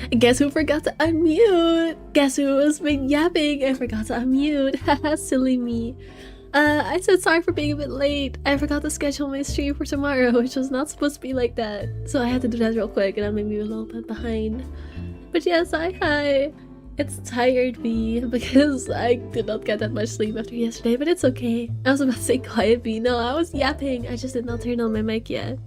Guess who forgot to unmute? Guess who was been yapping and forgot to unmute? Haha, silly me. I said sorry for being a bit late. I forgot to schedule my stream for tomorrow, which was not supposed to be like that. So I had to do that real quick, and that made me a little bit behind. But yes, hi. It's tired me because I did not get that much sleep after yesterday, but it's okay. I was about to say quiet me. No, I was yapping. I just did not turn on my mic yet.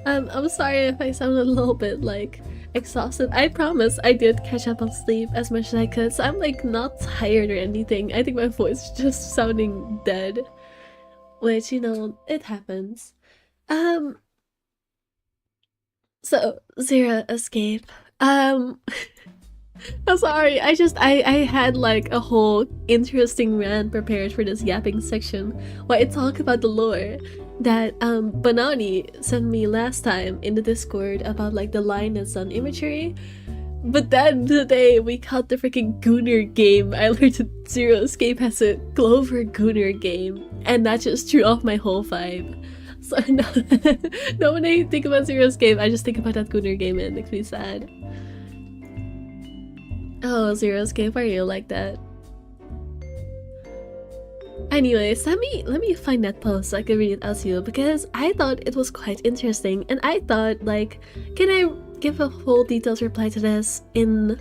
I'm sorry if I sounded a little bit like exhausted. I promise I did catch up on sleep as much as I could, so I'm like not tired or anything. I think my voice is just sounding dead, which, you know, it happens. So Zero escape. I'm sorry, I had like a whole interesting rant prepared for this yapping section where I talk about the lore that Banani sent me last time in the Discord about like the lion and sun imagery. But then today we caught the freaking Gooner game. I learned that Zero Escape has a Clover Gooner game, and that just threw off my whole vibe. So no, when I think about Zero Escape, I just think about that Gooner game and it makes me sad. Oh, Zero Escape, why are you like that? Anyways, let me find that post so I can read it out to you, because I thought it was quite interesting, and I thought, like, can I give a full detailed reply to this in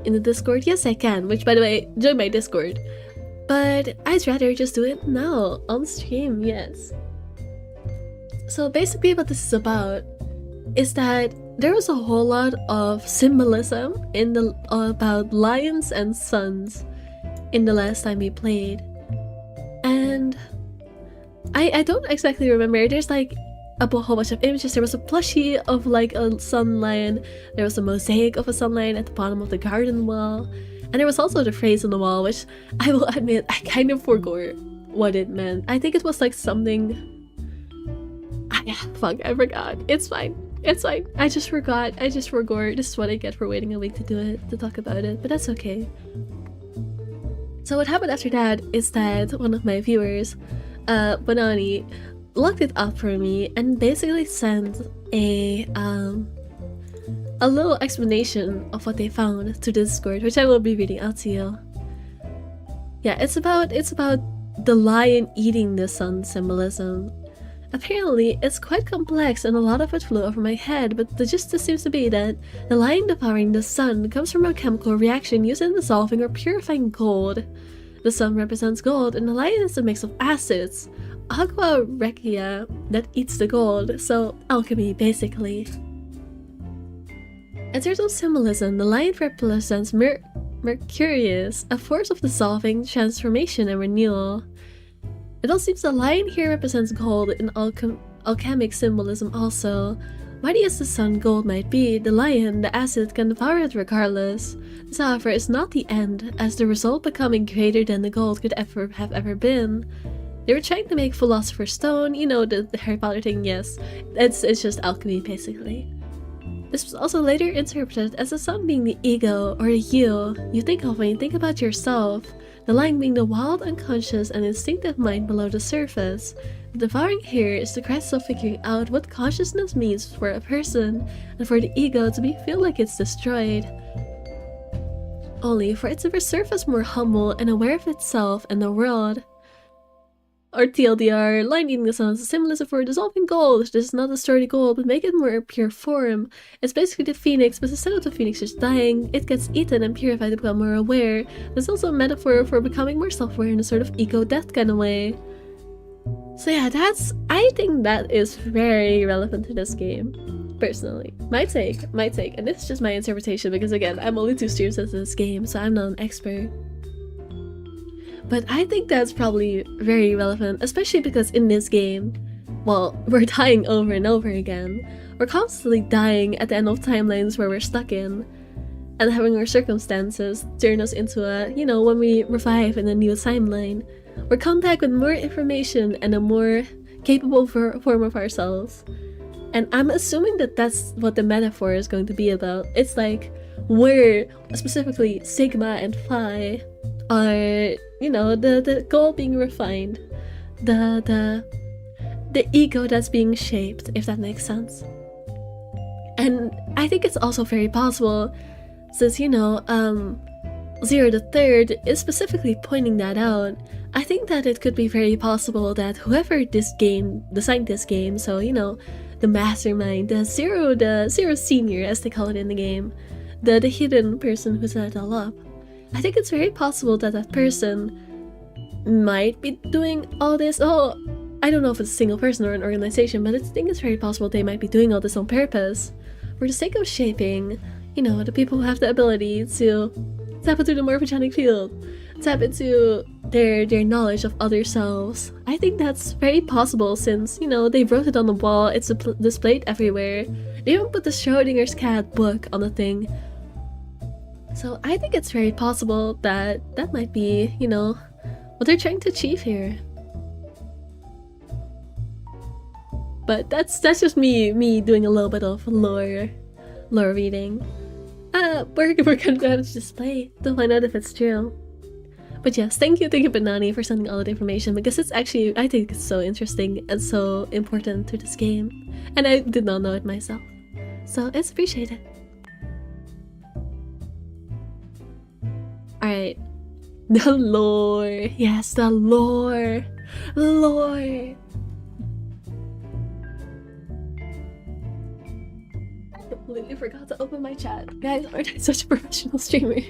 the Discord? Yes, I can, which, by the way, join my Discord. But I'd rather just do it now, on stream, yes. So basically what this is about is that there was a whole lot of symbolism in the about lions and suns in the last time we played. And I don't exactly remember. There's like a whole bunch of images. There was a plushie of like a sun lion. There was a mosaic of a sun lion at the bottom of the garden wall. And there was also the phrase on the wall, which I will admit I kind of forgot what it meant. I think it was like something... fuck, I forgot. It's fine. It's fine. I just forgot. This is what I get for waiting a week to do it, to talk about it, but that's okay. So what happened after that is that one of my viewers, Banani, looked it up for me and basically sent a little explanation of what they found to Discord, which I will be reading out to you. Yeah, it's about the lion eating the sun symbolism. Apparently, it's quite complex and a lot of it flew over my head, but the gist seems to be that the lion devouring the sun comes from a chemical reaction used in dissolving or purifying gold. The sun represents gold, and the lion is a mix of acids, aqua regia, that eats the gold, so alchemy basically. In terms of symbolism, the lion represents Mercurius, a force of dissolving, transformation, and renewal. It all seems the lion here represents gold in alchemic symbolism also. Mighty as the sun gold might be, the lion, the acid, can devour it regardless. This, however, is not the end, as the result becoming greater than the gold could have ever been. They were trying to make Philosopher's Stone, you know, the Harry Potter thing, yes. It's just alchemy, basically. This was also later interpreted as the sun being the ego, or the you think of when you think about yourself. The lion being the wild, unconscious, and instinctive mind below the surface. The devouring here is the crisis of figuring out what consciousness means for a person, and for the ego to feel like it's destroyed. Only for it to resurface more humble and aware of itself and the world. Or TLDR, lion eating the sun is a symbolism for dissolving gold. This is not a sturdy gold, but make it more pure form. It's basically the phoenix, but instead of the phoenix just dying, it gets eaten and purified to become more aware. There's also a metaphor for becoming more self-aware in a sort of ego-death kind of way. So yeah, I think that is very relevant to this game, personally. My take, and this is just my interpretation because again, I'm only 2 streams into this game, so I'm not an expert. But I think that's probably very relevant, especially because in this game, well, we're dying over and over again. We're constantly dying at the end of timelines where we're stuck in, and having our circumstances turn us into a, you know, when we revive in a new timeline, we're come back with more information and a more capable form of ourselves. And I'm assuming that that's what the metaphor is going to be about. It's like, we're, specifically Sigma and Phi, are, you know, the goal being refined, the ego that's being shaped, if that makes sense. And I think it's also very possible, since, you know, Zero the Third is specifically pointing that out. I think that it could be very possible that whoever designed this game, so, you know, the mastermind, the Zero Senior, as they call it in the game, the hidden person who set it all up, I think it's very possible that that person might be doing all this. Oh, I don't know if it's a single person or an organization, but I think it's very possible they might be doing all this on purpose, for the sake of shaping, you know, the people who have the ability to tap into the morphogenic field, tap into their knowledge of other selves. I think that's very possible, since, you know, they wrote it on the wall, it's displayed everywhere. They even put the Schrodinger's cat book on the thing. So I think it's very possible that that might be, you know, what they're trying to achieve here. But that's just me doing a little bit of lore reading. We're gonna have to display to find out if it's true. But yes, thank you Banani for sending all that information, because it's actually, I think it's so interesting and so important to this game, and I did not know it myself, so it's appreciated. Alright, the lore. Yes, the lore. Lore. I completely forgot to open my chat. Guys, aren't I such a professional streamer?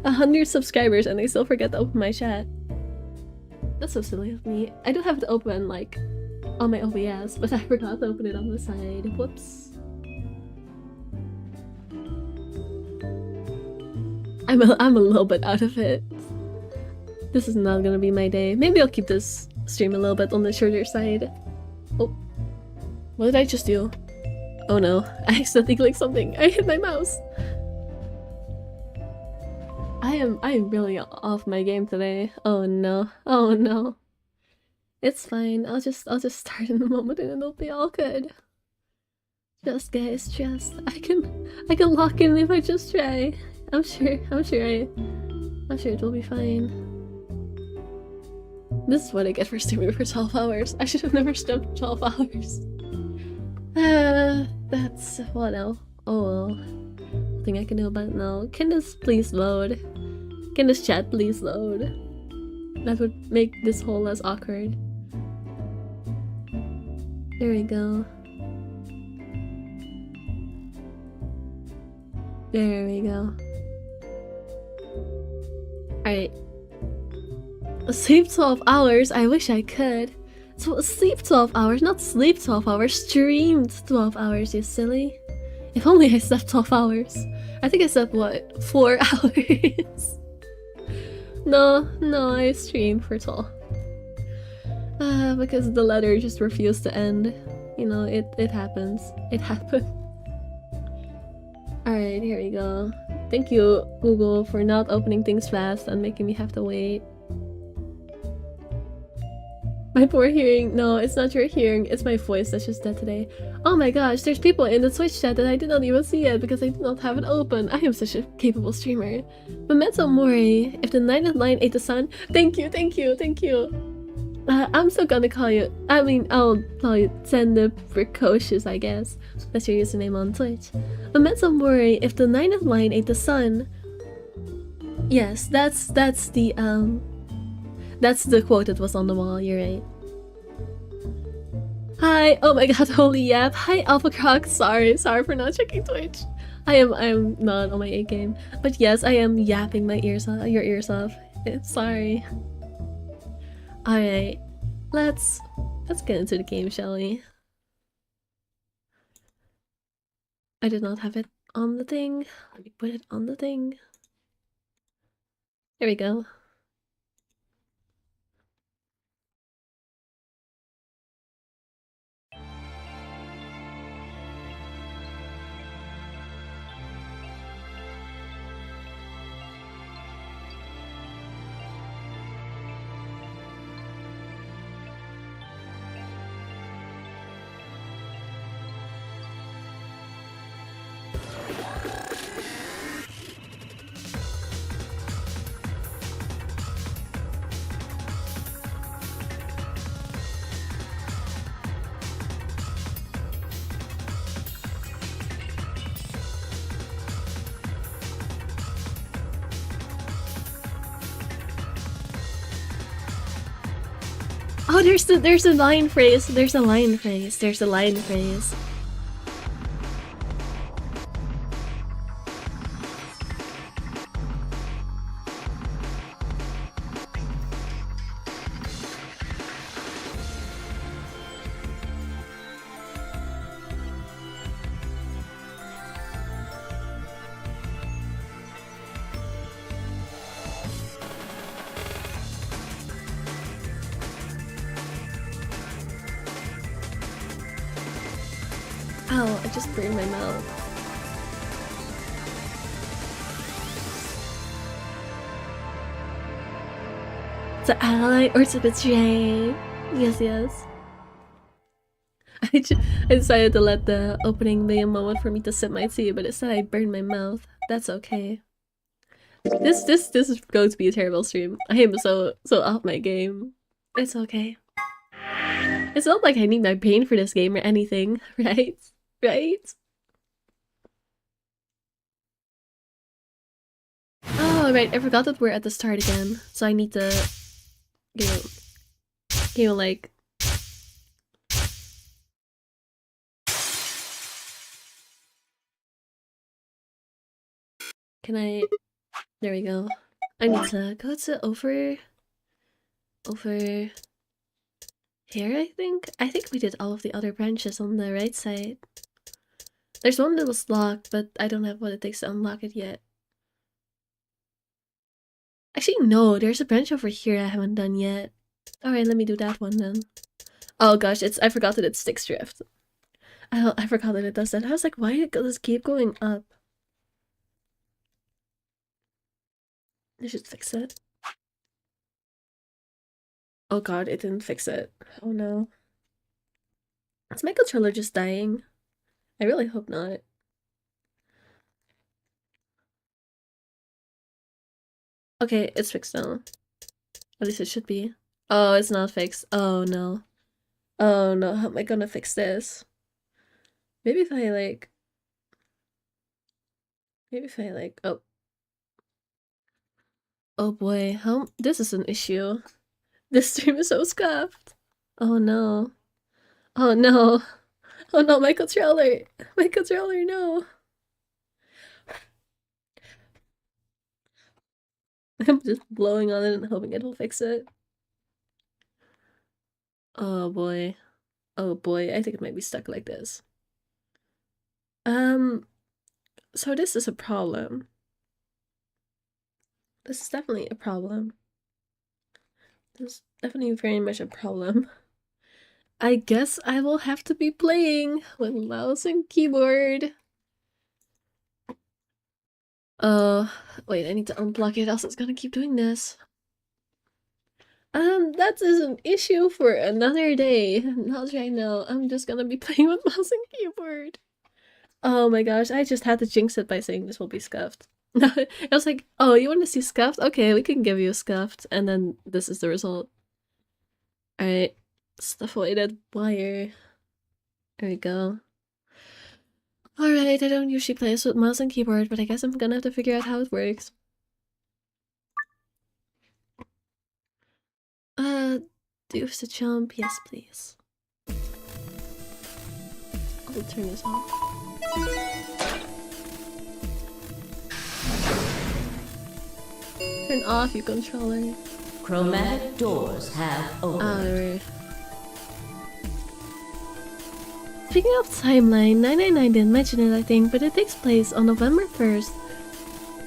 100 subscribers and I still forget to open my chat. That's so silly of me. I do have it open, like, on my OBS, but I forgot to open it on the side. Whoops. I'm a little bit out of it. This is not gonna be my day. Maybe I'll keep this stream a little bit on the shorter side. Oh. What did I just do? Oh no. I accidentally clicked something. I hit my mouse. I am really off my game today. Oh no. Oh no. It's fine. I'll just start in a moment and it'll be all good. Just guys, just I can lock in if I just try. I'm sure it will be fine. This is what I get for streaming for 12 hours. I should have never streamed 12 hours. That's what now? Oh well. Nothing I can do about it now. Can this please load? Can this chat please load? That would make this whole less awkward. There we go. There we go. Alright. Sleep 12 hours? I wish I could. So sleep 12 hours, not sleep 12 hours, streamed 12 hours, you silly. If only I slept 12 hours. I think I slept, what, 4 hours? No, I streamed for 12. Because the letter just refused to end. You know, it happens. It happened. Alright, here we go. Thank you, Google, for not opening things fast and making me have to wait. My poor hearing. No, it's not your hearing, it's my voice that's just dead today. Oh my gosh, there's people in the Twitch chat that I did not even see yet because I did not have it open. I am such a capable streamer. Memento Mori, if the night of line ate the sun. Thank you. I'm still gonna call you. I mean, I'll call you Send Precocious, I guess. That's your username on Twitch. Memento Mori, if the night of line ate the sun. Yes, that's the quote that was on the wall, you're right. Hi, oh my god, holy yap. Hi, Alpha Croc, sorry for not checking Twitch. I am not on my A game. But yes, I am yapping my ears off, your ears off. Sorry. Alright, let's get into the game, shall we? I did not have it on the thing. Let me put it on the thing. There we go. Oh, there's a line phrase. There's a line phrase. There's a line phrase. Ow, I just burned my mouth. To ally or to betray. Yes, yes. I decided to let the opening be a moment for me to sip my tea, but instead I burned my mouth. That's okay. This is going to be a terrible stream. I am so off my game. It's okay. It's not like I need my brain for this game or anything, right? Right? Oh, right, I forgot that we're at the start again, so I need to, like... Can I... There we go. I need to go to over here, I think? I think we did all of the other branches on the right side. There's one that was locked, but I don't have what it takes to unlock it yet. Actually, no, there's a branch over here I haven't done yet. Alright, let me do that one then. Oh gosh, I forgot that it's Sticks Drift. I forgot that it does that. I was like, why does this keep going up? I should fix it. Oh god, it didn't fix it. Oh no. Is my controller just dying? I really hope not. Okay, it's fixed now. At least it should be. Oh, it's not fixed. Oh no. Oh no, how am I gonna fix this? Maybe if I like... Oh. Oh boy, this is an issue. This stream is so scuffed. Oh no. Oh no. Oh no, my controller. My controller, no. I'm just blowing on it and hoping it'll fix it. Oh boy. Oh boy, I think it might be stuck like this. So this is a problem. This is definitely a problem. This is definitely very much a problem. I guess I will have to be playing with mouse and keyboard. Wait, I need to unblock it, else it's gonna keep doing this. That is an issue for another day. Not right now. I'm just gonna be playing with mouse and keyboard. Oh my gosh, I just had to jinx it by saying this will be scuffed. I was like, oh, you want to see scuffed? Okay, we can give you a scuffed. And then this is the result. Alright, stuff away that wire. There we go. Alright, I don't usually play this with mouse and keyboard, but I guess I'm gonna have to figure out how it works. Do you have to jump? Yes, please. I'll turn this off. Turn off, you controller. Chromatic doors have opened. Speaking of timeline, 999 didn't mention it, I think, but it takes place on November 1st,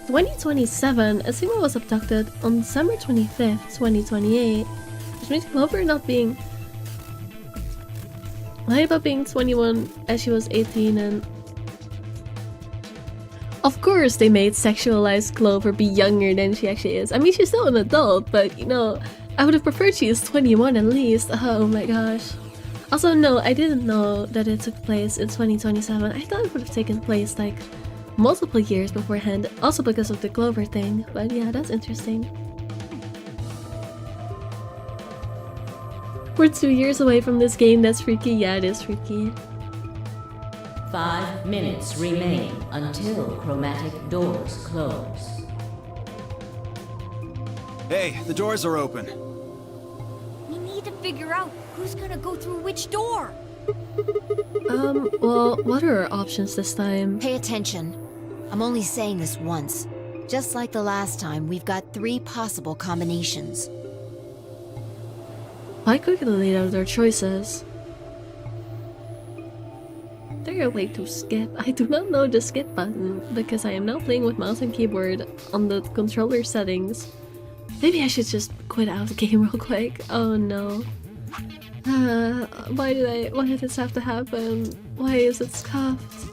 2027, as Sigma was abducted on December 25th, 2028, which means Clover not being... lied about being 21 as she was 18 and... Of course they made sexualized Clover be younger than she actually is. I mean, she's still an adult, but you know, I would have preferred she is 21 at least. Oh my gosh. Also, no, I didn't know that it took place in 2027. I thought it would have taken place like multiple years beforehand, also because of the Clover thing. But yeah, that's interesting. We're 2 years away from this game. That's freaky. Yeah, it is freaky. 5 minutes remain until chromatic doors close. Hey, the doors are open. We need figure out who's gonna go through which door. Well, what are our options this time? Pay attention. I'm only saying this once. Just like the last time, we've got 3 possible combinations. I quickly laid out our choices. There a way to skip? I do not know the skip button because I am now playing with mouse and keyboard on the controller settings. Maybe I should just quit out the game real quick. Oh no. Why did this have to happen? Why is it scuffed?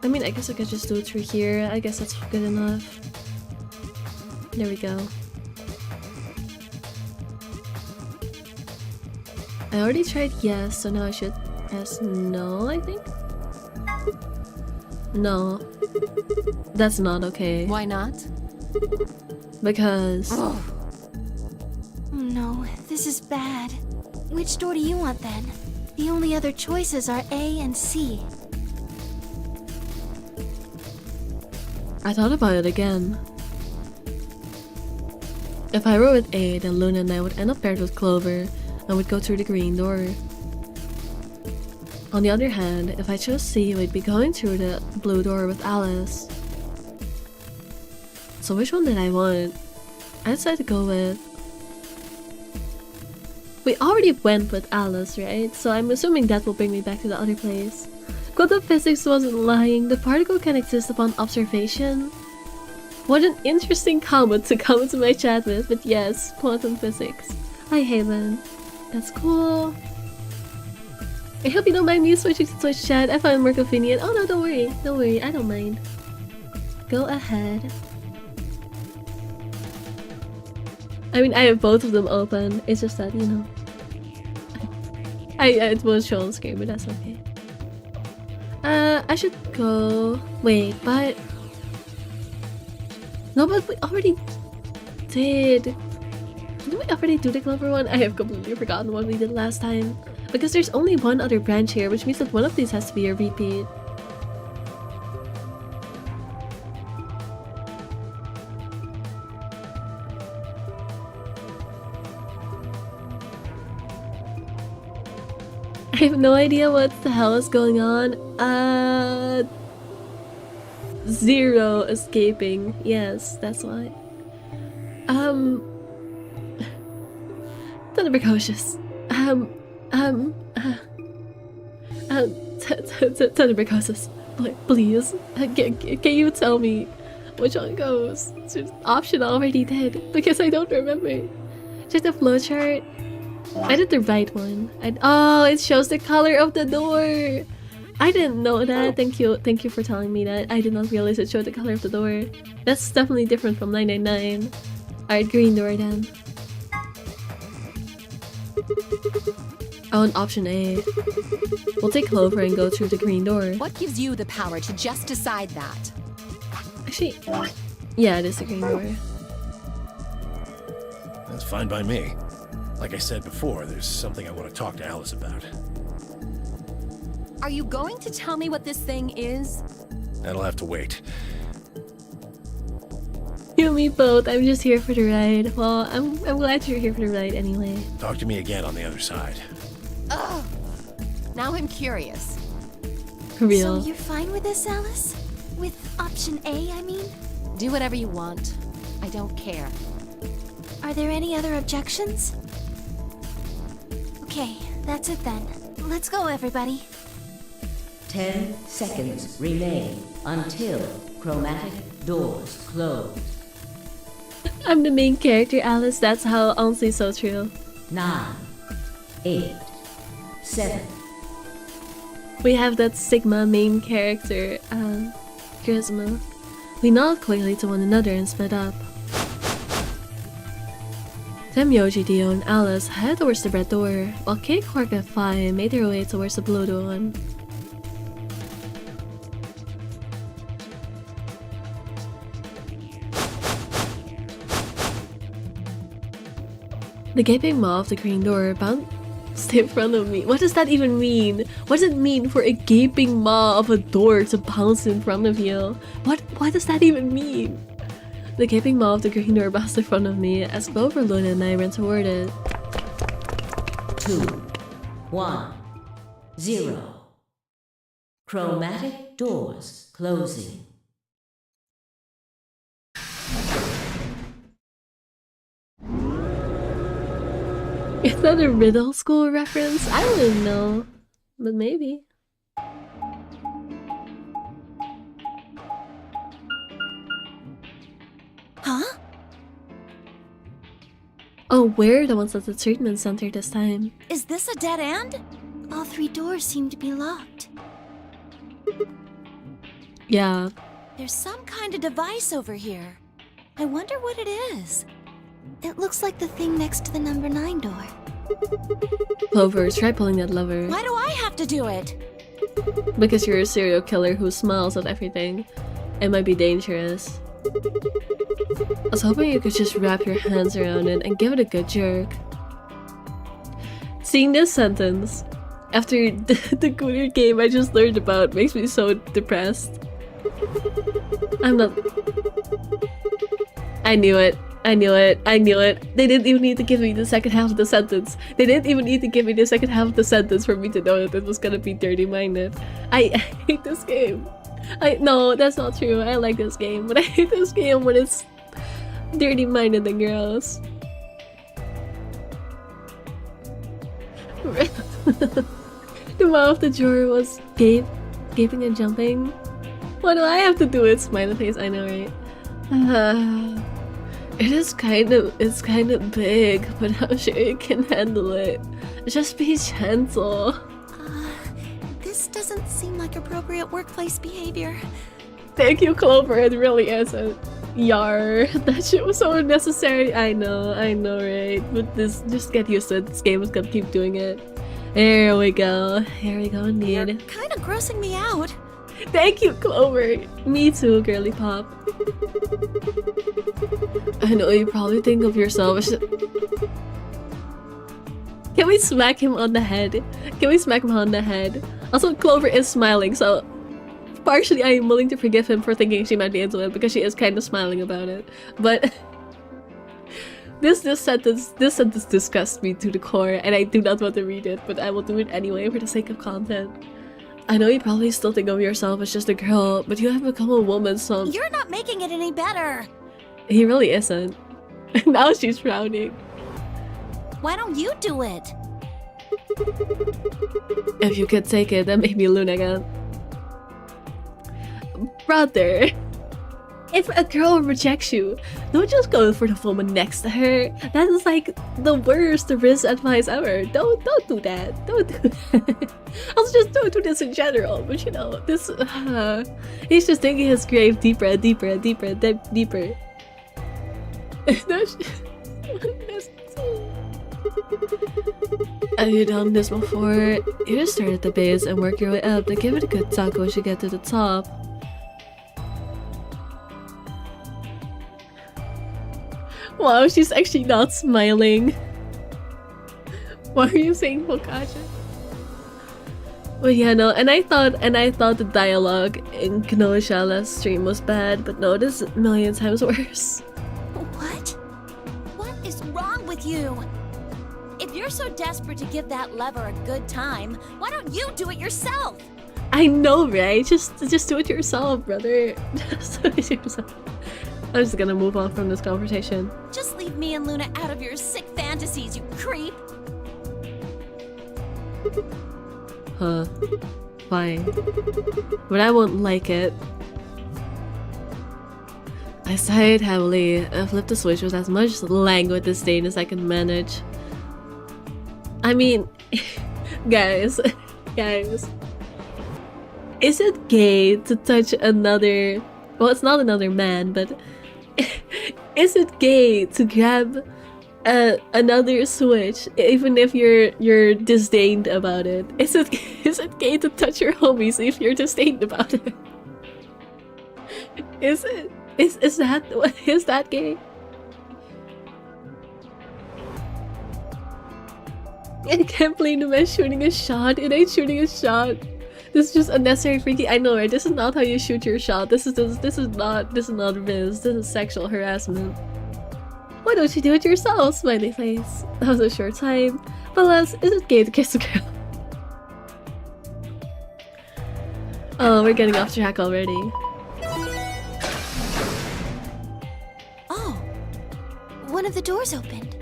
I mean, I guess I could just do it through here. I guess that's good enough. There we go. I already tried yes, so now I should press no, I think? No. That's not okay. Why not? Because... Oh no, this is bad. Which door do you want then? The only other choices are A and C. I thought about it again. If I were with A, then Luna and I would end up paired with Clover and would go through the green door. On the other hand, if I chose C, we'd be going through the blue door with Alice. So which one did I want? I decided to go with... We already went with Alice, right? So I'm assuming that will bring me back to the other place. Quantum physics wasn't lying. The particle can exist upon observation. What an interesting comment to come into my chat with, but yes, quantum physics. Hi Haven. That's cool. I hope you don't mind me switching to Twitch chat. I find it more convenient. Oh no, don't worry. Don't worry, I don't mind. Go ahead. I mean, I have both of them open. It's just that, you know. It won't show on screen, but that's okay. I should go... Wait, but... No, but we already did... Did we already do the Clover one? I have completely forgotten what we did last time. Because there's only one other branch here, which means that one of these has to be a repeat. I have no idea what the hell is going on. Zero escaping. Yes, that's why. Thunder precocious. Thunder precocious. Please, can you tell me which one goes? Option already did because I don't remember. Just a flowchart. I did the right one. Oh, it shows the color of the door. I didn't know that. Thank you for telling me that. I did not realize it showed the color of the door. That's definitely different from 999. Alright, green door then. I want option A. We'll take Clover and go through the green door. What gives you the power to just decide that? Actually, yeah, it is the green door. That's fine by me. Like I said before, there's something I want to talk to Alice about. Are you going to tell me what this thing is? That'll have to wait. You and me both. I'm just here for the ride. Well, I'm glad you're here for the ride anyway. Talk to me again on the other side. Ugh. Now I'm curious. For real. So you're fine with this, Alice? With option A, I mean? Do whatever you want. I don't care. Are there any other objections? Okay, that's it then. Let's go, everybody. 10 seconds remain until chromatic doors close. I'm the main character, Alice. That's how honestly so true. 9, 8, 7. We have that Sigma main character, charisma. We nod quickly to one another and split up. Yoji, Dio, and Alice head towards the red door, while Kate, Quark, and Fi made their way towards the blue one. The gaping maw of the green door bounced in front of me. What does that even mean? What does it mean for a gaping maw of a door to bounce in front of you? What does that even mean? The gaping maw of the green door bounced in front of me as Clover, Luna, and I ran toward it. 2, 1, 0. Chromatic doors closing. Is that a middle school reference? I don't know, but maybe. Huh? Oh, we're the ones at the treatment center this time. Is this a dead end? All 3 doors seem to be locked. Yeah. There's some kind of device over here. I wonder what it is. It looks like the thing next to the number 9 door. Clover, try pulling that lever. Why do I have to do it? Because you're a serial killer who smiles at everything. It might be dangerous. I was hoping you could just wrap your hands around it and give it a good jerk. Seeing this sentence, after the cooler game I just learned about, makes me so depressed. I'm not... I knew it. I knew it. I knew it. They didn't even need to give me the second half of the sentence. They didn't even need to give me the second half of the sentence for me to know that it was gonna be dirty-minded. I hate this game. No, that's not true. I like this game, but I hate this game when it's dirty-minded and gross. The mouth of the drawer was gaping and jumping. What do I have to do with smiley face? I know, right? It's kind of big, but I'm sure you can handle it. Just be gentle. This doesn't seem like appropriate workplace behavior. Thank you, Clover. It really isn't. Yar, that shit was so unnecessary. I know, right? But just get used to it. This game is gonna keep doing it. There we go. Here we go, indeed. You're kind of grossing me out. Thank you, Clover. Me too, girly pop. I know you probably think of yourself as... Can we smack him on the head? Can we smack him on the head? Also, Clover is smiling, so... Partially, I am willing to forgive him for thinking she might be into it, because she is kind of smiling about it. But... This sentence disgusts me to the core, and I do not want to read it, but I will do it anyway for the sake of content. I know you probably still think of yourself as just a girl, but you have become a woman, so... You're not making it any better. He really isn't. Now she's frowning. Why don't you do it? If you could take it, then maybe Luna can. Brother, if a girl rejects you, don't just go for the woman next to her. That is like the worst risk advice ever. Don't do that. Don't do that. Also, just don't do this in general. But you know, this he's just digging his grave deeper and deeper and deeper and deeper. Have you done this before? You just start at the base and work your way up, then give it a good tug once you get to the top. Wow, she's actually not smiling. Why are you saying focaccia? But yeah, no, and I thought the dialogue in Kenosha last stream was bad, but no, this is a million times worse. What? What is wrong with you? If you're so desperate to give that lever a good time, why don't you do it yourself? I know, right? Just do it yourself, brother. Just do it yourself. I'm just gonna move on from this conversation. Just leave me and Luna out of your sick fantasies, you creep. Huh. Fine. But I won't like it. I sighed heavily and flipped the switch with as much languid disdain as I could manage. I mean, guys, is it gay to touch another... Well, it's not another man, but... Is it gay to grab another switch even if you're disdained about it? Is it gay to touch your homies if you're disdained about it? Is that gay? I can't blame the man shooting a shot. It ain't shooting a shot. This is just unnecessary freaky. I know, right? This is not how you shoot your shot. This is not This is sexual harassment. Why don't you do it yourself? Smiley face. That was a short time. But Les, is it gay to kiss a girl? Oh, we're getting off track already. Oh, one of the doors opened.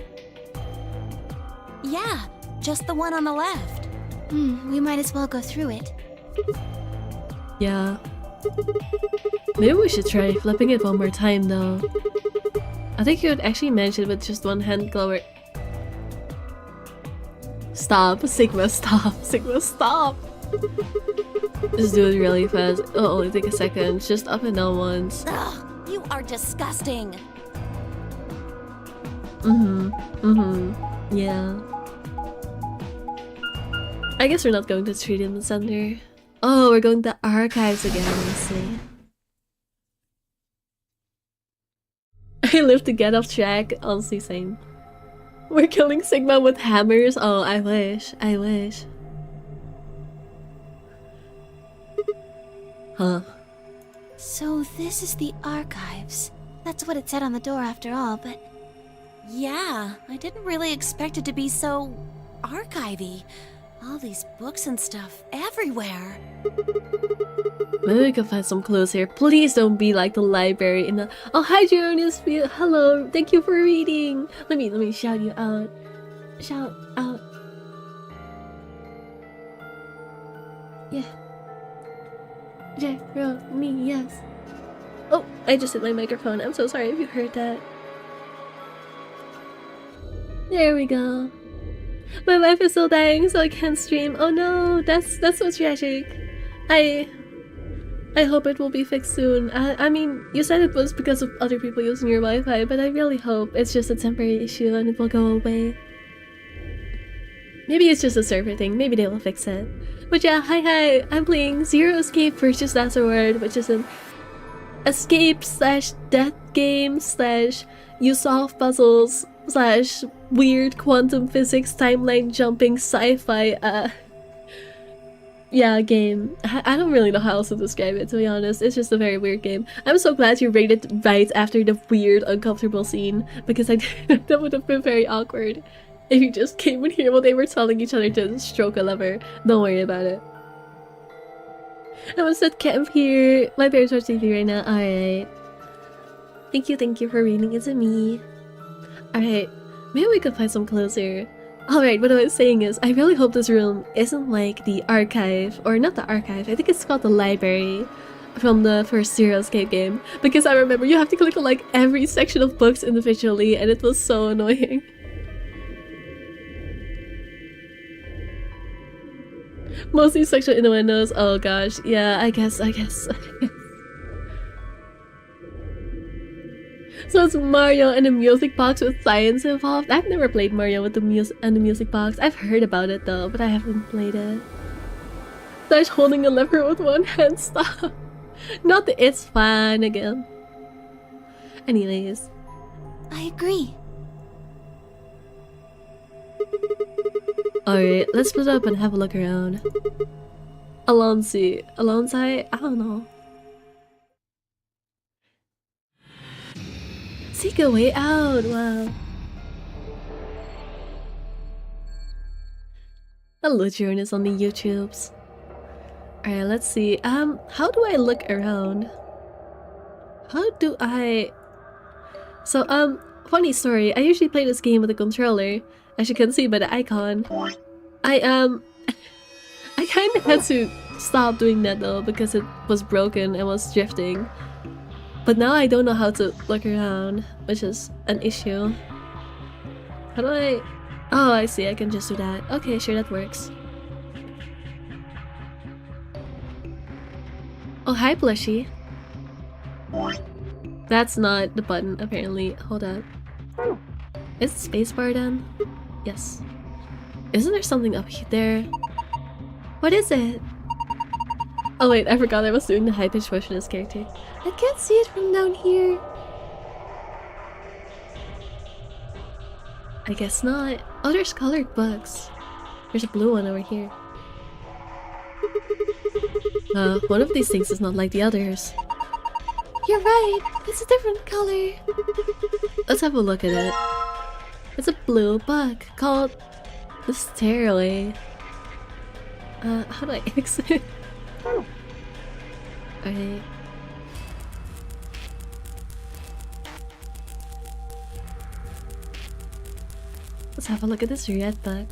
Yeah, just the one on the left. We might as well go through it. Yeah. Maybe we should try flipping it one more time though. I think you would actually manage it with just one hand glower. Stop, Sigma, stop, Sigma, stop! Just do it really fast. It'll only take a second. Just up and down once. Ugh, you are disgusting. Yeah. I guess we're not going to the treatment center. Oh, we're going to the archives again, I see. I live to get off track, honestly same. We're killing Sigma with hammers? Oh, I wish. I wish. Huh. So this is the archives. That's what it said on the door after all, but... Yeah, I didn't really expect it to be so... archivy. All these books and stuff everywhere. Maybe we can find some clues here. Please don't be like the library in the— Oh, hi Jonas! Hello! Thank you for reading! Let me shout you out. Shout out. Yeah. Me, yes. Oh, I just hit my microphone. I'm so sorry if you heard that. There we go. My wife is still dying, so I can't stream. Oh no, that's so tragic. I hope it will be fixed soon. I mean, you said it was because of other people using your Wi-Fi, but I really hope it's just a temporary issue and it will go away. Maybe it's just a server thing. Maybe they will fix it. But yeah, hi, I'm playing Zero Escape versus That's a Word, which is an escape/death game / you solve puzzles / weird quantum physics timeline jumping sci-fi yeah, game. I don't really know how else to describe it, to be honest. It's just a very weird game. I'm so glad you rated right after the weird uncomfortable scene, because that would have been very awkward if you just came in here while they were telling each other to stroke a lever. Don't worry about it. I was at camp here. My parents watch TV right now. Alright. Thank you for reading it to me. Alright, maybe we could find some clues here. Alright, what I was saying is, I really hope this room isn't like the archive, or not the archive, I think it's called the library from the first Zero Escape game. Because I remember you have to click on like every section of books individually, and it was so annoying. Mostly sexual innuendos, oh gosh, yeah, I guess. So it's Mario and a music box with science involved. I've never played Mario with the music box. I've heard about it though, but I haven't played it. / holding a lever with one hand, stop. Not the it's fine again. Anyways. I agree. Alright, let's split up and have a look around. Alonsi? I don't know. Seek a way out, wow. Hello Jonas on the YouTubes. Alright, let's see. How do I look around? How do I... So, funny story. I usually play this game with a controller, as you can see by the icon. I kinda had to stop doing that though, because it was broken and was drifting. But now I don't know how to look around, which is an issue. How do I... Oh, I see, I can just do that. Okay, sure, that works. Oh, hi, Plushie. That's not the button, apparently. Hold up. Is it spacebar then? Yes. Isn't there something up there? What is it? Oh wait, I forgot I was doing the high-pitched voice for this character. I can't see it from down here. I guess not. Oh, there's colored books. There's a blue one over here. One of these things is not like the others. You're right, it's a different color. Let's have a look at it. It's a blue book called The Stairway. How do I exit? Alright. Let's have a look at this red book.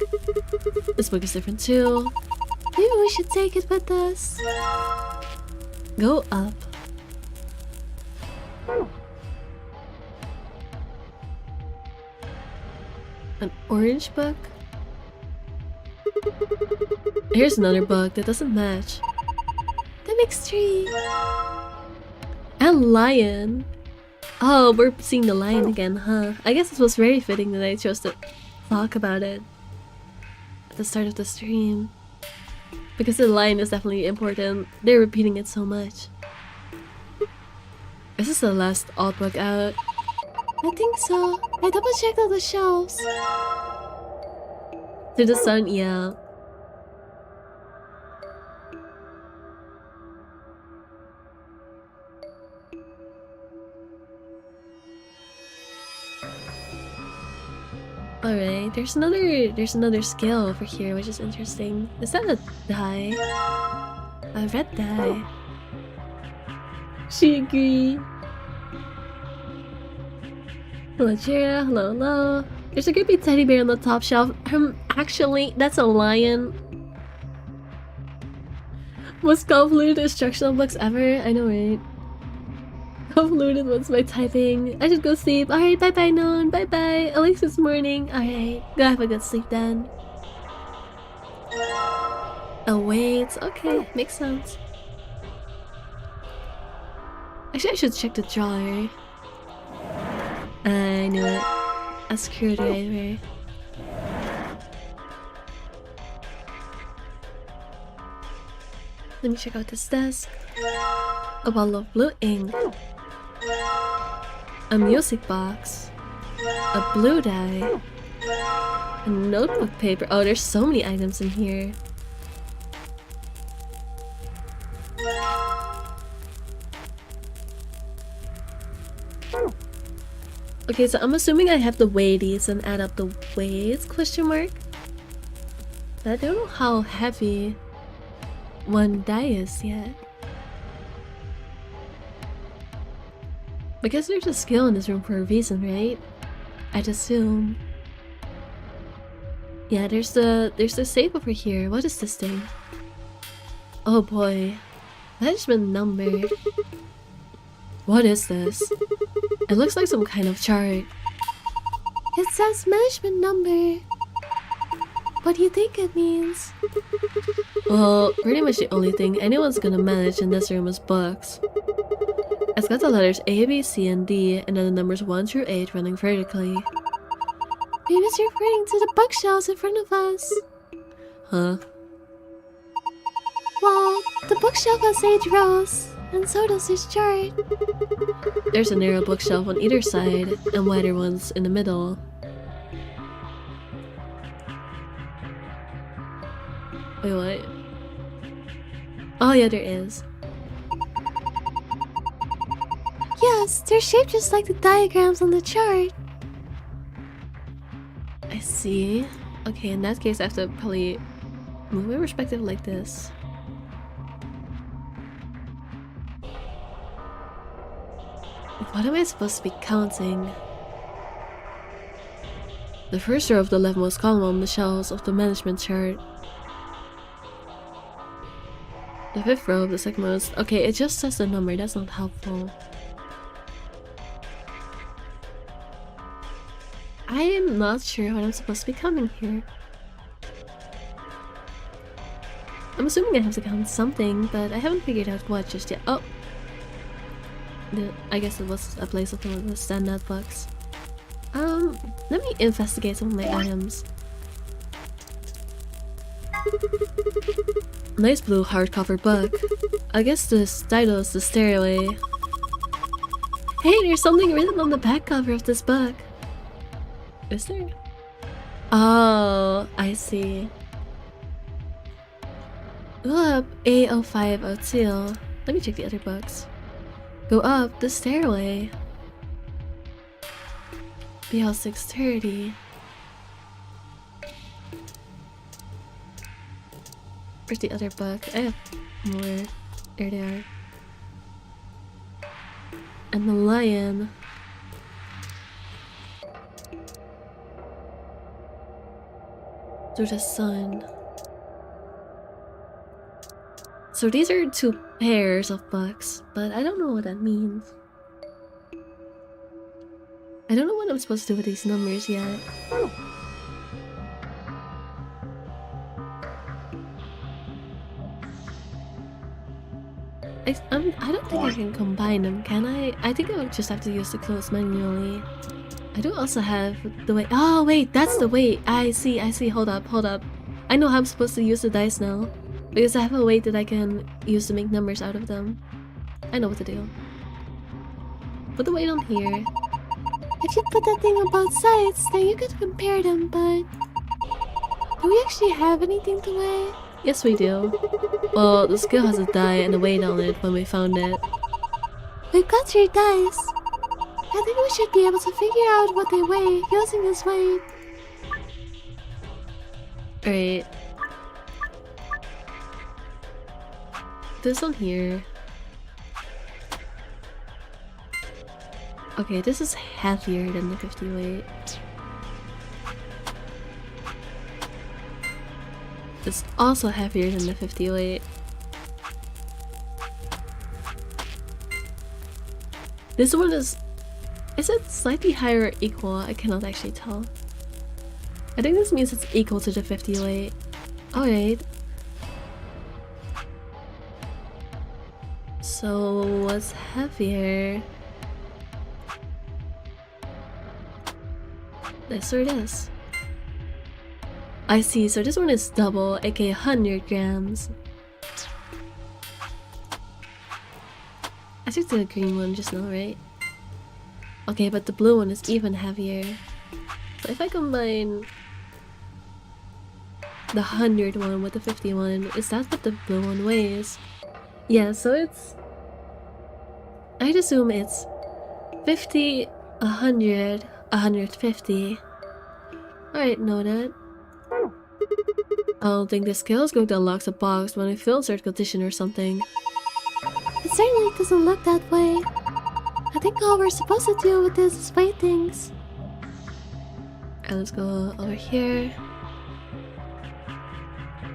This book is different too. Maybe we should take it with us. Go up. An orange book? Here's another book that doesn't match. That makes 3. And lion. Oh, we're seeing the lion again, huh? I guess it was very fitting that I chose to talk about it at the start of the stream. Because the lion is definitely important. They're repeating it so much. Is this the last odd book out? I think so. I double checked all the shelves. To the sun, yeah. Alright, there's another skill over here, which is interesting. Is that a die? A red die. She agree. Hello, Jira. Hello, hello. There's a creepy teddy bear on the top shelf. Actually, that's a lion. Most convoluted instructional books ever. I know, right? Convoluted ones by typing. I should go sleep. Alright, bye bye, Noon. Bye bye. At least it's morning. Alright, go have a good sleep then. Oh, wait. Okay, makes sense. Actually, I should check the drawer. I knew it. A screwdriver. Let me check out this desk. A bottle of blue ink. A music box. A blue die. A notebook paper. Oh, there's so many items in here. Okay, so I'm assuming I have to weigh these and add up the weights, question mark? But I don't know how heavy one die is yet. I guess there's a skill in this room for a reason, right? I'd assume. Yeah, there's the safe over here. What is this thing? Oh boy. Management number. What is this? It looks like some kind of chart. It says management number. What do you think it means? Well, pretty much the only thing anyone's gonna manage in this room is books. It's got the letters A, B, C, and D, and then the numbers 1 through 8 running vertically. Maybe it's referring to the bookshelves in front of us. Huh? Well, the bookshelf has 8 rows, and so does this chart. There's a narrow bookshelf on either side, and wider ones in the middle. Wait, what? Oh yeah, there is. Yes, they're shaped just like the diagrams on the chart. I see. Okay, in that case I have to probably move my perspective like this. What am I supposed to be counting? The first row of the leftmost column on the shelves of the management chart. The 5th row of the secondmost. Okay, it just says the number, that's not helpful. I am not sure what I'm supposed to be counting here. I'm assuming I have to count something, but I haven't figured out what just yet. Oh! I guess it was a place of one of the standout books. Let me investigate some of my items. Nice blue hardcover book. I guess this title is The Stairway. Hey, there's something written on the back cover of this book. Is there? Oh, I see. Go up A0502. Let me check the other books. Go up the stairway. BL630. Where's the other book? I have more. There they are. And the lion. To the sun. So these are two pairs of books, but I don't know what that means. I don't know what I'm supposed to do with these numbers yet. I don't think I can combine them, can I? I think I would just have to use the clothes manually. I do also have the weight. Oh wait, that's the weight. I see. Hold up. I know how I'm supposed to use the dice now. Because I have a weight that I can use to make numbers out of them. I know what to do. Put the weight on here. If you put that thing on both sides, then you could compare them, but... do we actually have anything to weigh? Yes, we do. Well, the scale has a die and a weight on it when we found it. We've got your dice. I think we should be able to figure out what they weigh using this weight. Alright. This one here. Okay, this is heavier than the 50 weight. It's also heavier than the 50 weight. This one is it slightly higher or equal? I cannot actually tell. I think this means it's equal to the 50 weight. Alright. So what's heavier? This or this? I see, so this one is double, aka 100 grams. I took the green one just now, right? Okay, but the blue one is even heavier. So if I combine the 100 one with the 50 one, is that what the blue one weighs? Yeah, so it's... I'd assume it's 50, 100, 150. Alright, noted. I don't think the scale is going to unlock the box when I fail certain condition or something. It certainly doesn't look that way. I think all we're supposed to do with this is weigh things. Alright, let's go over here.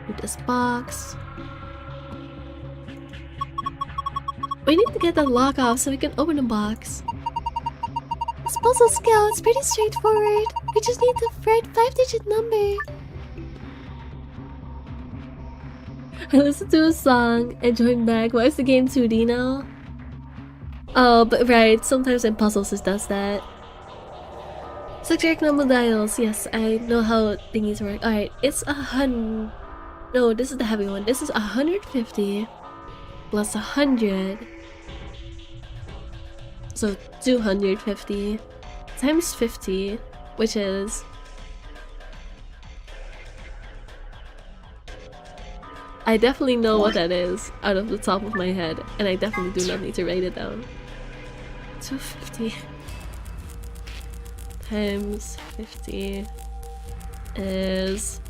With this box. We need to get the lock off so we can open the box. This puzzle scale is pretty straightforward. We just need the right 5-digit number. I listened to a song and joined back. Why is the game 2D now? Oh, but right, sometimes in puzzles it does that. Subject number dials. Yes, I know how thingies work. Alright, it's 100. No, this is the heavy one. This is 150 plus 100. So 250 times 50, which is... I definitely know what that is out of the top of my head, and I definitely do not need to write it down. 250 times 50 is...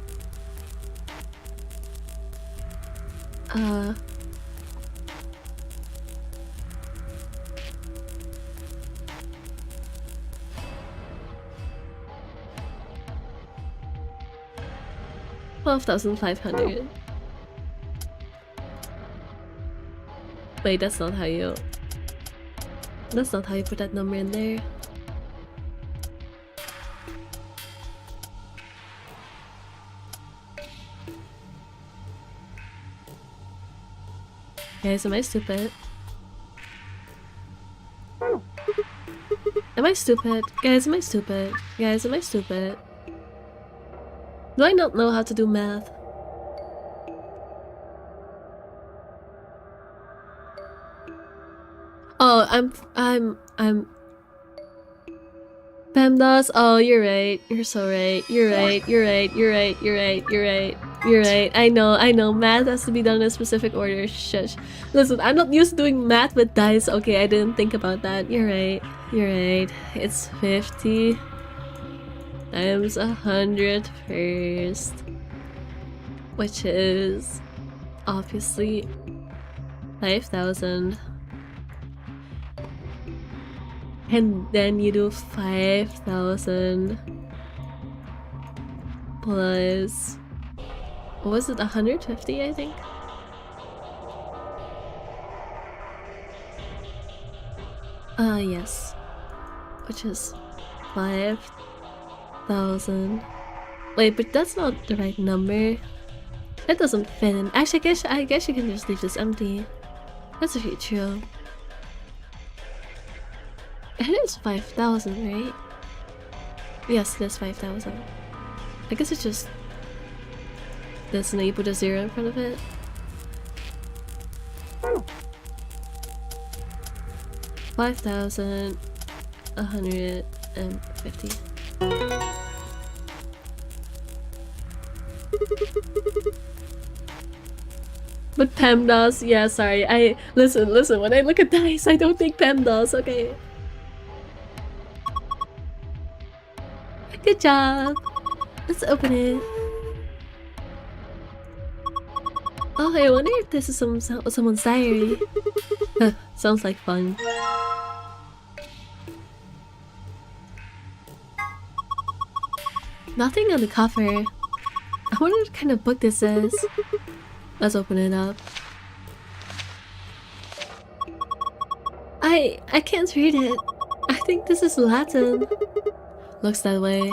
$12,500. Wait, that's not how you put that number in there. Guys, am I stupid? Am I stupid? Guys, am I stupid? Guys, am I stupid? Do I not know how to do math? Oh, PEMDAS. Oh, you're right. You're so right. You're right. You're right. You're right. You're right. You're right. You're right. I know. I know. Math has to be done in a specific order. Shush. Listen, I'm not used to doing math with dice. Okay, I didn't think about that. You're right. You're right. It's 50 times 100 first, which is obviously 5,000. And then you do 5,000 plus, what was it, 150, I think? Yes. Which is 5,000. Wait, but that's not the right number. That doesn't fit in. Actually, I guess you can just leave this empty. That's actually true. It is 5,000, right? Yes, it is 5,000. I guess it's just this, and then you put a 0 in front of it. $5,150. But PEMDAS, yeah, sorry. Listen. When I look at dice, I don't think PEMDAS. Okay. Good job. Let's open it. Oh, I wonder if this is someone's diary. Huh, sounds like fun. Nothing on the cover. I wonder what kind of book this is. Let's open it up. I can't read it. I think this is Latin. Looks that way.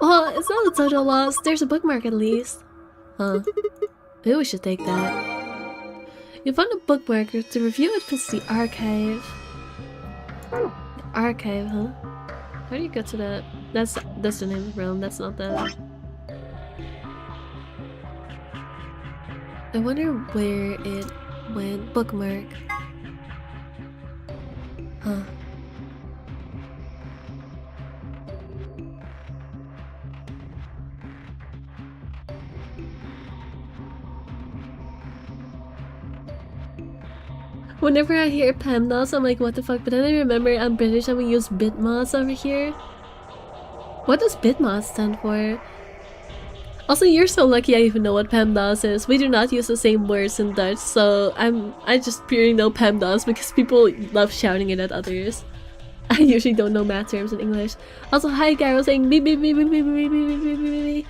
Well, it's not a total loss. There's a bookmark at least. Huh. Maybe we should take that. You found a bookmark. To review it, visit the archive. The archive, huh? How do you get to that? That's the name of the room. That's not that. I wonder where it went. Bookmark. Huh. Whenever I hear PEMDAS, I'm like, what the fuck? But then I remember I'm British and we use BitMoss over here. What does BitMoss stand for? Also, you're so lucky I even know what PEMDAS is. We do not use the same words in Dutch, so I just purely know PEMDAS because people love shouting it at others. I usually don't know math terms in English. Also, hi Carol saying beep beep beep beep beep beep beep beep beep beep.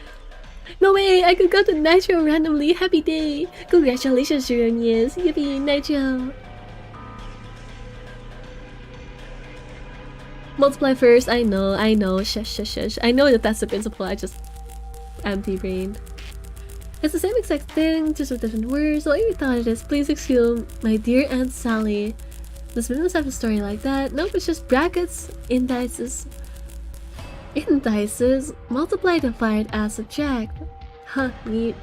No way! I could go to Nitro randomly. Happy day! Congratulations, Jeremias. Yippee, Nitro. Multiply first. I know. Shush. I know that that's the principle. I just empty-brained. It's the same exact thing, just with different words. What you thought it is? Please excuse my dear Aunt Sally. Does Windows have a story like that? Nope, it's just brackets, indices. Indices? Multiply, divide, add, subtract. Huh, neat.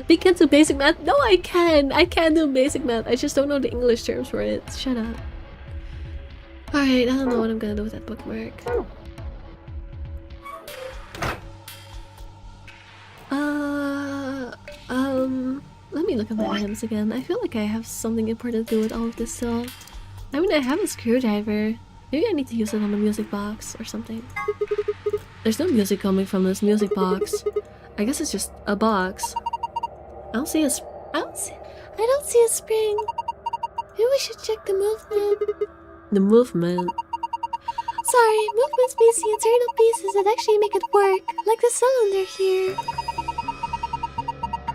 We can't do basic math? No, I can! I can do basic math. I just don't know the English terms for it. Shut up. Alright, I don't know what I'm gonna do with that bookmark. Let me look at my items again. I feel like I have something important to do with all of this still. I mean, I have a screwdriver. Maybe I need to use it on the music box or something. There's no music coming from this music box. I guess it's just a box. I don't see a spring. Maybe we should check the movement. The movement. Sorry, movements means the internal pieces that actually make it work, like the cylinder here.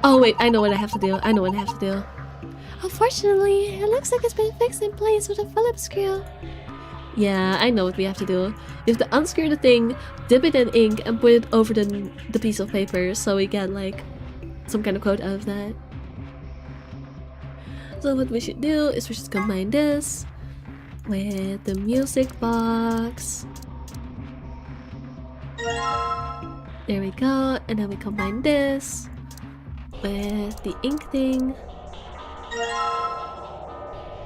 Oh wait, I know what I have to do. Unfortunately, it looks like it's been fixed in place with a Phillips screw. Yeah, I know what we have to do. You have to unscrew the thing, dip it in ink, and put it over the piece of paper so we get like some kind of code out of that. So what we should do is we should combine this with the music box. There we go, and then we combine this with the ink thing.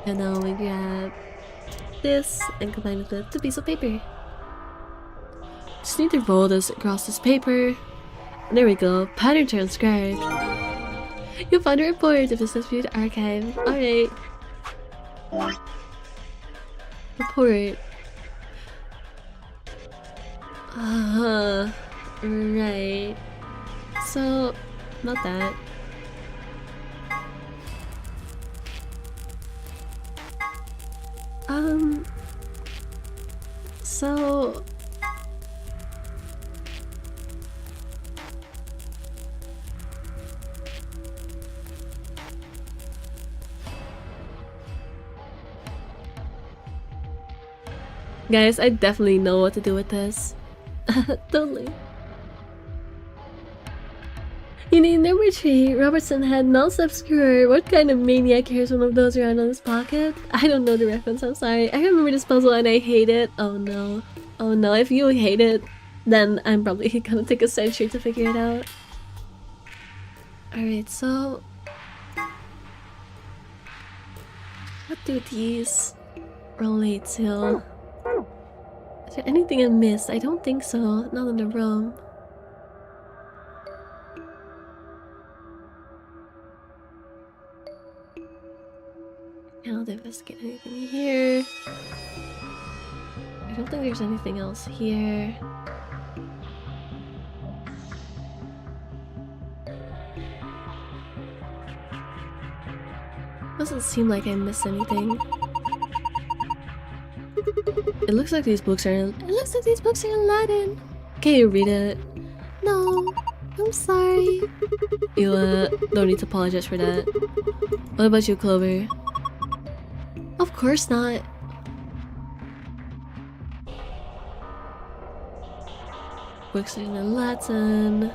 And now we grab this and combine it with the piece of paper. Just need to roll this across this paper. There we go. Pattern transcribed. You'll find a report if it's viewed archive. Alright. Report. Right. So, not that. So... Guys, I definitely know what to do with this. Totally. You need number 3. Robertson had non-obscure. What kind of maniac carries one of those around in his pocket? I don't know the reference, I'm sorry. I remember this puzzle and I hate it. Oh no. Oh no, if you hate it, then I'm probably gonna take a century to figure it out. Alright, so... what do these relate to? Is there anything I missed? I don't think so. Not in the room. Can't investigate anything here. I don't think there's anything else here. Doesn't seem like I missed anything. It looks like these books are in Latin. Can you read it? No, I'm sorry. You don't need to apologize for that. What about you, Clover? Of course not. Books are in Latin.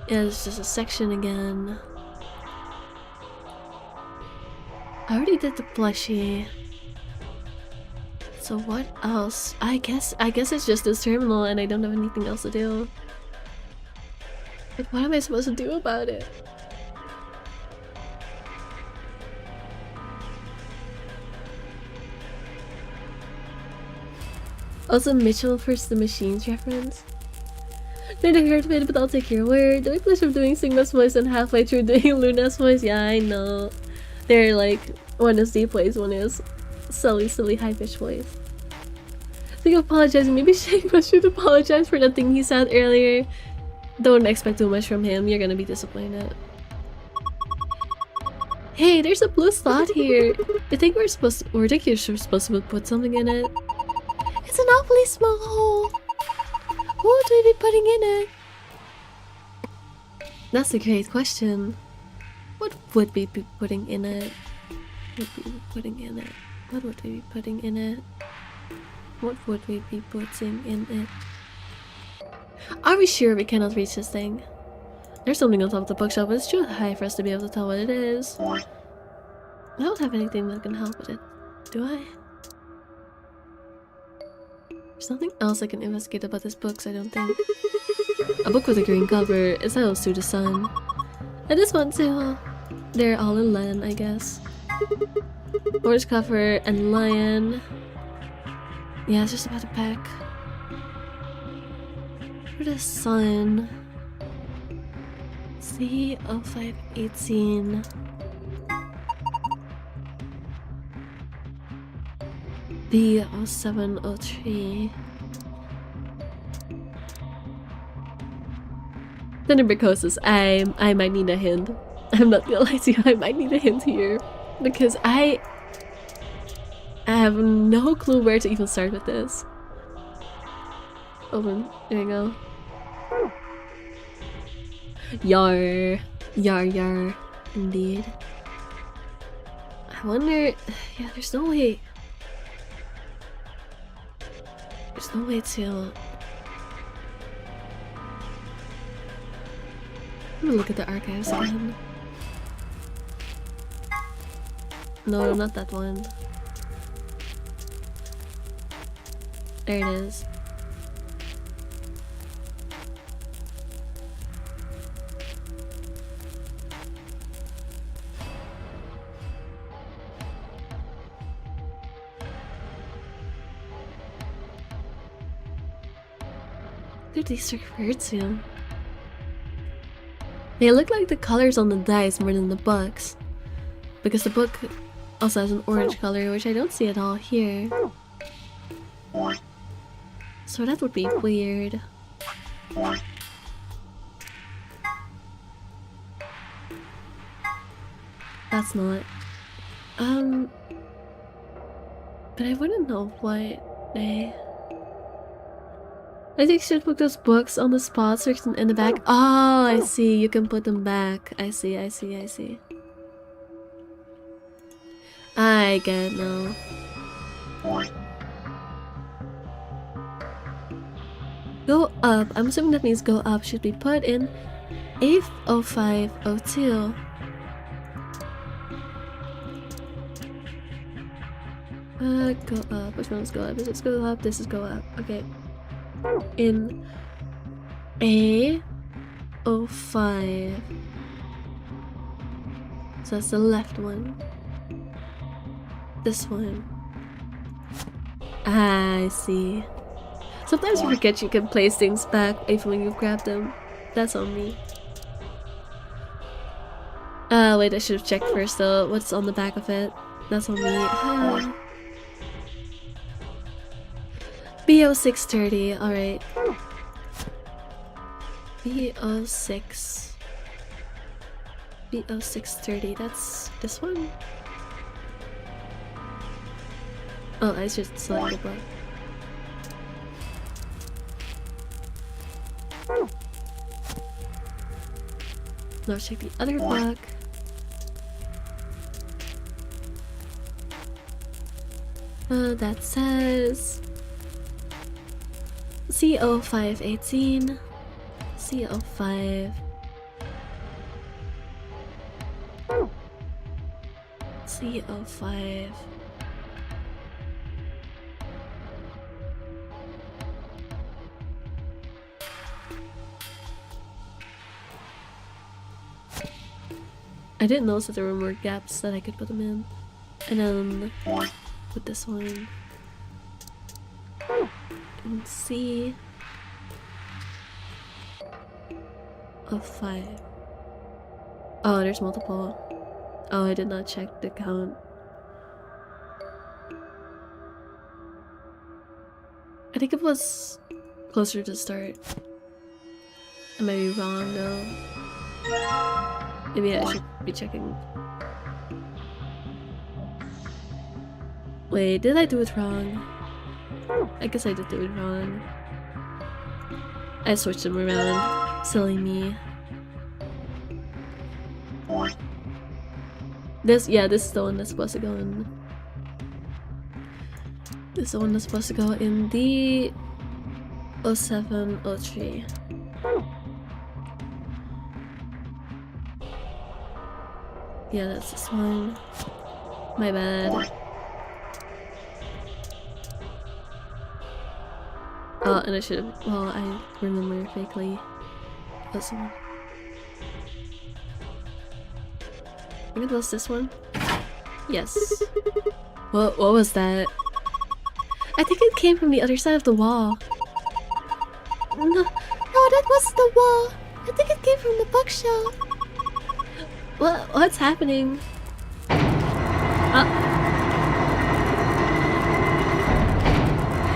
Yeah, it's just a section again. I already did the plushie. So what else? I guess it's just this terminal and I don't have anything else to do. But what am I supposed to do about it? Also, Mitchell first the machines reference. Made a hurt bit, but I'll take your word. The whiplash of doing Sigma's voice and halfway through doing Luna's voice. Yeah, I know. They're like, one is deep voice, one is silly high-pitched voice. Think of apologizing. Maybe Sigma should apologize for the thing he said earlier. Don't expect too much from him. You're gonna be disappointed. Hey, there's a blue slot here. I think you're supposed to put something in it. It's an awfully small hole. What would we be putting in it? That's a great question. What would we be putting in it? What would we be putting in it? What would we be putting in it? What would we be putting in it? Are we sure we cannot reach this thing? There's something on top of the bookshelf, but it's too high for us to be able to tell what it is. I don't have anything that can help with it, do I? There's nothing else I can investigate about this book, so I don't think. A book with a green cover. It's Titles to the Sun. And this one too. They're all in Latin, I guess. Orange cover and lion. Yeah, it's just about a pack. For the sun. C0518. B0703. Thunderbricosis. I might need a hint. I'm not gonna lie to you, I might need a hint here. Because I have no clue where to even start with this. Open. There you go. Yar. Yar. Indeed. I wonder... Yeah, there's no way... There's no way to... I'm gonna look at the archives again. No, not that one. There it is. What do these refer to? They look like the colors on the dice more than the books. Because the book also has an orange color, which I don't see at all here. So that would be weird. That's not. But I wouldn't know what they... I think you should put those books on the spots or in the back. Oh, I see. You can put them back. I see. I get it now. Go up. I'm assuming that means go up should be put in A0502. Go up. Which one's go up? Is this go up? This is go up. Okay. In A05. So that's the left one. This one. I see. Sometimes you forget you can place things back even when you've grabbed them. That's on me. Wait, I should have checked first though. What's on the back of it? That's on me. BO630, alright. BO630, that's this one? Oh, I should select the book. Now check the other book. That says CO518, CO5, CO5. I didn't notice that there were more gaps that I could put them in. And then put this one. And C of 5. Oh, there's multiple. Oh, I did not check the count. I think it was closer to the start. I might be wrong though. Maybe I should be checking. Wait, did I do it wrong? I guess I did do it wrong. I switched them around. Silly me. This is the one that's supposed to go in. This is the one that's supposed to go in the 0703. Yeah, that's this one. My bad. Oh, and I should have. Well, I remember vaguely. That's the one. I think it was this one. Yes. What was that? I think it came from the other side of the wall. No, that wasn't the wall. I think it came from the bookshelf. What's happening?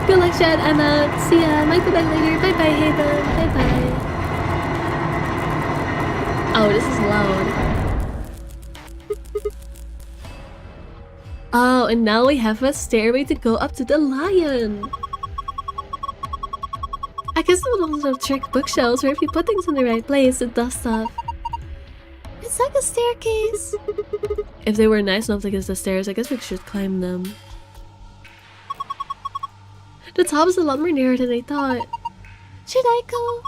Good luck, Chad. I'm out. See ya. Might be back later. Bye bye, Haven. Bye bye. Oh, this is loud. Oh, and now we have a stairway to go up to the lion. I guess it would also trick bookshelves where if you put things in the right place, it does stuff. It's like a staircase. If they were nice enough to get us the stairs, I guess we should climb them. The top is a lot more narrow than I thought. Should I go?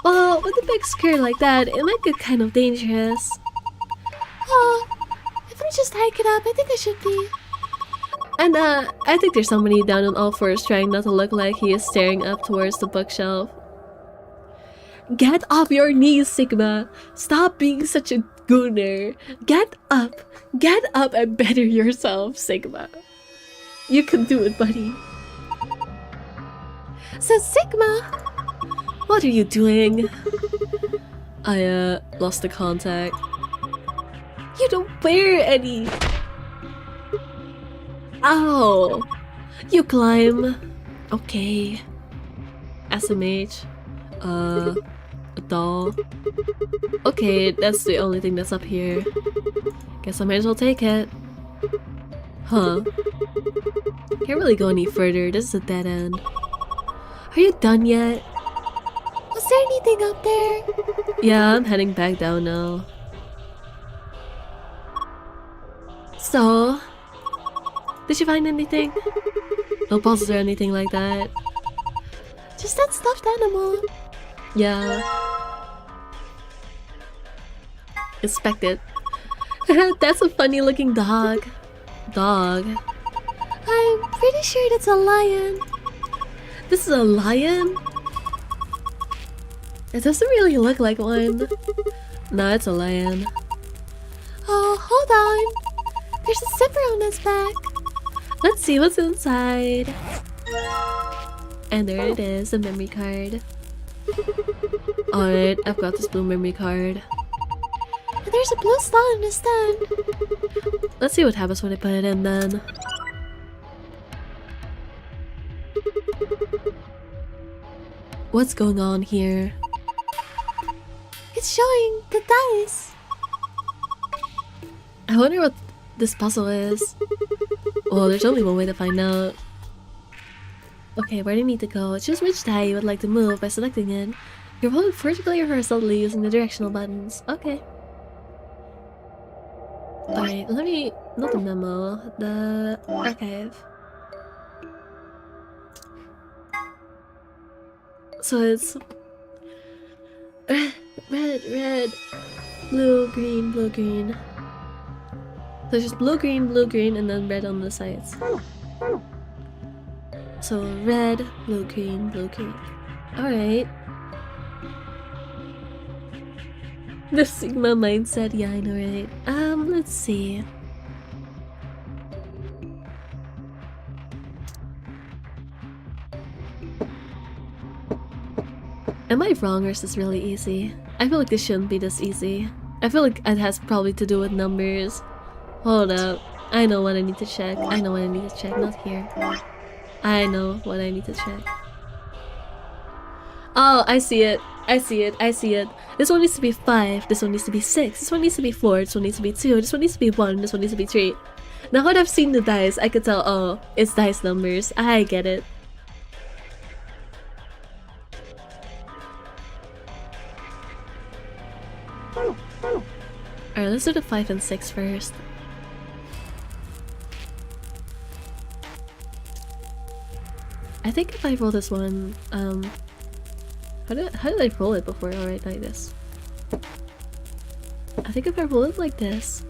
Well, with a big skirt like that, it might get kind of dangerous. Oh, if I just hike it up, I think I should be. And I think there's somebody down on all fours trying not to look like he is staring up towards the bookshelf. Get off your knees, Sigma! Stop being such a gooner! Get up and better yourself, Sigma. You can do it, buddy. So Sigma, What are you doing? I lost the contact. You don't wear any. Ow! You climb. Okay. SMH. A doll. Okay, that's the only thing that's up here. Guess I might as well take it. Huh. Can't really go any further. This is a dead end. Are you done yet? Was there anything up there? Yeah, I'm heading back down now. So, did you find anything? No puzzles or anything like that? Just that stuffed animal. Yeah. Inspect it. That's a funny looking dog. Dog. I'm pretty sure that's a lion. This is a lion? It doesn't really look like one. No, it's a lion. Oh, hold on. There's a zipper on his back. Let's see what's inside. And there it is, a memory card. Alright, I've got this blue memory card. And there's a blue star in the stand. Let's see what happens when I put it in then. What's going on here? It's showing the dice. I wonder what this puzzle is. Well, there's only one way to find out. Okay, where do you need to go? Choose which die you would like to move by selecting it. You're rolling vertically or horizontally using the directional buttons. Okay. Alright, let me... not the memo, the archive. So it's... red, blue, green. So it's just blue, green, and then red on the sides. So red, blue, green. Alright. The Sigma mindset, yeah, I know, right? Let's see. Am I wrong or is this really easy? I feel like this shouldn't be this easy. I feel like it has probably to do with numbers. Hold up. I know what I need to check. Not here. I know what I need to check. Oh, I see it. This one needs to be 5, this one needs to be 6, this one needs to be 4, this one needs to be 2, this one needs to be 1, this one needs to be 3. Now when I've seen the dice, I could tell, oh, it's dice numbers. I get it. Alright, let's do the 5 and 6 first. I think if I roll this one, how did I roll it before? Alright, like this. I think if I roll it like this...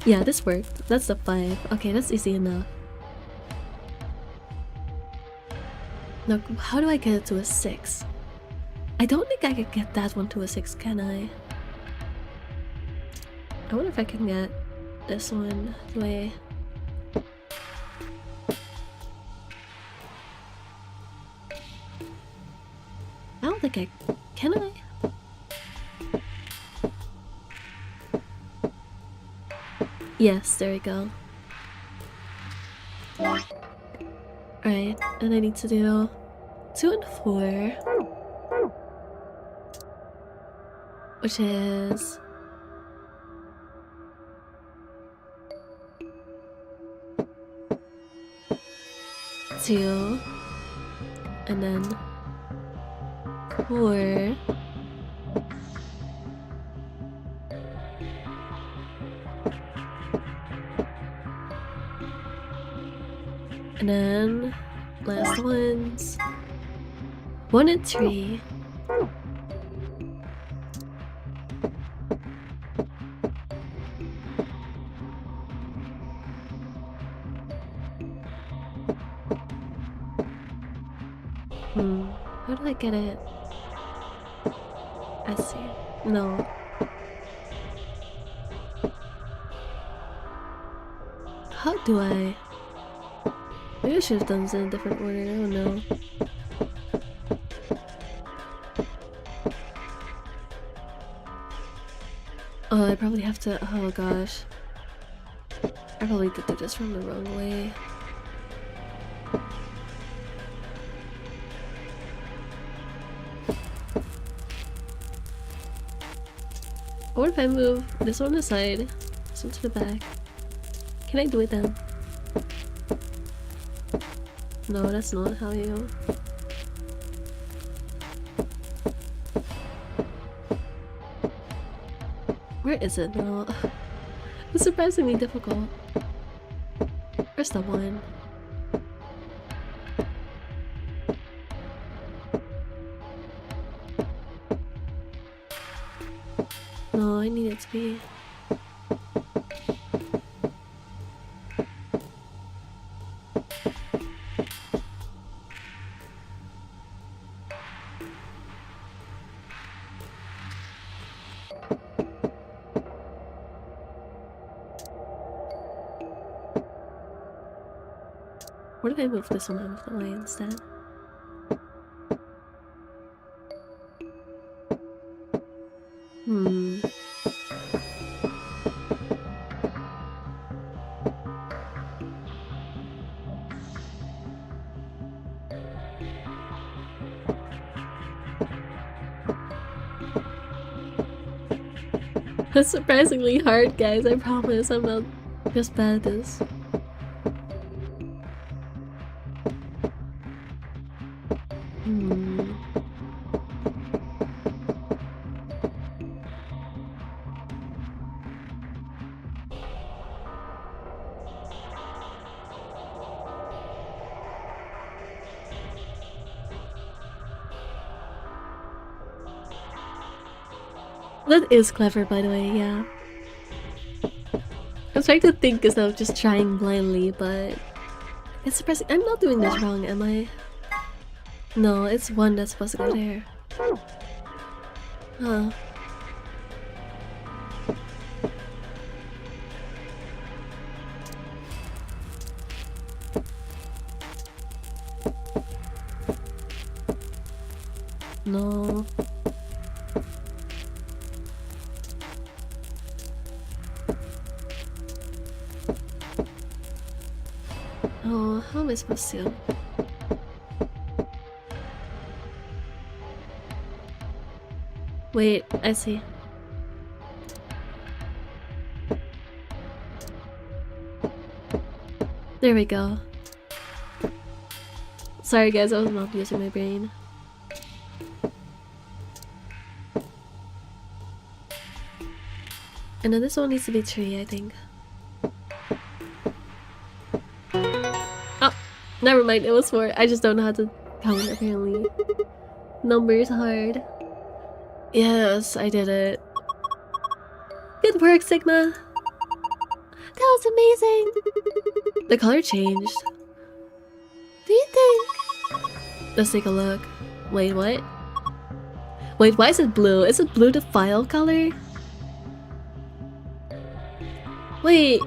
Yeah, this worked. That's the 5. Okay, that's easy enough. Now, how do I get it to a 6? I don't think I could get that one to a 6, can I? I wonder if I can get this one. Do I... I don't think I... Can I? Yes, there we go. Alright, and I need to do 2 and 4. Which is... 2. And then... 4. And then last ones 1 and 3. How do I get it? I see. No. How do I? Maybe I should have done this in a different order. I don't know. Oh, I probably have to. Oh gosh. I probably did this from the wrong way. What if I move this one aside, this one to the back? Can I do it then? No, that's not how you... Where is it now? It's surprisingly difficult. Where's the one? No, I need it to be... What if I move this one out of the way instead? Hmm. That's surprisingly hard, guys. I promise I'm not just bad at this. Hmm. That is clever, by the way, yeah. I'm trying to think instead of just trying blindly, but it's surprising. I'm not doing this wrong, am I? No, it's one that's supposed to go there. Huh. No. Oh, how am I supposed to? Wait, I see. There we go. Sorry guys, I was not using my brain. And then this one needs to be tree, I think. Oh, never mind, it was 4. I just don't know how to count, apparently. Numbers hard. Yes, I did it. Good work, Sigma! That was amazing! The color changed. Do you think? Let's take a look. Wait, what? Wait, why is it blue? Is it blue the file color? Wait,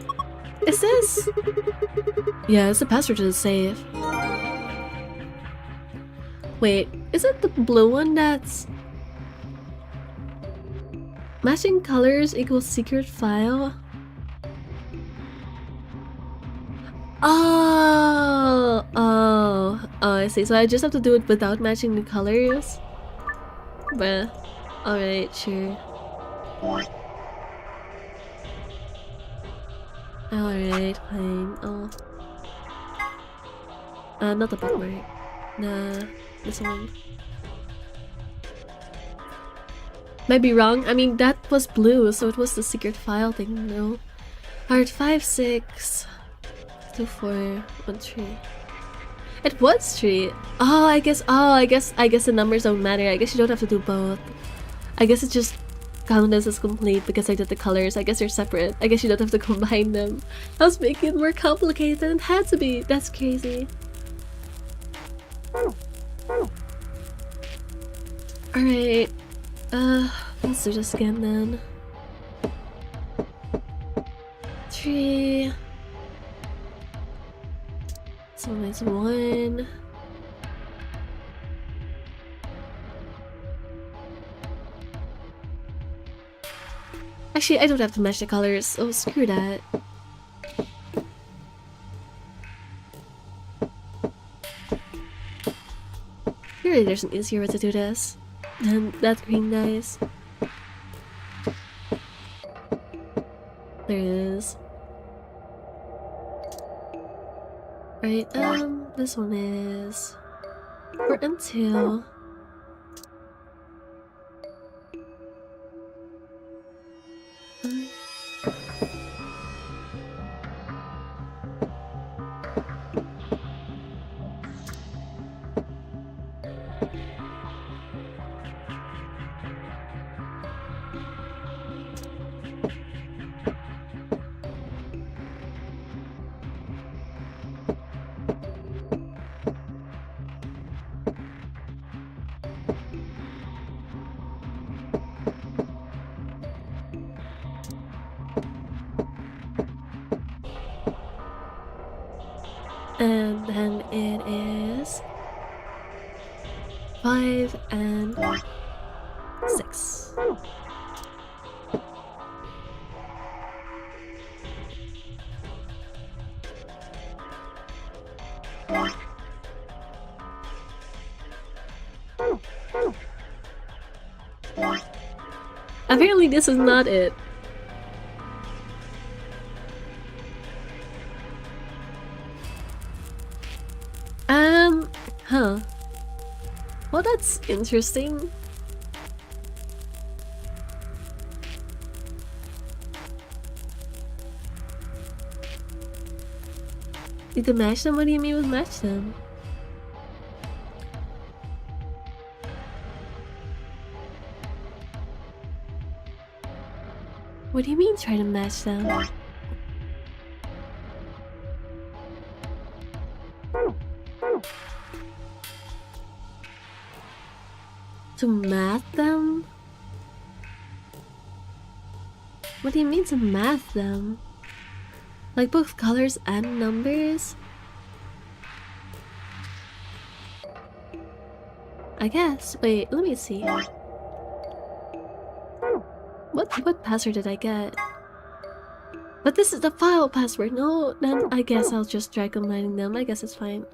is this? Yeah, it's the password to the save. Wait, is it the blue one that's... Matching colors equals secret file? Oh, I see. So I just have to do it without matching the colors? Bruh. Alright, sure. Alright, fine. Oh. Not the bookmark. Nah, this one. Might be wrong. I mean, that was blue, so it was the secret file thing, no? Alright, 5, 6, 2, 4, 1, 3. It was 3. I guess the numbers don't matter. I guess you don't have to do both. I guess it just counted as complete because I did the colors. I guess they're separate. I guess you don't have to combine them. I was making it more complicated than it had to be. That's crazy. Alright. Let's do this again then. 3. So it's 1. Actually, I don't have to match the colors. Oh, screw that. Surely there's an easier way to do this than that green, guys. There it is. Right, this one is 4 and 2. And then it is 5 and 6. Apparently this is not it. Huh. Well, that's interesting. You can match them? What do you mean with match them? What do you mean try to match them? To math them? What do you mean to math them? Like both colors and numbers? I guess. Wait, let me see. What password did I get? But this is the file password. No, then I guess I'll just try combining them. I guess it's fine.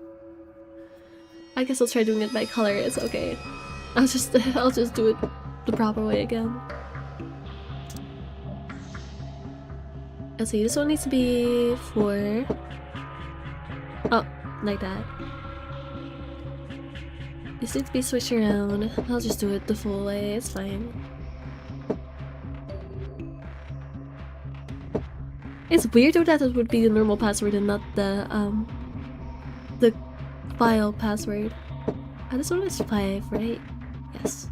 I guess I'll try doing it by color. It's okay. I'll just do it the proper way again. Let's see, this one needs to be 4. Oh, like that. This needs to be switched around. I'll just do it the full way, it's fine. It's weird though that it would be the normal password and not the file password. This one is 5, right? Yes.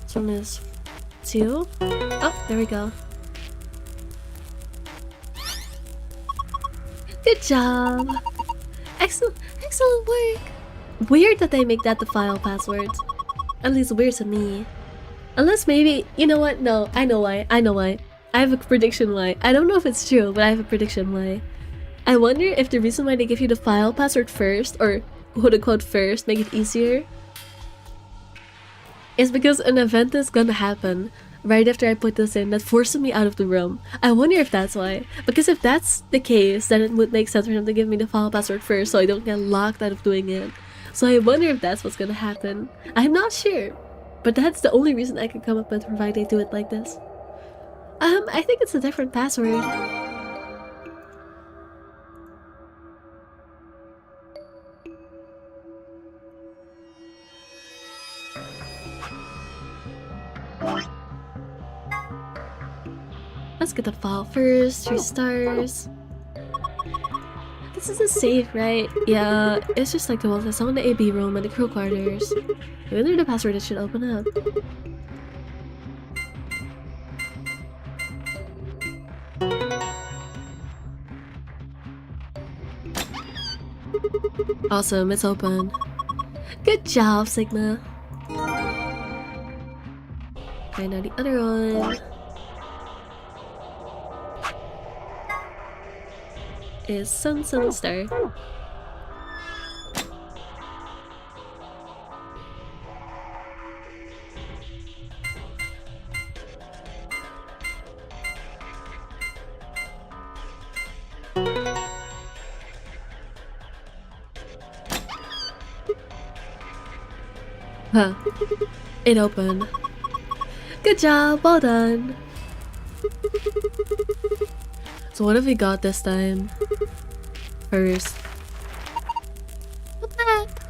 This one is 2. Oh, there we go. Good job! Excellent work! Weird that they make that the file password. At least weird to me. Unless maybe, you know what? No, I know why. I have a prediction why. I don't know if it's true, but I have a prediction why. I wonder if the reason why they give you the file password first, or quote-unquote first, make it easier, is because an event is gonna happen right after I put this in that forces me out of the room. I wonder if that's why. Because if that's the case, then it would make sense for them to give me the file password first so I don't get locked out of doing it. So I wonder if that's what's gonna happen. I'm not sure. But that's the only reason I can come up with why they do it like this. I think it's a different password. Let's get the file first. 3 stars. This is a safe, right? Yeah, it's just like the ones I saw in the AB room and the crew quarters. If you enter the password, it should open up. Awesome, it's open. Good job, Sigma. Okay, now the other one is Sun Star. Huh. It opened. Good job, well done. So what have we got this time? First. A map.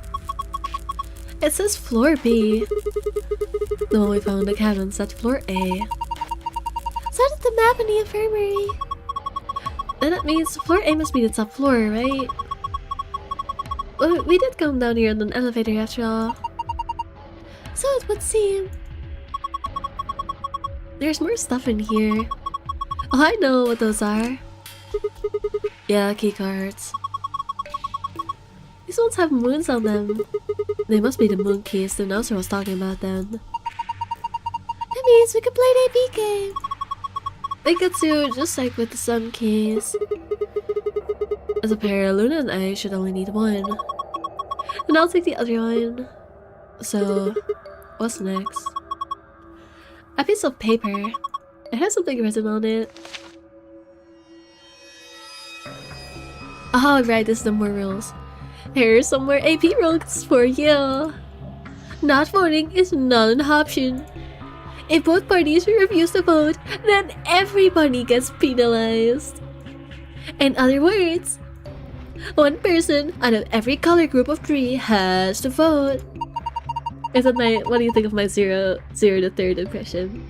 It says floor B. The one we found in the cabin said floor A. So did the map in the infirmary. Then that means floor A must be the top floor, right? Well, we did come down here on an elevator after all. So it would seem. There's more stuff in here. Oh, I know what those are. Yeah, keycards. These ones have moons on them. They must be the moon keys, the announcer was talking about them. That means we can play the AB game. They get to, just like with the sun keys. As a pair, Luna and I should only need one. And I'll take the other one. So, what's next? A piece of paper. It has something written on it. Oh, right, this is the more rules. Here's some more AP rules for you. Not voting is not an option. If both parties refuse to vote, then everybody gets penalized. In other words, one person out of every color group of 3 has to vote. Is that my, what do you think of my 0 to 3rd impression?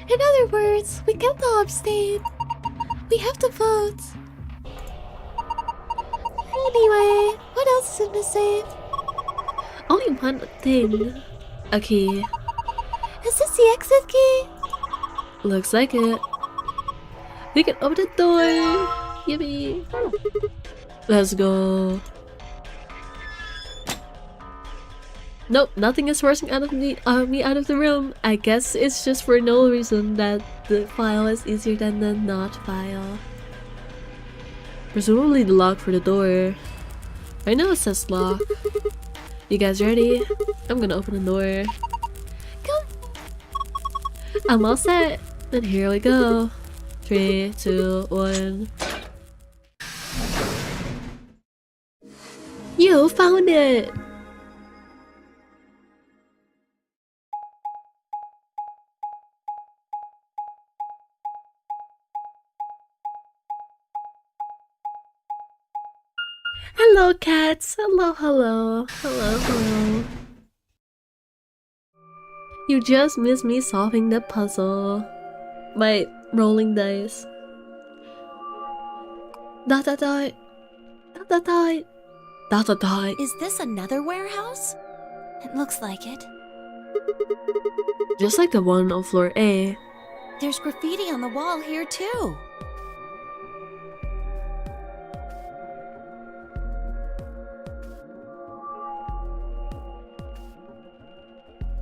In other words, we can't all abstain. We have to vote. Anyway, what else is in the safe? Only one thing. A key. Is this the exit key? Looks like it. We can open the door. Yippee. Let's go. Nope, nothing is forcing me out of the room. I guess it's just for no reason that the file is easier than the not file. Presumably the lock for the door. I know it says lock. You guys ready? I'm gonna open the door. Come. I'm all set. And here we go. 3, 2, 1. You found it! Hello, cats. Hello, hello. Hello, hello. You just missed me solving the puzzle by rolling dice. Dot dot dot. Dot dot dot. Dot dot dot. Is this another warehouse? It looks like it. Just like the one on floor A. There's graffiti on the wall here too.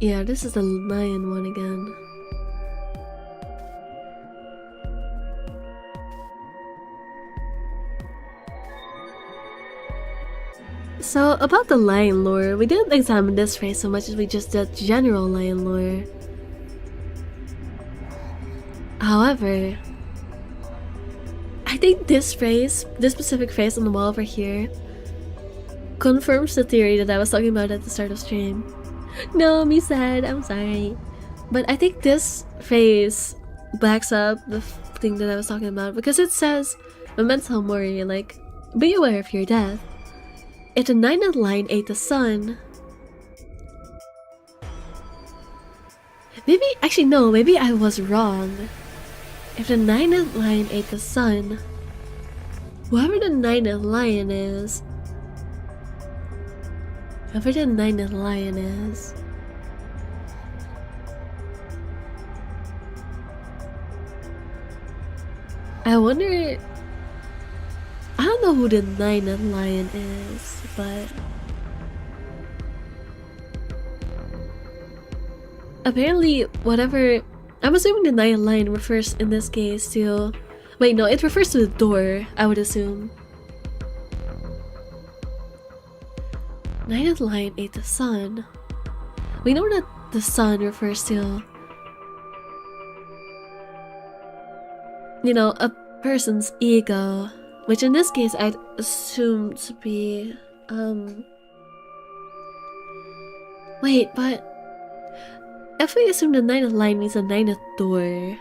Yeah, this is the lion one again. So, about the lion lore, we didn't examine this phrase so much as we just did general lion lore. However, I think this phrase, this specific phrase on the wall over here, confirms the theory that I was talking about at the start of stream. No, me sad, I'm sorry. But I think this phrase backs up the thing that I was talking about because it says, Memento Mori, like, be aware of your death. If the 9th line ate the sun. Maybe, actually no, maybe I was wrong. If the 9th line ate the sun, Whoever the ninth lion is. Whoever the ninth lion is. I wonder. I don't know who the ninth lion is, but apparently, whatever. I'm assuming the ninth lion refers in this case to. Wait, no, it refers to the door, I would assume. Ninth lion ate the sun. We know that the sun refers to, you know, a person's ego, which in this case I'd assume to be, wait, but if we assume the ninth line means the ninth door,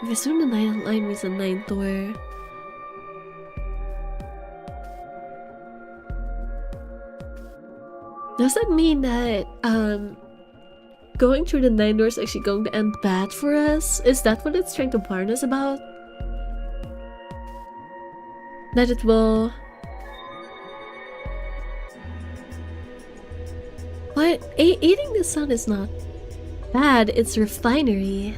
if we assume the ninth line means the ninth door, does that mean that, going through the 9 doors is actually going to end bad for us? Is that what it's trying to warn us about? That it will... But eating the sun is not bad, it's refinery.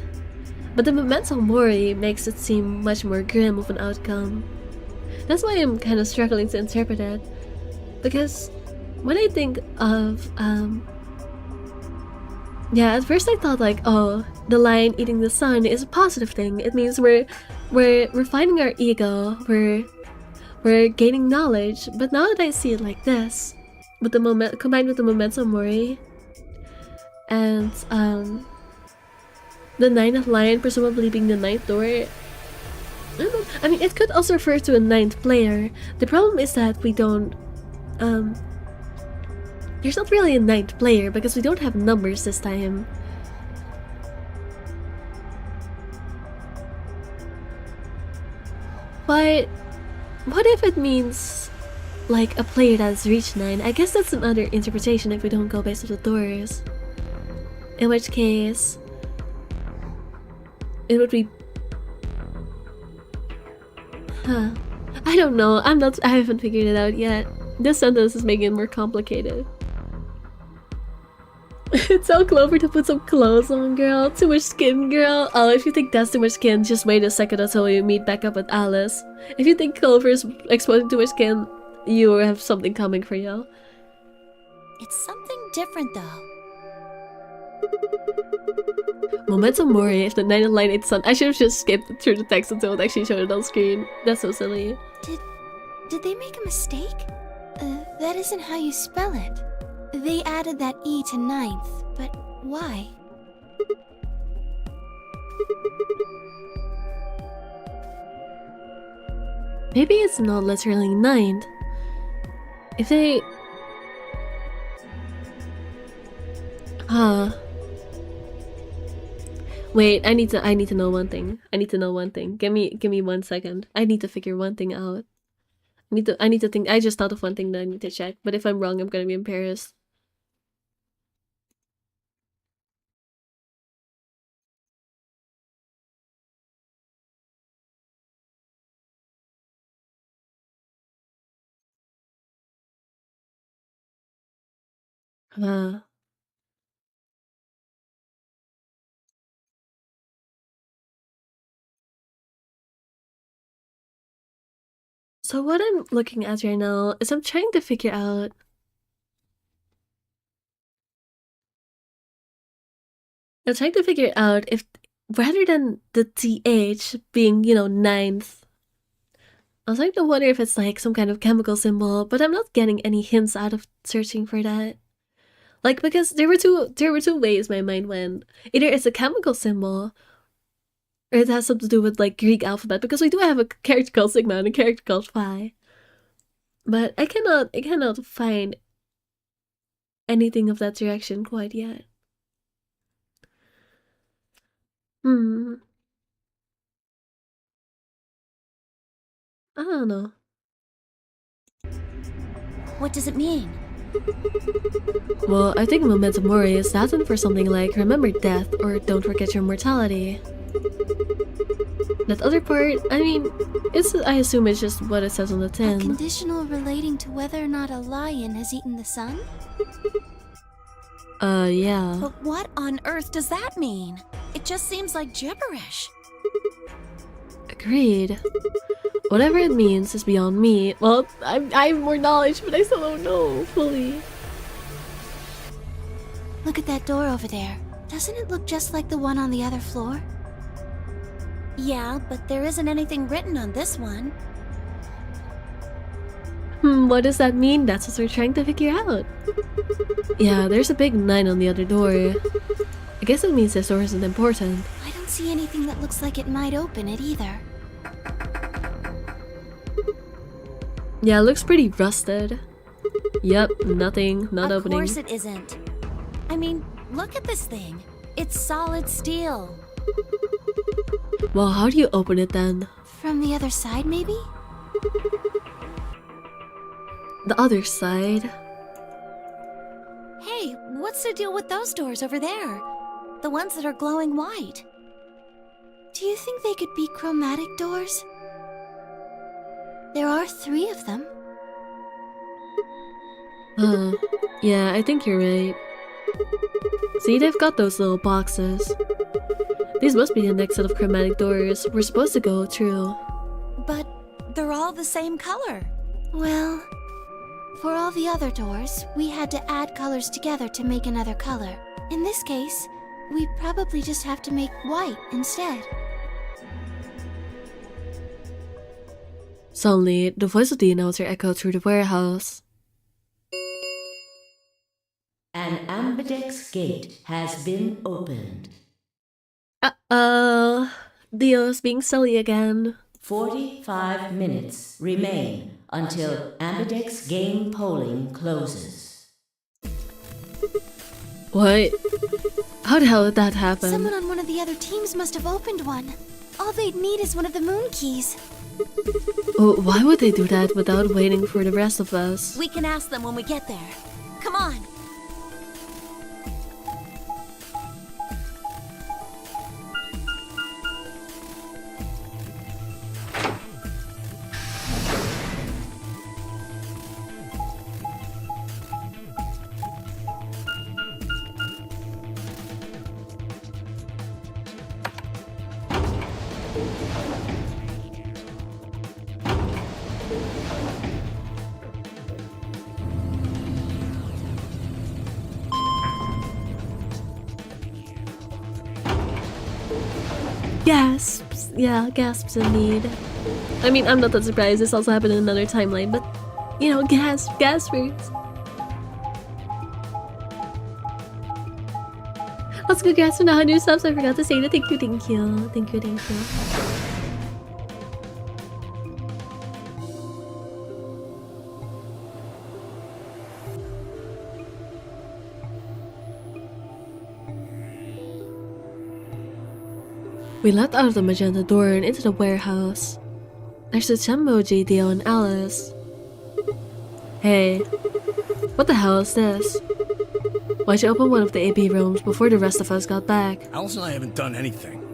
But the memento mori makes it seem much more grim of an outcome. That's why I'm kind of struggling to interpret it. Because when I think of, yeah, at first I thought like, oh, the lion eating the sun is a positive thing. It means we're refining our ego, we're gaining knowledge. But now that I see it like this, with the combined with the memento mori, and the ninth lion presumably being the ninth door. I mean, it could also refer to a ninth player. The problem is that we don't, there's not really a ninth player because we don't have numbers this time. But what if it means like a player that has reached 9? I guess that's another interpretation if we don't go based on the doors. In which case, it would be... Huh. I don't know. I haven't figured it out yet. This sentence is making it more complicated. Tell Clover to put some clothes on, girl. Too much skin, girl. Oh, if you think that's too much skin, just wait a second until we meet back up with Alice. If you think Clover's exposing too much skin, you have something coming for you. It's something different, though. Momentum Mori, if the 9 line 8 sun. I should have just skipped through the text until it actually showed it on screen. That's so silly. Did they make a mistake? That isn't how you spell it. They added that E to 9th, but why? Maybe it's not literally 9th. If they... Wait, I need to know one thing. I need to know one thing. Give me 1 second. I need to figure one thing out. I need to think. I just thought of one thing that I need to check. But if I'm wrong, I'm gonna be embarrassed. So what I'm looking at right now is I'm trying to figure out if rather than the TH being, you know, 9th, I was trying to wonder if it's like some kind of chemical symbol, but I'm not getting any hints out of searching for that. Like, because there were two ways my mind went. Either it's a chemical symbol, or it has something to do with like Greek alphabet, because we do have a character called Sigma and a character called Phi. But I cannot find anything of that direction quite yet. I don't know. What does it mean? Well, I think Momentum Mori is Latin for something like remember death or don't forget your mortality. That other part, I mean, I assume it's just what it says on the A tin. conditional relating to whether or not a lion has eaten the sun? Yeah. But what on earth does that mean? It just seems like gibberish. Agreed. Whatever it means is beyond me. Well, I have more knowledge, but I still don't know fully. Look at that door over there. Doesn't it look just like the one on the other floor? Yeah, but there isn't anything written on this one. What does that mean? That's what we're trying to figure out. Yeah, there's a big 9 on the other door. I guess it means this door isn't important. I don't see anything that looks like it might open it either. Yeah, it looks pretty rusted. Yep, nothing, not opening. Of course it isn't. I mean, look at this thing. It's solid steel. Well, how do you open it then? From the other side, maybe? The other side? Hey, what's the deal with those doors over there? The ones that are glowing white. Do you think they could be chromatic doors? There are 3 of them. Yeah, I think you're right. See, they've got those little boxes. These must be the next set of chromatic doors we're supposed to go through. But they're all the same color. Well, for all the other doors, we had to add colors together to make another color. In this case, we probably just have to make white instead. Suddenly, the voice of the announcer echoed through the warehouse. An ambidex gate has been opened. Uh-oh. Dio's being silly again. 45 minutes remain until ambidex game polling closes. What? How the hell did that happen? Someone on one of the other teams must have opened one. All they'd need is one of the moon keys. Oh, why would they do that without waiting for the rest of us? We can ask them when we get there. Come on. Gasps. Yeah, gasps indeed. I mean, I'm not that surprised. This also happened in another timeline, but, you know, gaspers. Let's go gasp for 100 subs. I forgot to say that. Thank you. Thank you. We left out of the magenta door and into the warehouse. There's the Emoji, Dio, and Alice. Hey, what the hell is this? Why'd you open one of the AB rooms before the rest of us got back? Alice and I haven't done anything.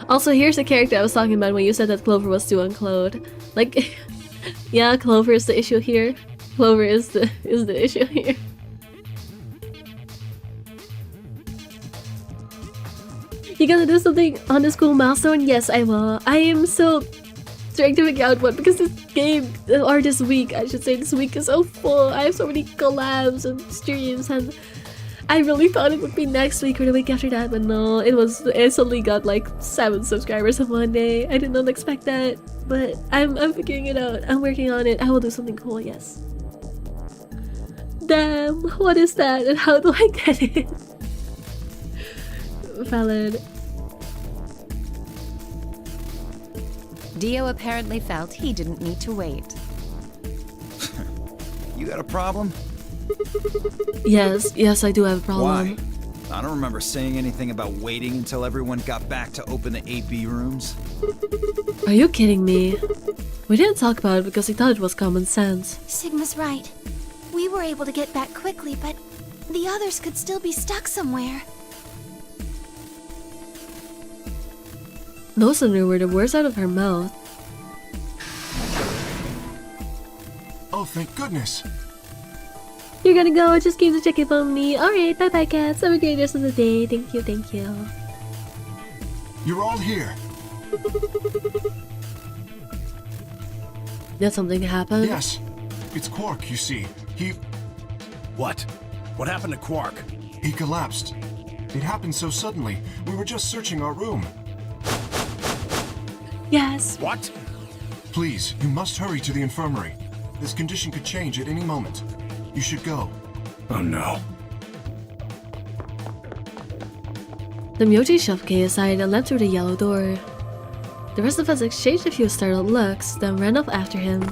Also, here's the character I was talking about when you said that Clover was too unclothed. Like, yeah, Clover is the issue here. Clover is the issue here. You gotta do something on the school milestone? Yes, I will. I am so trying to figure out what, because this game, or this week, I should say, this week is so full. I have so many collabs and streams, and I really thought it would be next week or the week after that, but no, it suddenly got like 7 subscribers in one day. I did not expect that, but I'm figuring it out. I'm working on it. I will do something cool, yes. Damn, what is that, and how do I get it? Valid. Dio apparently felt he didn't need to wait. You got a problem? Yes, I do have a problem. Why? I don't remember saying anything about waiting until everyone got back to open the AB rooms. Are you kidding me? We didn't talk about it because we thought it was common sense. Sigma's right. We were able to get back quickly, but the others could still be stuck somewhere. No sooner were the words out of her mouth. Oh, thank goodness. You're gonna go, just came to check up on me. Alright, bye bye cats. Have a great rest of the day. Thank you, thank you. You're all here. Did something happen? Yes. It's Quark, you see. What? What happened to Quark? He collapsed. It happened so suddenly. We were just searching our room. Yes. What? Please, you must hurry to the infirmary. This condition could change at any moment. You should go. Oh no. The Myoji shoved Kei aside and led through the yellow door. The rest of us exchanged a few startled looks, then ran off after him.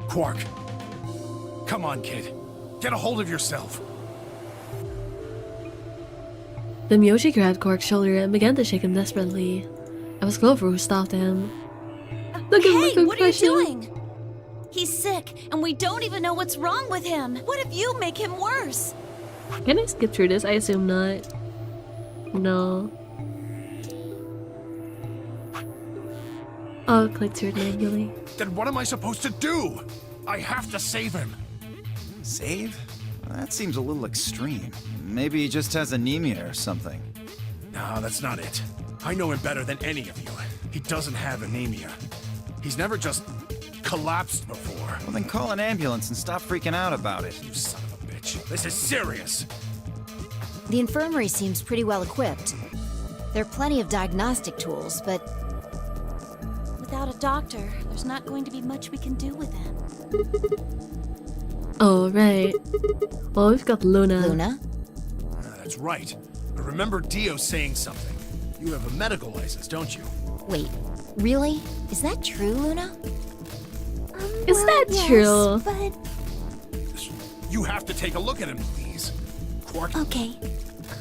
Quark. Come on, kid. Get a hold of yourself. The Myoji grabbed Quark's shoulder and began to shake him desperately. It was Clover who stopped him. Look at my Hey, what are you concussion. doing? He's sick, and we don't even know what's wrong with him. What if you make him worse? Can I skip through this? I assume not. No. I'll click through it manually. Then what am I supposed to do? I have to save him. Save? That seems a little extreme. Maybe he just has anemia or something. No, that's not it. I know him better than any of you. He doesn't have anemia. He's never just collapsed before. Well, then call an ambulance and stop freaking out about it. You son of a bitch. This is serious. The infirmary seems pretty well equipped. There are plenty of diagnostic tools, but Without a doctor, there's not going to be much we can do with him. Oh, right. Well, we've got Luna. Luna? That's right. I remember Dio saying something. You have a medical license, don't you? Wait, really? Is that true, Luna? Is that true? But You have to take a look at him, please. Quark. okay,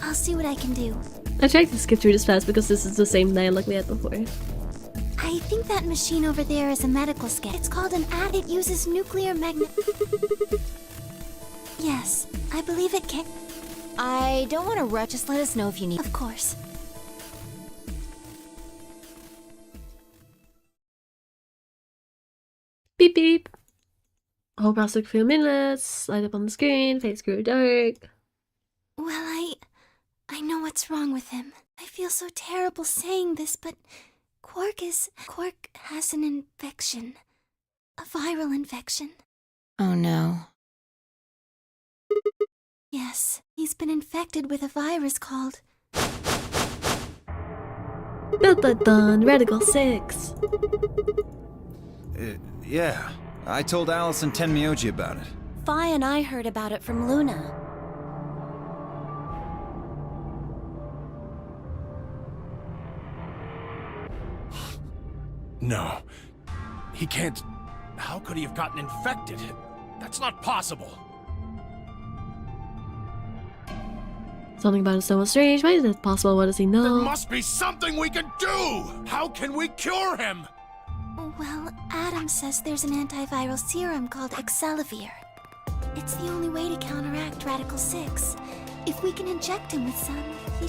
I'll see what I can do. I tried to skip through this fast because this is the same dialogue we had before. I think that machine over there is a medical scan. It's called an AT. It uses nuclear magnet. Yes, I believe it can. I don't want to rush. Just let us know if you need. Of course. Beep beep. Whole process took a few minutes. Light up on the screen. Face grew dark. Well, I know what's wrong with him. I feel so terrible saying this, but Quark has an infection. A viral infection. Oh no. Yes, he's been infected with a virus called... Dun dun dun. Radical 6. Yeah. I told Alice and Tenmyoji about it. Fi and I heard about it from Luna. No. He can't... How could he have gotten infected? That's not possible. Something about it so strange. Why is it possible? What does he There know? must be something we can do! How can we cure him? Well, Adam says there's an antiviral serum called Excelavir. It's the only way to counteract Radical 6. If we can inject him with some, he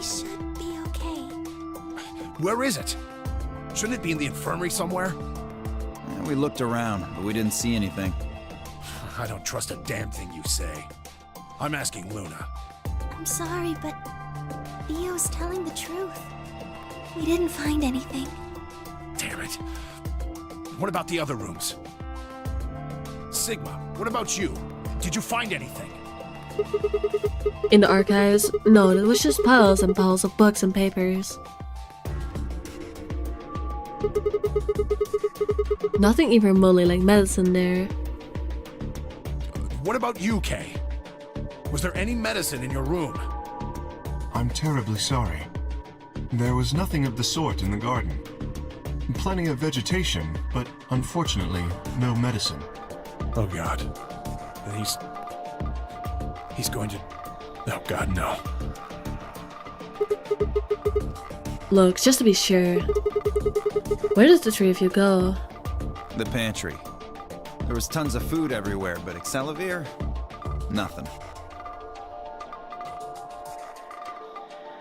should be okay. Where is it? Shouldn't it be in the infirmary somewhere? We looked around, but we didn't see anything. I don't trust a damn thing you say. I'm asking Luna. I'm sorry, but Theo's telling the truth. We didn't find anything. Damn it. What about the other rooms? Sigma, what about you? Did you find anything? In the archives? No, it was just piles and piles of books and papers. Nothing even remotely like medicine there. What about you, Kay? Was there any medicine in your room? I'm terribly sorry. There was nothing of the sort in the garden. Plenty of vegetation, but unfortunately, no medicine. Oh God. And he's going to... Oh God, no. Look, just to be sure. Where does the three of you go? The pantry. There was tons of food everywhere, but Excelivir? Nothing.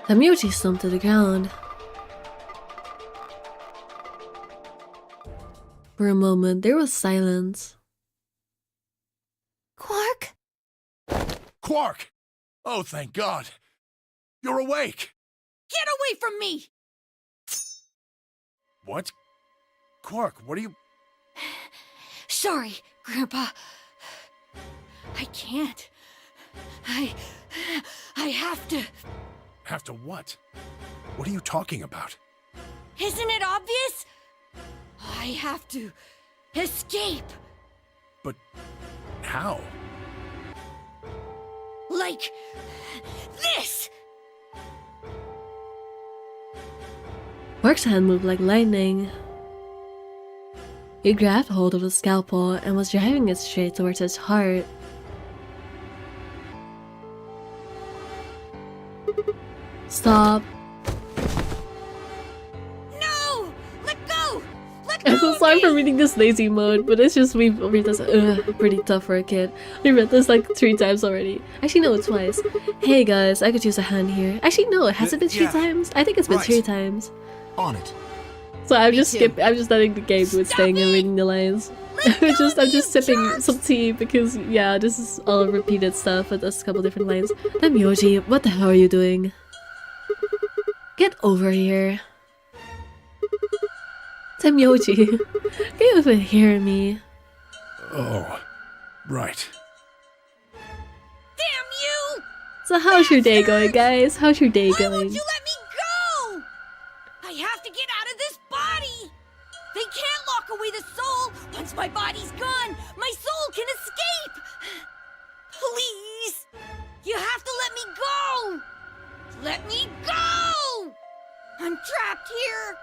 Tamuchi slumped to the ground. For a moment, there was silence. Quark? Quark! Oh, thank God. You're awake. Get away from me! What? Quark, what are you... Sorry, Grandpa. I can't. I have to. Have to what? What are you talking about? Isn't it obvious? I have to escape. But how? Like this! Quark's hand moved like lightning. He grabbed hold of the scalpel and was driving it straight towards his heart. Stop. No! Let go! Let go! I'm so sorry for reading this lazy mode, but it's just we read this pretty tough for a kid. We read this like 3 times already. Actually no, twice. Hey guys, I could use a hand here. Actually no, has it been 3 Yeah. times? I think it's been Right. 3 times. On it. So I'm Me just too. I'm just letting the game with staying and reading the lines. I'm just sipping some tea because yeah, this is all repeated stuff with a couple different lines. Damyoji, what the hell are you doing? Get over here. Damyoji, can you even hear me? Oh, right. Damn you! So how's your day going, guys? How's your day Why going? won't you let me go? I have to get out of this body! They can't lock away the soul! Once my body's gone, my soul can escape! Please! You have to let me go! Let me go! I'm trapped here!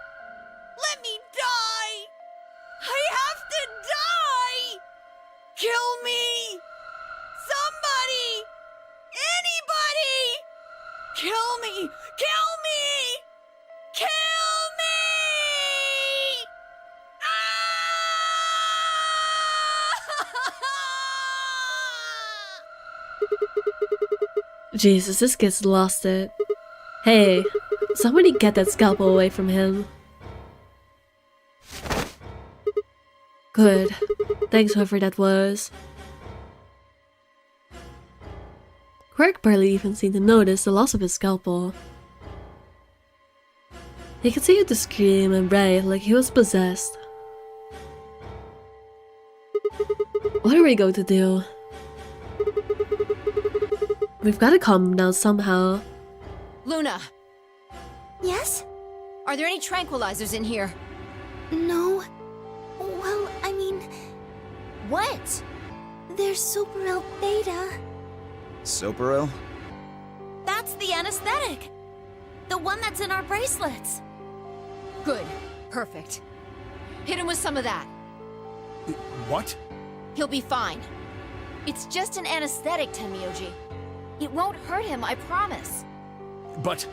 Let me die! I have to die! Kill me! Somebody! Anybody! Kill me! Kill me! Kill me! Ah! Jesus, this kid's lost it. Hey, somebody get that scalpel away from him. Good. Thanks, whoever that was. Quark barely even seemed to notice the loss of his scalpel. He continued to scream and writhe like he was possessed. What are we going to do? We've got to calm him down somehow. Luna, Yes? are there any tranquilizers in here? No. Well, I mean, What? there's Superil Beta. Soperil? That's the anesthetic! The one that's in our bracelets! Good. Perfect. Hit him with some of that. What? He'll be fine. It's just an anesthetic, Tenmyoji. It won't hurt him, I promise. But...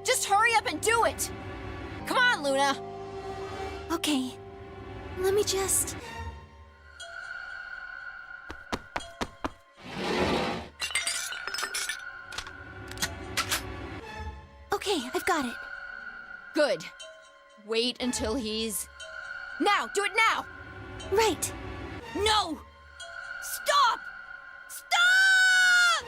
Just hurry up and do it! Come on, Luna! Okay. Let me just... Okay, I've got it. Good. Wait until he's... Now! Do it now! Right. No! Stop! Stop!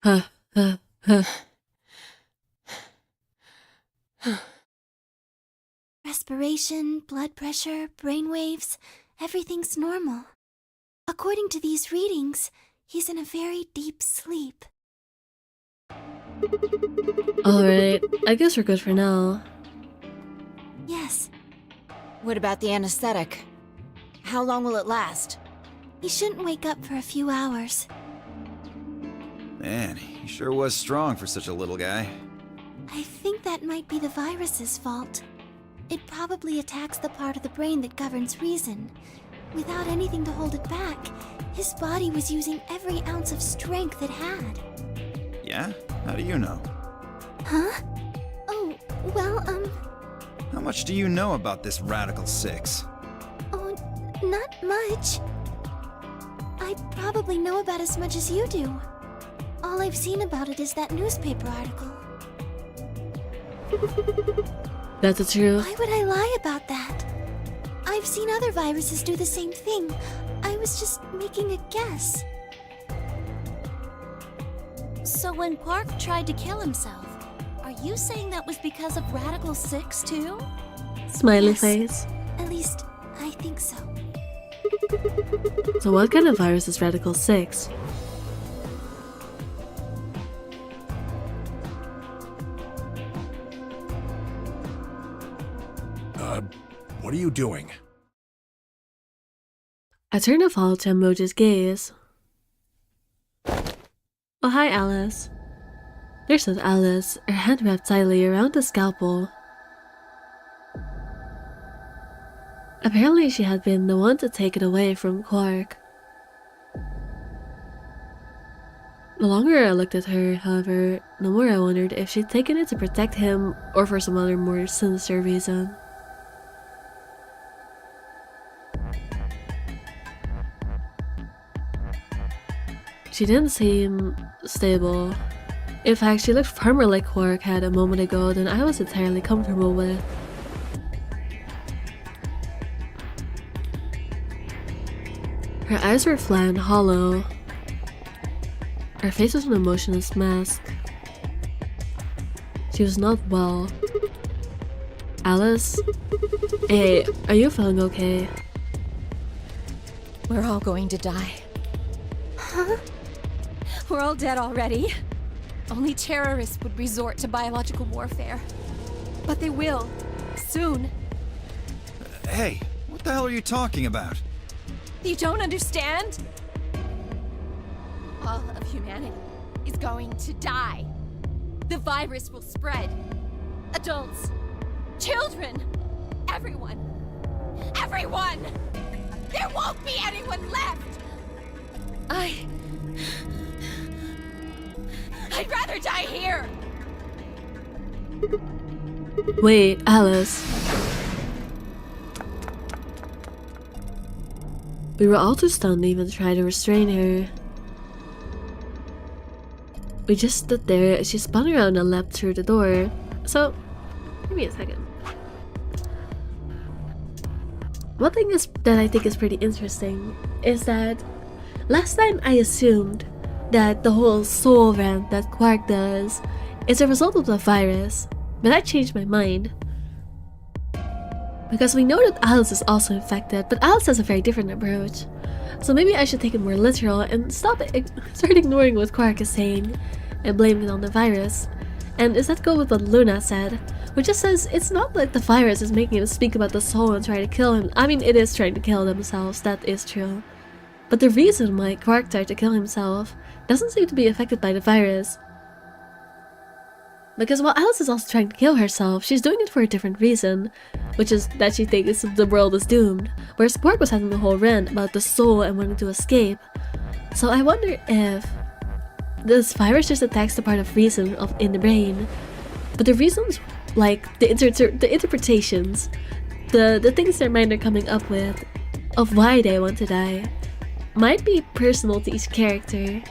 Huh, huh, huh. Respiration, blood pressure, brain waves, everything's normal. According to these readings, he's in a very deep sleep. Alright, I guess we're good for now. Yes, What about the anesthetic? How long will it last? he shouldn't wake up for a few hours. Man, he sure was strong for such a little guy. I think that might be the virus's fault. It probably attacks the part of the brain that governs reason. Without anything to hold it back, His body was using every ounce of strength it had. Yeah? How do you know? Huh? Oh, well, How much do you know about this Radical 6? oh, not much. I probably know about as much as you do. All I've seen about it is that newspaper article. That's the truth. Why would I lie about that? I've seen other viruses do the same thing. I was just making a guess. So when Quark tried to kill himself, are you saying that was because of Radical 6 too? Smiley Yes. face. At least, I think so. So what kind of virus is Radical 6? What are you doing? I turn to follow Temboji's gaze. Oh, hi, Alice. There stood Alice, her hand wrapped tightly around the scalpel. Apparently, she had been the one to take it away from Quark. The longer I looked at her, however, the more I wondered if she'd taken it to protect him or for some other more sinister reason. She didn't seem stable. In fact, she looked far more like Quark had a moment ago than I was entirely comfortable with. Her eyes were flat and hollow. Her face was an emotionless mask. She was not well. Alice? Hey, are you feeling okay? We're all going to die. Huh? We're all dead already. Only terrorists would resort to biological warfare. But they will. Soon. Hey, what the hell are you talking about? You don't understand? All of humanity is going to die. The virus will spread. Adults, children, everyone. Everyone! There won't be anyone left! I'd rather die here! Wait, Alice. We were all too stunned to even try to restrain her. We just stood there as she spun around and leapt through the door. So, give me a second. One thing that I think is pretty interesting is that last time I assumed that the whole soul rant that Quark does is a result of the virus, but I changed my mind. Because we know that Alice is also infected, but Alice has a very different approach. So maybe I should take it more literal and start ignoring what Quark is saying and blame it on the virus. And instead go with what Luna said, which just says it's not like the virus is making him speak about the soul and try to kill him. I mean, it is trying to kill themselves, that is true. But the reason why Quark tried to kill himself doesn't seem to be affected by the virus. Because while Alice is also trying to kill herself, she's doing it for a different reason, which is that she thinks the world is doomed, whereas Quark was having the whole rant about the soul and wanting to escape. So I wonder if this virus just attacks the part of reason in the brain, but the reasons, like the interpretations, the things their mind are coming up with of why they want to die, might be personal to each character,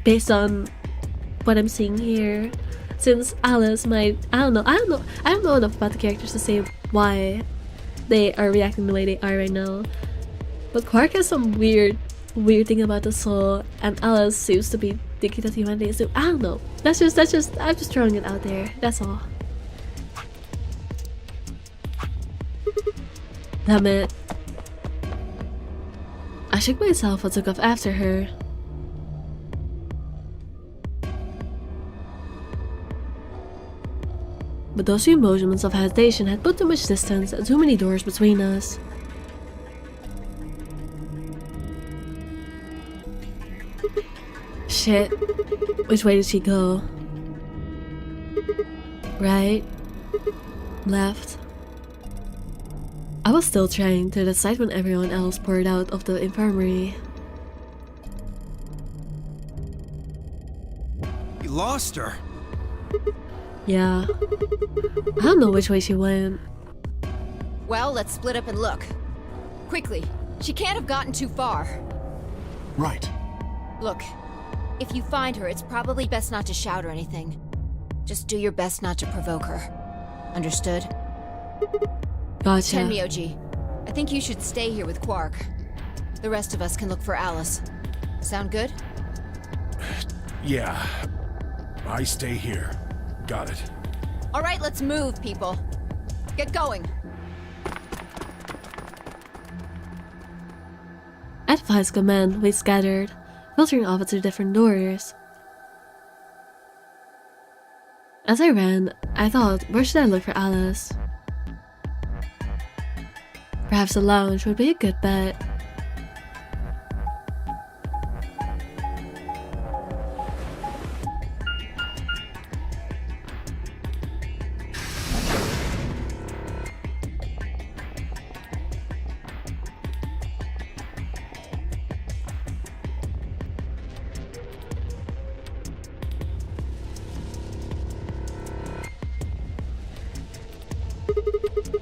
based on what I'm seeing here. Since Alice might, I don't know enough about the characters to say why they are reacting the way they are right now. But Quark has some weird thing about the soul, and Alice seems to be thinking that humanity is. I don't know. I'm just throwing it out there. That's all. Damn it. I shook myself and took off after her. But those few moments of hesitation had put too much distance and too many doors between us. Shit. Which way did she go? Right? Left? I was still trying to decide when everyone else poured out of the infirmary. lost her. Yeah. I don't know which way she went. Well, let's split up and look. Quickly. She can't have gotten too far. Right. Look, if you find her, it's probably best not to shout or anything. Just do your best not to provoke her. Understood? Gotcha. Tenmyoji, I think you should stay here with Quark. The rest of us can look for Alice. Sound good? Yeah. I stay here. Got it. All right, let's move, people. Get going. At Five's command, we scattered, filtering off to different doors. As I ran, I thought, where should I look for Alice? Perhaps the lounge would be a good bet.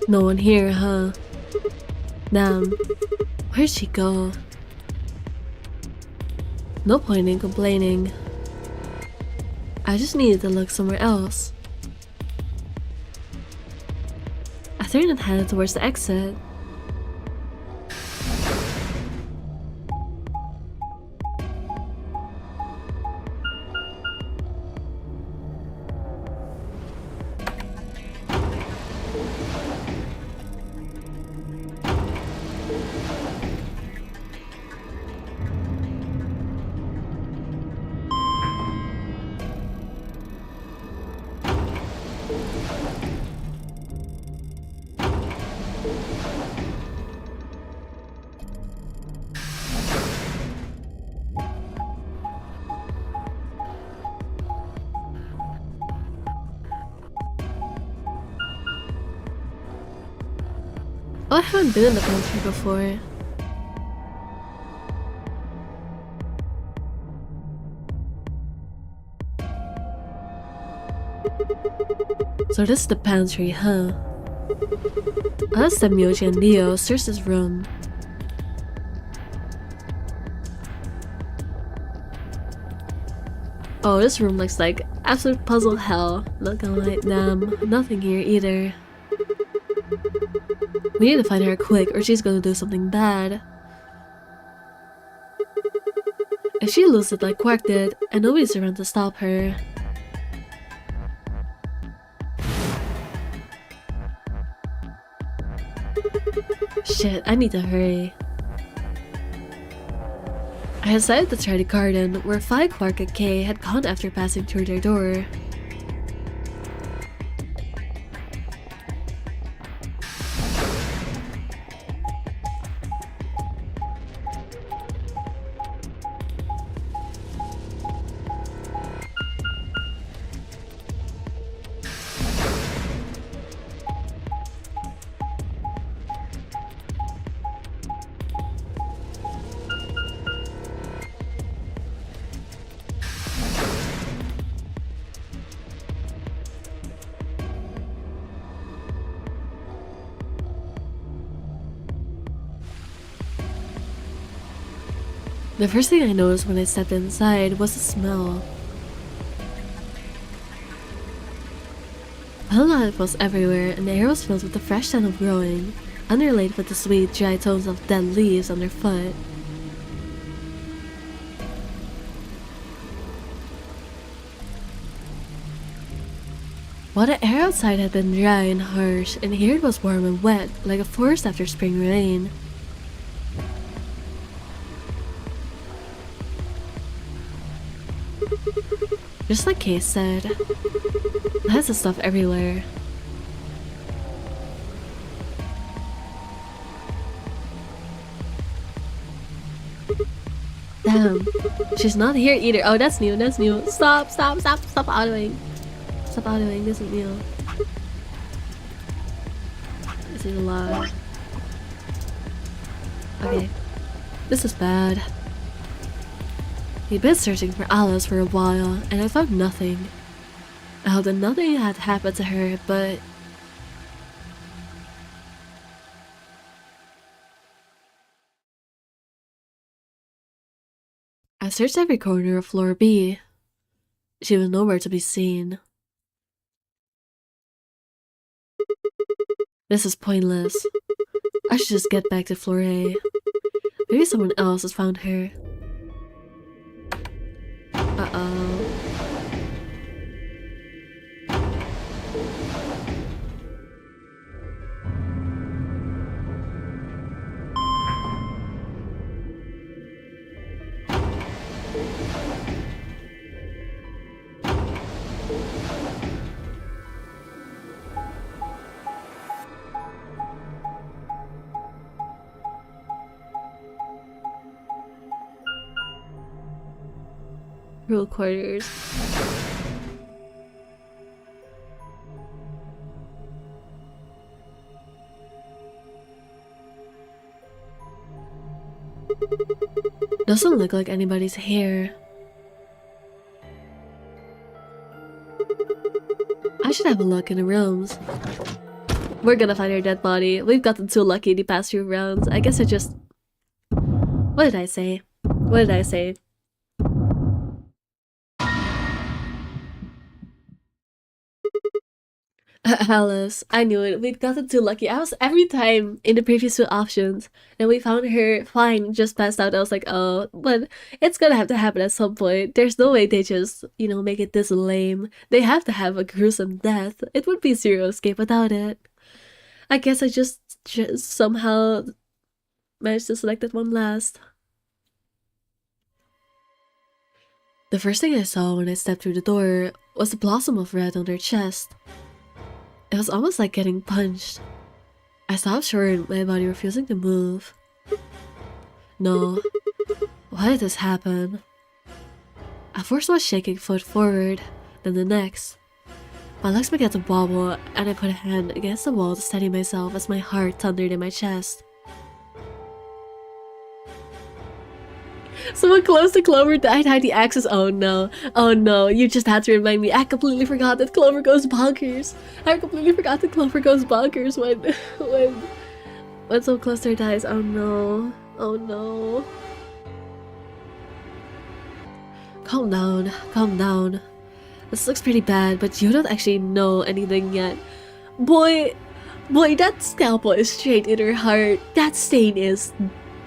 No one here, huh? Damn, where'd she go? No point in complaining. I just needed to look somewhere else. I turned and headed towards the exit. Oh, I haven't been in the pantry before. So this is the pantry, huh? Unless Tenmyoji and Leo search this room. Oh, this room looks like absolute puzzle hell. Not gonna lie, damn, nothing here either. We need to find her quick or she's gonna do something bad. If she loses it like Quark did, and nobody's around to stop her. Shit, I need to hurry. I decided to try the garden, where Phi, Quark, and Kay had gone after passing through their door. The first thing I noticed when I stepped inside was the smell. Wildlife was everywhere, and the air was filled with the fresh scent of growing, underlaid with the sweet, dry tones of dead leaves underfoot. While the air outside had been dry and harsh, in here it was warm and wet, like a forest after spring rain. Just like Kay said, lots of stuff everywhere. Damn, she's not here either. Oh, that's new, that's new. Stop autoing. Stop autoing, this is new. This is a lot. Okay, this is bad. We'd been searching for Alice for a while, and I found nothing. I hope that nothing had happened to her, but... I searched every corner of floor B. She was nowhere to be seen. This is pointless. I should just get back to floor A. Maybe someone else has found her. Uh-oh. Rule quarters. Doesn't look like anybody's here. I should have a look in the rooms. We're gonna find her dead body. We've gotten too lucky the past few rounds. I guess I just... What did I say? What did I say? Alice, I knew it. We'd gotten too lucky. I was every time in the previous two options, and we found her fine, just passed out. I was like, oh, but it's gonna have to happen at some point. There's no way they just, you know, make it this lame. They have to have a gruesome death. It would be zero escape without it. I guess I just somehow managed to select that one last. The first thing I saw when I stepped through the door was the blossom of red on her chest. It was almost like getting punched. I stopped short, my body refusing to move. No. Why did this happen? I forced one shaking foot forward, then the next. My legs began to wobble, and I put a hand against the wall to steady myself as my heart thundered in my chest. Someone close to Clover died had the axes. Oh no. Oh no. You just had to remind me. I completely forgot that Clover goes bonkers. I completely forgot that Clover goes bonkers when so close to her dies. Oh no. Oh no. Calm down. Calm down. This looks pretty bad, but you don't actually know anything yet. Boy, that scalpel is straight in her heart. That stain is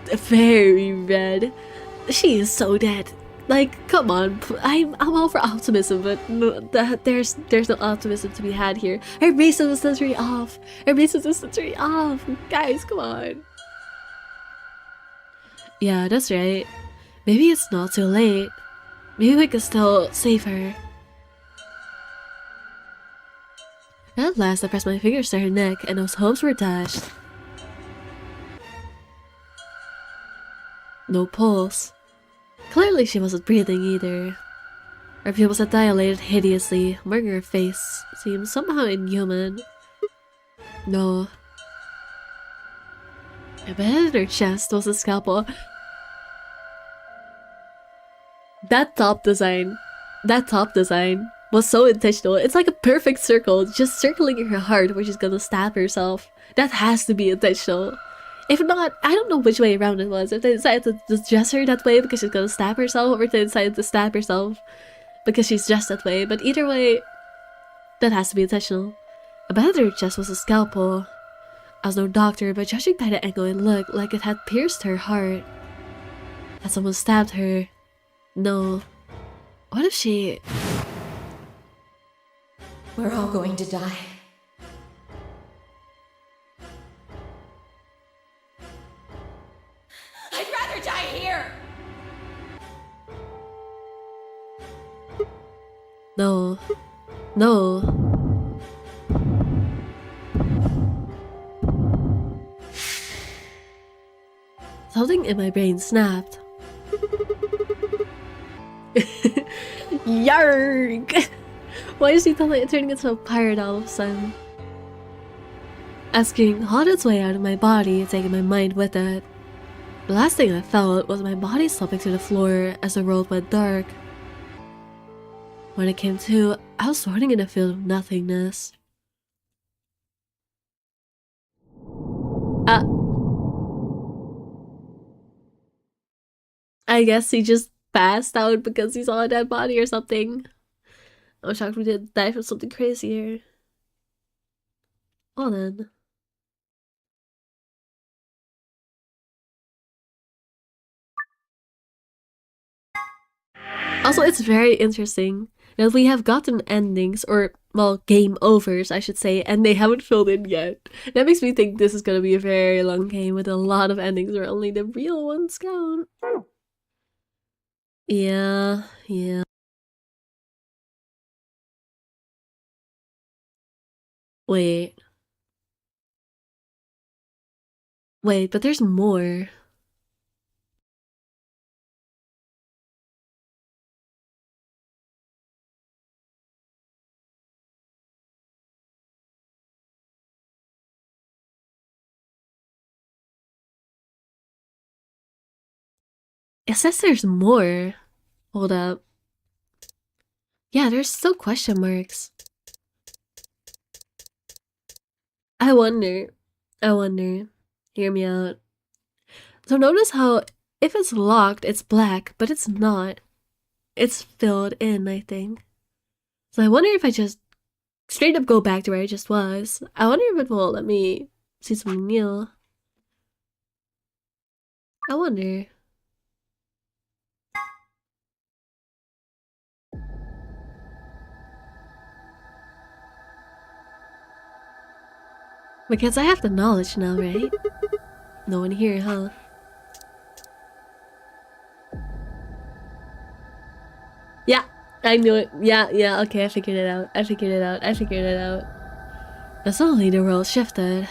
very red. She is so dead. Like, come on. I'm all for optimism, but no, there's no optimism to be had here. Her reason was literally off. Her reason was literally off. Guys, come on. Yeah, that's right. Maybe it's not too late. Maybe we can still save her. At last, I pressed my fingers to her neck, and those hopes were dashed. No pulse. Clearly she wasn't breathing either. Her pupils had dilated hideously, marking her face seemed somehow inhuman. No. Embedded in her chest was a scalpel. That top design was so intentional. It's like a perfect circle, just circling her heart where she's gonna stab herself. That has to be intentional. If not, I don't know which way around it was. If they decided to just dress her that way because she's gonna stab herself, or if they decided to stab herself because she's dressed that way. But either way, that has to be intentional. Above her chest was a scalpel. I was no doctor, but judging by the angle it looked like it had pierced her heart. Had someone stabbed her? No. What if she... We're all going to die. I'd rather die here! No. No. Something in my brain snapped. Yarg! Why is he turning into a pirate all of a sudden? Asking hauled its way out of my body, taking my mind with it. The last thing I felt was my body slumping to the floor as the world went dark. When it came to, I was floating in a field of nothingness. I guess he just passed out because he saw a dead body or something. I'm shocked we didn't die from something crazier. Well then. Also, it's very interesting that we have gotten endings, or, well, game overs, I should say, and they haven't filled in yet. That makes me think this is gonna be a very long game with a lot of endings where only the real ones count. Yeah. Wait, but there's more. It says there's more. Hold up. Yeah, there's still question marks. I wonder. Hear me out. So notice how if it's locked, it's black, but it's not. It's filled in, I think. So I wonder if I just straight up go back to where I just was. I wonder if it will let me see something new. I wonder. Because I have the knowledge now, right? No one here, huh? Yeah, I knew it. Yeah, okay, I figured it out. But suddenly the world shifted.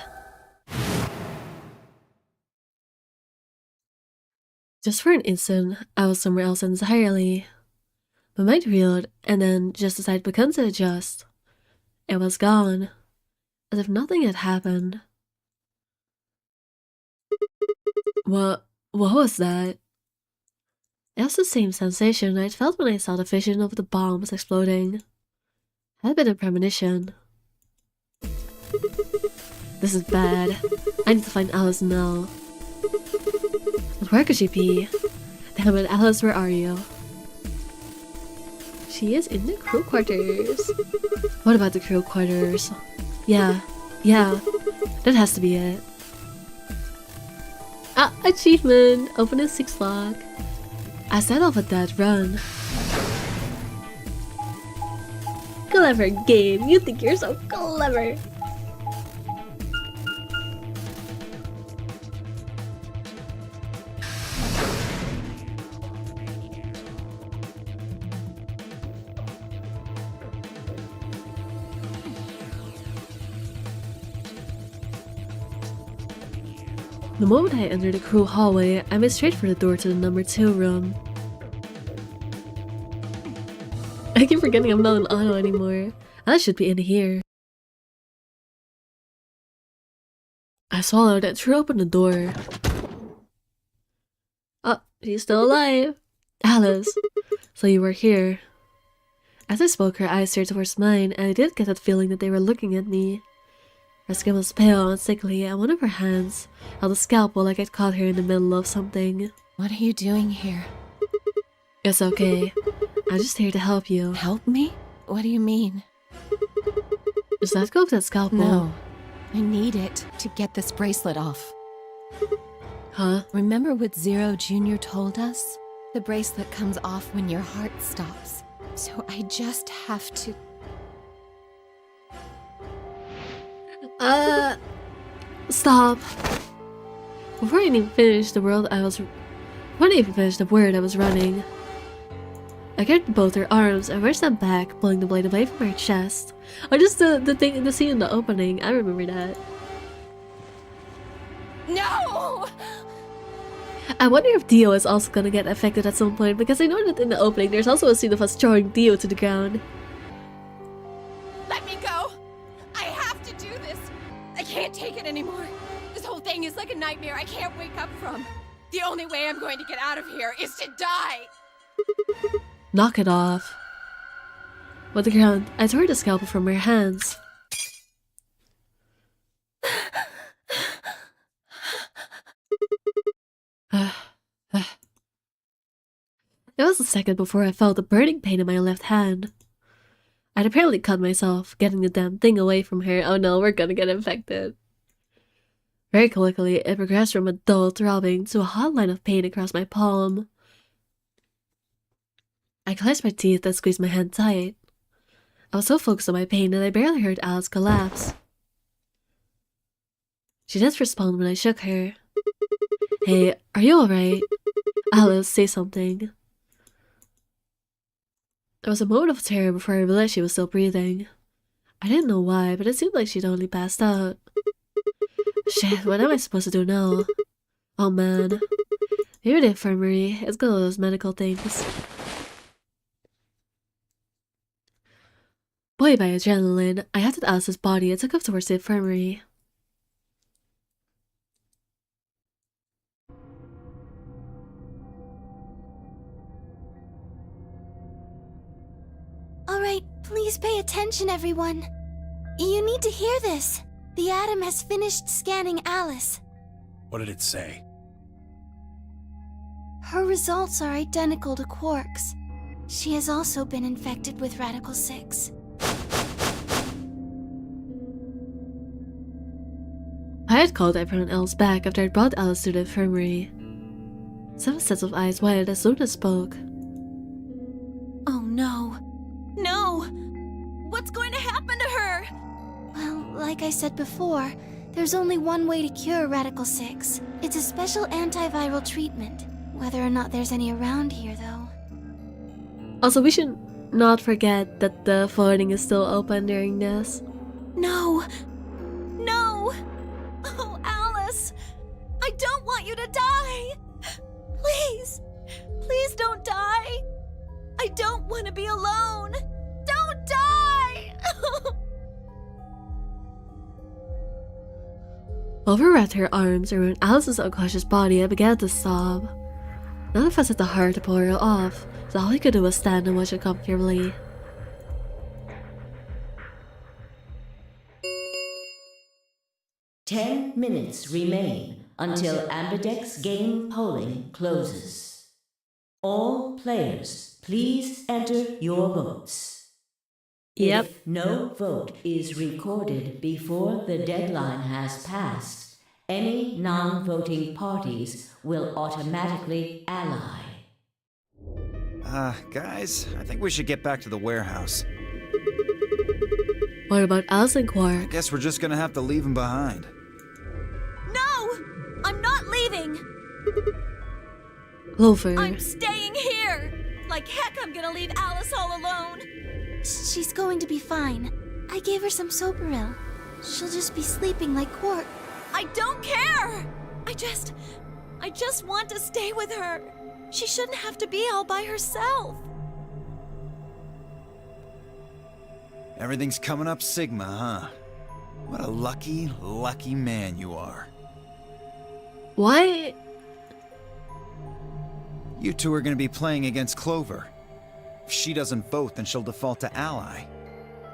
Just for an instant, I was somewhere else entirely. My mind reeled, and then, just as I'd begun to adjust, it was gone. As if nothing had happened. What was that? It was the same sensation I'd felt when I saw the vision of the bombs exploding. It had been a premonition. This is bad. I need to find Alice now. But where could she be? Damn it, Alice, where are you? She is in the crew quarters. What about the crew quarters? Yeah, that has to be it. Ah, achievement! Open a 6 lock. I set off a dead run. Clever game, you think you're so clever. The moment I entered the crew hallway, I made straight for the door to the number 2 room. I keep forgetting I'm not an auto anymore. I should be in here. I swallowed and threw open the door. Oh, she's still alive! Alice, so you were here. As I spoke, her eyes stared towards mine, and I did get that feeling that they were looking at me. Her skin was pale and sickly, and one of her hands held a scalpel like I'd caught her in the middle of something. What are you doing here? It's okay. I'm just here to help you. Help me? What do you mean? Just let go of that scalpel. No. I need it to get this bracelet off. Huh? Remember what Zero Jr. told us? The bracelet comes off when your heart stops. So I just have to... Stop. Before I even finished the word I was running, I grabbed both her arms and wrenched them back, pulling the blade away from her chest. Or just the scene in the opening, I remember that. No! I wonder if Dio is also gonna get affected at some point, because I know that in the opening there's also a scene of us throwing Dio to the ground. Let me go! I have to do this! I can't take it anymore! This whole thing is like a nightmare I can't wake up from. The only way I'm going to get out of here is to die! Knock it off. With the ground, I tore the scalpel from her hands. It was a second before I felt a burning pain in my left hand. I'd apparently cut myself, getting the damn thing away from her. Oh no, we're gonna get infected. Very quickly, it progressed from a dull throbbing to a hot line of pain across my palm. I clenched my teeth and squeezed my hand tight. I was so focused on my pain that I barely heard Alice collapse. She didn't respond when I shook her. Hey, are you alright? Alice, say something. There was a moment of terror before I realized she was still breathing. I didn't know why, but it seemed like she'd only passed out. Shit, what am I supposed to do now? Oh man. Maybe the infirmary. It's got all those medical things. Buoyed by adrenaline, I headed Alice's body and took off towards the infirmary. Alright, please pay attention, everyone. You need to hear this. The Atom has finished scanning Alice. What did it say? Her results are identical to Quark's. She has also been infected with Radical 6. I had called everyone else back after I'd brought Alice to the infirmary. 7 sets of eyes widened as Luna spoke. Oh no. No! What's going to happen to her? Well, like I said before, there's only one way to cure Radical 6. It's a special antiviral treatment. Whether or not there's any around here, though. Also, we should not forget that the voting is still open during this. No! No! Oh, Alice! I don't want you to die! Please! Please don't die! I don't want to be alone! Don't die! Over wrapped her arms around Alice's unconscious body and began to sob. None of us had the heart to pull her off, so all we could do was stand and watch her comfortably. Ten minutes remain until Ambidex game polling closes. All players, please enter your votes. Yep. If no vote is recorded before the deadline has passed, any non-voting parties will automatically ally. Guys, I think we should get back to the warehouse. What about Alice and Quark? Guess we're just gonna have to leave him behind. No! I'm not leaving! Clover. I'm staying here! Like heck I'm gonna leave Alice all alone! She's going to be fine. I gave her some Soberil. She'll just be sleeping like Quark. I don't care! I just want to stay with her. She shouldn't have to be all by herself. Everything's coming up Sigma, huh? What a lucky, lucky man you are. Why? You two are gonna be playing against Clover. If she doesn't vote, then she'll default to ally.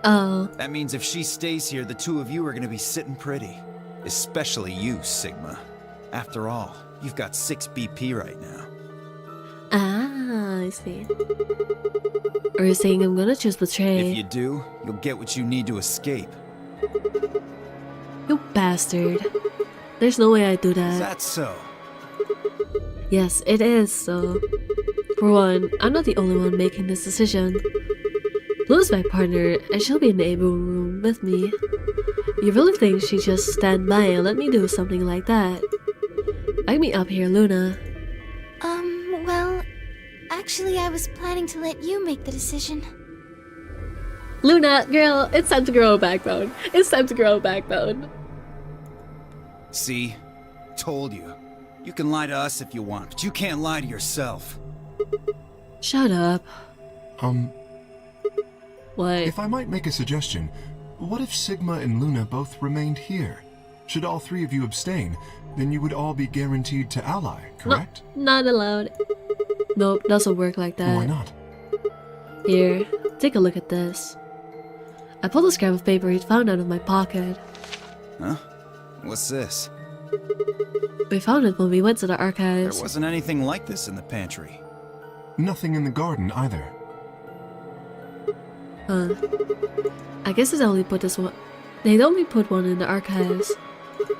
Oh. That means if she stays here, the two of you are gonna be sitting pretty. Especially you, Sigma. After all, you've got 6 BP right now. Ah, I see. Are you saying I'm gonna choose betray? If you do, you'll get what you need to escape. You bastard. There's no way I'd do Is that. that so? Yes, it is so. For one, I'm not the only one making this decision. Luna's my partner, and she'll be in the able room with me. You really think she'd just stand by and let me do something like that? Back me up here, Luna. Well, actually I was planning to let you make the decision. Luna, girl, it's time to grow a backbone. It's time to grow a backbone. See? Told you. You can lie to us if you want, but you can't lie to yourself. Shut up. What? If I might make a suggestion, what if Sigma and Luna both remained here? Should all three of you abstain, then you would all be guaranteed to ally, correct? Not allowed. Nope, doesn't work like that. Why not? Here, take a look at this. I pulled a scrap of paper he'd found out of my pocket. Huh? What's this? We found it when we went to the There archives. wasn't anything like this in the pantry. Nothing in the garden either. Huh. I guess they only put this one. They'd only put one in the archives.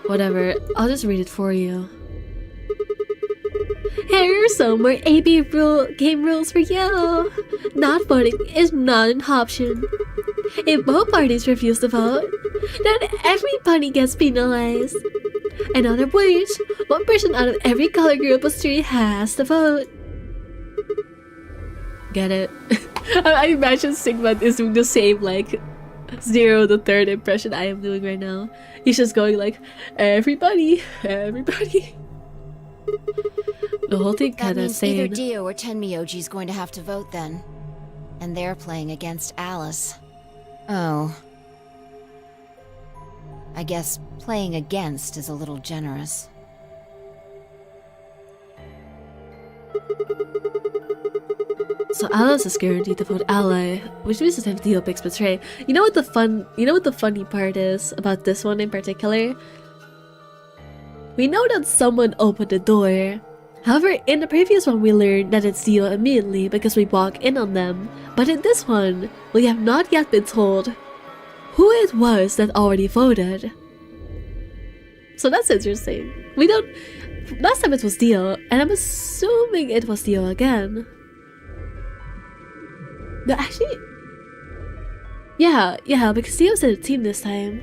Whatever, I'll just read it for you. Here are some more AB game rules for you. Not voting is not an option. If both parties refuse to vote, then everybody gets penalized. In other words, one person out of every color group of three has to vote. Get it? I imagine Sigma is doing the same, like, 0 to 3rd impression I am doing right now. He's just going like, everybody, everybody. The whole thing That kinda means either insane. Dio or Tenmyoji's going to have to vote then. And they're playing against Alice. Oh. I guess playing against is a little generous. So Alice is guaranteed to vote ally, which means that if Dio picks betray. You know what the funny part is about this one in particular? We know that someone opened the door. However, in the previous one we learned that it's Dio immediately because we walk in on them. But in this one, we have not yet been told who it was that already voted. So that's interesting. We don't... Last time it was Dio, and I'm assuming it was Dio again. No, actually... Yeah, because Dio's in the team this time.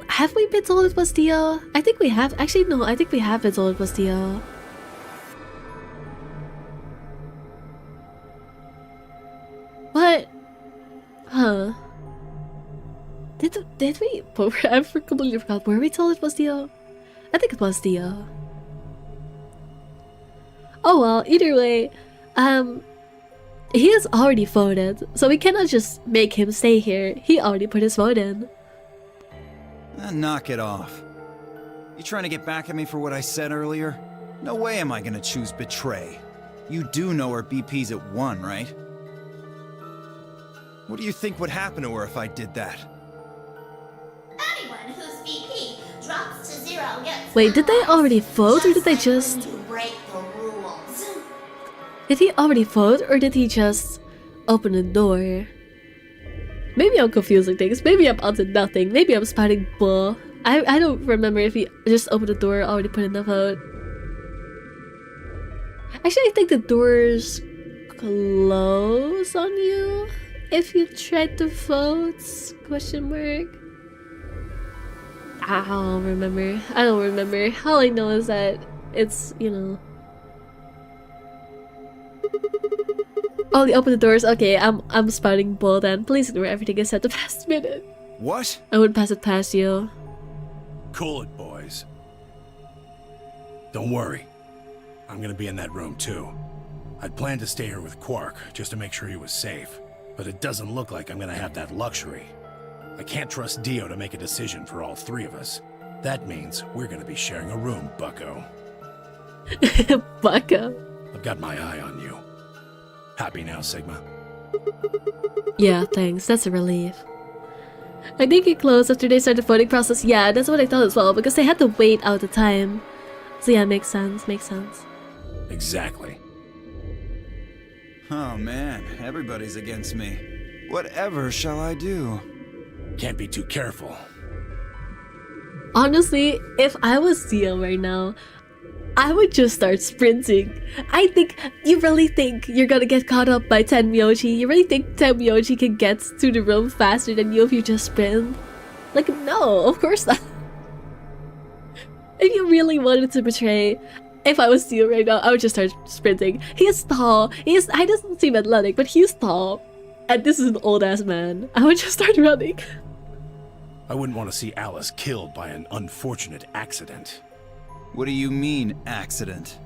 Have we been told it was Dio? I think we have. Actually, no, I think we have been told it was Dio. What? Huh. Did we? I completely forgot. Were we told it was Dio? I think it was Dio. Oh well, either way, he has already voted, so we cannot just make him stay here. He already put his vote in. Knock it off. You trying to get back at me for what I said earlier? No way am I gonna choose betray. You do know her BP's at 1, right? What do you think would happen to her if I did that? Anyone whose BP drops to 0 gets. Wait, did they already vote, or did they just... To break the rules. Did he already vote, or did he just open the door? Maybe I'm confusing things. Maybe I'm onto nothing. Maybe I'm spouting bull. I don't remember if he just opened the door or already put in the vote. Actually, I think the doors close on you if you try to vote? Question mark. I don't remember. All I know is that it's, you know... Oh, they open the doors. Okay, I'm spouting bull then. Please ignore everything I said the past minute. What? I wouldn't pass it past you. Cool it, boys. Don't worry. I'm gonna be in that room too. I'd planned to stay here with Quark, just to make sure he was safe. But it doesn't look like I'm gonna have that luxury. I can't trust Dio to make a decision for all three of us. That means we're gonna be sharing a room, bucko. Bucko. I've got my eye on you. Happy now, Sigma? Yeah, thanks. That's a relief. I think it closed after they started the voting process. Yeah, that's what I thought as well, because they had to wait out the time. So yeah, makes sense. Exactly. Oh man, everybody's against me. Whatever shall I do? Can't be too careful. Honestly, if I was Dio right now, I would just start sprinting. You really think you're gonna get caught up by Tenmyoji? You really think Tenmyoji can get to the room faster than you if you just sprint? Like, no, of course not. If you really wanted to betray, if I was Dio right now, I would just start sprinting. He is tall. He doesn't seem athletic, but he's tall. And this is an old-ass man. I would just start running. I wouldn't want to see Alice killed by an unfortunate accident. What do you mean, accident?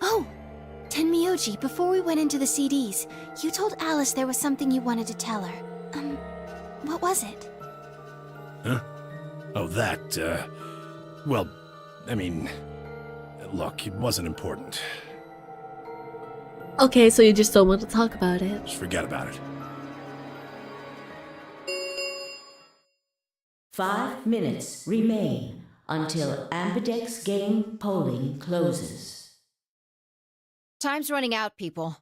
Oh, Tenmyoji Yoji, before we went into the CDs, you told Alice there was something you wanted to tell her. What was it? Huh? Oh, that, well, I mean, look, it wasn't important. Okay, so you just don't want to talk about it. Just forget about it. 5 minutes remain until Ambidex game polling closes. Time's running out, people.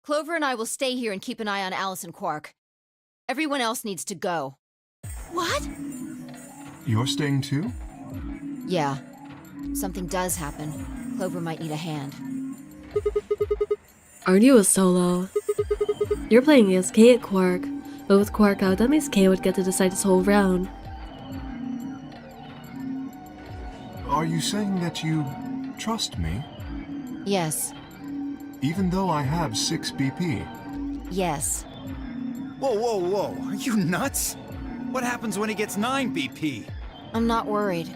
Clover and I will stay here and keep an eye on Alice and Quark. Everyone else needs to go. What? You're staying too? Yeah. If something does happen, Clover might need a hand. Aren't you a solo? You're playing against Kay at Quark, but with Quark out, that means Kay would get to decide this whole round. Are you saying that you trust me? Yes. Even though I have 6 BP? Yes. Whoa, whoa, whoa. Are you nuts? What happens when he gets 9 BP? I'm not worried.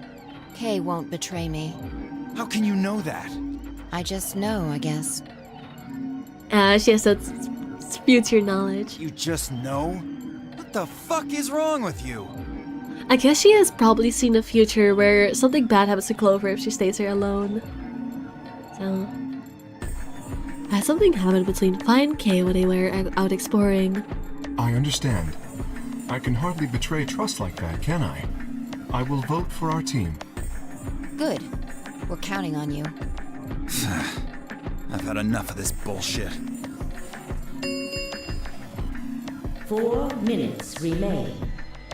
Kay won't betray me. How can you know that? I just know, I guess. She has that future knowledge. You just know? What the fuck is wrong with you? I guess she has probably seen a future where something bad happens to Clover if she stays here alone. So... has something happened between Fi and Kay when they were out exploring. I understand. I can hardly betray trust like that, can I? I will vote for our team. Good. We're counting on you. I've had enough of this bullshit. 4 minutes remain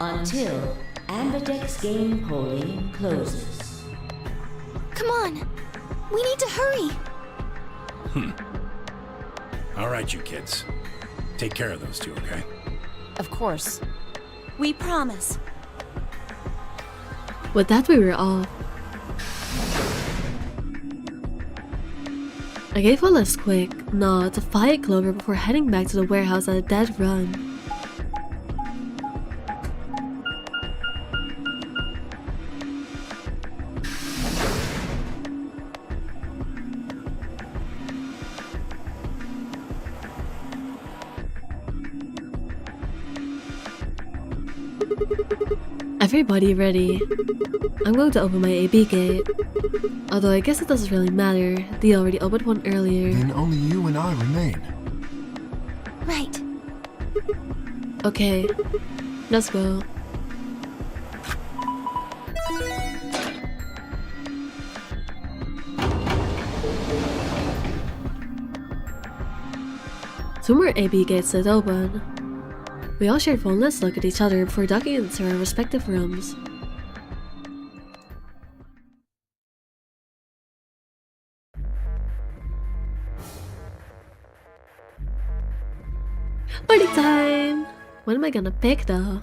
until Ambidex game polling closes. Come on! We need to hurry! All right, you kids. Take care of those two, okay? Of course. We promise. With that, we were off. I gave one last quick nod to Fi and Clover before heading back to the warehouse at a dead run. Everybody ready. I'm going to open my AB gate. Although I guess it doesn't really matter. They already opened one earlier. Then only you and I remain. Right. Okay, let's go. Two more AB gates sit open. We all shared one last look at each other before ducking into our respective rooms. Party time! What am I gonna pick though?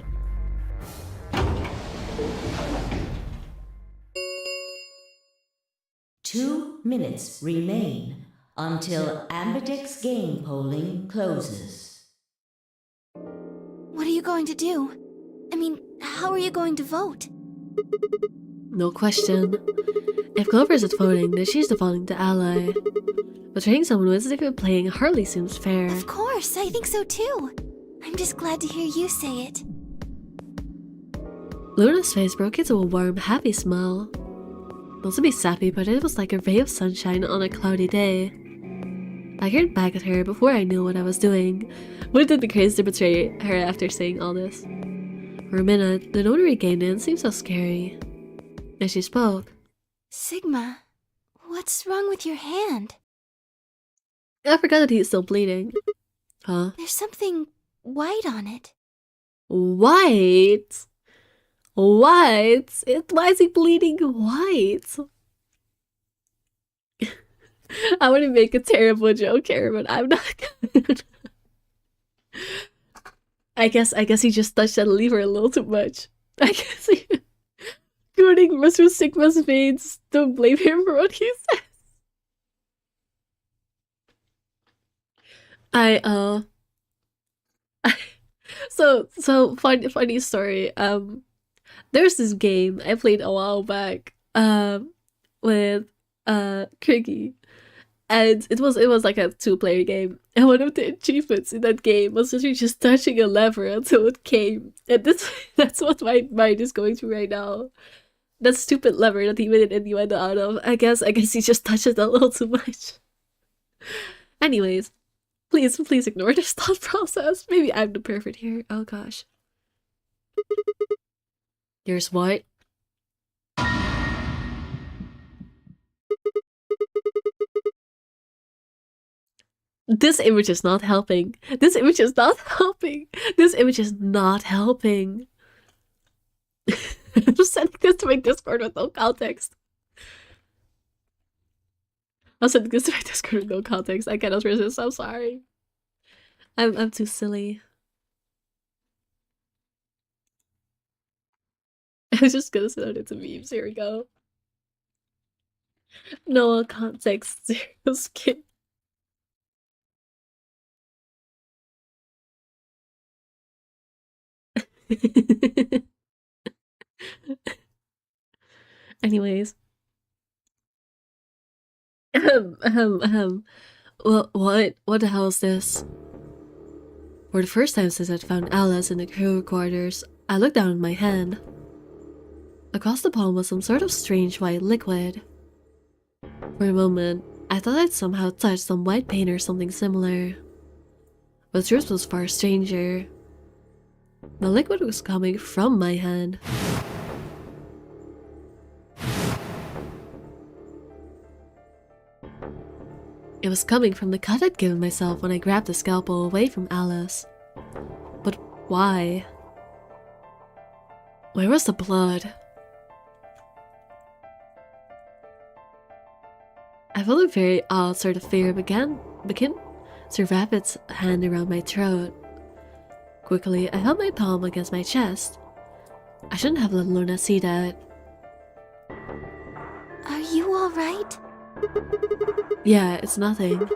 Two minutes remain until Ambidex game polling closes. What are you going to do? I mean, how are you going to vote? No question. If Clover isn't voting, then she's defaulting to ally. Betraying someone who isn't even playing hardly seems fair. Of course, I think so too. I'm just glad to hear you say it. Luna's face broke into a warm, happy smile. Not to be sappy, but it was like a ray of sunshine on a cloudy day. I glared back at her before I knew what I was doing. Would it be crazy to betray her after saying all this? For a minute, the notary regained it and seemed so scary. As she spoke. Sigma, what's wrong with your hand? I forgot that he's still bleeding. Huh? There's something white on it. White? White? Why is he bleeding white? I want to make a terrible joke here, but I'm not gonna. I guess he just touched that lever a little too much. I guess he... Including Mr. Sigma's veins, don't blame him for what he says. So funny story. There's this game I played a while back with Kriggy, And it was like a 2-player game. And one of the achievements in that game was literally just touching a lever until it came. And that's what my mind is going through right now. That stupid lever that he made an innuendo out of. I guess he just touched it a little too much. Anyways, please ignore this thought process. Maybe I'm the pervert here. Oh gosh. Here's what. This image is not helping. This image is not helping. This image is not helping. I'm just sending this to my Discord with no context. I'm sending this to my Discord with no context. I cannot resist. I'm sorry. I'm too silly. I was just gonna send it to memes. Here we go. No context. Zero skin. Anyways. What the hell is this? For the first time since I'd found Alice in the crew quarters, I looked down at my hand. Across the palm was some sort of strange white liquid. For a moment, I thought I'd somehow touched some white paint or something similar. But the truth was far stranger. The liquid was coming from my hand. It was coming from the cut I'd given myself when I grabbed the scalpel away from Alice. But why? Where was the blood? I felt a very odd sort of fear begin to wrap its hand around my throat. Quickly, I held my palm against my chest. I shouldn't have let Luna see that. Are you alright? Yeah, it's nothing.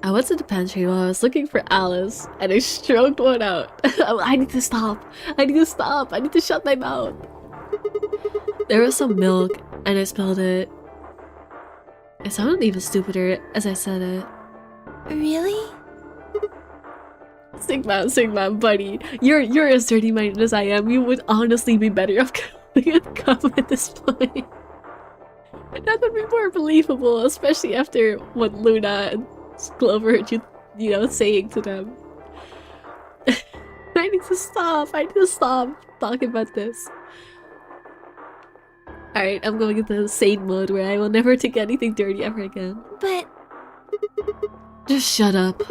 I went to the pantry while I was looking for Alice, and I stroked one out. I need to stop. I need to stop. I need to shut my mouth. There was some milk, and I spilled it. It sounded even stupider as I said it. Really? Sigma, buddy. You're as dirty-minded as I am. You would honestly be better off calling it cum at this point. That would be more believable, especially after what Luna and Clover heard you know, saying to them. I need to stop talking about this. Alright, I'm going into sane mode where I will never take anything dirty ever again. But... Just shut up.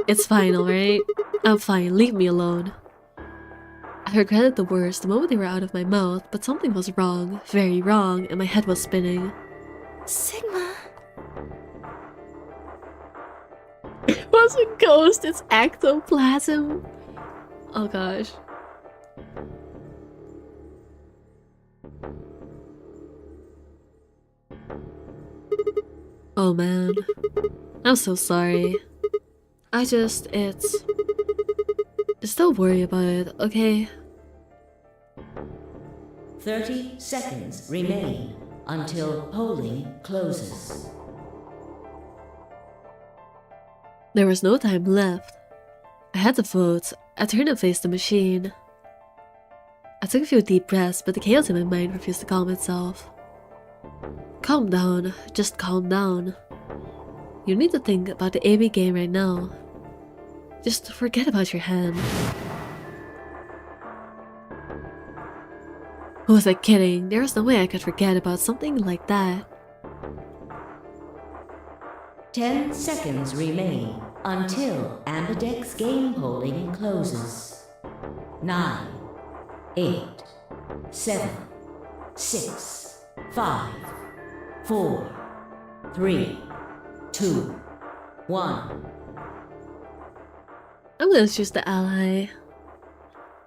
It's fine, alright? I'm fine, leave me alone. I regretted the worst the moment they were out of my mouth, but something was wrong, very wrong, and my head was spinning. Sigma... It wasn't ghost, it's ectoplasm. Oh gosh. Oh man. I'm so sorry. Just don't worry about it, okay? 30 seconds remain until polling closes. There was no time left. I had to vote. I turned and faced the machine. I took a few deep breaths, but the chaos in my mind refused to calm itself. Calm down. Just calm down. You need to think about the AB game right now. Just forget about your hand. Who was I kidding? There was no way I could forget about something like that. 10 seconds remain until Ambidex game polling closes. 9, 8, 7, 6, 5, 4, 3, 2, 1. I'm gonna choose the ally.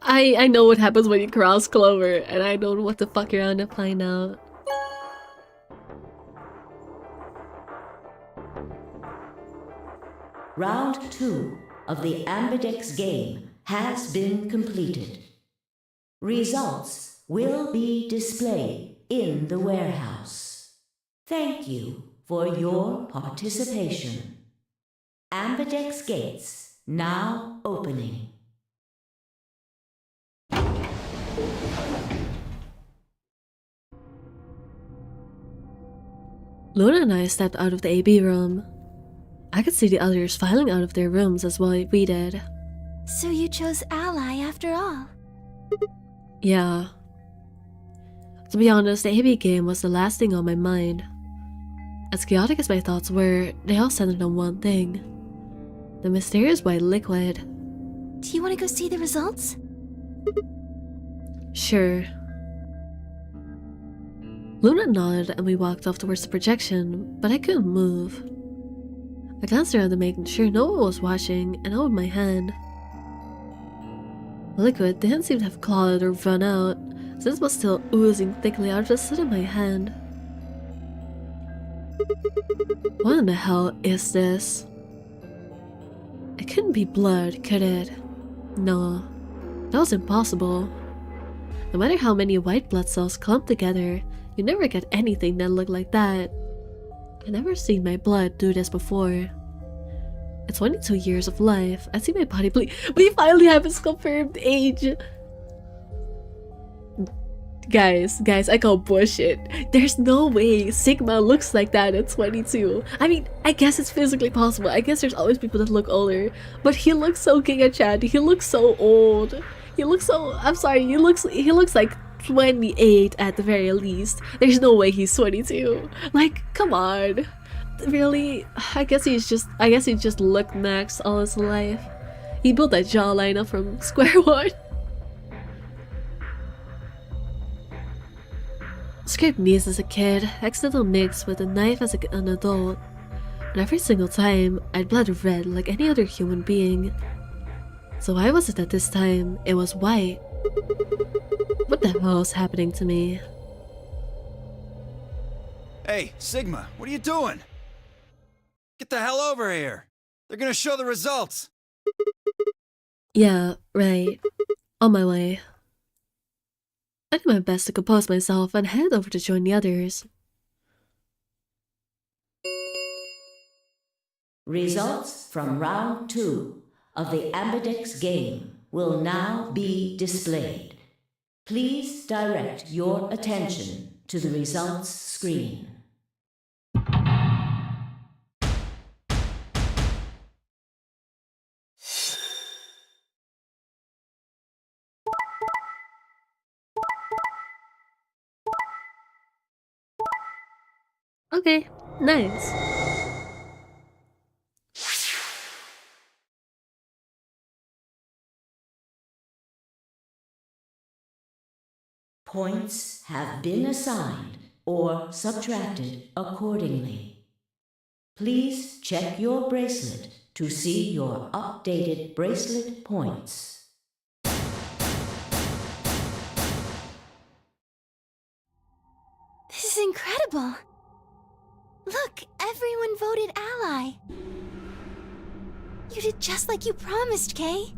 I know what happens when you cross Clover, and I don't know what to fuck around and find out. Round 2 of the Ambidex game has been completed. Results will be displayed in the warehouse. Thank you for your participation. Ambidex gates now opening. Luna and I stepped out of the AB room. I could see the others filing out of their rooms as well we did. So you chose Ally after all? Yeah. To be honest, the AB game was the last thing on my mind. As chaotic as my thoughts were, they all centered on one thing. The mysterious white liquid. Do you want to go see the results? Sure. Luna nodded and we walked off towards the projection, but I couldn't move. I glanced around to make sure no one was watching and held my hand. The liquid didn't seem to have clotted or run out, since it was still oozing thickly out of the slit of my hand. What in the hell is this? It couldn't be blood, could it? No, that was impossible. No matter how many white blood cells clump together, you never get anything that looked like that. I've never seen my blood do this before. It's 22 years of life. I see my body bleed. We finally have his confirmed age. Guys, I call bullshit. There's no way Sigma looks like that at 22. I mean, I guess it's physically possible. I guess there's always people that look older. But he looks so Giga Chad. He looks so old. He looks so... I'm sorry, he looks like 28 at the very least. There's no way he's 22. Like, come on. Really? I guess he just looked max all his life. He built that jawline up from square one. Scraped knees as a kid, accidental nicks with a knife as an adult. And every single time, I'd bled red like any other human being. So why was it that this time, it was white? What the hell is happening to me? Hey, Sigma, what are you doing? Get the hell over here! They're gonna show the results! Yeah, right. On my way. I did my best to compose myself and headed over to join the others. Results from round 2 of the Ambidex game will now be displayed. Please direct your attention to the results screen. Okay, nice. Points have been assigned or subtracted accordingly. Please check your bracelet to see your updated bracelet points. This is incredible! Look, everyone voted Ally. You did just like you promised, Kay.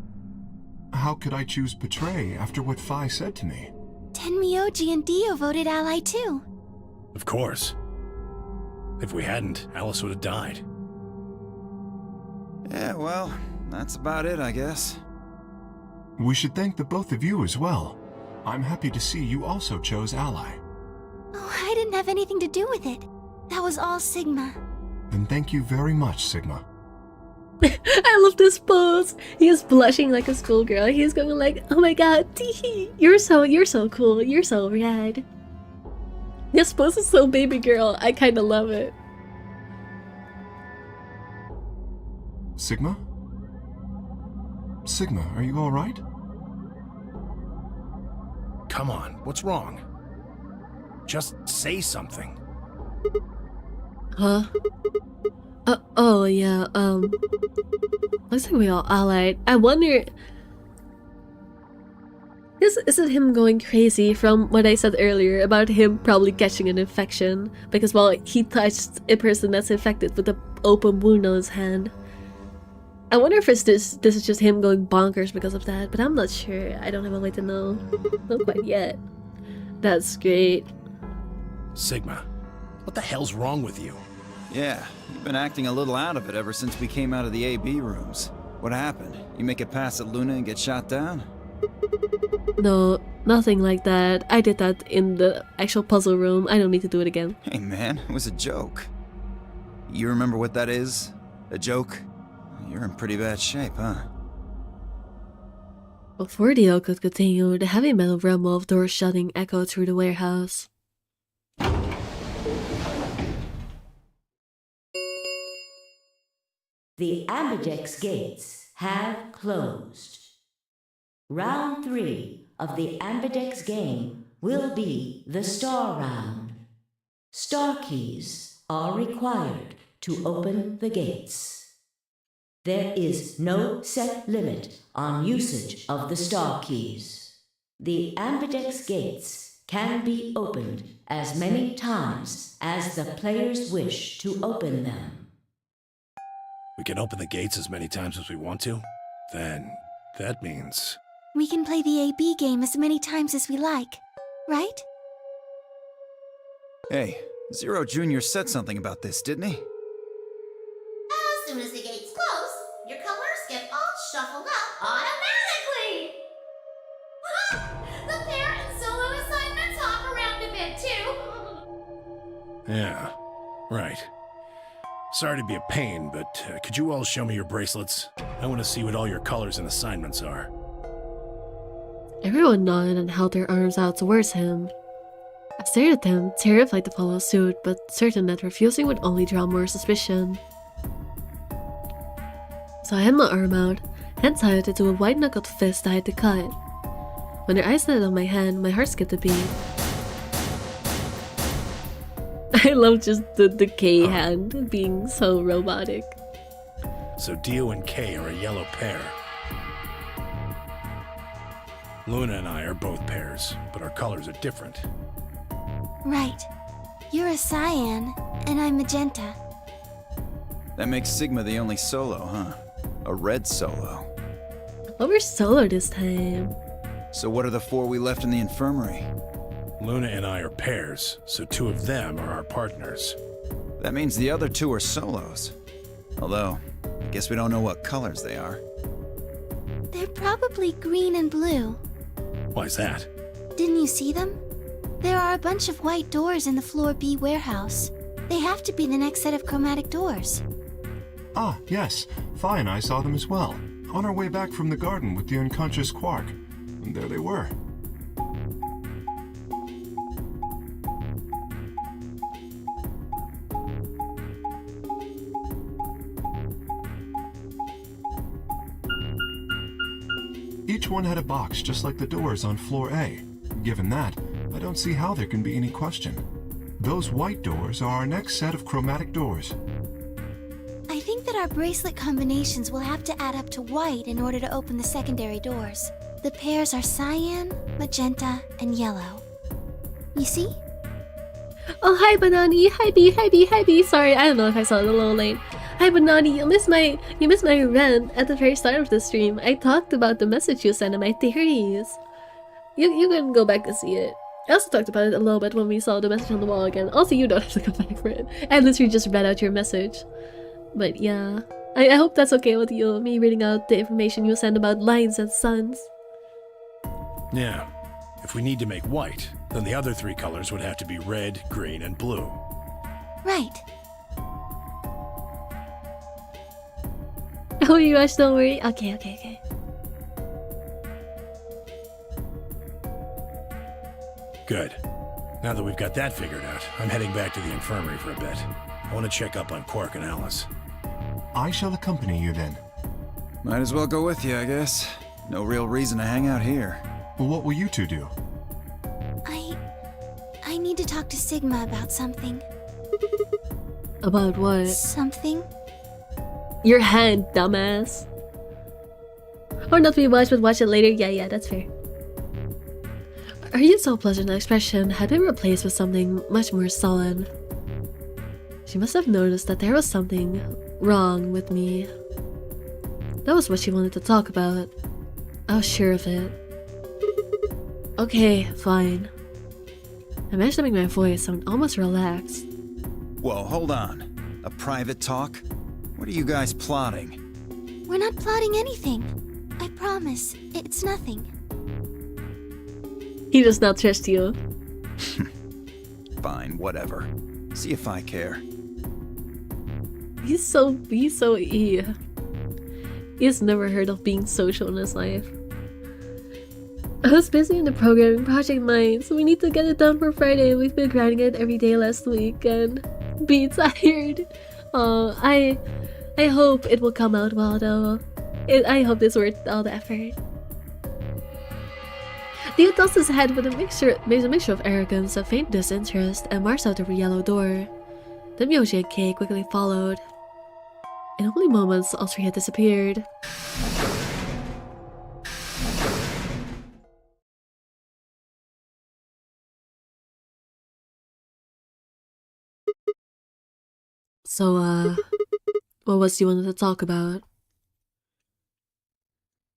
How could I choose Betray after what Phi said to me? Tenmyoji and Dio voted Ally too. Of course. If we hadn't, Alice would have died. Yeah, well, that's about it, I guess. We should thank the both of you as well. I'm happy to see you also chose Ally. Oh, I didn't have anything to do with it. That was all Sigma. Then thank you very much, Sigma. I love this pose. He is blushing like a schoolgirl. He's going like, oh my god, tee, you're so cool. You're so rad. This pose is so baby girl. I kind of love it. Sigma? Sigma, are you all right? Come on, what's wrong? Just say something. Huh? Oh yeah, looks like we all allied. I wonder... Is it him going crazy from what I said earlier about him probably catching an infection? Because, well, he touched a person that's infected with an open wound on his hand. I wonder if this is just him going bonkers because of that, but I'm not sure. I don't have a way to know. Not quite yet. That's great. Sigma, what the hell's wrong with you? Yeah, you've been acting a little out of it ever since we came out of the AB rooms. What happened? You make it past at Luna and get shot down? No, nothing like that. I did that in the actual puzzle room. I don't need to do it again. Hey man, it was a joke. You remember what that is? A joke? You're in pretty bad shape, huh? Before the yell could continue, the heavy metal rumble of doors shutting echoed through the warehouse. The ambidex gates have closed. Round 3 of the ambidex game will be the star round. Star keys are required to open the gates. There is no set limit on usage of the star keys. The ambidex gates can be opened as many times as the players wish to open them. We can open the gates as many times as we want to? Then that means... We can play the AB game as many times as we like, right? Hey, Zero Jr. said something about this, didn't he? As soon as the gates close, your colors get all shuffled up automatically! The pair and solo assignments hop around a bit too. Yeah, right. Sorry to be a pain, but could you all show me your bracelets? I want to see what all your colors and assignments are. Everyone nodded and held their arms out towards him. I stared at them, terrified to follow suit, but certain that refusing would only draw more suspicion. So I had my arm out, hand tied into a white-knuckled fist I had to cut. When their eyes landed on my hand, my heart skipped a beat. I love just the K hand being so robotic. So Dio and Kay are a yellow pair. Luna and I are both pairs, but our colors are different. Right. You're a cyan, and I'm magenta. That makes Sigma the only solo, huh? A red solo. Oh, we're solo this time. So what are the 4 we left in the infirmary? Luna and I are pairs, so 2 of them are our partners. That means the other 2 are solos. Although, I guess we don't know what colors they are. They're probably green and blue. Why's that? Didn't you see them? There are a bunch of white doors in the Floor B warehouse. They have to be the next set of chromatic doors. Ah, yes. Phi and I saw them as well. On our way back from the garden with the unconscious Quark. And there they were. Each one had a box just like the doors on floor A. Given that, I don't see how there can be any question. Those white doors are our next set of chromatic doors. I think that our bracelet combinations will have to add up to white in order to open the secondary doors. The pairs are cyan, magenta, and yellow. You see? Oh, hi, Banani. Hi, B. Hi, B. Hi, B. Sorry, I don't know if I saw it a little late. Hi, Banani. You missed my rant at the very start of the stream. I talked about the message you sent and my theories. You can go back to see it. I also talked about it a little bit when we saw the message on the wall again. Also, you don't have to come back for it. I literally just read out your message. But yeah, I hope that's okay with you, me reading out the information you sent about lines and suns. Yeah. If we need to make white, then the other 3 colors would have to be red, green, and blue. Right. Oh, you guys don't worry. Okay. Good. Now that we've got that figured out, I'm heading back to the infirmary for a bit. I want to check up on Quark and Alice. I shall accompany you then. Might as well go with you, I guess. No real reason to hang out here. Well, what will you 2 do? I need to talk to Sigma about something. About what? Something? Your hand, dumbass. Or not rewatch, but watch it later. Yeah, that's fair. Her so pleasant expression had been replaced with something much more sullen. She must have noticed that there was something wrong with me. That was what she wanted to talk about. I was sure of it. Okay, fine. I managed to make my voice sound almost relaxed. Whoa, hold on. A private talk? What are you guys plotting? We're not plotting anything. I promise. It's nothing. He does not trust you. Fine, whatever. See if I care. He's so he has never heard of being social in his life. I was busy in the programming project mine, so we need to get it done for Friday. We've been grinding it every day last week and be tired. I hope it will come out well though. I hope it's worth all the effort. Theo tosses his head with a mixture of arrogance, a faint disinterest, and marched out the yellow door. The Yoshi and Kay quickly followed. In only moments, all three had disappeared. So, what was you wanted to talk about?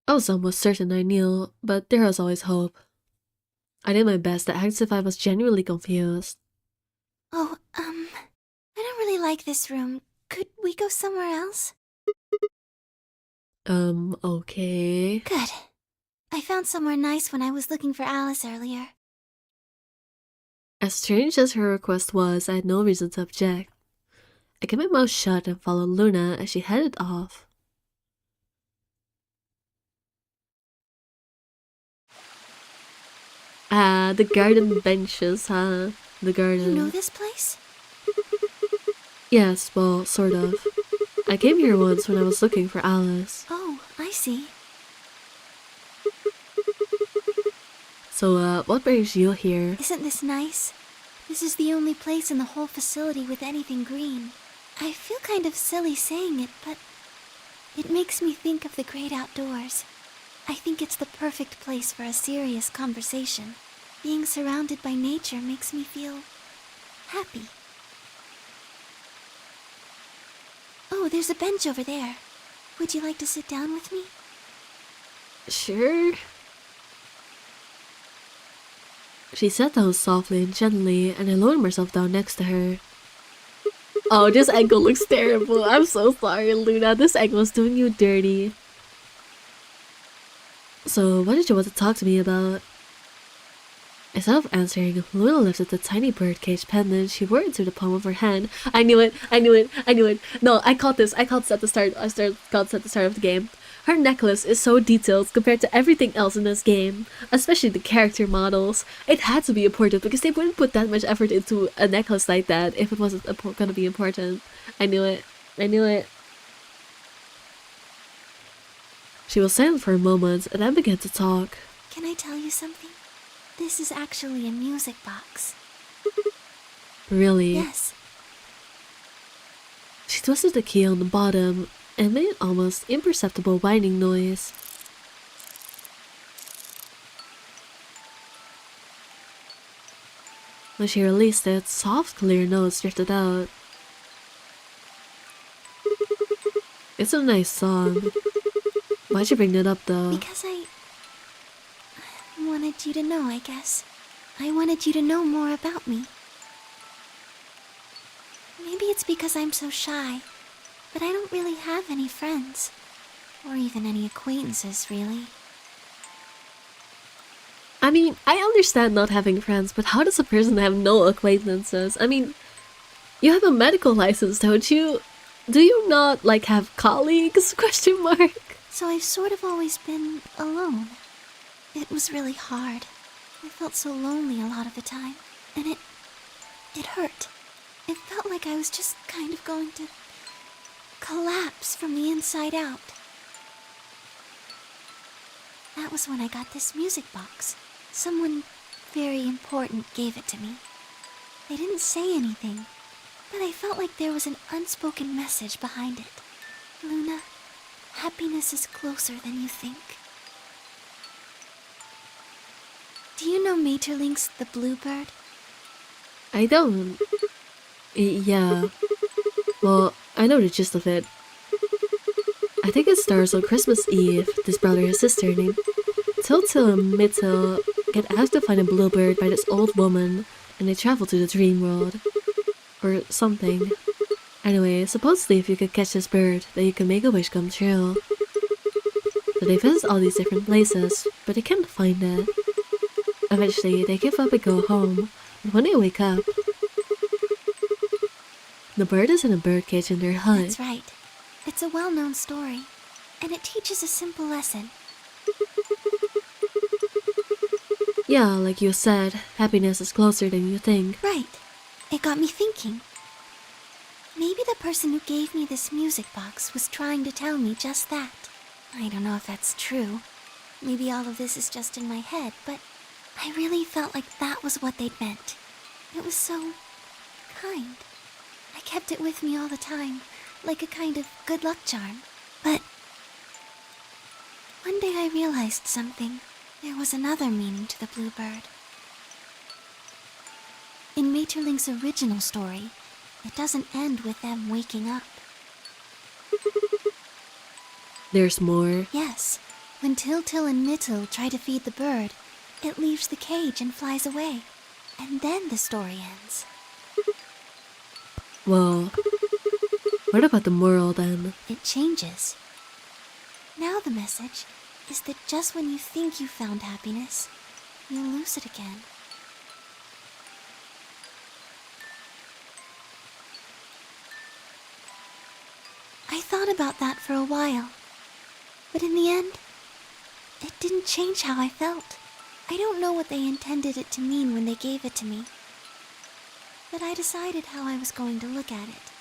I was almost certain I knew, but there was always hope. I did my best to act as if I was genuinely confused. Oh, I don't really like this room. Could we go somewhere else? Okay. Good. I found somewhere nice when I was looking for Alice earlier. As strange as her request was, I had no reason to object. I kept my mouth shut and followed Luna as she headed off. Ah, the garden benches, huh? The garden. You know this place? Yes, well, sort of. I came here once when I was looking for Alice. Oh, I see. So, what brings you here? Isn't this nice? This is the only place in the whole facility with anything green. I feel kind of silly saying it, but it makes me think of the great outdoors. I think it's the perfect place for a serious conversation. Being surrounded by nature makes me feel happy. Oh, there's a bench over there. Would you like to sit down with me? Sure. She sat down softly and gently, and I lowered myself down next to her. Oh, this angle looks terrible. I'm so sorry, Luna. This angle is doing you dirty. So, what did you want to talk to me about? Instead of answering, Luna lifted the tiny birdcage pendant she wore into the palm of her hand. I knew it! I knew it! I knew it! No, I caught this! I caught this at the start. Caught this at the start of the game. Her necklace is so detailed compared to everything else in this game, especially the character models. It had to be important because they wouldn't put that much effort into a necklace like that if it wasn't gonna be important. I knew it. I knew it. She was silent for a moment and then began to talk. Can I tell you something? This is actually a music box. Really? Yes. She twisted the key on the bottom and made an almost imperceptible whining noise. When she released it, soft, clear notes drifted out. It's a nice song. Why'd you bring that up, though? Because I wanted you to know, I guess. I wanted you to know more about me. Maybe it's because I'm so shy, but I don't really have any friends. Or even any acquaintances, really. I mean, I understand not having friends, but how does a person have no acquaintances? I mean, you have a medical license, don't you? Do you not, like, have colleagues? Question mark. So I've sort of always been alone. It was really hard. I felt so lonely a lot of the time. And it hurt. It felt like I was just kind of going to collapse from the inside out. That was when I got this music box. Someone very important gave it to me. They didn't say anything, but I felt like there was an unspoken message behind it. Luna, happiness is closer than you think. Do you know Maeterlinck's The Bluebird? I don't. Yeah. Well, I know the gist of it. I think it starts on Christmas Eve. This brother and sister named Tiltil and Mittil get asked to find a bluebird by this old woman and they travel to the dream world. Or something. Anyway, supposedly if you could catch this bird, then you can make a wish come true. So they visit all these different places, but they can't find it. Eventually, they give up and go home, and when they wake up, the bird is in a birdcage in their hut. That's right. It's a well-known story, and it teaches a simple lesson. Yeah, like you said, happiness is closer than you think. Right. It got me thinking. Maybe the person who gave me this music box was trying to tell me just that. I don't know if that's true. Maybe all of this is just in my head, but I really felt like that was what they'd meant. It was so kind. I kept it with me all the time, like a kind of good luck charm. But one day I realized something. There was another meaning to the bluebird. In Maeterlinck's original story, it doesn't end with them waking up. There's more. Yes, when Til and Nittil try to feed the bird, it leaves the cage and flies away. And then the story ends. Well, what about the moral then? It changes. Now the message is that just when you think you found happiness, you'll lose it again. I thought about that for a while, but in the end, it didn't change how I felt. I don't know what they intended it to mean when they gave it to me, but I decided how I was going to look at it.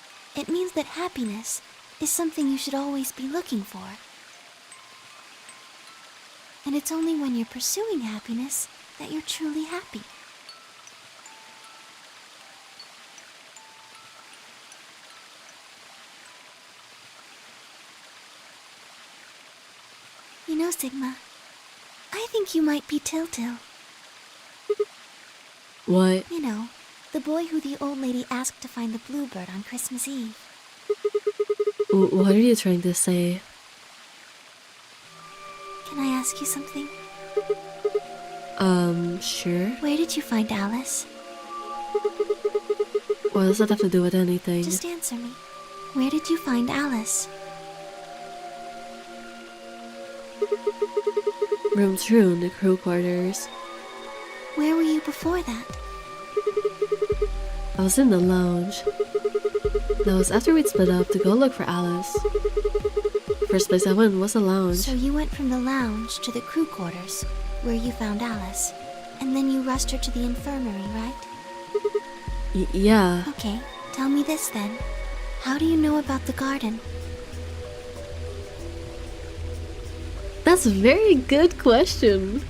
It means that happiness is something you should always be looking for. And it's only when you're pursuing happiness that you're truly happy. You know, Sigma, I think you might be Til. What? You know, the boy who the old lady asked to find the bluebird on Christmas Eve. What are you trying to say? Can I ask you something? Sure. Where did you find Alice? What does that have to do with anything? Just answer me. Where did you find Alice? Room 2 in the crew quarters. Where were you before that? I was in the lounge. That was after we'd split up to go look for Alice. First place I went was the lounge. So you went from the lounge to the crew quarters, where you found Alice, and then you rushed her to the infirmary, right? Yeah. Okay, tell me this then. How do you know about the garden? That's a very good question.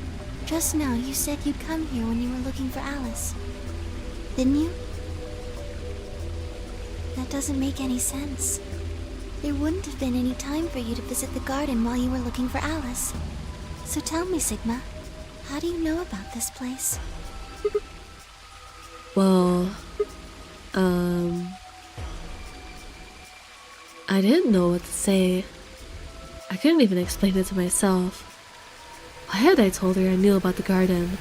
Just now you said you'd come here when you were looking for Alice. Didn't you? That doesn't make any sense. There wouldn't have been any time for you to visit the garden while you were looking for Alice. So tell me, Sigma, how do you know about this place? Well, I didn't know what to say. I couldn't even explain it to myself. Why had I told her I knew about the garden?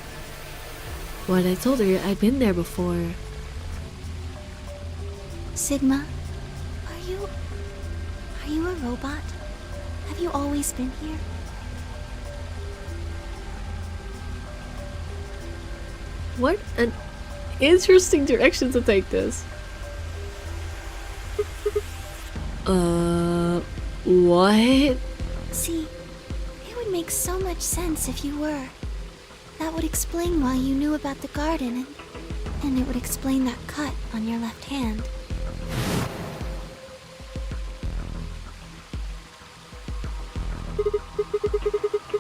Why had I told her I'd been there before? Sigma, are you a robot? Have you always been here? What an interesting direction to take this. What? See, it would make so much sense if you were. That would explain why you knew about the garden, and it would explain that cut on your left hand.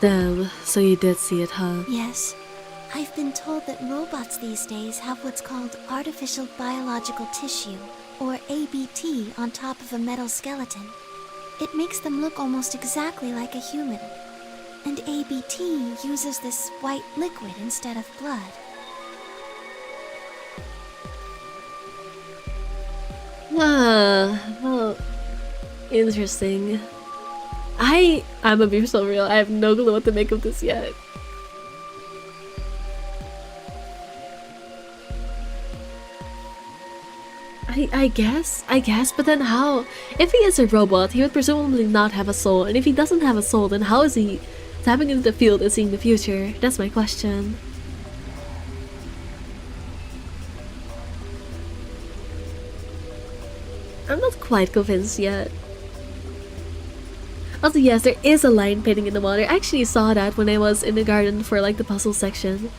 Damn, so you did see it, huh? Yes. I've been told that robots these days have what's called artificial biological tissue, or ABT, on top of a metal skeleton. It makes them look almost exactly like a human. And ABT uses this white liquid instead of blood. Well, interesting. I'm gonna be so real, I have no clue what to make of this yet. I guess, but then how? If he is a robot, he would presumably not have a soul, and if he doesn't have a soul, then how is he tapping into the field and seeing the future? That's my question. I'm not quite convinced yet. Also, yes, there is a line painting in the water. I actually saw that when I was in the garden for like the puzzle section.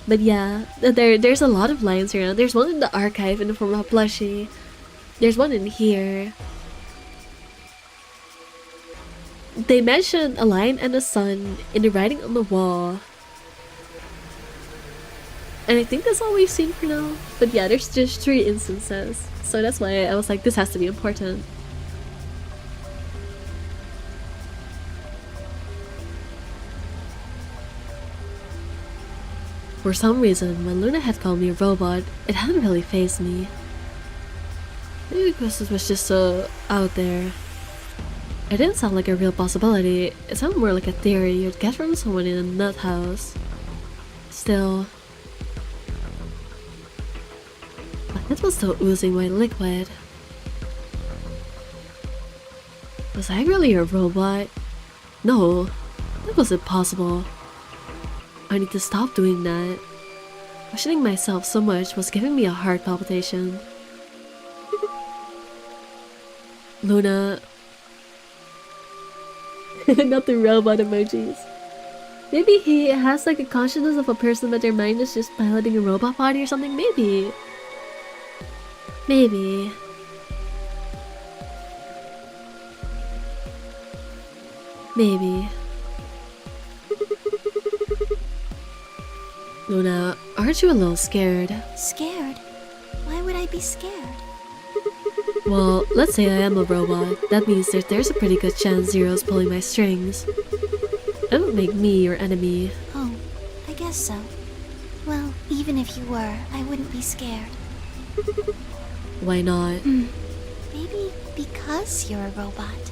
But yeah, there's a lot of lines around. There's one in the archive in the form of a plushie. There's one in here. They mentioned a lion and a sun in the writing on the wall. And I think that's all we've seen for now. But yeah, there's just 3 instances. So that's why I was like, this has to be important. For some reason, when Luna had called me a robot, it hadn't really fazed me. Maybe because it was just so out there. It didn't sound like a real possibility, it sounded more like a theory you'd get from someone in a nut house. Still... my head was still oozing white liquid. Was I really a robot? No, that was impossible. I need to stop doing that. Questioning myself so much was giving me a heart palpitation. Luna... not the robot emojis. Maybe he has like a consciousness of a person, but their mind is just piloting a robot body or something? Maybe. Maybe. Maybe. Luna, aren't you a little scared? Scared? Why would I be scared? Well, let's say I am a robot. That means that there's a pretty good chance Zero's pulling my strings. That would make me your enemy. Oh, I guess so. Well, even if you were, I wouldn't be scared. Why not? Maybe because you're a robot.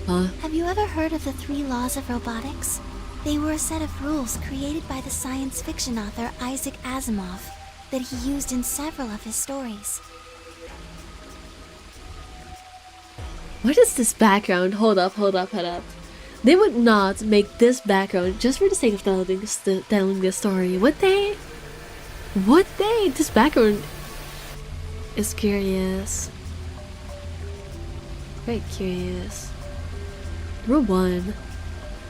Huh? Have you ever heard of the 3 laws of robotics? They were a set of rules created by the science fiction author Isaac Asimov that he used in several of his stories. What is this background? Hold up. They would not make this background just for the sake of telling this story, would they? Would they? This background is curious. Very curious. Rule 1.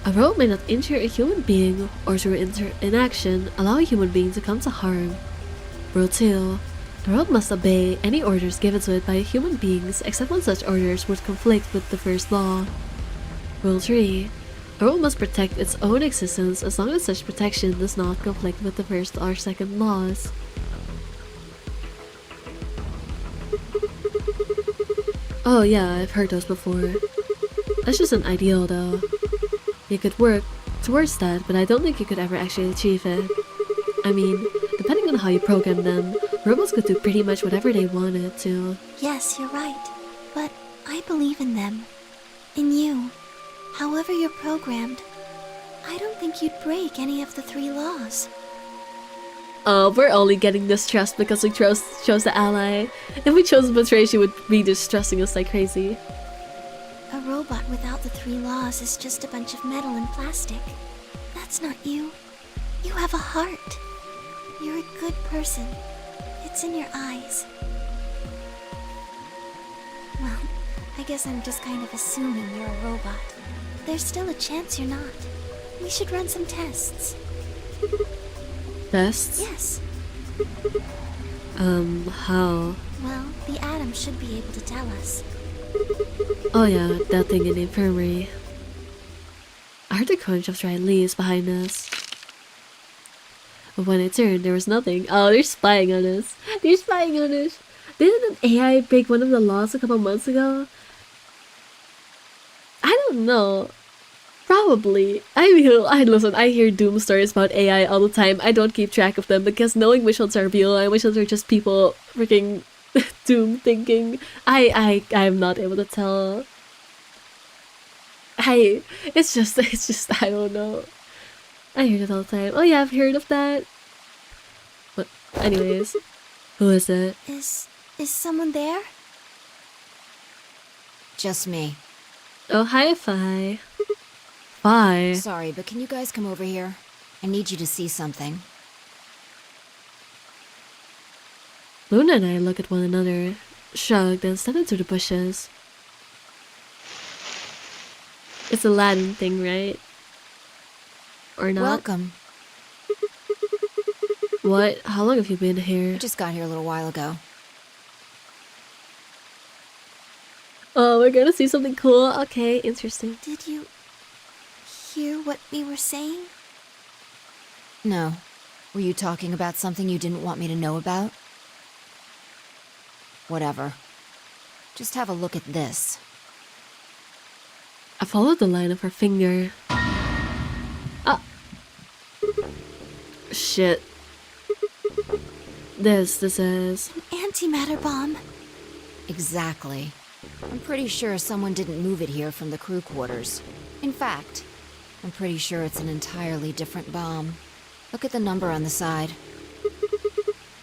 A robot may not injure a human being or through inaction allow a human being to come to harm. Rule 2. The robot must obey any orders given to it by human beings except when such orders would conflict with the first law. Rule 3. A robot must protect its own existence as long as such protection does not conflict with the first or second laws. Oh yeah, I've heard those before. That's just an ideal though. You could work towards that, but I don't think you could ever actually achieve it. I mean, depending on how you program them, robots could do pretty much whatever they wanted to. Yes, you're right. But I believe in them. In you. However you're programmed. I don't think you'd break any of the 3 laws. Oh, we're only getting distressed because we chose the ally. If we chose betray, she would be distressing us like crazy. A robot without the 3 laws is just a bunch of metal and plastic. That's not you. You have a heart. You're a good person. It's in your eyes. Well, I guess I'm just kind of assuming you're a robot. There's still a chance you're not. We should run some tests. Tests? Yes. How? Well, the atom should be able to tell us. Oh yeah, that thing in the infirmary. I heard the crunch of dry leaves behind us. But when I turned, there was nothing. Oh, they're spying on us. They're spying on us. Didn't an AI break one of the laws a couple months ago? I don't know. Probably. Listen, I hear doom stories about AI all the time. I don't keep track of them because knowing which ones are real and which ones are just people freaking doom thinking, I'm not able to tell. It's just I don't know. I hear it all the time. Oh yeah, I've heard of that. But anyways, Who is it? Is someone there? Just me. Oh, hi, Fi. Fi. Sorry, but can you guys come over here? I need you to see something. Luna and I look at one another, shrugged, and stepped into the bushes. It's a Latin thing, right? Or not? Welcome. What? How long have you been here? I just got here a little while ago. Oh, we're gonna see something cool. Okay, interesting. Did you hear what we were saying? No. Were you talking about something you didn't want me to know about? Whatever. Just have a look at this. I followed the line of her finger. Ah! Shit. This is... Antimatter bomb. Exactly. I'm pretty sure someone didn't move it here from the crew quarters. In fact, I'm pretty sure it's an entirely different bomb. Look at the number on the side.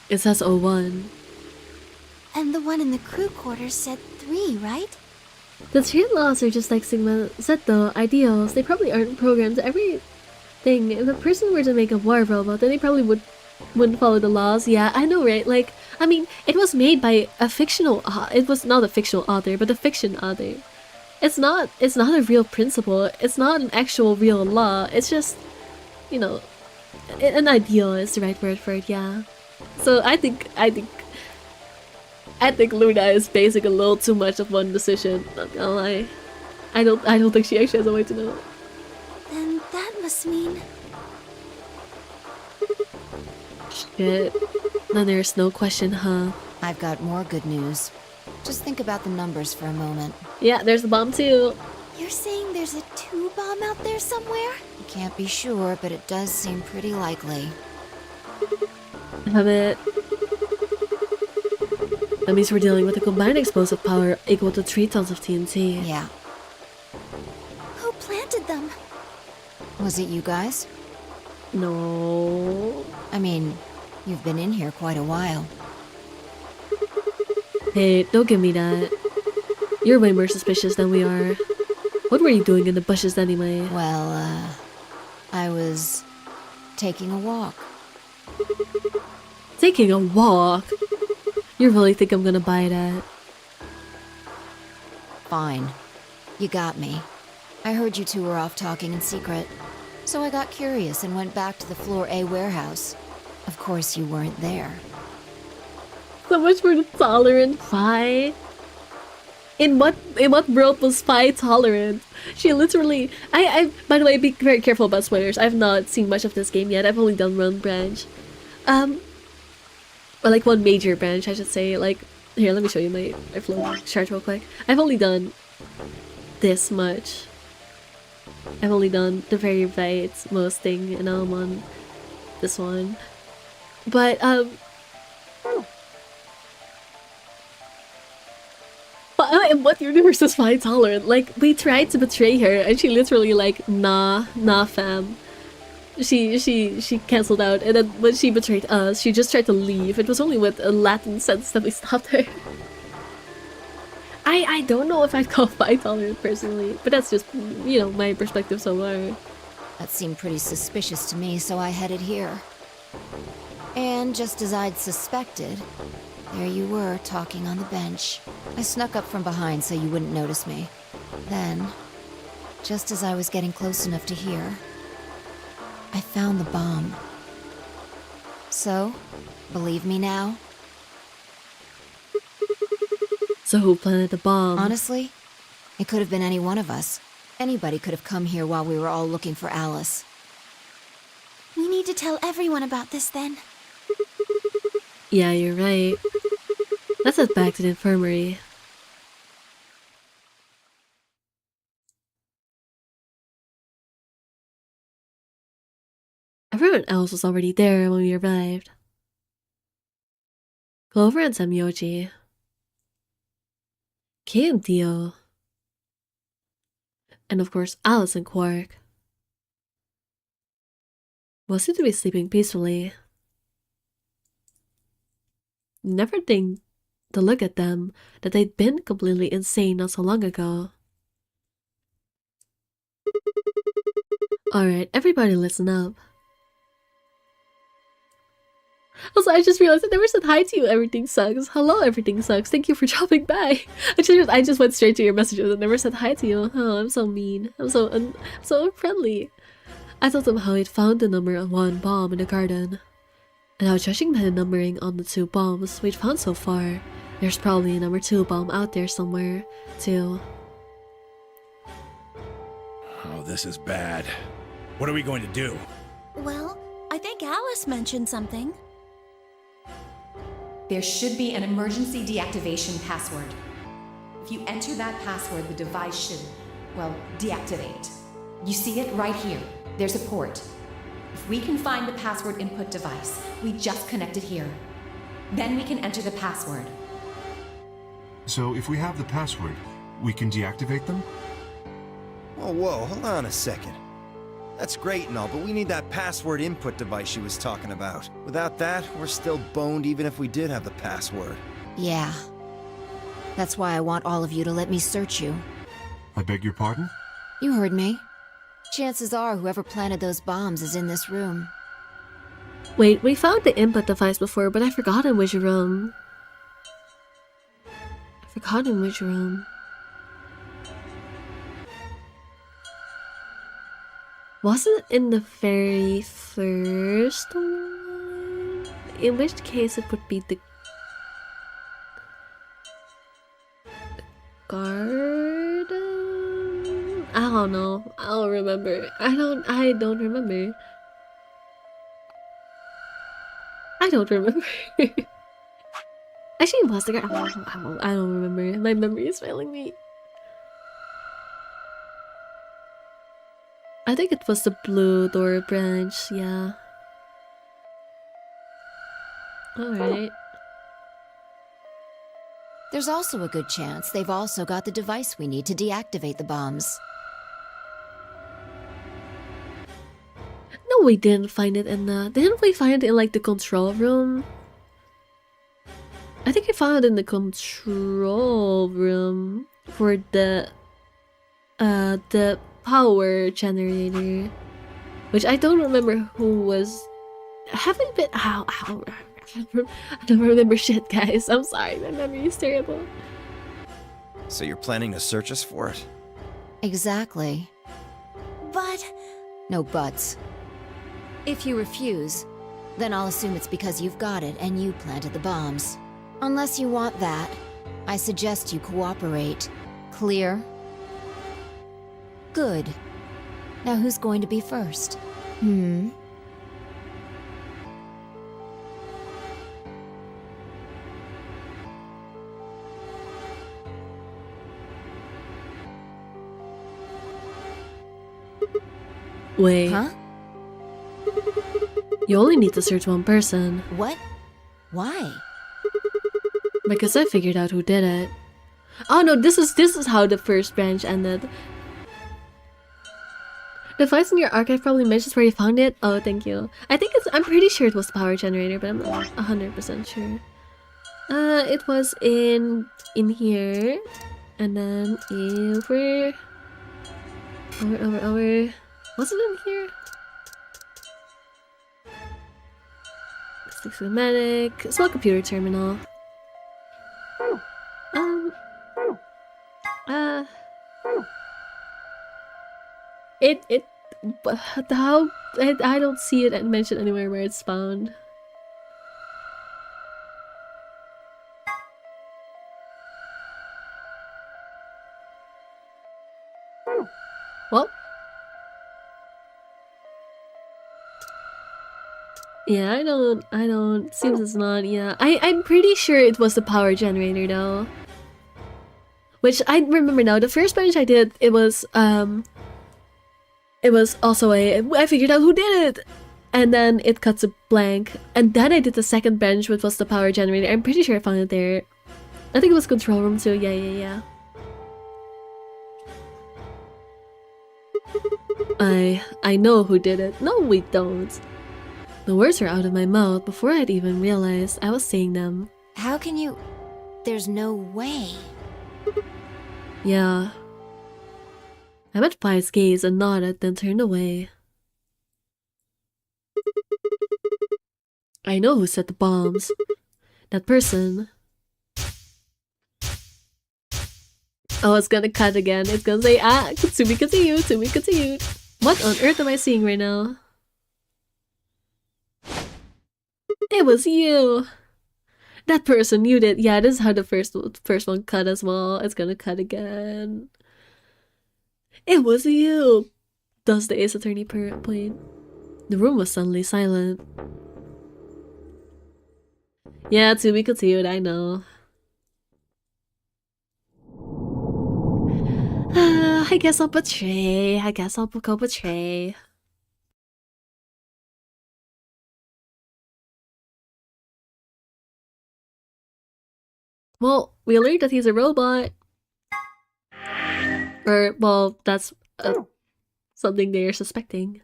It says 01. And the one in the crew quarters said 3, right? The three laws are just like Sigma Zeta ideals. They probably aren't programmed to everything. If a person were to make a war robot, then they probably wouldn't follow the laws. Yeah, I know, right? Like, I mean, it was made by a fictional... it was not a fictional author, but a fiction author. It's not a real principle. It's not an actual real law. It's just, you know, an ideal is the right word for it, yeah. So I think Luna is basing a little too much of one decision, not gonna lie. I don't think she actually has a way to know. Then that must mean... Shit. Then there's no question, huh? I've got more good news. Just think about the numbers for a moment. Yeah, there's the bomb too. You're saying there's a 2 bomb out there somewhere? I can't be sure, but it does seem pretty likely. Have it. That means we're dealing with a combined explosive power equal to 3 tons of TNT. Yeah. Who planted them? Was it you guys? No. I mean, you've been in here quite a while. Hey, don't give me that. You're way more suspicious than we are. What were you doing in the bushes anyway? Well, I was taking a walk. Taking a walk? You really think I'm gonna buy that? Fine. You got me. I heard you two were off talking in secret. So I got curious and went back to the Floor A warehouse. Of course you weren't there. So much for the tolerant Fi. In what world was Fi tolerant? She literally... I by the way, be very careful about spoilers. I've not seen much of this game yet. I've only done one branch. Or like one major branch, I should say. Like, here, let me show you my flow chart real quick. I've only done this much. I've only done the very right most thing, and now I'm on this one. But, in what universe is Fi tolerant? Like, we tried to betray her, and she literally like, nah fam. She cancelled out, and then when she betrayed us, she just tried to leave. It was only with a Latin sense that we stopped her. I don't know if I'd call Fi tolerant personally, but that's just, you know, my perspective so far. That seemed pretty suspicious to me, so I headed here. And just as I'd suspected, there you were, talking on the bench. I snuck up from behind so you wouldn't notice me. Then, just as I was getting close enough to hear, I found the bomb. So, believe me now? So who planted the bomb? Honestly, it could have been any one of us. Anybody could have come here while we were all looking for Alice. We need to tell everyone about this then. Yeah, you're right. Let's head back to the infirmary. Everyone else was already there when we arrived. Clover and Samyoji. Kay and Theo. And of course, Alice and Quark. Both seemed to be sleeping peacefully. never think to look at them that they'd been completely insane not so long ago. Alright, everybody listen up. Also, I just realized I never said hi to you, Everything Sucks. Hello, Everything Sucks. Thank you for dropping by. I just went straight to your messages and never said hi to you. Oh, I'm so mean. I'm so unfriendly. I told him how he'd found the number 1 bomb in the garden. And how, judging by the numbering on the 2 bombs we'd found so far, there's probably a number 2 bomb out there somewhere, too. Oh, this is bad. What are we going to do? Well, I think Alice mentioned something. There should be an emergency deactivation password. If you enter that password, the device should, well, deactivate. You see it right here. There's a port. If we can find the password input device, we just connect it here. Then we can enter the password. So if we have the password, we can deactivate them? Whoa, hold on a second. That's great and all, but we need that password input device she was talking about. Without that, we're still boned even if we did have the password. Yeah. That's why I want all of you to let me search you. I beg your pardon? You heard me. Chances are whoever planted those bombs is in this room. Wait, we found the input device before, but I forgot in which room. Was it in the very first one? In which case it would be the garden? I don't know. I don't remember. I don't remember. I don't remember. Actually, it was the garden. I don't remember. My memory is failing me. I think it was the blue door branch, yeah. Alright. There's also a good chance they've also got the device we need to deactivate the bombs. No, we didn't find it in the... Didn't we find it in, like, the control room? I think we found it in the control room for the power generator, which I don't remember who was. Haven't been. I don't remember shit, guys. I'm sorry, my memory is terrible. So you're planning to search us for it? Exactly. But... No buts. If you refuse, then I'll assume it's because you've got it and you planted the bombs. Unless you want that, I suggest you cooperate. Clear? Good. Now who's going to be first? Wait. Huh? You only need to search one person. What? Why? Because I figured out who did it. Oh no, this is how the first branch ended. The device in your archive probably mentions where you found it. Oh, thank you. I'm pretty sure it was the power generator, but I'm not 100% sure. It was in here, and then over. Was it in here? Schematic, small computer terminal. I don't see it mentioned anywhere where it's found. Well, yeah, I don't, seems it's not, yeah. I'm pretty sure it was the power generator though. Which I remember now, the first bench I did, it was also I figured out who did it! And then it cuts a blank. And then I did the second bench, which was the power generator. I'm pretty sure I found it there. I think it was control room too, yeah. I know who did it. No, we don't. The words were out of my mouth before I'd even realized I was saying them. How can you... There's no way. Yeah. I met Pi's gaze and nodded, then turned away. I know who set the bombs. That person. Oh, it's gonna cut again. It's gonna say, ah, Katsumi continued, Katsumi continued. What on earth am I seeing right now? It was you! That person, you did. Yeah, this is how the first one cut as well. It's gonna cut again. It was you! Does the Ace Attorney point. The room was suddenly silent. Yeah, to be continued, I know. I guess I'll betray. I guess I'll go betray. Well, we learned that he's a robot. Or, well, that's something they're suspecting.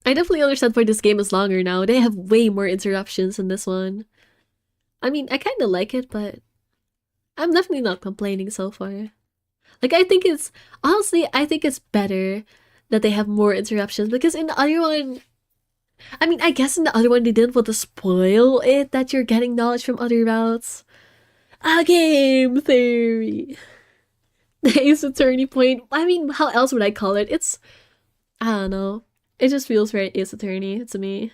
I definitely understand why this game is longer now. They have way more interruptions in this one. I mean, I kind of like it, but I'm definitely not complaining so far. Like, I think it's... Honestly, I think it's better that they have more interruptions, because in the other one... I mean, I guess in the other one they didn't want to spoil it that you're getting knowledge from other routes. A game theory. The Ace Attorney point. I mean, how else would I call it? It's... I don't know. It just feels very Ace Attorney to me.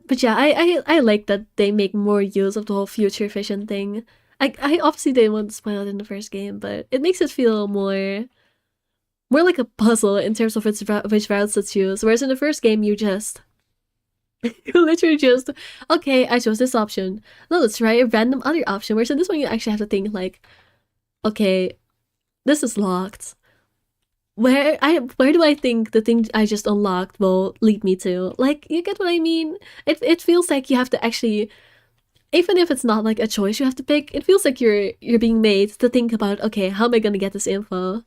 But yeah, I like that they make more use of the whole future vision thing. I obviously didn't want to spoil it in the first game, but it makes it feel more like a puzzle in terms of which routes to choose. Whereas in the first game, you literally just, okay, I chose this option. No, let's try a random other option. Whereas in this one, you actually have to think like, okay, this is locked. Where do I think the thing I just unlocked will lead me to? Like, you get what I mean? It feels like you have to actually, even if it's not like a choice you have to pick, it feels like you're being made to think about, okay, how am I gonna get this info?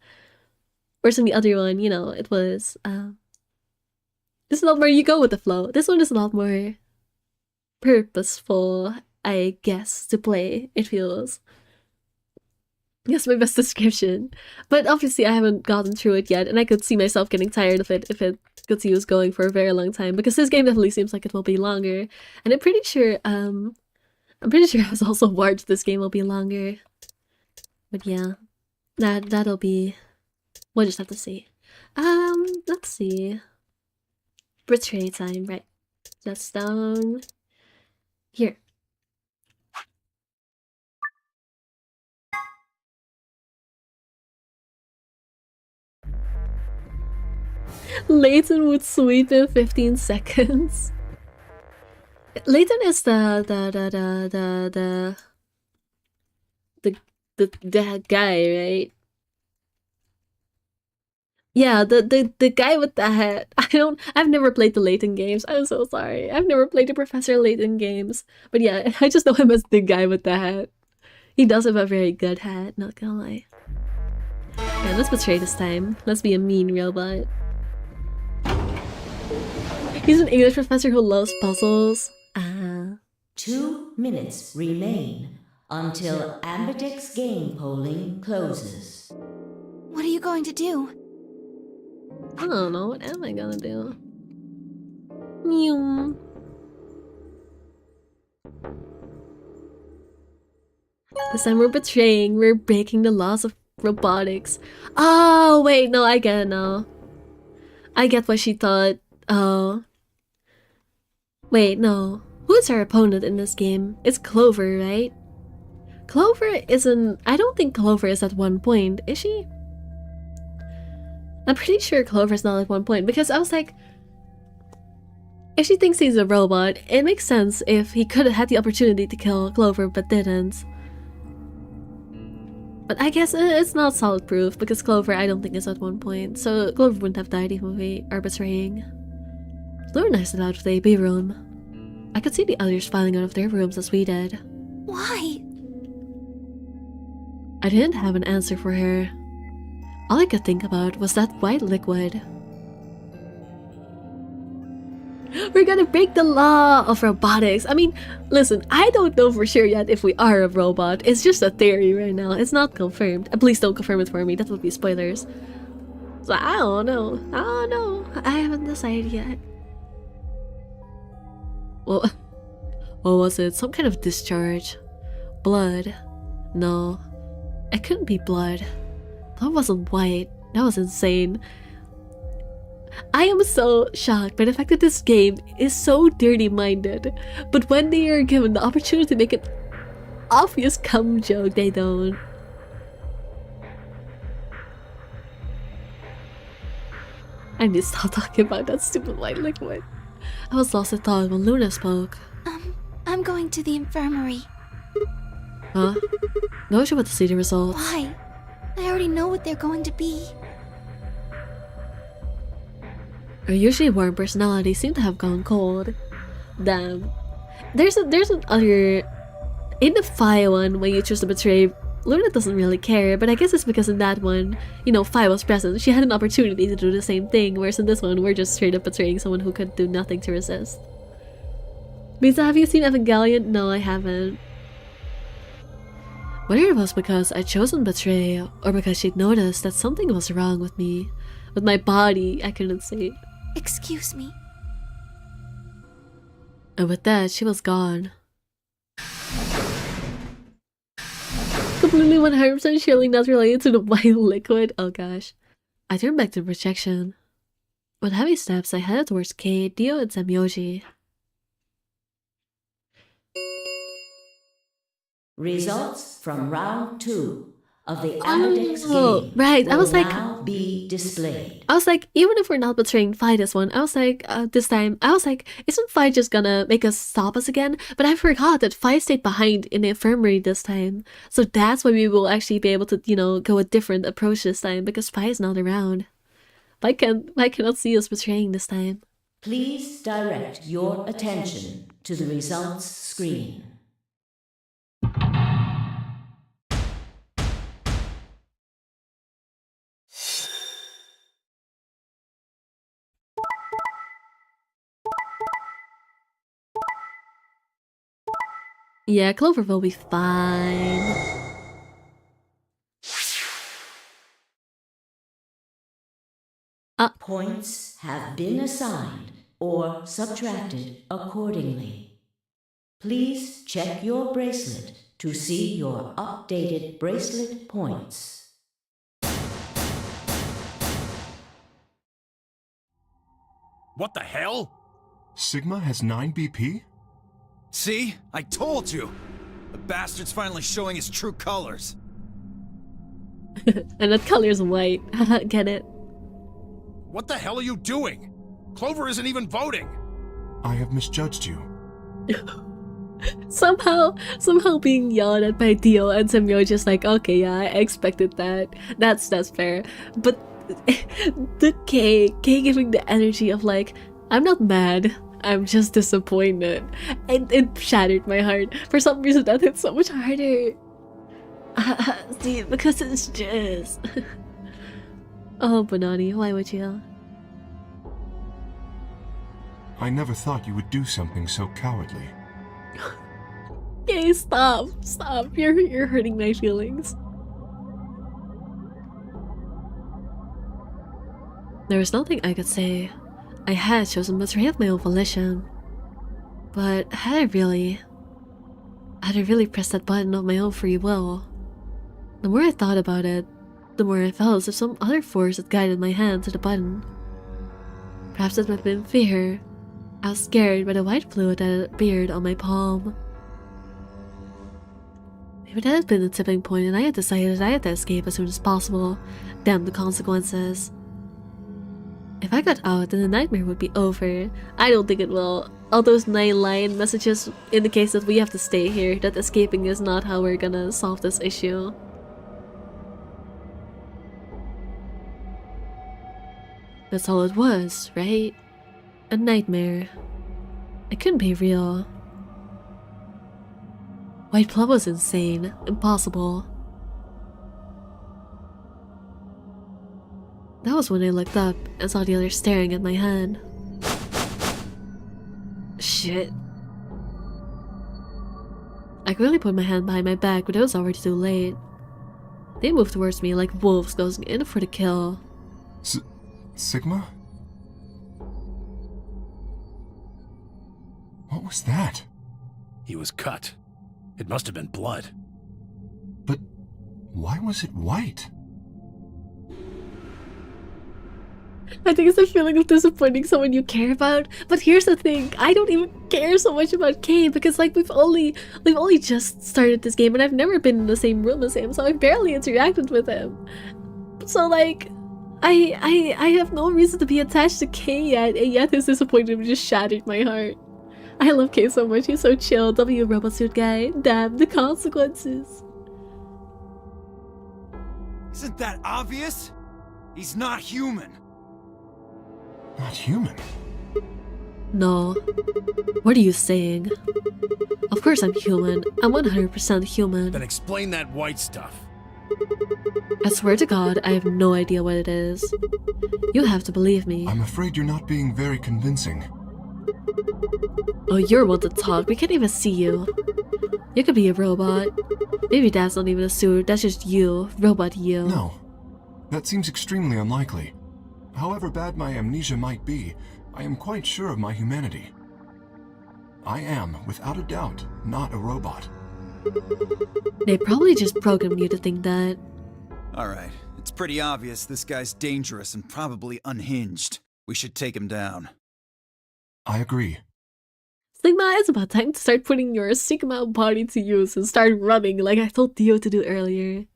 Whereas in the other one, you know, it was this is not where you go with the flow. This one is a lot more purposeful, I guess, to play, it feels. Yes, my best description. But obviously I haven't gotten through it yet, and I could see myself getting tired of it if it continues going for a very long time, because this game definitely seems like it will be longer. And I'm pretty sure I was also warned this game will be longer. But yeah. That'll be... We'll just have to see. Let's see. Betray time, right. That's down here. Layton would sweep in 15 seconds. Layton is the guy, right? Yeah, the guy with the hat. I've never played the Layton games. I'm so sorry. I've never played the Professor Layton games. But yeah, I just know him as the guy with the hat. He does have a very good hat, not gonna lie. Yeah, let's betray this time. Let's be a mean robot. He's an English professor who loves puzzles. 2 minutes remain until Ambidex's game polling closes. What are you going to do? I don't know, what am I gonna do? Mew. This time we're betraying, we're breaking the laws of robotics. Oh, wait, no, I get it now. I get what she thought. Oh. Wait, no. Who is our opponent in this game? It's Clover, right? Clover isn't... I don't think Clover is at 1 point, is she? I'm pretty sure Clover's not at 1 point, because I was like... If she thinks he's a robot, it makes sense if he could have had the opportunity to kill Clover but didn't. But I guess it's not solid proof, because Clover I don't think is at 1 point, so Clover wouldn't have died even if we are betraying. Lure nested out of the AB room. I could see the others filing out of their rooms as we did. Why? I didn't have an answer for her. All I could think about was that white liquid. We're gonna break the law of robotics. I mean, listen, I don't know for sure yet if we are a robot. It's just a theory right now. It's not confirmed. Please don't confirm it for me. That would be spoilers. So I don't know. I don't know. I haven't decided yet. Well, what was it? Some kind of discharge? Blood? No. It couldn't be blood. That wasn't white. That was insane. I am so shocked by the fact that this game is so dirty-minded, but when they are given the opportunity to make an obvious cum joke, they don't. I need to stop talking about that stupid white liquid. I was lost in thought when Luna spoke. I'm going to the infirmary. Huh? No, she wants to see the results. Why? I already know what they're going to be. Her usually warm personality seemed to have gone cold. Damn. There's an other... In the Fi one, when you choose to betray, Luna doesn't really care, but I guess it's because in that one, you know, Fi was present. She had an opportunity to do the same thing, whereas in this one, we're just straight up betraying someone who could do nothing to resist. Lisa, have you seen Evangelion? No, I haven't. Whether it was because I'd chosen betray, or because she'd noticed that something was wrong with me, with my body, I couldn't say. Excuse me. And with that, she was gone. Completely 100% surely not related to the white liquid. Oh gosh. I turned back to projection. With heavy steps, I headed towards Kei, Dio, and Semyoji. Results from round 2 of the Ambidex game right. I was will like, now be displayed. I was like, even if we're not betraying Fi this one, I was like, this time, I was like, isn't Fi just gonna make us stop us again? But I forgot that Fi stayed behind in the infirmary this time. So that's why we will actually be able to, you know, go a different approach this time, because Fi is not around. Fi cannot see us betraying this time. Please direct your attention to the results screen. Yeah, Clover will be fine. Points have been assigned or subtracted accordingly. Please check your bracelet to see your updated bracelet points. What the hell? Sigma has 9 BP? See? I told you! The bastard's finally showing his true colors. And that color's white. Get it? What the hell are you doing? Clover isn't even voting. I have misjudged you. somehow being yelled at by Dio and Semyo just like, okay, yeah, I expected that. That's fair. But the K giving the energy of like, I'm not mad, I'm just disappointed. And it shattered my heart. For some reason that hit so much harder. See, because it's just... Oh, Bonani, why would you? I never thought you would do something so cowardly. Okay, stop. You're hurting my feelings. There was nothing I could say. I had chosen betrayal of my own volition. But had I really pressed that button of my own free will? The more I thought about it, the more I felt as if some other force had guided my hand to the button. Perhaps it might have been fear. I was scared by the white fluid that appeared on my palm. Maybe that had been the tipping point and I had decided I had to escape as soon as possible. Damn the consequences. If I got out, then the nightmare would be over. I don't think it will. All those 9-line messages indicate that we have to stay here, that escaping is not how we're gonna solve this issue. That's all it was, right? A nightmare. It couldn't be real. White Plum was insane. Impossible. That was when I looked up and saw the other staring at my hand. Shit. I quickly put my hand behind my back, but it was already too late. They moved towards me like wolves going in for the kill. Sigma? What was that? He was cut. It must have been blood. But why was it white? I think it's the feeling of disappointing someone you care about. But here's the thing, I don't even care so much about Kane because like we've only just started this game and I've never been in the same room as him, so I've barely interacted with him. So like I have no reason to be attached to Kane yet, and yet his disappointment just shattered my heart. I love Kane so much, he's so chill. W robot suit guy. Damn the consequences. Isn't that obvious? He's not human. Not human. No. What are you saying? Of course I'm human. I'm 100% human. Then explain that white stuff. I swear to God, I have no idea what it is. You have to believe me. I'm afraid you're not being very convincing. Oh, you're one to talk. We can't even see you. You could be a robot. Maybe that's not even a suit. That's just you. Robot you. No. That seems extremely unlikely. However bad my amnesia might be, I am quite sure of my humanity. I am, without a doubt, not a robot. They probably just programmed you to think that. Alright, it's pretty obvious this guy's dangerous and probably unhinged. We should take him down. I agree. Sigma, it's about time to start putting your Sigma body to use and start running like I told Dio to do earlier.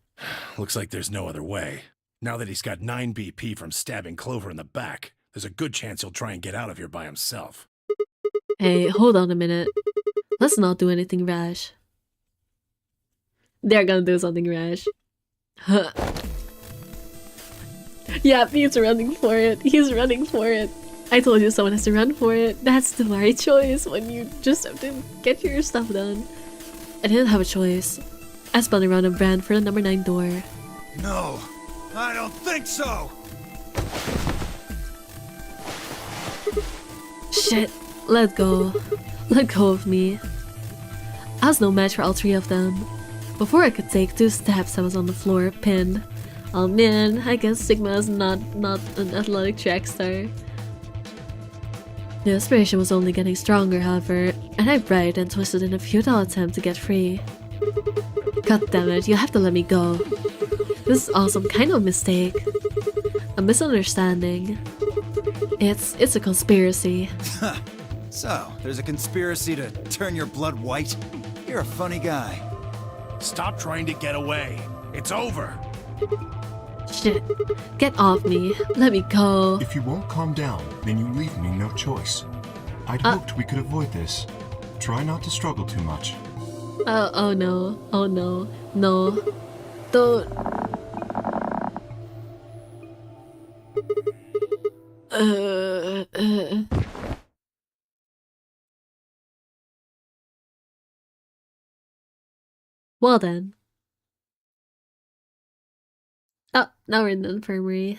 Looks like there's no other way. Now that he's got 9 BP from stabbing Clover in the back, there's a good chance he'll try and get out of here by himself. Hey, hold on a minute. Let's not do anything rash. They're gonna do something rash. Huh. Yeah, he's running for it. He's running for it. I told you someone has to run for it. That's the right choice when you just have to get your stuff done. I didn't have a choice. I spun around and ran for the number 9 door. No, I don't think so! Shit, let go. Let go of me. I was no match for all 3 of them. Before I could take 2 steps, I was on the floor, pinned. Oh man, I guess Sigma is not an athletic track star. The inspiration was only getting stronger, however, and I writhed and twisted in a futile attempt to get free. God damn it, you have to let me go. This is all some kind of mistake. A misunderstanding. It's a conspiracy. So, there's a conspiracy to turn your blood white? You're a funny guy. Stop trying to get away. It's over. Shit. Get off me. Let me go. If you won't calm down, then you leave me no choice. I'd hoped we could avoid this. Try not to struggle too much. Oh no. Oh no. No. Don't. Well then. Oh, now we're in the infirmary.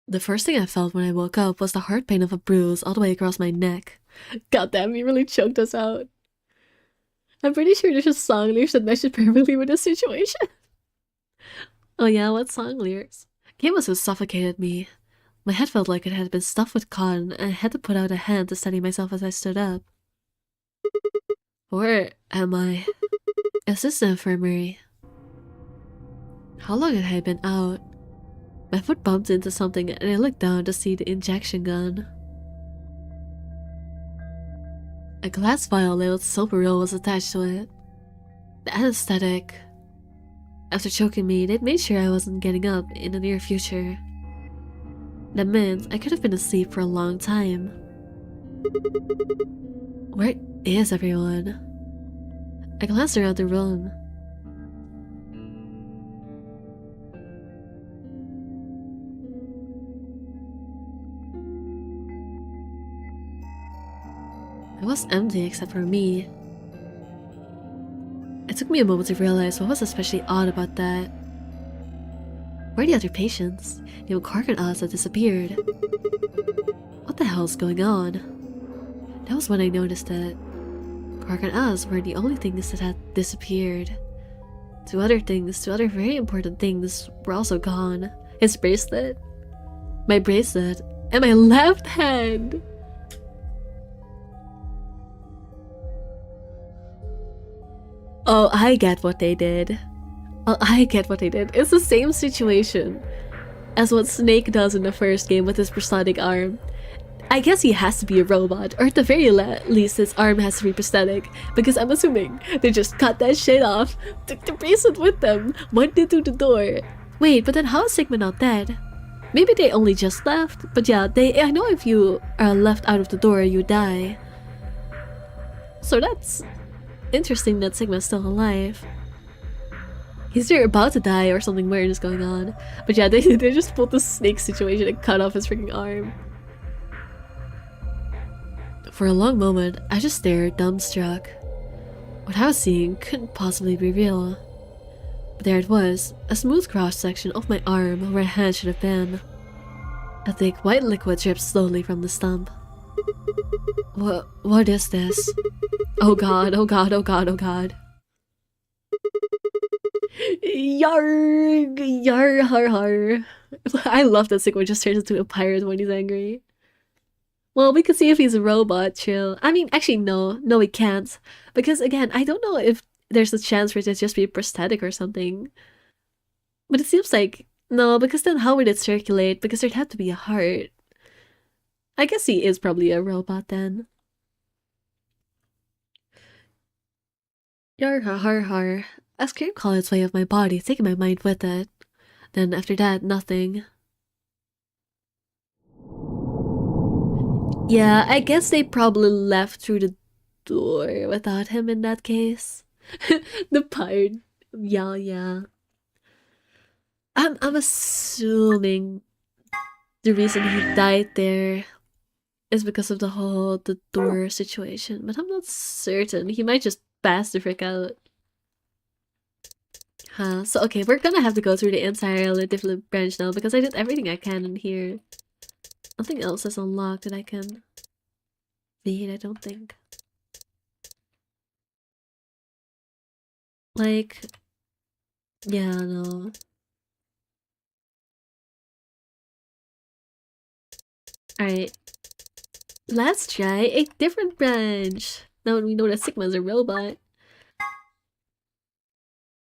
The first thing I felt when I woke up was the hard pain of a bruise all the way across my neck. Goddamn, he really choked us out. I'm pretty sure there's a song lyrics that matches perfectly with this situation. Oh yeah, what song lyrics? Game was what suffocated me. My head felt like it had been stuffed with cotton, and I had to put out a hand to steady myself as I stood up. Where am I? Is this the infirmary? How long had I been out? My foot bumped into something and I looked down to see the injection gun. A glass vial labeled Silveril was attached to it. The anesthetic. After choking me, they'd made sure I wasn't getting up in the near future. That meant I could have been asleep for a long time. Where is everyone? I glanced around the room. It was empty except for me. It took me a moment to realize what was especially odd about that. Where are the other patients? You know, Quark and Oz had disappeared. What the hell's going on? That was when I noticed that Quark and Oz were the only things that had disappeared. Two other very important things were also gone. His bracelet, my bracelet, and my left hand! Oh, I get what they did. It's the same situation as what Snake does in the first game with his prosthetic arm. I guess he has to be a robot, or at the very least his arm has to be prosthetic, because I'm assuming they just cut that shit off, took the bracelet with them, went into the door. Wait, but then how is Sigma not dead? Maybe they only just left, but yeah, I know if you are left out of the door, you die. So that's interesting that Sigma's still alive. He's either about to die or something weird is going on. But yeah, they just pulled the Snake situation and cut off his freaking arm. For a long moment, I just stared, dumbstruck. What I was seeing couldn't possibly be real. But there it was, a smooth cross-section of my arm where a hand should have been. A thick white liquid dripped slowly from the stump. What is this? Oh god, oh god, oh god, oh god. Yarg! Yar har har. I love that Sigma just turns into a pirate when he's angry. Well, we could see if he's a robot, chill. I mean, actually, no, we can't. Because again, I don't know if there's a chance for it to just be prosthetic or something. But it seems like, no, because then how would it circulate? Because there'd have to be a heart. I guess he is probably a robot then. Yar har har har. A scream called its way of my body, taking my mind with it. Then after that, nothing. Yeah, I guess they probably left through the door without him in that case. The pirate. Yeah. I'm assuming the reason he died there is because of the door situation, but I'm not certain. He might just pass the frick out. Huh, so okay, we're gonna have to go through the entire different branch now because I did everything I can in here. Nothing else is unlocked that I can read, I don't think. Like, yeah, no. Alright. Let's try a different branch. Now we know that Sigma's a robot.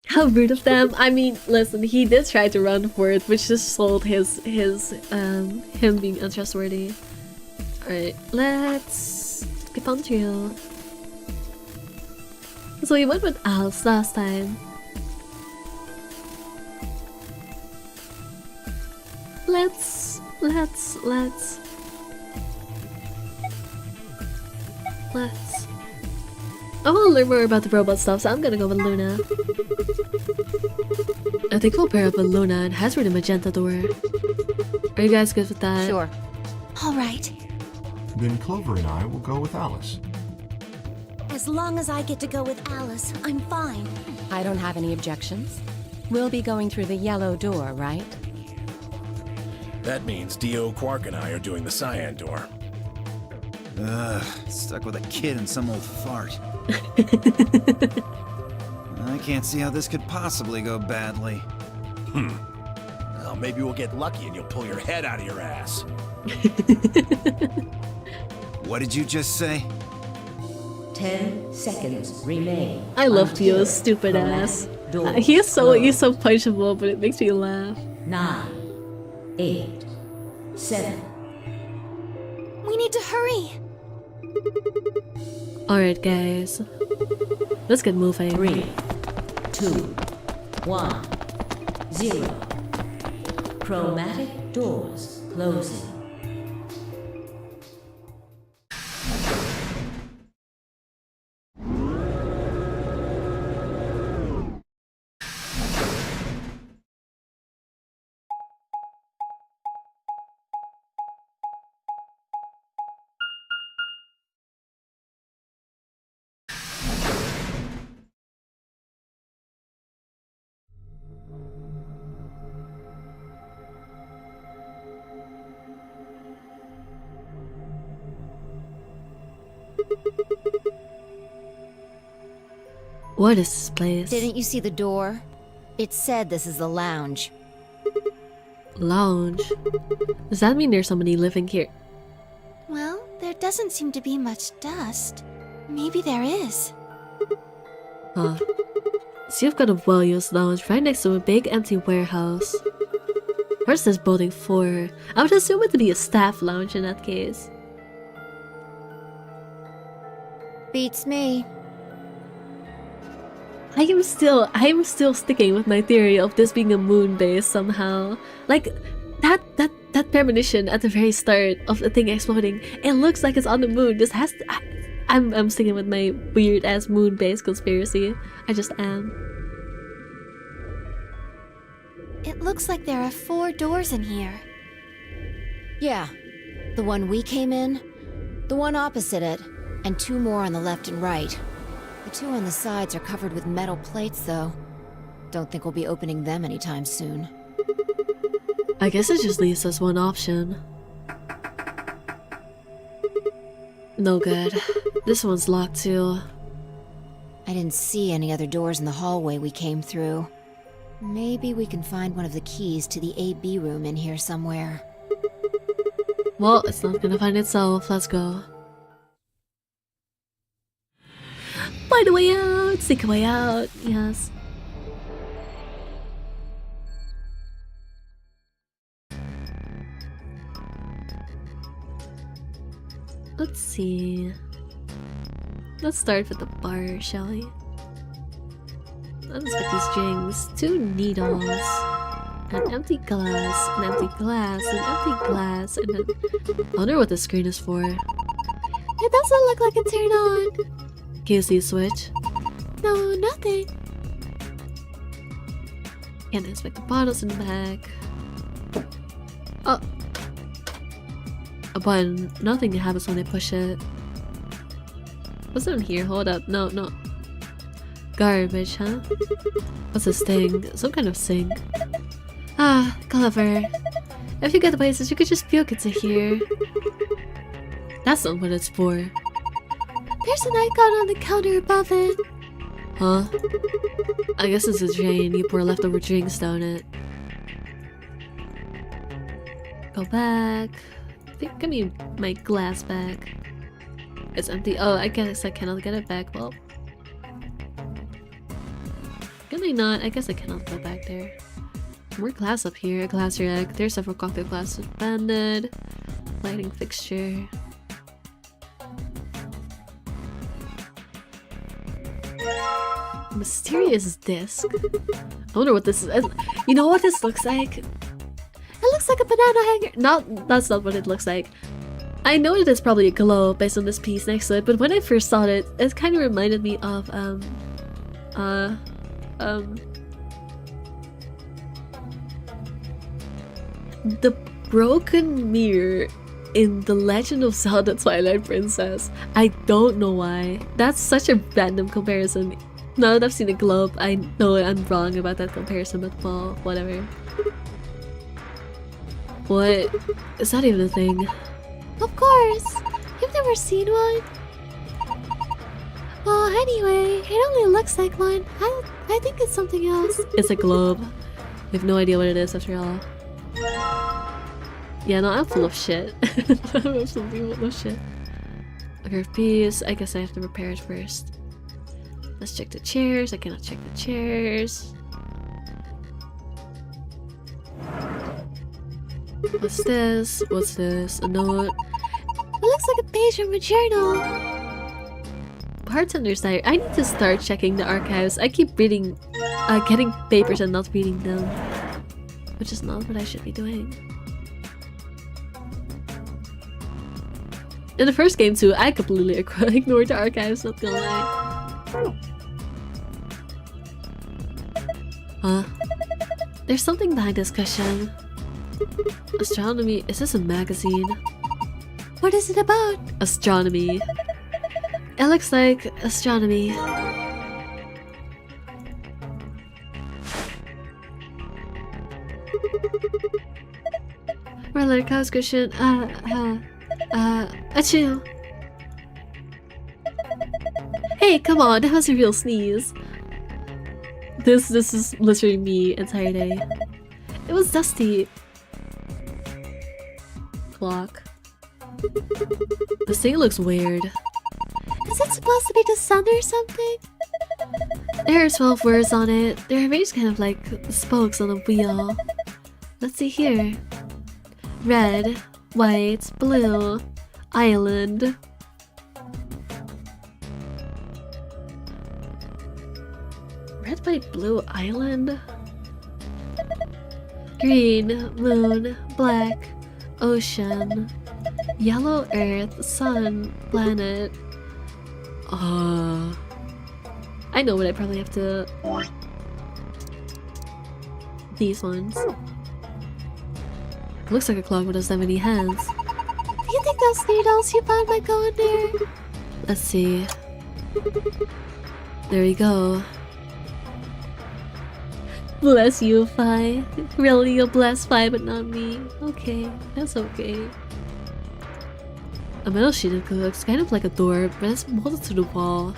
How rude of them. I mean, listen, he did try to run for it, which just sold him being untrustworthy. Alright, let's skip on through. So we went with Alice last time. Let's I want to learn more about the robot stuff, so I'm gonna go with Luna. I think we'll pair up with Luna and head for the magenta door. Are you guys good with that? Sure. All right. Then Clover and I will go with Alice. As long as I get to go with Alice, I'm fine. I don't have any objections. We'll be going through the yellow door, right? That means Dio, Quark, and I are doing the cyan door. Stuck with a kid and some old fart. I can't see how this could possibly go badly. Well, maybe we'll get lucky and you'll pull your head out of your ass. What did you just say? 10 seconds remain. I love Dio's stupid ass. He's so punchable, but it makes me laugh. 9, 8, 7. We need to hurry. Alright, guys. Let's get moving. 3, 2, 1, 0. Chromatic doors closing. What is this place? Didn't you see the door? It said this is the lounge. Lounge? Does that mean there's somebody living here? Well, there doesn't seem to be much dust. Maybe there is. Huh. So you've got a well-used lounge right next to a big empty warehouse. Where's this building for? I would assume it to be a staff lounge in that case. Beats me. I am still sticking with my theory of this being a moon base somehow. Like that premonition at the very start of the thing exploding, it looks like it's on the moon. This has to, I'm sticking with my weird ass moon base conspiracy. I just am. It looks like there are 4 doors in here. Yeah. The one we came in, the one opposite it, and 2 more on the left and right. The 2 on the sides are covered with metal plates, though. Don't think we'll be opening them anytime soon. I guess it just leaves us one option. No good. This one's locked too. I didn't see any other doors in the hallway we came through. Maybe we can find one of the keys to the AB room in here somewhere. Well, it's not gonna find itself. Let's go. Find a way out! Seek a way out, yes. Let's see. Let's start with the bar, shall we? Let's get these drinks. 2 needles. An empty glass. An empty glass. An empty glass. And then... I wonder what the screen is for. It doesn't look like it's turned on. Can you see a switch? No, nothing. Can't inspect the bottles in the back. Oh. A button. Nothing happens when I push it. What's down here? Hold up. No, no. Garbage, huh? What's this thing? Some kind of sink. Ah, clever. If you get the places, you could just puke into here. That's not what it's for. There's an icon on the counter above it. Huh? I guess it's a drain. You pour leftover drinks down it. Go back. Give me my glass back. It's empty. Oh, I guess I cannot get it back. Well. Can I not? I guess I cannot go back there. More glass up here. A glass rack. There's several cocktail glasses banded. Lighting fixture. Mysterious disc. I wonder what this is. You know what this looks like? It looks like a banana hanger. That's not what it looks like. I know it is probably a globe based on this piece next to it, but when I first saw it, it kind of reminded me of the broken mirror in The Legend of Zelda Twilight Princess. I don't know why. That's such a random comparison. Now that I've seen a globe, I know I'm wrong about that comparison, but well, whatever. What? Is that even a thing? Of course! You've never seen one? Well, anyway, it only looks like one. I think it's something else. It's a globe. We have no idea what it is after all. Yeah, no, I'm full of shit. I'm absolutely full of shit. A curved piece. I guess I have to repair it first. Let's check the chairs. I cannot check the chairs. What's this? What's this? A note. It looks like a page from a journal. Bartender's diary. I need to start checking the archives. I keep reading, getting papers and not reading them, which is not what I should be doing. In the first game too, I completely ignored the archives, not gonna lie. Huh? There's something behind this cushion. Astronomy. Is this a magazine? What is it about? Astronomy. It looks like astronomy. Regular couch cushion. Achoo. Hey, come on, that was a real sneeze. This is literally me entire day. It was dusty. Clock. This thing looks weird. Is it supposed to be the sun or something? There are 12 words on it. They're arranged kind of like spokes on a wheel. Let's see here. Red, white, blue, island. Red, white, blue, island? Green, moon, black, ocean, yellow, earth, sun, planet. I know what I probably have to... These ones. Looks like a clock with so many hands. Do you think those needles you found might go in there? Let's see. There we go. Bless you, Phi. Really, you'll bless Phi, but not me. Okay, that's okay. A metal sheet that looks kind of like a door, but it's molded to the wall.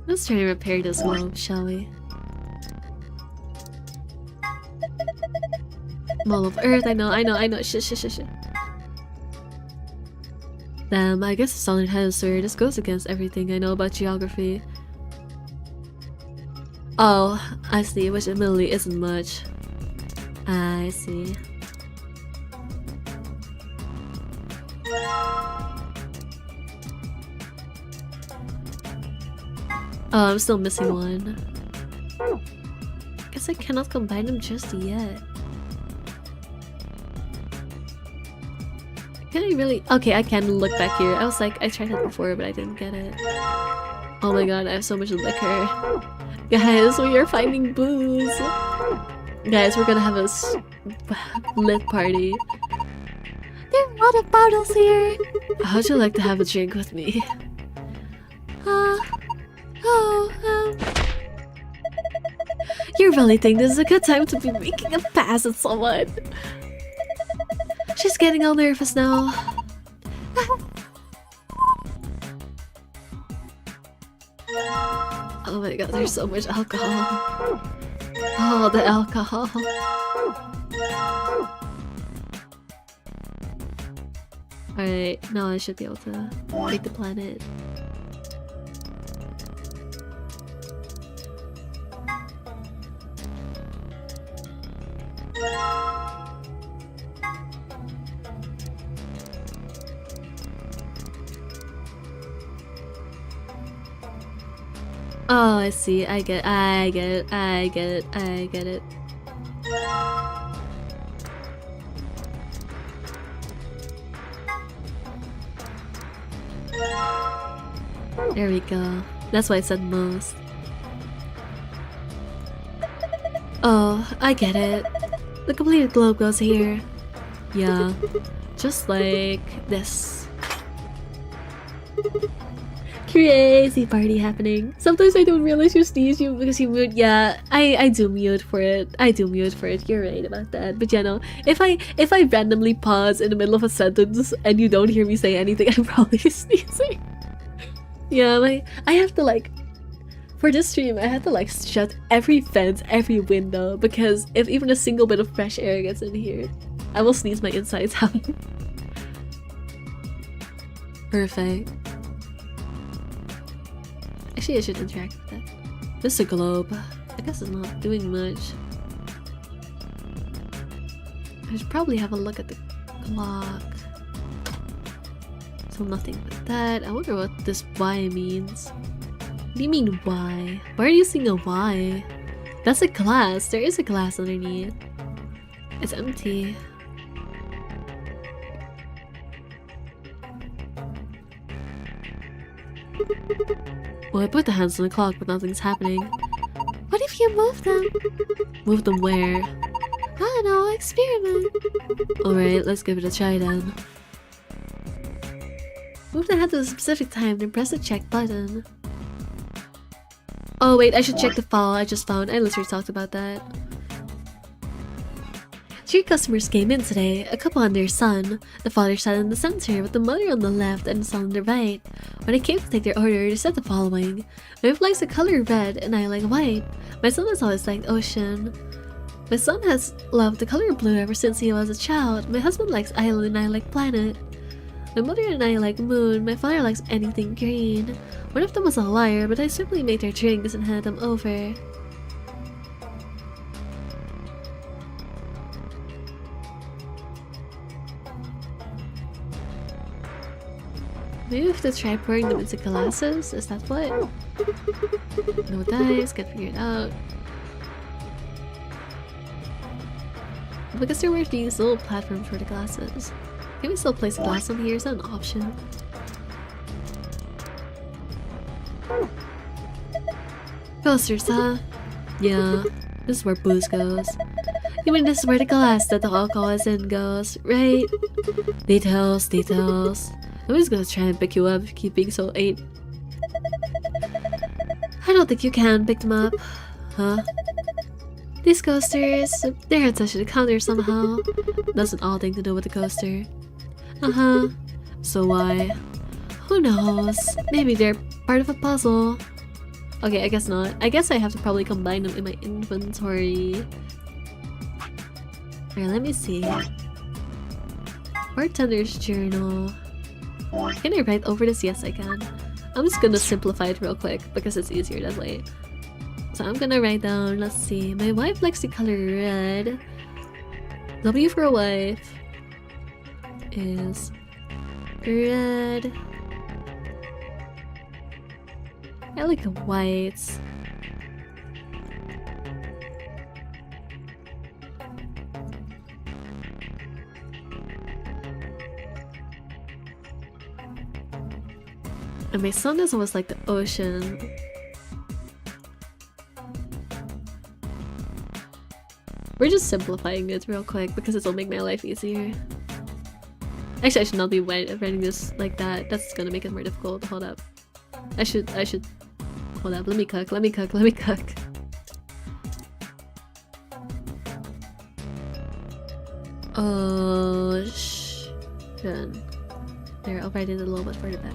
Let's try to repair this globe, shall we? Ball of Earth, I know. Shit. Damn, I guess the solid hemisphere. This goes against everything I know about geography. Oh, I see, which admittedly isn't much. I see. Oh, I'm still missing one. Guess I cannot combine them just yet. Can I really? Okay, I can look back here. I was like, I tried that before, but I didn't get it. Oh my god, I have so much liquor. Guys, we are finding booze. Guys, we're gonna have a lit party. There are a lot of bottles here. How'd you like to have a drink with me? You really think this is a good time to be making a pass at someone? She's getting all nervous now. Oh my god, there's so much alcohol. Oh, the alcohol. Alright, now I should be able to make the planet. Oh, I see. I get it. There we go. That's why I said most. Oh, I get it. The completed globe goes here. Yeah, just like this. Crazy party happening. Sometimes I don't realize you sneeze because you mute. Yeah, I do mute for it. You're right about that. But yeah, no. If I randomly pause in the middle of a sentence and you don't hear me say anything, I'm probably sneezing. Yeah, I have to like, for this stream, I had to like shut every fence, every window, because if even a single bit of fresh air gets in here, I will sneeze my insides out. Perfect. Actually, I should interact with that. This is a globe. I guess it's not doing much. I should probably have a look at the clock. So nothing with that. I wonder what this Y means. What do you mean Y? Why are you seeing a Y? That's a glass. There is a glass underneath. It's empty. Well, I put the hands on the clock, but nothing's happening. What if you move them? Move them where? I don't know, experiment. Alright, let's give it a try then. Move the hand to a specific time, then press the check button. Oh wait, I should check the file I just found. I literally talked about that. Three customers came in today, a couple and their son. The father sat in the center, with the mother on the left and the son on the right. When I came to take their order, they said the following. My wife likes the color red, and I like white. My son has always liked ocean. My son has loved the color blue ever since he was a child. My husband likes island, and I like planet. My mother and I like moon. My father likes anything green. One of them was a liar, but I simply made their drinks and handed them over. Maybe we have to try pouring them into glasses? Is that what? No dice, can't figure it out. Because there were these little platforms for the glasses. Can we still place a glass on here? Is that an option? Coasters, huh? Yeah, this is where booze goes. You mean this is where the glass that the alcohol is in goes, right? Details, details. I'm just gonna try and pick you up if you keep being so 8. I don't think you can pick them up. Huh? These coasters, they're attached to the counter somehow. That's an odd thing to do with the coaster. Uh-huh. So why? Who knows? Maybe they're part of a puzzle. Okay, I guess not. I guess I have to probably combine them in my inventory. Alright, let me see. Bartender's journal. Can I write over this? Yes, I can. I'm just gonna simplify it real quick because it's easier that way. So I'm gonna write down, let's see. My wife likes the color red. W for a wife is red. I like the whites. And my son is always like the ocean. We're just simplifying it real quick because it'll make my life easier. Actually, I should not be writing this like that. That's gonna make it more difficult. Hold up. I should... Hold up, let me cook. Ocean. There, I'll write it a little bit further back.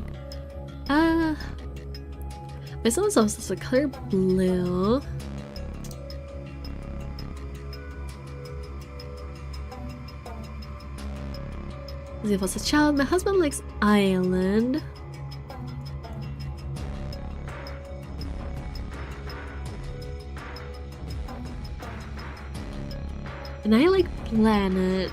My son is also the color blue. As if I was a child, my husband likes island. And I like planet.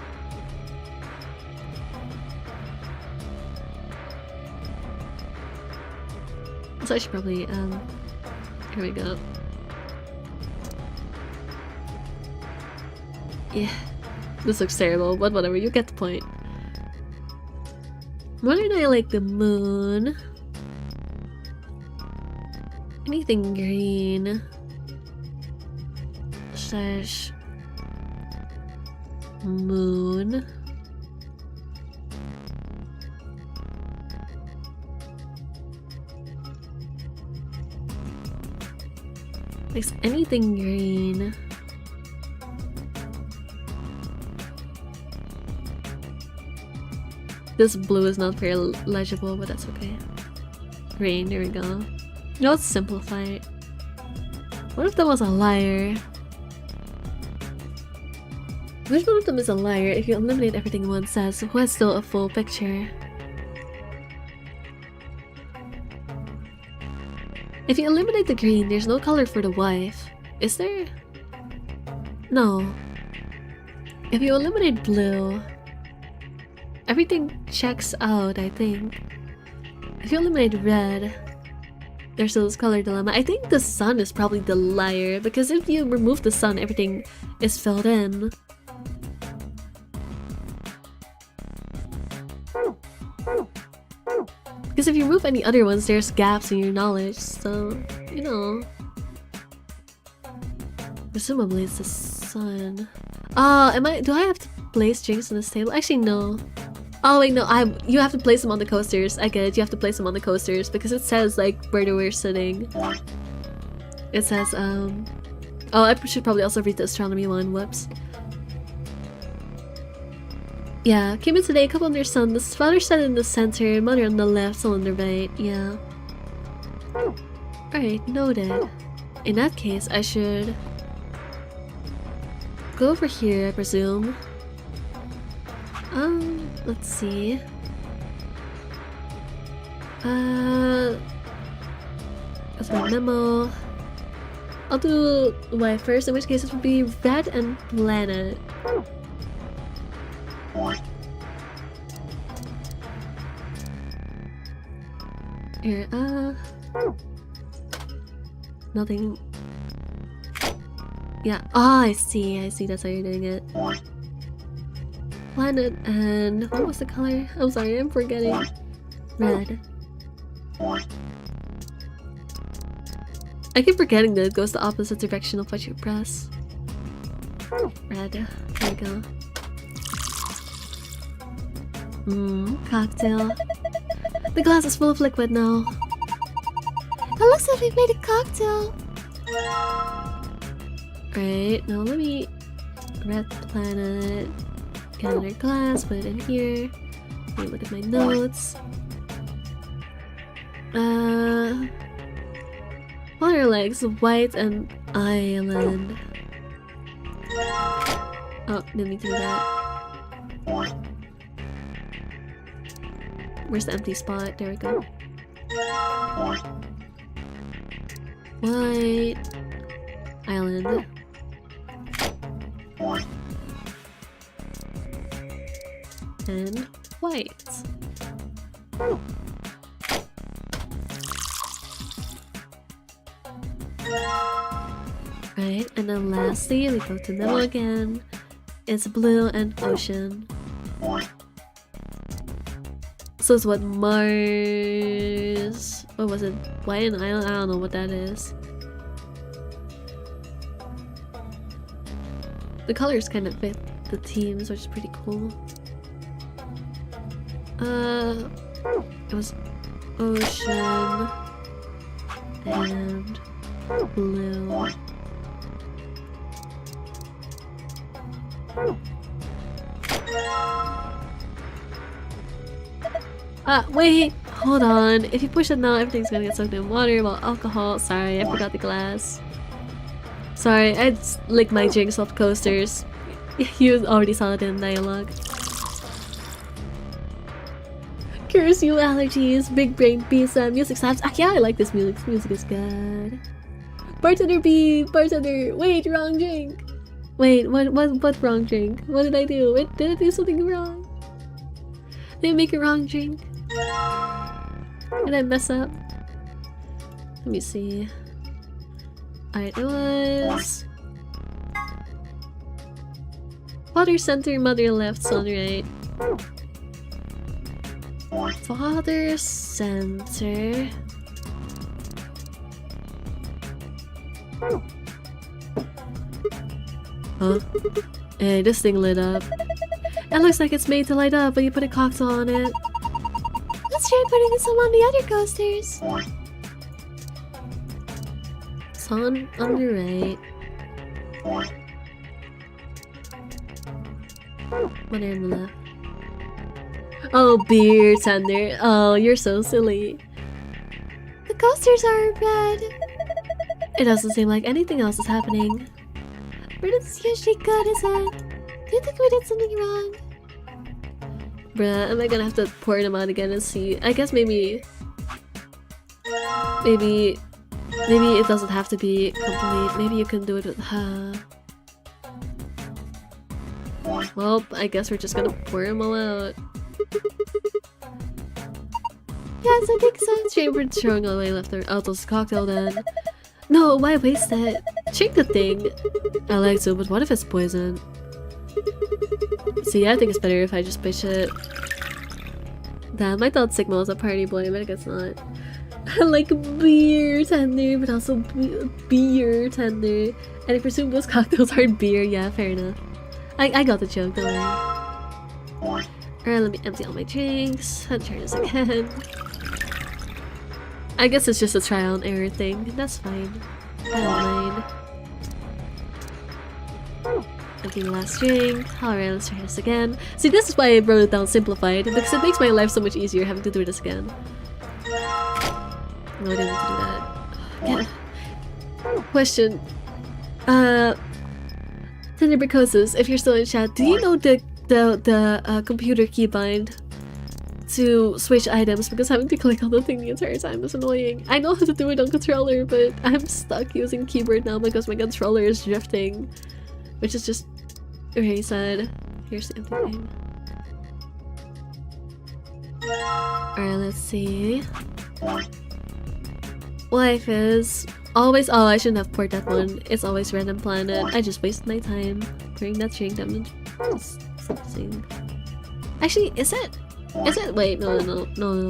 So I should probably, here we go. Yeah, this looks terrible, but whatever, you get the point. Mother and I like the moon. Anything green. Slash moon. Likes anything green. This blue is not very legible, but that's okay. Green, there we go. Now let's simplify it. What if that was a liar? Which one of them is a liar? If you eliminate everything one says, who has still a full picture? If you eliminate the green, there's no color for the wife. Is there? No. If you eliminate blue, everything checks out, I think. If you eliminate red, there's still this color dilemma. I think the sun is probably the liar, because if you remove the sun, everything is filled in. Because if you remove any other ones, there's gaps in your knowledge, so, you know. Presumably it's the sun. Do I have to place drinks on this table? Actually, no. Oh wait, no, you have to place them on the coasters. I get it, you have to place them on the coasters because it says like where they were sitting. It says, oh, I should probably also read the astronomy one, whoops. Yeah, came in today, a couple on their son. The father sat in the center, mother on the left, son on the right. Yeah. Alright, noted. In that case, I should go over here, I presume. Let's see. That's my memo. I'll do Y first, in which case it would be red and planet. Here, nothing. Yeah, I see, that's how you're doing it. Planet and what was the color? I'm sorry, I'm forgetting. Red. I keep forgetting that it goes the opposite direction of what you press. Red. There we go. Cocktail. The glass is full of liquid now. It looks like we've made a cocktail. Right, now let me red planet. Get another glass, put it in here. Let me look at my notes. Water legs, white and island. Oh, didn't mean to do that. Where's the empty spot? There we go. White island. And white. Right, and then lastly we go to Nemo again. It's blue and ocean. So it's what Mars... What was it? White and island? I don't know what that is. The colors kind of fit the themes, which is pretty cool. It was ocean and blue. Wait, hold on. If you push it now, everything's gonna get soaked in water. Well, alcohol. Sorry, I forgot the glass. Sorry, I just licked my drinks off coasters. You already saw it in dialogue. Curse you, allergies, big brain pizza, music slaps. Ah, yeah, I like this music. This music is good. Bartender B, bartender. Wait, wrong drink. Wait, what wrong drink? What did I do? Wait, did I do something wrong? Did I make a wrong drink? Did I mess up? Let me see. Alright, it was... Father center, mother left, son right. Father center... Huh? Hey, this thing lit up. It looks like it's made to light up, but you put a cocktail on it. Let's try putting some on the other coasters. Sun on the right. Mother on the left. Oh, beer tender. Oh, you're so silly. The coasters are red. It doesn't seem like anything else is happening. But it's usually good, is it? Do you think we did something wrong? Bruh, am I gonna have to pour them out again and see? I guess maybe it doesn't have to be complete. Maybe you can do it with Well, I guess we're just gonna pour them all out. Yes, I think so. Chamber throwing away left out those cocktail then. No, why waste it? Drink the thing. I like to, but what if it's poison? See, I think it's better if I just pitch it. Damn, I thought Sigma was a party boy, but I guess not. I like beer tender, but also beer tender. And I presume those cocktails are beer. Yeah, fair enough. I got the joke, don't worry. Alright, let me empty all my drinks and try this again. I guess it's just a trial and error thing. That's fine. I don't mind. Empty the last drink. Alright, let's try this again. See, this is why I wrote it down simplified, because it makes my life so much easier having to do this again. No, I didn't need to do that. Yeah. Question. Tenderbricosis, if you're still in chat, do you know the computer keybind to switch items? Because having to click on the thing the entire time is annoying. I know how to do it on controller, but I'm stuck using keyboard now because my controller is drifting, which is just very sad. Here's the empty thing. Alright, let's see. Life is always— oh, I shouldn't have poured that one. It's always Random Planet. I just wasted my time pouring that drink. I'm just something. Actually, is it? Wait, no,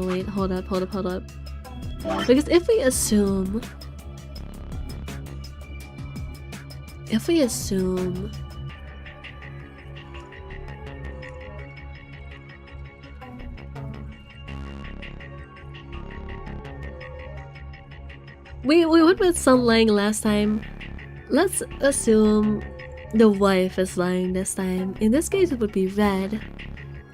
wait, hold up. Because if we assume we went with Sun lying last time. Let's assume the wife is lying this time. In this case, it would be red.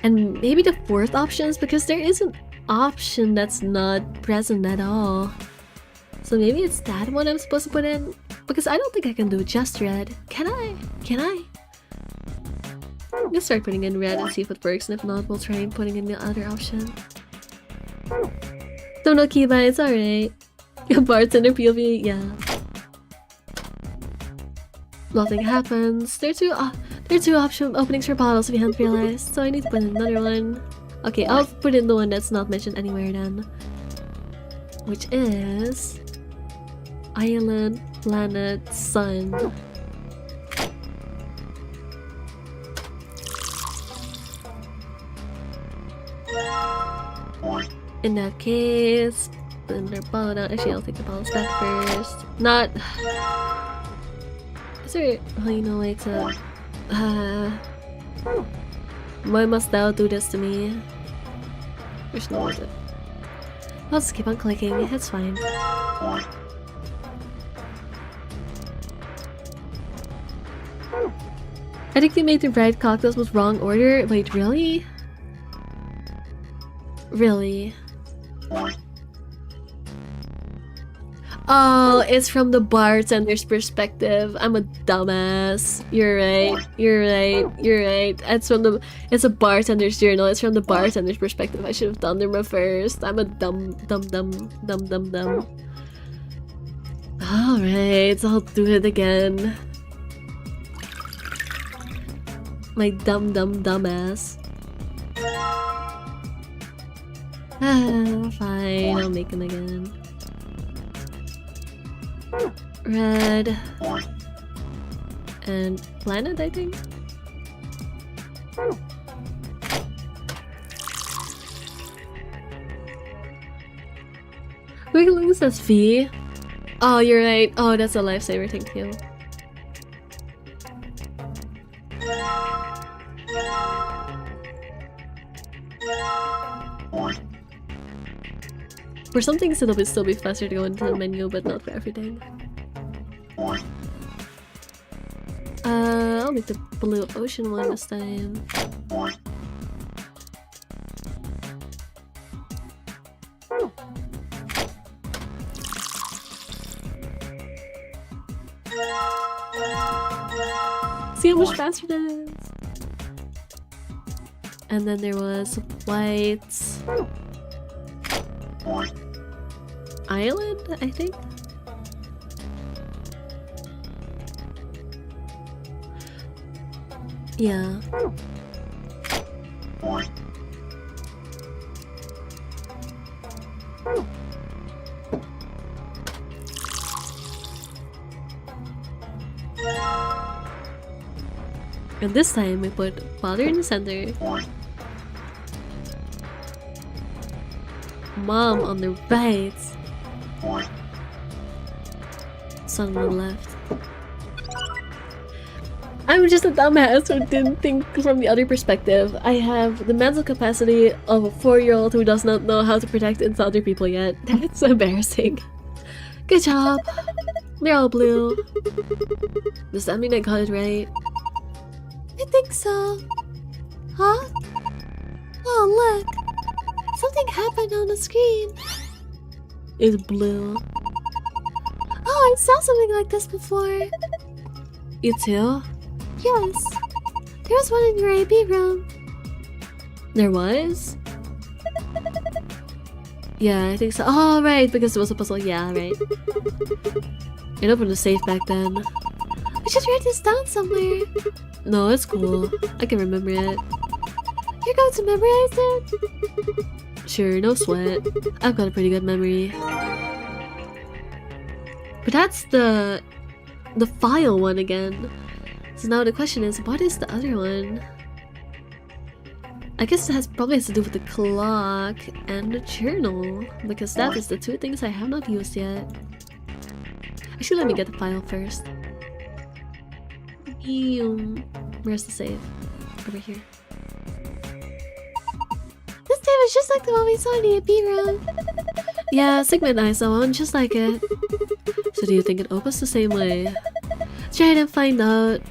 And maybe the fourth options, because there is an option that's not present at all. So maybe it's that one I'm supposed to put in? Because I don't think I can do just red. Can I? Let's start putting in red and see if it works, and if not, we'll try putting in the other option. Don't know keybinds, alright. Bartender POV, yeah. Nothing happens. There are two option openings for bottles if you hadn't realized, so I need to put in another one. Okay, I'll put in the one that's not mentioned anywhere then. Which is Island, Planet, Sun. In that case, put in their bottle down. Actually, I'll take the bottles back first. Not. Is there? Oh, you know, like why must thou do this to me? There's no way to. I'll just keep on clicking. It's fine. I think you made the right cocktails with wrong order. Wait, really? Really? Oh, it's from the bartender's perspective. I'm a dumbass. You're right. It's a bartender's journal. It's from the bartender's perspective. I should have done them first. I'm a dumb. Alright, I'll do it again. My dumbass. Fine, I'll make them again. Red and Planet, I think. Wait, look, it says V. Oh, you're right. Oh, that's a lifesaver. Thank you. For some things it'll still be faster to go into the menu, but not for everything. I'll make the blue ocean one this time. See how much faster it is? And then there was white island, I think. Yeah. And this time we put father in the center, mom on the right, son on the left. I'm just a dumbass who didn't think from the other perspective. I have the mental capacity of a 4-year-old who does not know how to protect other people yet. That's embarrassing. Good job. They're all blue. Does that mean I got it right? You think so? Huh? Oh, look. Something happened on the screen. It's blue. Oh, I saw something like this before. You too? Yes. There was one in your AB room. There was? Yeah, I think so. Oh, right, because it was a puzzle. Yeah, right. It opened the safe back then. I should write this down somewhere. No, it's cool. I can remember it. You're going to memorize it? Sure, no sweat. I've got a pretty good memory. But that's the file one again. So now the question is, what is the other one? I guess it probably has to do with the clock and the journal, because that is the two things I have not used yet. Actually, let me get the file first. Where's the save? Over here. This save is just like the one we saw in the AP room. Yeah, Sigma and I saw one just like it. So do you think it opens the same way? Let's try and find out.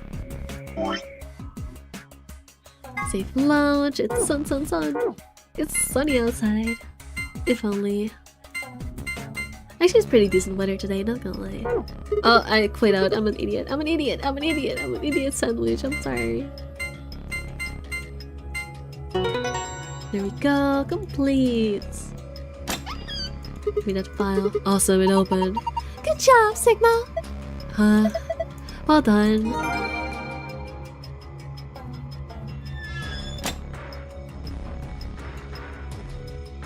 Safe lounge. It's sun. It's sunny outside. If only. Actually, it's pretty decent weather today, not gonna lie. Oh, I quit out. I'm an idiot. I'm an idiot sandwich. I'm sorry. There we go. Complete. Read that file. Awesome, it opened. Good job, Sigma. Huh? Well done.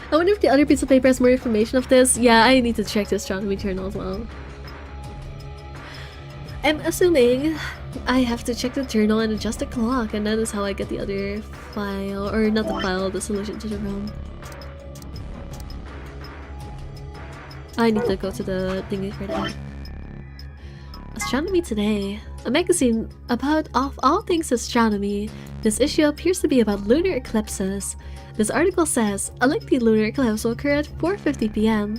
I wonder if the other piece of paper has more information of this. Yeah, I need to check the astronomy journal as well. I'm assuming I have to check the journal and adjust the clock, and that is how I get the other file, or not the file, the solution to the room. I need to go to the thingy for that. Astronomy Today, a magazine about of all things astronomy. This issue appears to be about lunar eclipses. This article says a lengthy lunar eclipse will occur at 4:50 p.m.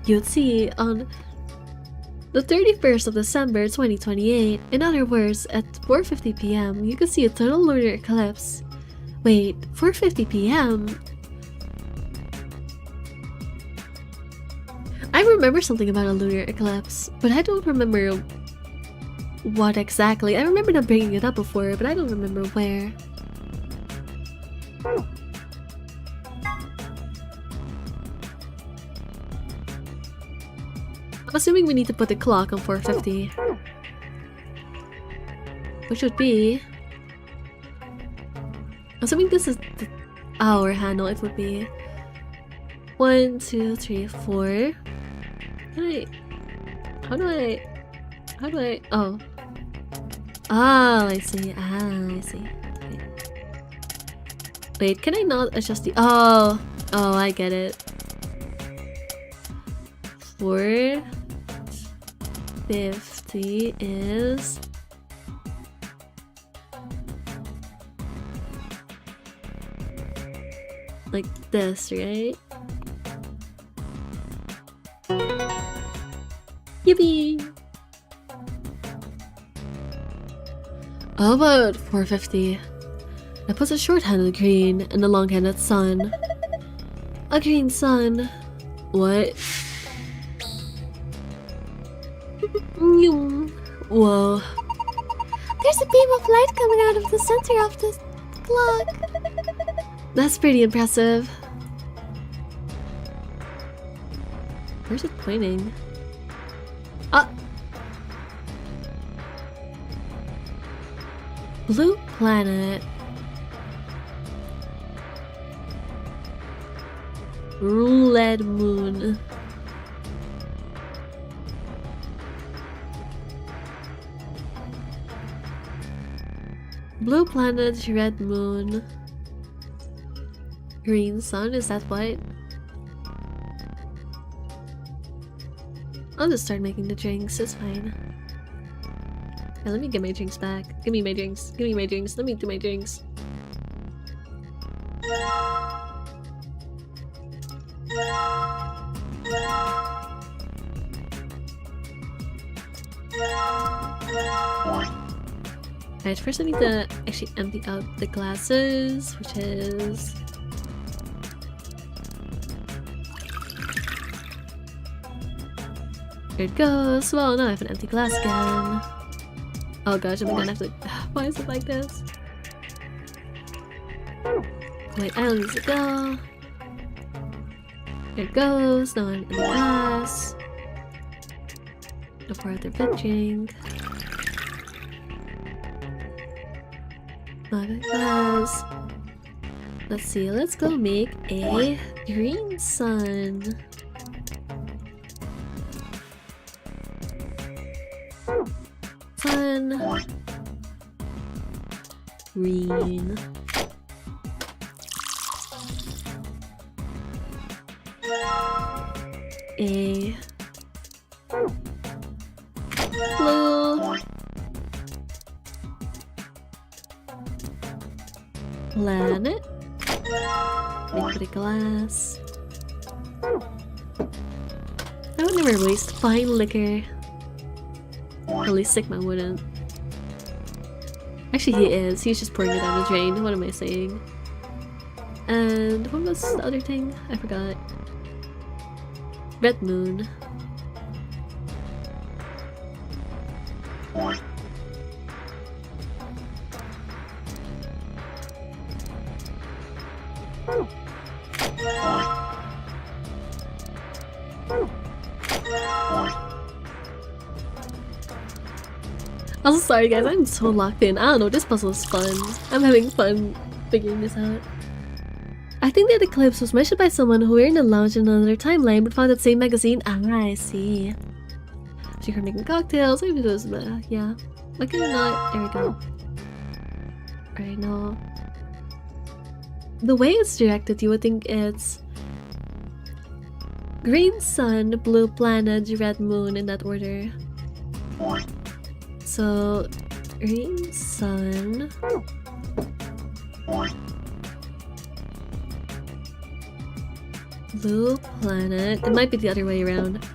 UTC on the 31st of December 2028. In other words, at 4:50 p.m. you can see a total lunar eclipse. Wait, 4:50 p.m.? I remember something about a lunar eclipse, but I don't remember what exactly. I remember them bringing it up before, but I don't remember where. I'm assuming we need to put the clock on 4:50. Which would be... assuming this is the hour handle, it would be 1, 2, 3, 4. How do I... oh. Oh, I see. I see. Wait, can I not adjust the... oh, I get it. 4:50 is... like this, right? Yippee! How about 4:50? That puts a short-handed green and a long-handed sun. A green sun. What? Whoa. There's a beam of light coming out of the center of the clock. That's pretty impressive. Where's it pointing? Ah! Blue planet. Red moon. Blue planet, red moon. Green sun, is that what? I'll just start making the drinks, it's fine. Yeah, let me get my drinks back. Give me my drinks. Give me my drinks. Let me do my drinks. Alright, first I need to actually empty out the glasses, which is... There it goes. Well, now I have an empty glass again. Oh gosh, am I gonna have to... Why is it like this? Wait, I don't need to go. There it goes. Now I'm in the glass. I'll pour out their big drink. Now the glass. Let's see, let's go make a green sun. Sun. Green. A blue. Planet. Liquid glass. I would never waste fine liquor. At least Sigma wouldn't. Actually, he is. He's just pouring it down the drain. What am I saying? And what was the other thing? I forgot. Red Moon. Also, sorry guys, I'm so locked in. I don't know, this puzzle is fun. I'm having fun figuring this out. I think that eclipse was mentioned by someone who were in a lounge in another timeline but found that same magazine. Ah, I see. She could making cocktails, maybe it was, yeah. Why can I not? There we go. Alright, no. The way it's directed, you would think it's green sun, blue planet, red moon in that order. So, green sun. Blue planet. It might be the other way around.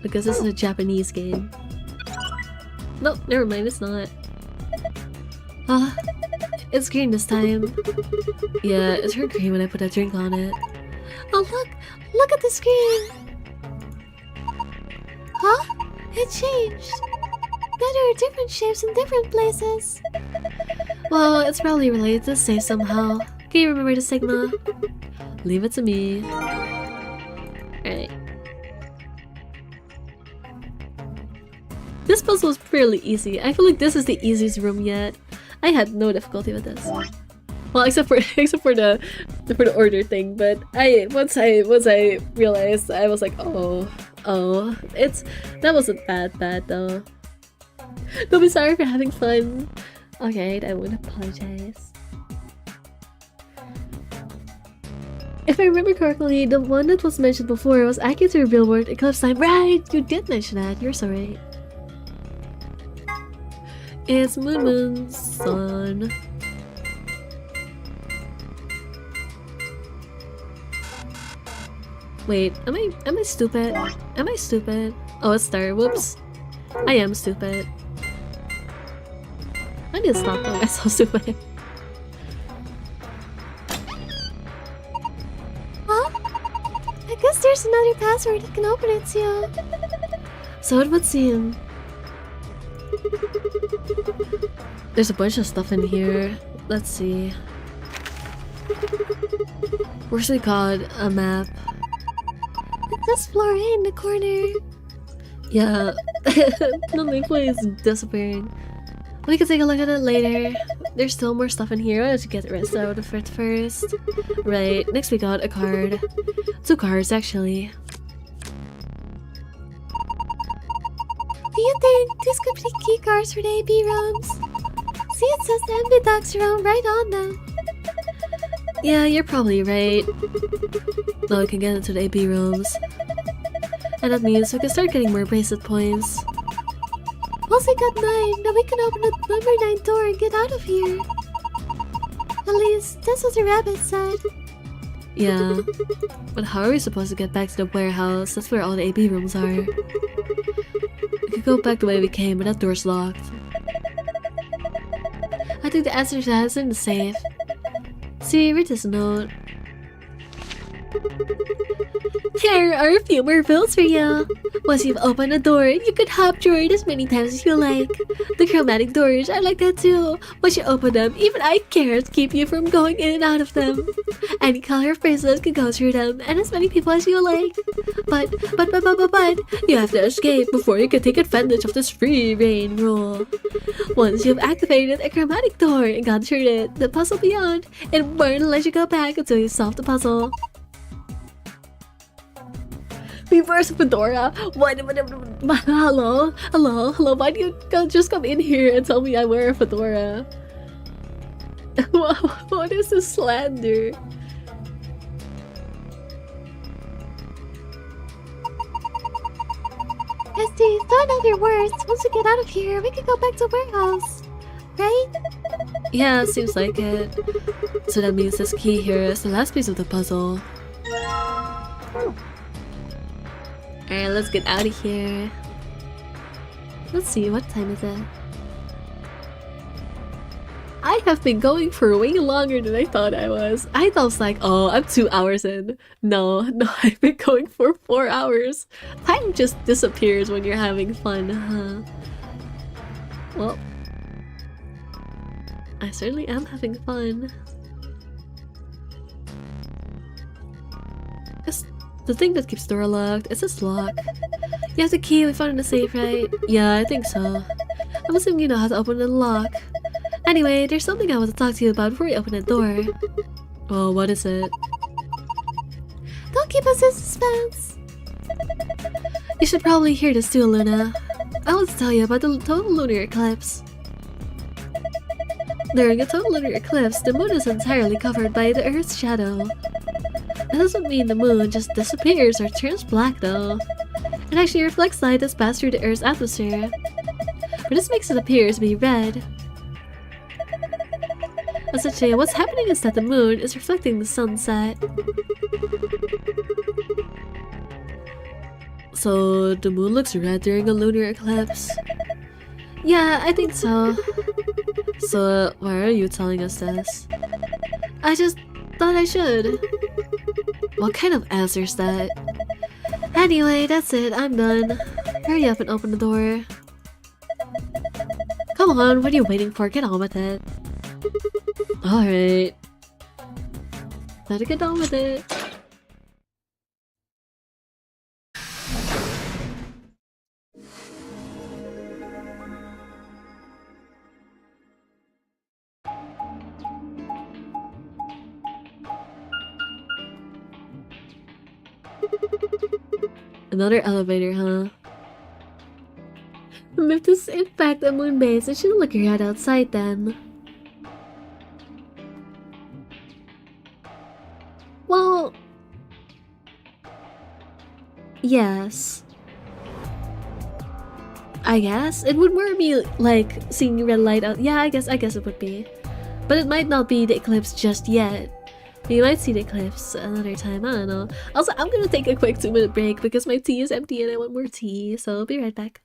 Because this is a Japanese game. Nope, never mind, it's not. Ah, it's green this time. Yeah, it turned green when I put a drink on it. Oh look! Look at the screen! Huh? It changed! Now there are different shapes in different places. Well, it's probably related to save somehow. Can you remember the Sigma? Leave it to me. Alright. This puzzle is fairly easy. I feel like this is the easiest room yet. I had no difficulty with this. Well, except for the order thing, but once I realized, I was like, oh, that wasn't bad though. Don't be sorry for having fun. Okay, I won't apologize. If I remember correctly, the one that was mentioned before was accurate to real world eclipse time. Right, you did mention that. You're so right. It's moon, sun. Wait, am I stupid? Am I stupid? Oh, it's star. Whoops. I am stupid. I need to stop calling myself stupid. Huh? I guess there's another password that can open it, Tio. So it would seem. There's a bunch of stuff in here. Let's see. Where's the code? A map. This floor in the corner. Yeah, nothing is disappearing. We can take a look at it later. There's still more stuff in here. I have to get the rest out of it first. Right, next we got a card. 2 cards actually. Do you think these could be key cards for the AB rooms? See, it says the MB docs around right on them. Yeah, you're probably right. Now we can get into the AB rooms. And that means we can start getting more bracelet points. Once we got 9, then we can open the number 9 door and get out of here. At least, that's what the rabbit said. Yeah, but how are we supposed to get back to the warehouse? That's where all the AB rooms are. We could go back the way we came, but that door's locked. I think the answer is in the safe. See, read this note. Here are a few more pills for you. Once you've opened a door, you can hop through it as many times as you like. The chromatic doors are like that too. Once you open them, even I can't keep you from going in and out of them. Any color of bracelet can go through them, and as many people as you like. But, you have to escape before you can take advantage of this free reign rule. Once you've activated a chromatic door and gone through it, the puzzle beyond, it won't let you go back until you solve the puzzle. We wears a fedora. Hello? Why do you just come in here and tell me I wear a fedora? What is this slander? Esty, don't know your words. Once we get out of here, we can go back to warehouse. Right? Yeah, seems like it. So that means this key here is the last piece of the puzzle. Alright, let's get out of here. Let's see, what time is it? I have been going for way longer than I thought I was. I thought I was like, oh, I'm 2 hours in. No, I've been going for 4 hours. Time just disappears when you're having fun, huh? Well, I certainly am having fun. The thing that keeps the door locked, is this lock? You have the key we found in the safe, right? Yeah, I think so. I'm assuming you know how to open the lock. Anyway, there's something I want to talk to you about before we open the door. Oh, what is it? Don't keep us in suspense. You should probably hear this too, Luna. I want to tell you about the total lunar eclipse. During a total lunar eclipse, the moon is entirely covered by the Earth's shadow. That doesn't mean the moon just disappears or turns black though. It actually reflects light that's passed through the Earth's atmosphere. But this makes it appear to be red. Essentially, what's happening is that the moon is reflecting the sunset. So the moon looks red during a lunar eclipse? Yeah, I think so. So why are you telling us this? I just thought I should. What kind of answer is that? Anyway, that's it, I'm done. Hurry up and open the door. Come on, what are you waiting for? Get on with it. Alright. Better get on with it. Another elevator, huh? If this is in fact a moon base, I should look around outside then. Well... yes. I guess. It would more be like seeing red light out. Yeah, I guess it would be. But it might not be the eclipse just yet. You might see the eclipse another time, I don't know. Also, I'm gonna take a quick 2-minute break because my tea is empty and I want more tea, so I'll be right back.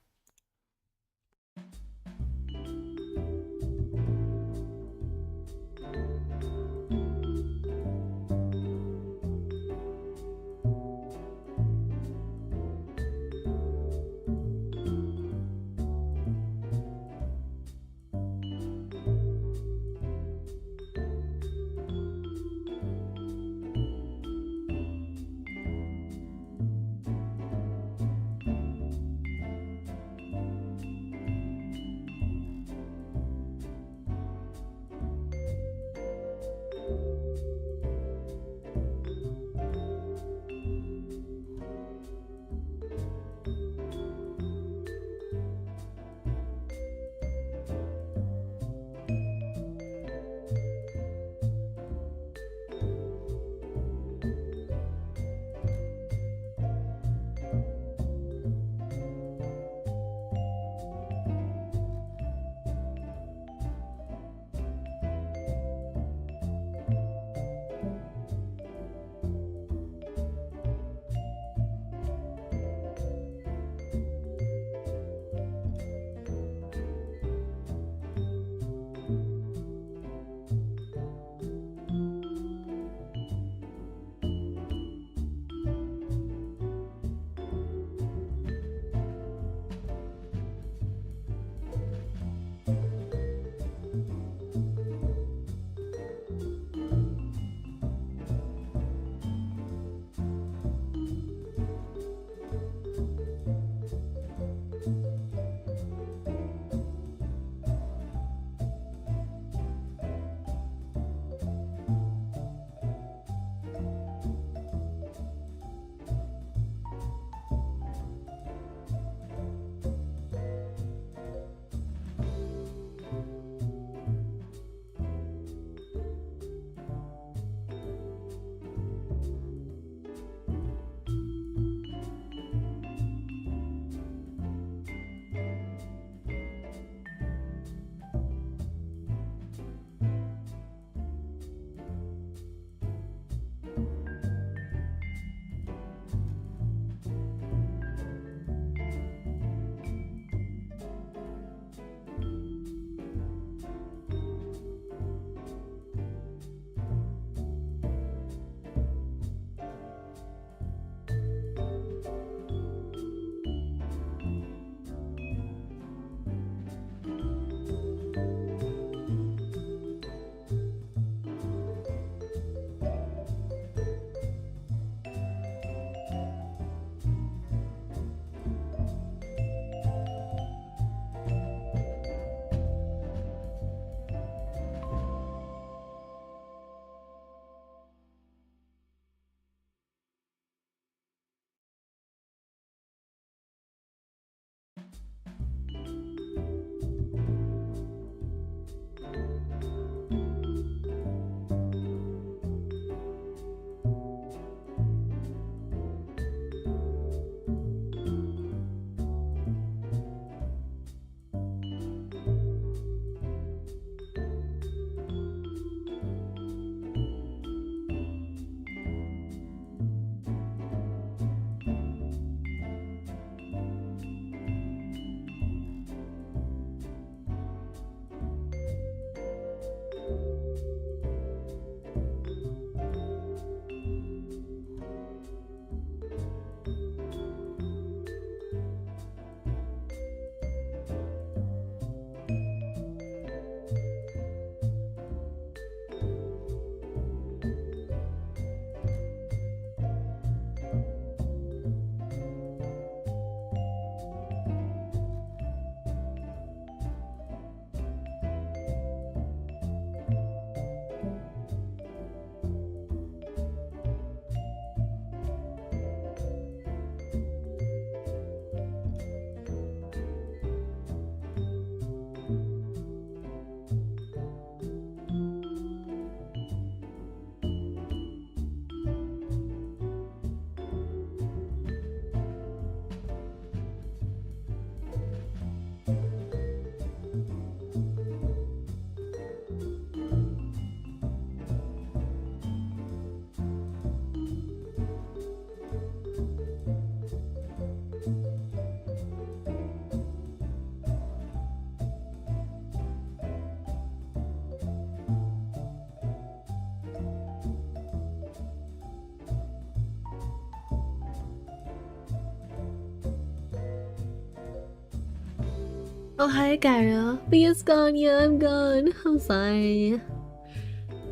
Oh, hi, Carol. B is gone. Yeah, I'm gone. I'm sorry.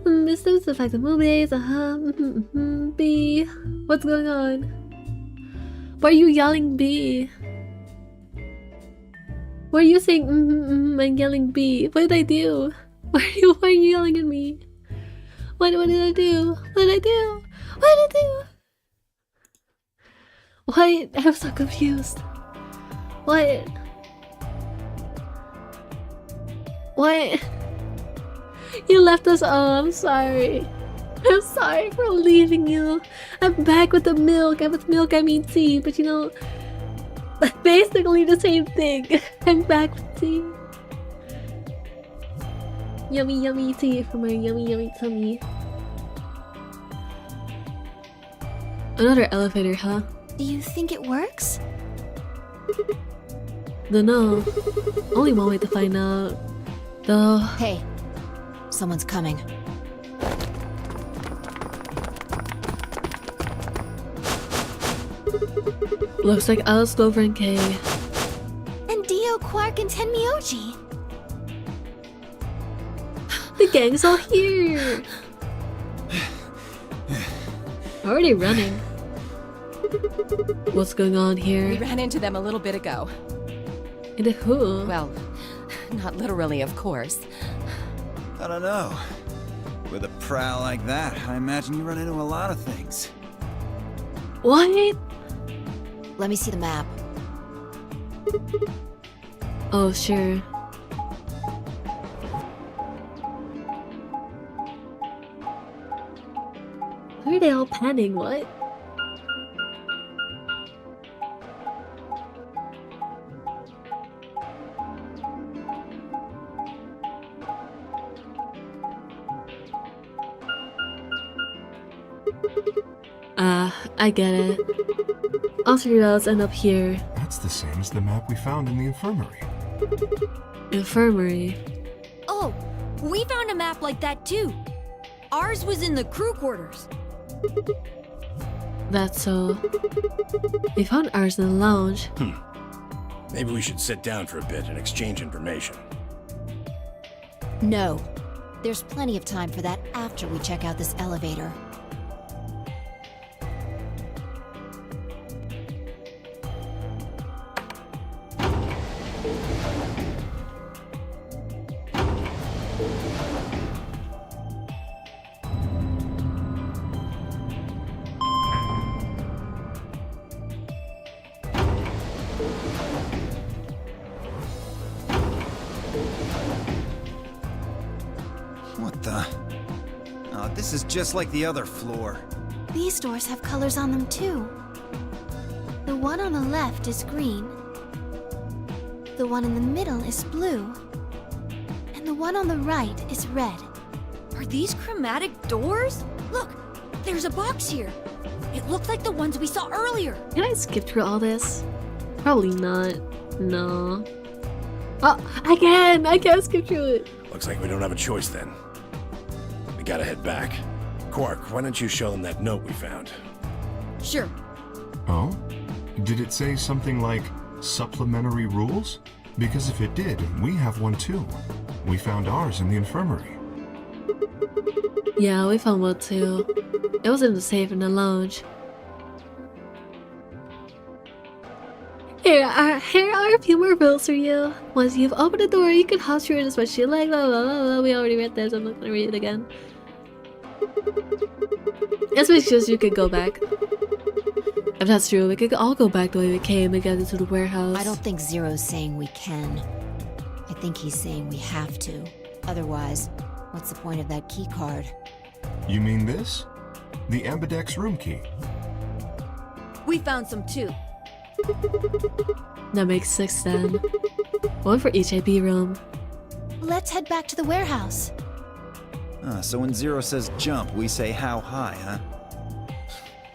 This does affect the movies. B. What's going on? Why are you yelling B? Why are you saying and yelling B? What did I do? Why are you yelling at me? What did I do? What did I do? What did I do? What? I'm so confused. What? What? You left us all. I'm sorry. I'm sorry for leaving you. I'm back with the milk. And with milk I mean tea, but you know, basically the same thing. I'm back with tea. Yummy, yummy tea for my yummy, yummy tummy. Another elevator, huh? Do you think it works? Dunno. Only one way to find out. Though. Hey, someone's coming. Looks like Alice, Clover, and Kay. And Dio, Quark, and Tenmyoji. The gang's all here! Already running. What's going on We here? ran into them a little bit ago. And who? Well, not literally, of course. I don't know. With a prowl like that, I imagine you run into a lot of things. What? Let me see the map. Oh, sure. Why are they all panning? What? I get it. All three routes end up here. That's the same as the map we found in the infirmary. Infirmary. Oh, we found a map like that too. Ours was in the crew quarters. That's so. We found ours in the lounge. Maybe we should sit down for a bit and exchange information. No. There's plenty of time for that after we check out this elevator. What the? Oh, this is just like the other floor. These doors have colors on them too. The one on the left is green. The one in the middle is blue. And the one on the right is red. Are these chromatic doors? Look, there's a box here. It looked like the ones we saw earlier. Can I skip through all this? Probably not. No. Oh, I can! I can skip through it. Looks like we don't have a choice then. We gotta head back. Quark, why don't you show them that note we found? Sure. Oh? Did it say something like supplementary rules? Because if it did, we have one too. We found ours in the infirmary. Yeah, we found one too. It was in the safe in the lounge. Here are a few more rules for you. Once you've opened the door, you can hop through it as much as you like. Blah, blah, blah, blah. We already read this. I'm not gonna read it again. It's just you could go back. If that's true, we could all go back the way we came and get into the warehouse. I don't think Zero's saying we can. I think he's saying we have to. Otherwise, what's the point of that key card? You mean this? The Ambidex room key. We found some too. That makes 6 then. One for each AB room. Let's head back to the warehouse. So when Zero says jump, we say how high, huh?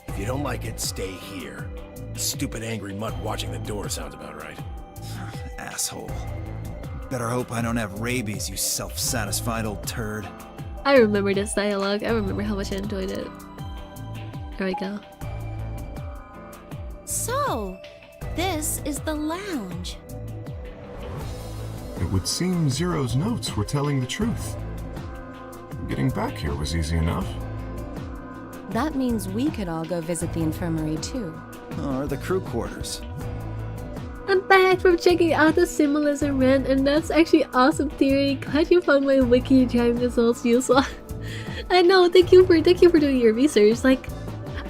If you don't like it, stay here. Stupid angry mutt watching the door sounds about right. Asshole. Better hope I don't have rabies, you self-satisfied old turd. I remember this dialogue. I remember how much I enjoyed it. There we go. So, this is the lounge. It would seem Zero's notes were telling the truth. Getting back here was easy enough. That means we could all go visit the infirmary too. Or the crew quarters. I'm back from checking out the symbolism rant, and that's actually awesome theory. Glad you found my wiki driving results useful. I know, thank you for doing your research. Like,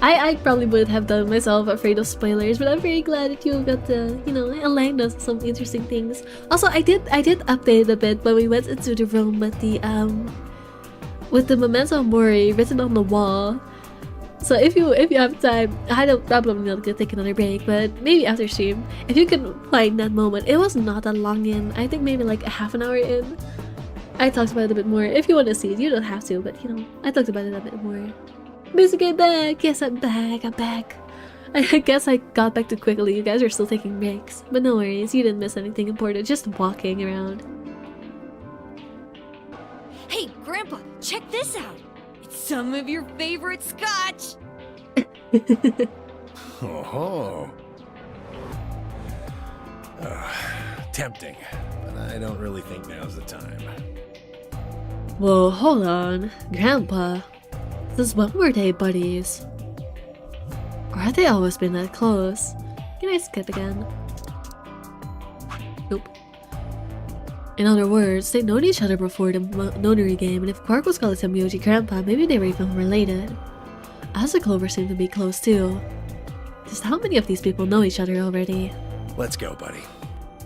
I probably would have done myself, afraid of spoilers, but I'm very glad that you got to, you know, enlighten us with some interesting things. Also, I did update a bit when we went into the room with the Memento Mori written on the wall. So if you have time, I don't probably not gonna take another break, but maybe after stream, if you can find that moment. It was not that long in. I think maybe like a half an hour in. I talked about it a bit more. If you want to see it, you don't have to, but you know, I talked about it a bit more. Music, I'm back! Yes, I'm back. I guess I got back too quickly. You guys are still taking breaks. But no worries, you didn't miss anything important. Just walking around. Hey, Grandpa, check this out. It's some of your favorite scotch. Oh, tempting, but I don't really think now's the time. Whoa, hold on. Grandpa. Since when were they buddies? Or have they always been that close? Can I skip again? Nope. In other words, they'd known each other before the nonary game, and if Quark was called Semyoji Grandpa, maybe they were even related. Asa Clover seemed to be close too. Just how many of these people know each other already? Let's go, buddy.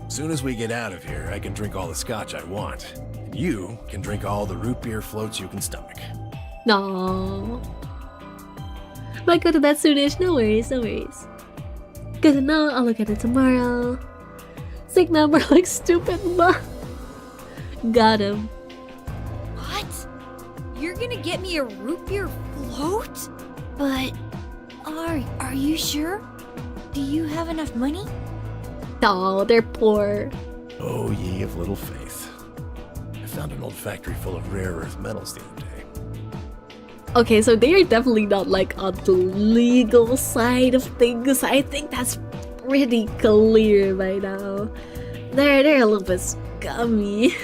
Soon as we get out of here, I can drink all the scotch I want. And you can drink all the root beer floats you can stomach. No. Might go to bed soonish, no worries. Good to know, I'll look at it tomorrow. Sigma, we're like stupid, ma. Got him. What? You're gonna get me a root beer float? But are you sure? Do you have enough money? No, they're poor. Oh, ye of little faith. I found an old factory full of rare earth metals the other day. Okay, so they are definitely not like on the legal side of things. I think that's pretty clear by now. They're a little bit scummy.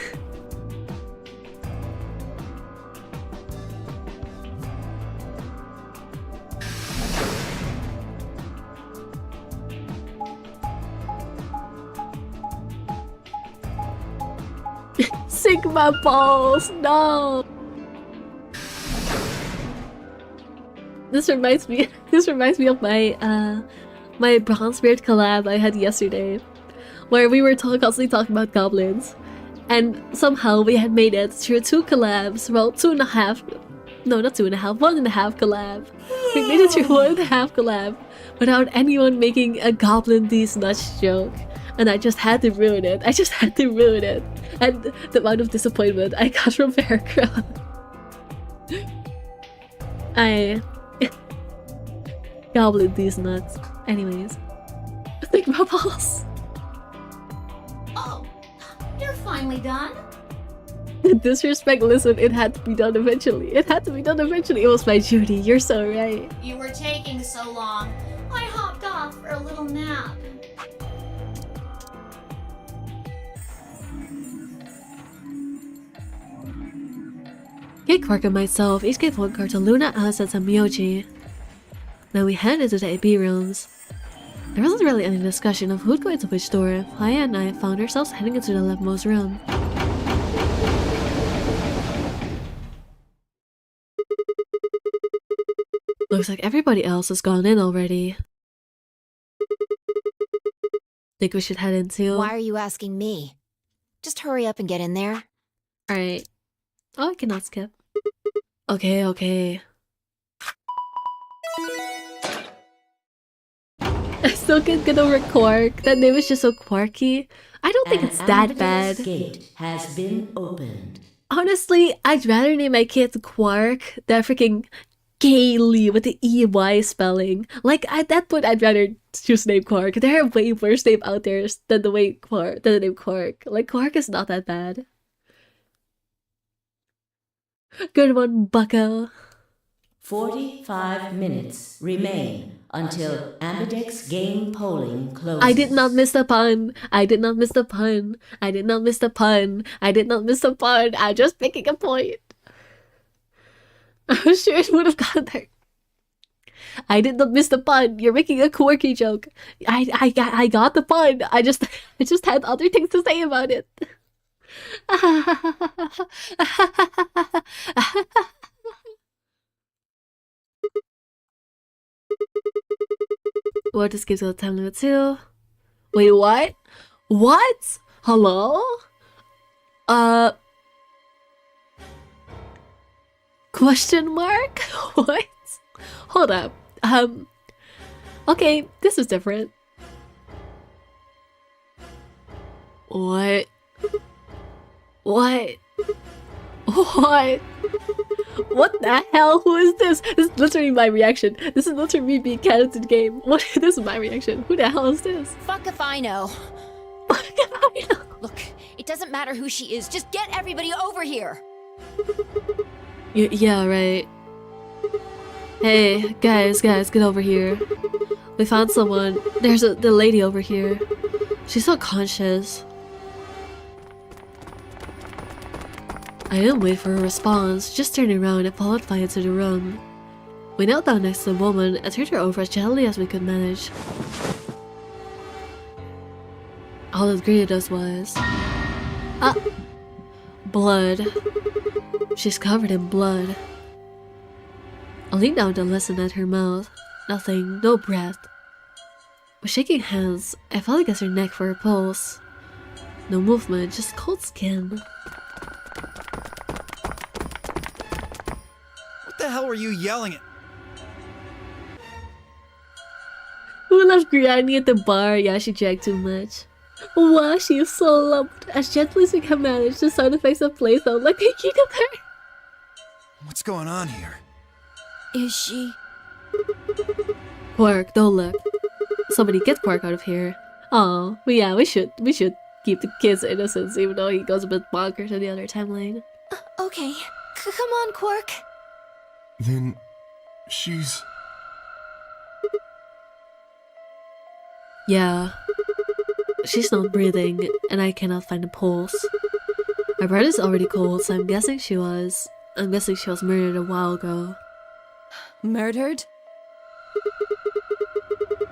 Sigma balls, no. This reminds me of my my Bronzebeard collab I had yesterday, where we were constantly talking about goblins, and somehow we had made it through 2 collabs. Well, 2.5. No, not 2.5. 1.5 collab. We made it through 1.5 collab without anyone making a goblin these nuts joke, and I just had to ruin it. And the amount of disappointment I got from Veracruz. Goblin these nuts. Anyways. Think about balls. Oh, you're finally done? Disrespect, listen, it had to be done eventually. It was my duty. You're so right. You were taking so long. I hopped off for a little nap. Kid Quark and myself each gave 1 card to Luna, Alice, and Samyoji. Then we headed into the AB rooms. There wasn't really any discussion of who'd go into which door. Aya and I found ourselves heading into the leftmost room. Looks like everybody else has gone in already. Think we should head into... Why are you asking me? Just hurry up and get in there. Alright. Oh, I cannot skip. Okay. I still can't get over Quark. That name is just so quirky. I don't think it's that bad. An gate has been opened. Honestly, I'd rather name my kid Quark than freaking Kaylee with the EY spelling. Like, at that point, I'd rather choose the name Quark. There are way worse names out there than the name Quark. Like, Quark is not that bad. Good one, bucko. 45 minutes remain until Ambidex game polling closes. I did not miss the pun. I did not miss the pun. I did not miss the pun. I did not miss the pun. I'm just making a point. I'm sure it would have gone there. I did not miss the pun. You're making a quirky joke. I got the pun. I just had other things to say about it. What just gives you the time limit too? Wait, what? What? Hello? Question mark? What? Hold up. Okay, this is different. What? What? What? What the hell? Who is this? This is literally my reaction. This is literally me being candid in the game. What? This is my reaction. Who the hell is this? Fuck if I know. Fuck if I know. Look, it doesn't matter who she is. Just get everybody over here. Yeah, right. Hey, guys, get over here. We found someone. There's the lady over here. She's unconscious. I didn't wait for a response, just turned around and followed Fire into the room. We knelt down next to the woman and turned her over as gently as we could manage. All that greeted us was... blood. She's covered in blood. I leaned down to listen at her mouth. Nothing, no breath. With shaking hands, I felt against her neck for her pulse. No movement, just cold skin. What the hell were you yelling at? Who left Granny at the bar? Yeah, she drank too much. Wow, she is so lumped. As gently as we can manage, the sound effects of play sound like they keep up her. What's going on here? Is she? Quark, don't look. Somebody get Quark out of here. Oh, but yeah, we should keep the kid's innocence, even though he goes a bit bonkers in the other timeline. Okay. Come on, Quark. Then she's... Yeah. She's not breathing, and I cannot find a pulse. My breath is already cold, so I'm guessing she was murdered a while ago. Murdered?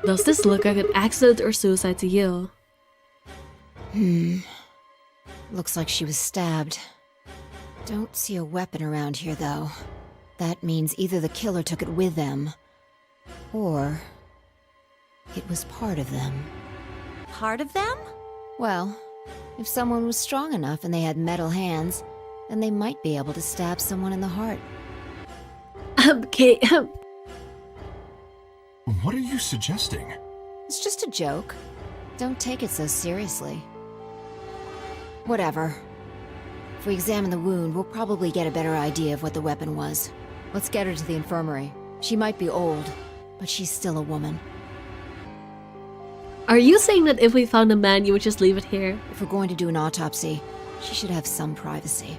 Does this look like an accident or suicide to you? Looks like she was stabbed. Don't see a weapon around here, though. That means either the killer took it with them, or it was part of them. Part of them? Well, if someone was strong enough and they had metal hands, then they might be able to stab someone in the heart. Okay, What are you suggesting? It's just a joke. Don't take it so seriously. Whatever. If we examine the wound, we'll probably get a better idea of what the weapon was. Let's get her to the infirmary. She might be old, but she's still a woman. Are you saying that if we found a man, you would just leave it here? If we're going to do an autopsy, she should have some privacy.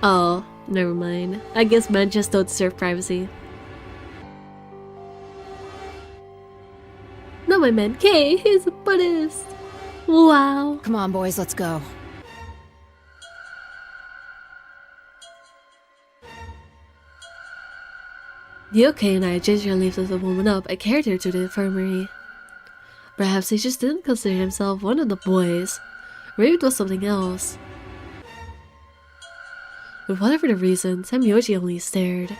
Oh, never mind. I guess men just don't deserve privacy. No, my man K, he's a Buddhist. Wow. Come on, boys, let's go. Yoke and I gingerly lifted the woman up and carried her to the infirmary. Perhaps he just didn't consider himself one of the boys. Maybe it was something else. But whatever the reason, Samyoji only stared.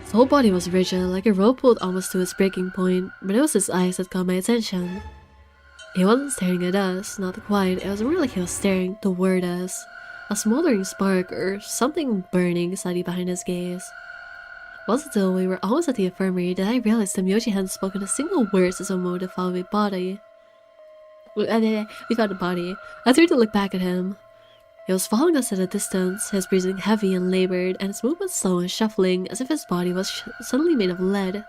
His whole body was rigid, like a rope pulled almost to its breaking point, but it was his eyes that caught my attention. He wasn't staring at us, not quite. It was more like he was staring toward us. A smoldering spark or something burning slightly behind his gaze. It wasn't until we were almost at the infirmary that I realized Samyoji hadn't spoken a single word since a moment to follow the body. We found the body. I turned to look back at him. He was following us at a distance, his breathing heavy and labored, and his movements slow and shuffling, as if his body was suddenly made of lead.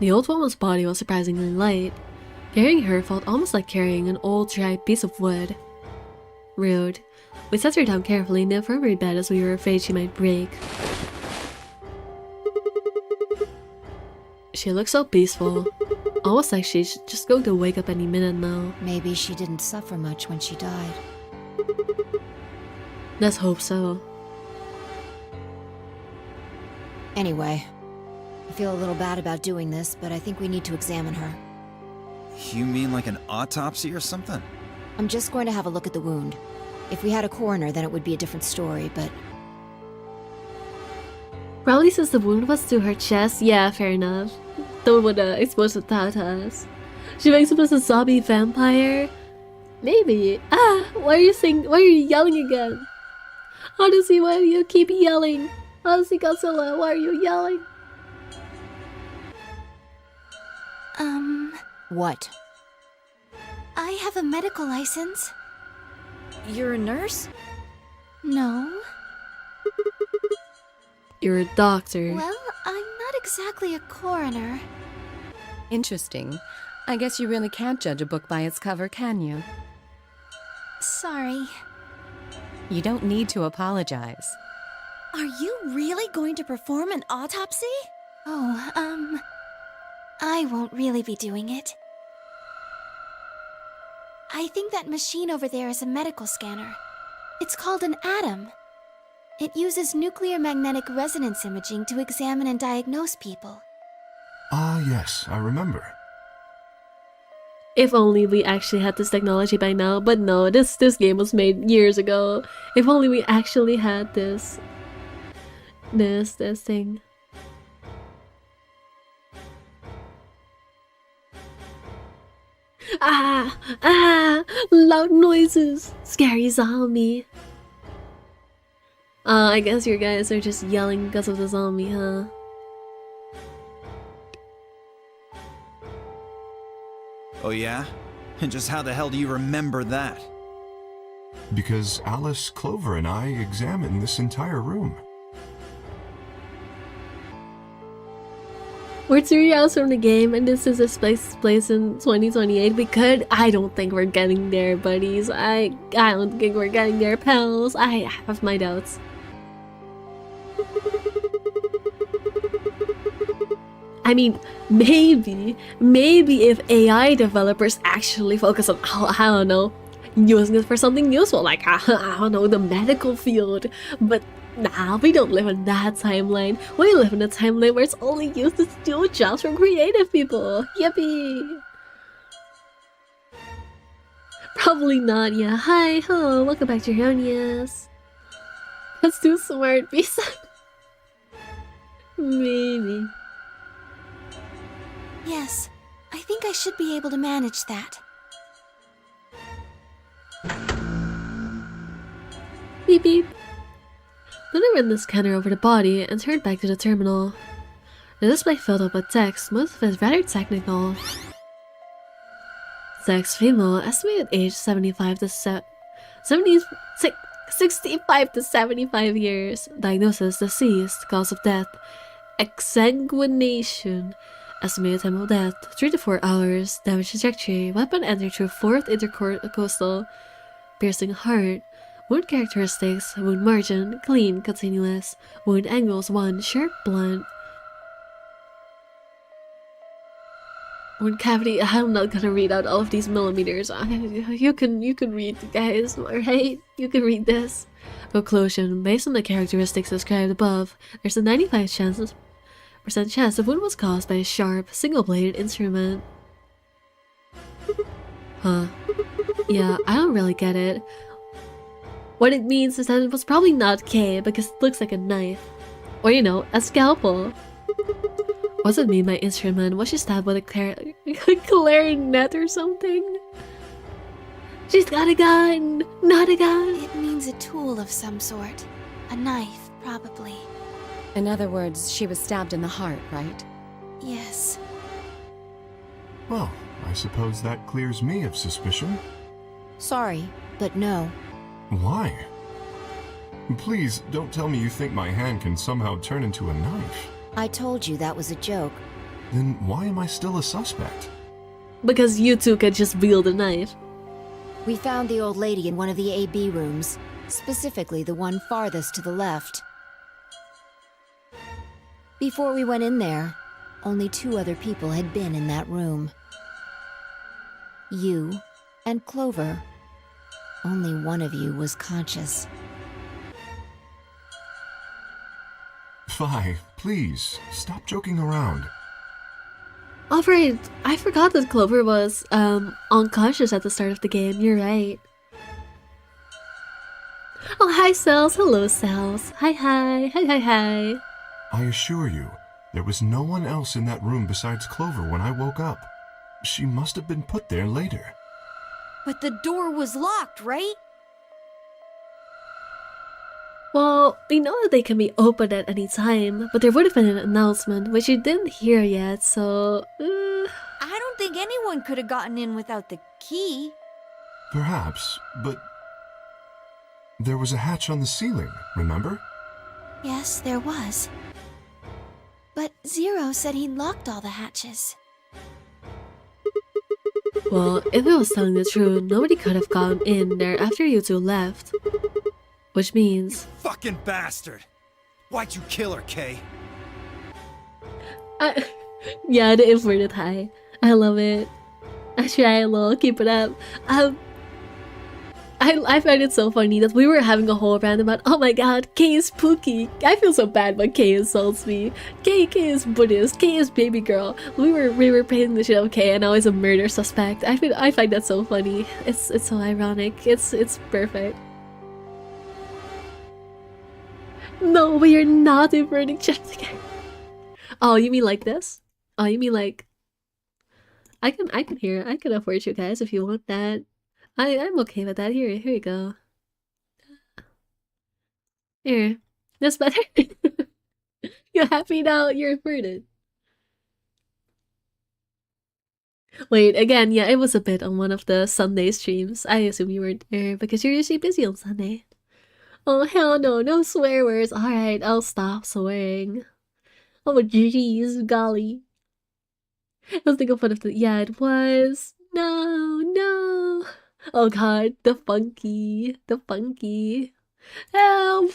The old woman's body was surprisingly light. Carrying her felt almost like carrying an old, dry piece of wood. Rude. We set her down carefully in the infirmary bed as we were afraid she might break. She looked so peaceful. Almost like she's just going to wake up any minute now. Maybe she didn't suffer much when she died. Let's hope so. Anyway, I feel a little bad about doing this, but I think we need to examine her. You mean like an autopsy or something? I'm just going to have a look at the wound. If we had a coroner, then it would be a different story, but... Probably since the wound was to her chest, yeah, fair enough. Don't wanna expose the thought to us. She wakes up as a zombie vampire? Maybe. Why are you yelling again? Honestly, why do you keep yelling? Honestly, Godzilla, why are you yelling? What? I have a medical license. You're a nurse? No. You're a doctor. Well, I'm not exactly a coroner. Interesting. I guess you really can't judge a book by its cover, can you? Sorry. You don't need to apologize. Are you really going to perform an autopsy? Oh, I won't really be doing it. I think that machine over there is a medical scanner. It's called an ATOM. It uses nuclear magnetic resonance imaging to examine and diagnose people. Ah, yes, I remember. If only we actually had this technology by now, but no, this game was made years ago. If only we actually had this thing. Loud noises, scary zombie. I guess you guys are just yelling because of the zombie, huh? Oh yeah? And just how the hell do you remember that? Because Alice, Clover, and I examined this entire room. We're 2 years from the game, and this is a place in 2028. I don't think we're getting there, buddies. I don't think we're getting there, pals. I have my doubts. I mean, maybe if AI developers actually focus on, I don't know, using it for something useful, like, I don't know, the medical field. But nah, we don't live in that timeline. We live in a timeline where it's only used to steal jobs from creative people. Yippee! Probably not, yeah. Hi, hello, welcome back to Unironically. That's too smart, Bisa. Maybe. Yes, I think I should be able to manage that. Beep beep. Then I ran the scanner over the body and turned back to the terminal. The display filled up with text, most of it rather technical. Sex female, estimated age 65 to 65 to 75 years. Diagnosis deceased, cause of death exsanguination. Estimated time of death 3 to 4 hours. Damage trajectory, weapon entered through 4th intercostal, piercing heart. Wound characteristics, wound margin, clean, continuous. Wound angles 1, sharp, blunt. Wound cavity, I'm not gonna read out all of these millimeters. You can read, guys, alright? You can read this. Conclusion, based on the characteristics described above, there's a 95% chance the wound was caused by a sharp, single-bladed instrument. Huh. Yeah, I don't really get it. What it means is that it was probably not K because it looks like a knife. Or, you know, a scalpel. What does it mean by instrument? Was she stabbed with a clarinet or something? She's got a gun! Not a gun! It means a tool of some sort. A knife, probably. In other words, she was stabbed in the heart, right? Yes. Well, I suppose that clears me of suspicion. Sorry, but no. Why? Please, don't tell me you think my hand can somehow turn into a knife. I told you that was a joke. then why am I still a suspect? Because you two could just wield a knife. We found the old lady in one of the AB rooms, specifically the one farthest to the left. Before we went in there, only 2 other people had been in that room. You and Clover. Only one of you was conscious. Fi, please, stop joking around. Alright, I forgot that Clover was unconscious at the start of the game. You're right. Oh, hi, Cells. Hello, Cells. Hi, hi. Hi, hi, hi. I assure you, there was no one else in that room besides Clover when I woke up. She must have been put there later. But the door was locked, right? Well, we know that they can be opened at any time, but there would have been an announcement, which you didn't hear yet, so... I don't think anyone could have gotten in without the key. Perhaps, but... there was a hatch on the ceiling, remember? Yes, there was. But Zero said he locked all the hatches. Well, if it was telling the truth, nobody could have gone in there after you two left. Which means... Fucking bastard! Why'd you kill her, Kay? Yeah, the inverted high. I love it. I try a little, keep it up. I find it so funny that we were having a whole rant about, oh my god, Kay is spooky. I feel so bad when Kay insults me. Kay is Buddhist. Kay is baby girl. We were painting the shit of Kay and now he's a murder suspect. I find that so funny. It's so ironic. It's perfect. No, we are not inverting chats again. Oh, you mean like this? Oh, you mean like... I can hear it. I can afford you guys if you want that. I'm okay with that. Here you go. Here. That's better. You're happy now? You're inverted. Wait, again, yeah, it was a bit on one of the Sunday streams. I assume you weren't there because you're usually busy on Sunday. Oh, hell no, no swear words. Alright, I'll stop swearing. Oh, jeez, golly. I was thinking of the... Yeah, it was. No. Oh god, the funky. Help!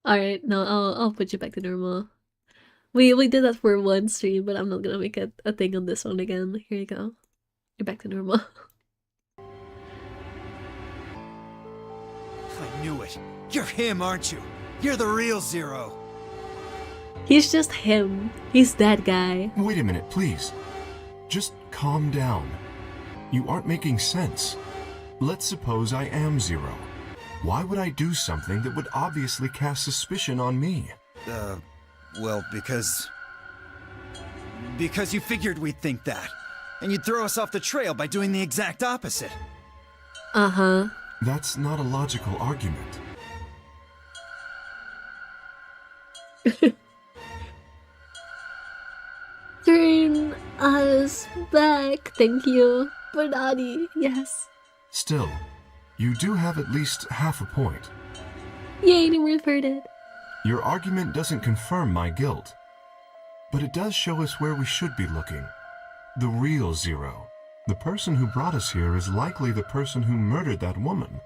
Alright, no, I'll put you back to normal. We did that for one stream, but I'm not gonna make a thing on this one again. Here you go. You're back to normal. I knew it. You're him, aren't you? You're the real Zero. He's just him. He's that guy. Wait a minute, please. Just calm down. You aren't making sense. Let's suppose I am Zero. Why would I do something that would obviously cast suspicion on me? Well, because you figured we'd think that. And you'd throw us off the trail by doing the exact opposite. Uh-huh. That's not a logical argument. Turn us back, thank you. Bernardi, yes. Still, you do have at least half a point. Yay, we're inverted. Your argument doesn't confirm my guilt, but it does show us where we should be looking. The real Zero. The person who brought us here is likely the person who murdered that woman.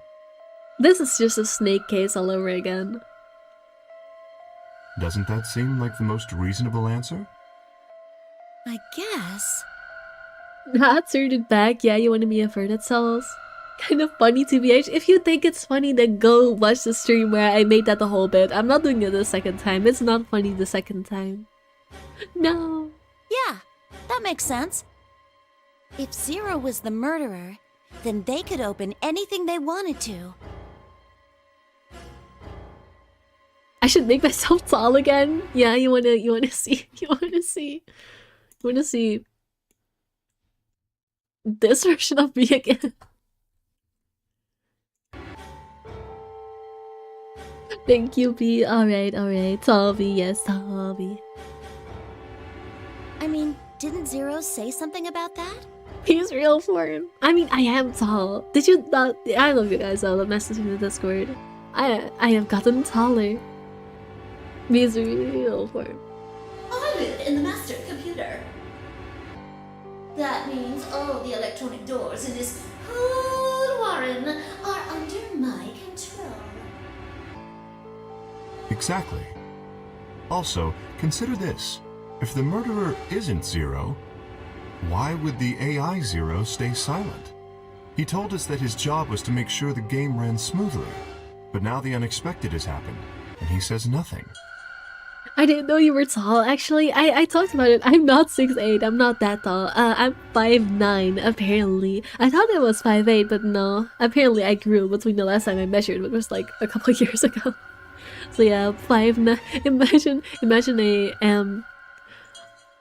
This is just a snake case all over again. Doesn't that seem like the most reasonable answer? I guess. Turn it back. Yeah, you want to be inverted cells? Kind of funny TBH. If you think it's funny, then go watch the stream where I made that the whole bit. I'm not doing it the second time. It's not funny the second time. No. Yeah, that makes sense. If Zero was the murderer, then they could open anything they wanted to. I should make myself tall again. Yeah, you wanna see this version of me again. Thank you, B. Alright. Tall B, yes, tall B. I mean, didn't Zero say something about that? He's real form. I mean, I am tall. Did you not? I love you guys all that messaged in the Discord. I have gotten taller. Be's real form. I live in the master computer. That means all the electronic doors in this whole warren are under my control. Exactly. Also, consider this. If the murderer isn't Zero, why would the AI Zero stay silent? He told us that his job was to make sure the game ran smoothly, but now the unexpected has happened, and he says nothing. I didn't know you were tall. Actually, I talked about it. I'm not 6'8". I'm not that tall. I'm 5'9", apparently. I thought I was 5'8", but no. Apparently, I grew between the last time I measured, which was like a couple years ago. So yeah, 5'9". Imagine a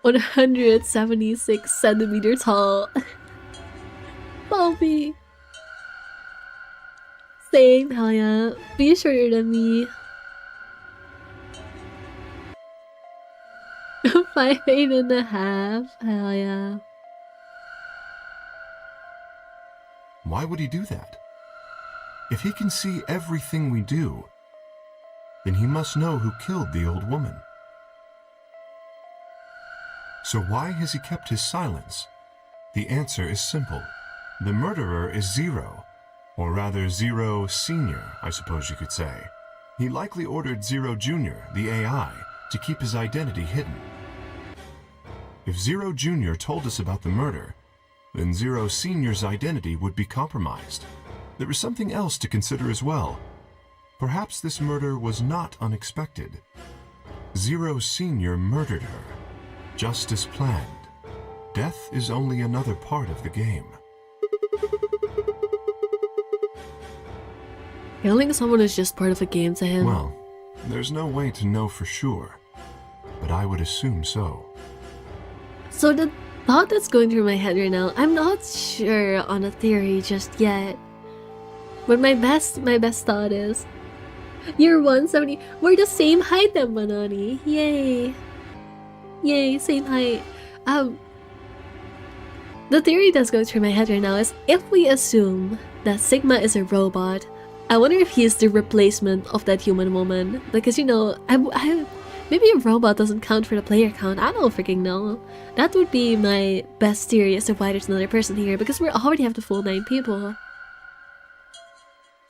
176 centimeter tall Bobby. Same, hell yeah. Be shorter than me. 5'8.5". Hell yeah. Why would he do that? If he can see everything we do, then he must know who killed the old woman. So why has he kept his silence? The answer is simple. The murderer is Zero, or rather Zero Senior, I suppose you could say. He likely ordered Zero Junior, the AI, to keep his identity hidden. If Zero Junior told us about the murder, then Zero Senior's identity would be compromised. There is something else to consider as well. Perhaps this murder was not unexpected. Zero Senior murdered her, just as planned. Death is only another part of the game. Killing someone is just part of the game to him. Well, there's no way to know for sure, but I would assume so. So the thought that's going through my head right now, I'm not sure on a theory just yet. But my best thought is, you're 170. We're the same height then, Banani. Yay. Yay, same height. The theory that's going through my head right now is, if we assume that Sigma is a robot, I wonder if he's the replacement of that human woman. Because, you know, maybe a robot doesn't count for the player count. I don't freaking know. That would be my best theory as to why there's another person here, because we already have the full 9 people.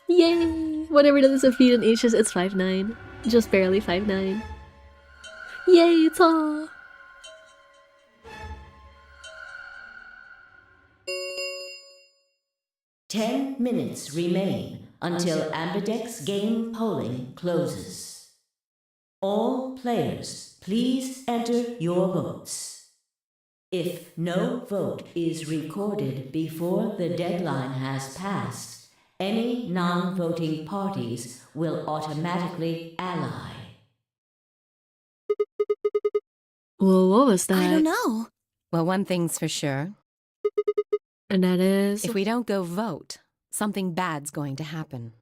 Yay! Whatever that is of feet and inches, it's 5'9". Just barely 5'9". Yay, tall! Ten minutes remain until Ambidex game polling closes. All players, please enter your votes. If no vote is recorded before the deadline has passed, any non-voting parties will automatically ally. Whoa, what was that? I don't know. Well, one thing's for sure. And that is... If we don't go vote, something bad's going to happen.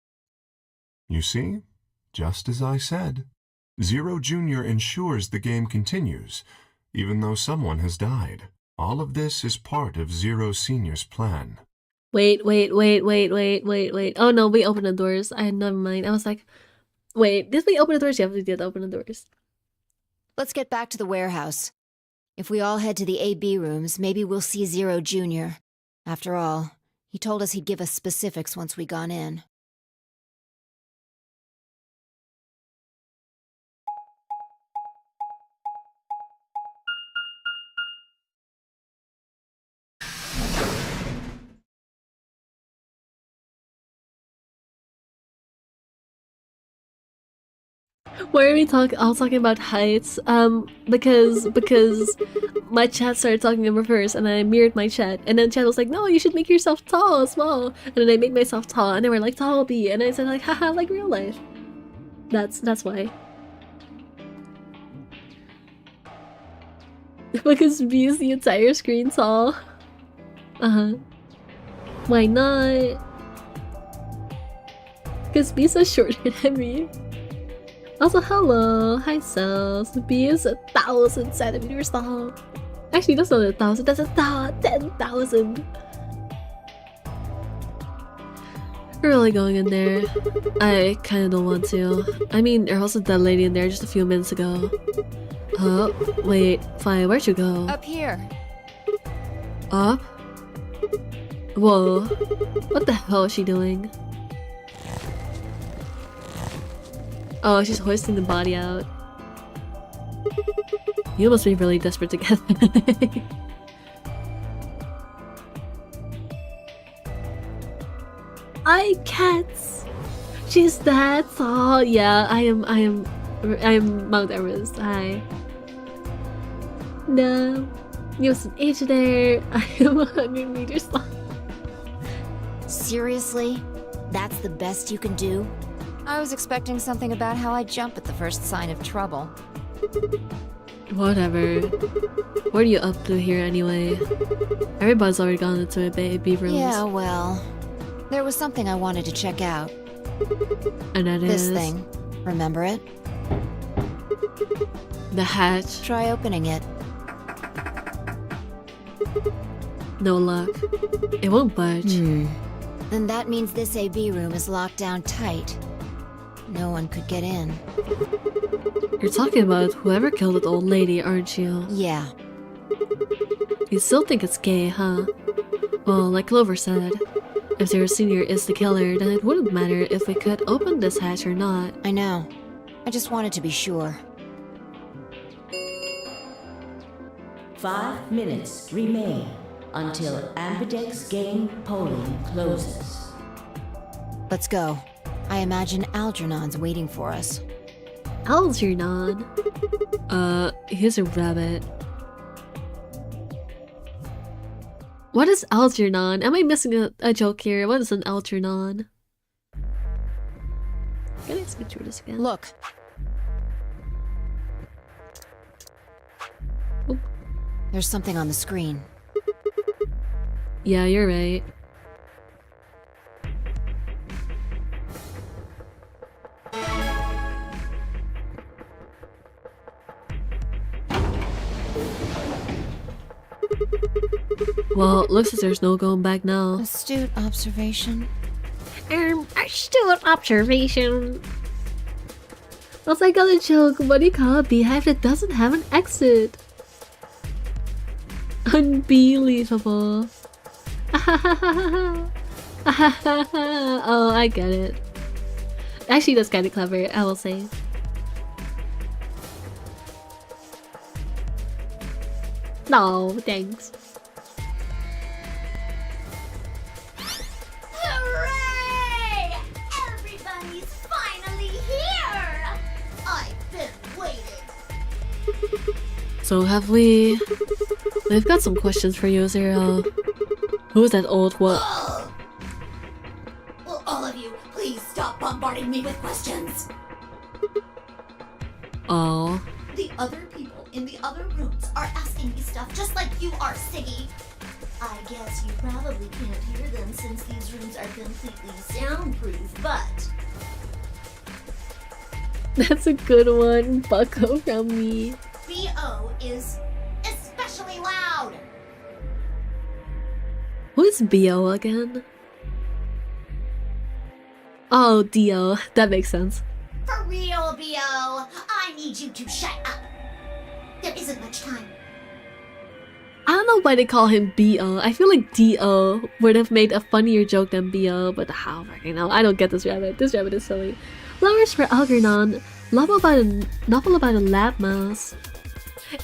You see? Just as I said. Zero Junior ensures the game continues, even though someone has died. All of this is part of Zero Senior's plan. Wait. Oh no, we opened the doors. Never mind. I was like, wait, did we open the doors? Yeah, we did open the doors. Let's get back to the warehouse. If we all head to the AB rooms, maybe we'll see Zero Junior. After all, he told us he'd give us specifics once we gone in. Why are we all talking about heights? Because my chat started talking about first, and I mirrored my chat, and then chat was like, no, you should make yourself tall, small, and then I made myself tall, and they were like, tall B, and I said like, haha, like real life. That's why. Because B is the entire screen tall. Why not? Because B's so shorter than me. Also, hello, hi cells. B is 1,000 centimeters tall. Actually, that's not 1,000, that's 10,000. We're really going in there. I kinda don't want to. I mean, there was a dead lady in there just a few minutes ago. Oh, wait, fine, where'd you go? Up here. Up? Whoa. What the hell is she doing? Oh, she's hoisting the body out. You must be really desperate to get that. I cats. She's that. Oh yeah, I am Mount Everest. Hi. No. You was an age there. I am 100 meters long. Seriously? That's the best you can do? I was expecting something about how I jump at the first sign of trouble. Whatever. What are you up to here anyway? Everybody's already gone into a baby rooms. Yeah, well, there was something I wanted to check out. And that This is thing. Remember it? the hatch. Try opening it. No luck. It won't budge. Then that means this AB room is locked down tight. No one could get in. You're talking about whoever killed that old lady, aren't you? Yeah. You still think it's gay, huh? Well, like Clover said, if Zero Senior is the killer, then it wouldn't matter if we could open this hatch or not. I know. I just wanted to be sure. 5 minutes remain until Ambidex game polling closes. Let's go. I imagine Algernon's waiting for us. Algernon? Here's a rabbit. What is Algernon? Am I missing a joke here? What is an Algernon? Can I skip through this again? Look. Oop. There's something on the screen. Yeah, you're right. Well, looks as there's no going back now. Astute observation. Astute observation. Also, I got a joke. What do you call a beehive that doesn't have an exit? Unbelievable. Oh, I get it. Actually, that's kind of clever, I will say. No, thanks. Hooray! Everybody's finally here! I've been waiting. So have we... We've got some questions for you, Zero. Who is that old what? Will all of you please stop bombarding me with questions? Oh. The other people in the other rooms are asking me stuff just like you are, Siggy. I guess you probably can't hear them since these rooms are completely soundproof, but... That's a good one, Bucko from me. BO is especially loud. Who is BO again? Oh, Dio. That makes sense. For real, BO, I need you to shut up. There isn't much time. I don't know why they call him BO. I feel like DO would have made a funnier joke than BO, but how fucking hell? I don't get this rabbit. This rabbit is silly. Flowers for Algernon. Novel about a lab mouse.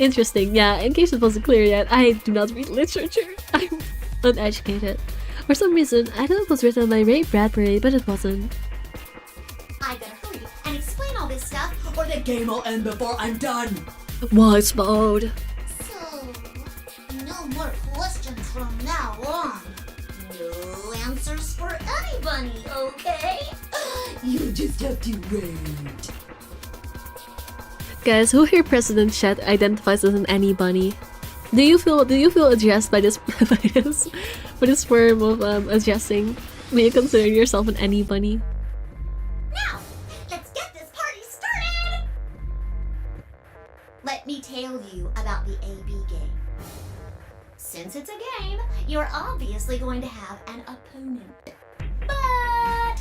Interesting, yeah, in case it wasn't clear yet, I do not read literature. I'm uneducated. For some reason, I thought it was written by Ray Bradbury, but it wasn't. I better hurry and explain all this stuff, or the game will end before I'm done. Voice mode. So, no more questions from now on. No answers for anybody, okay? You just have to wait. Guys, who here President Chet identifies as an any bunny? Do you feel addressed by this by this form of addressing? May you consider yourself an any bunny? Now, let's get this party started! Let me tell you about the AB game. Since it's a game, you're obviously going to have an opponent. But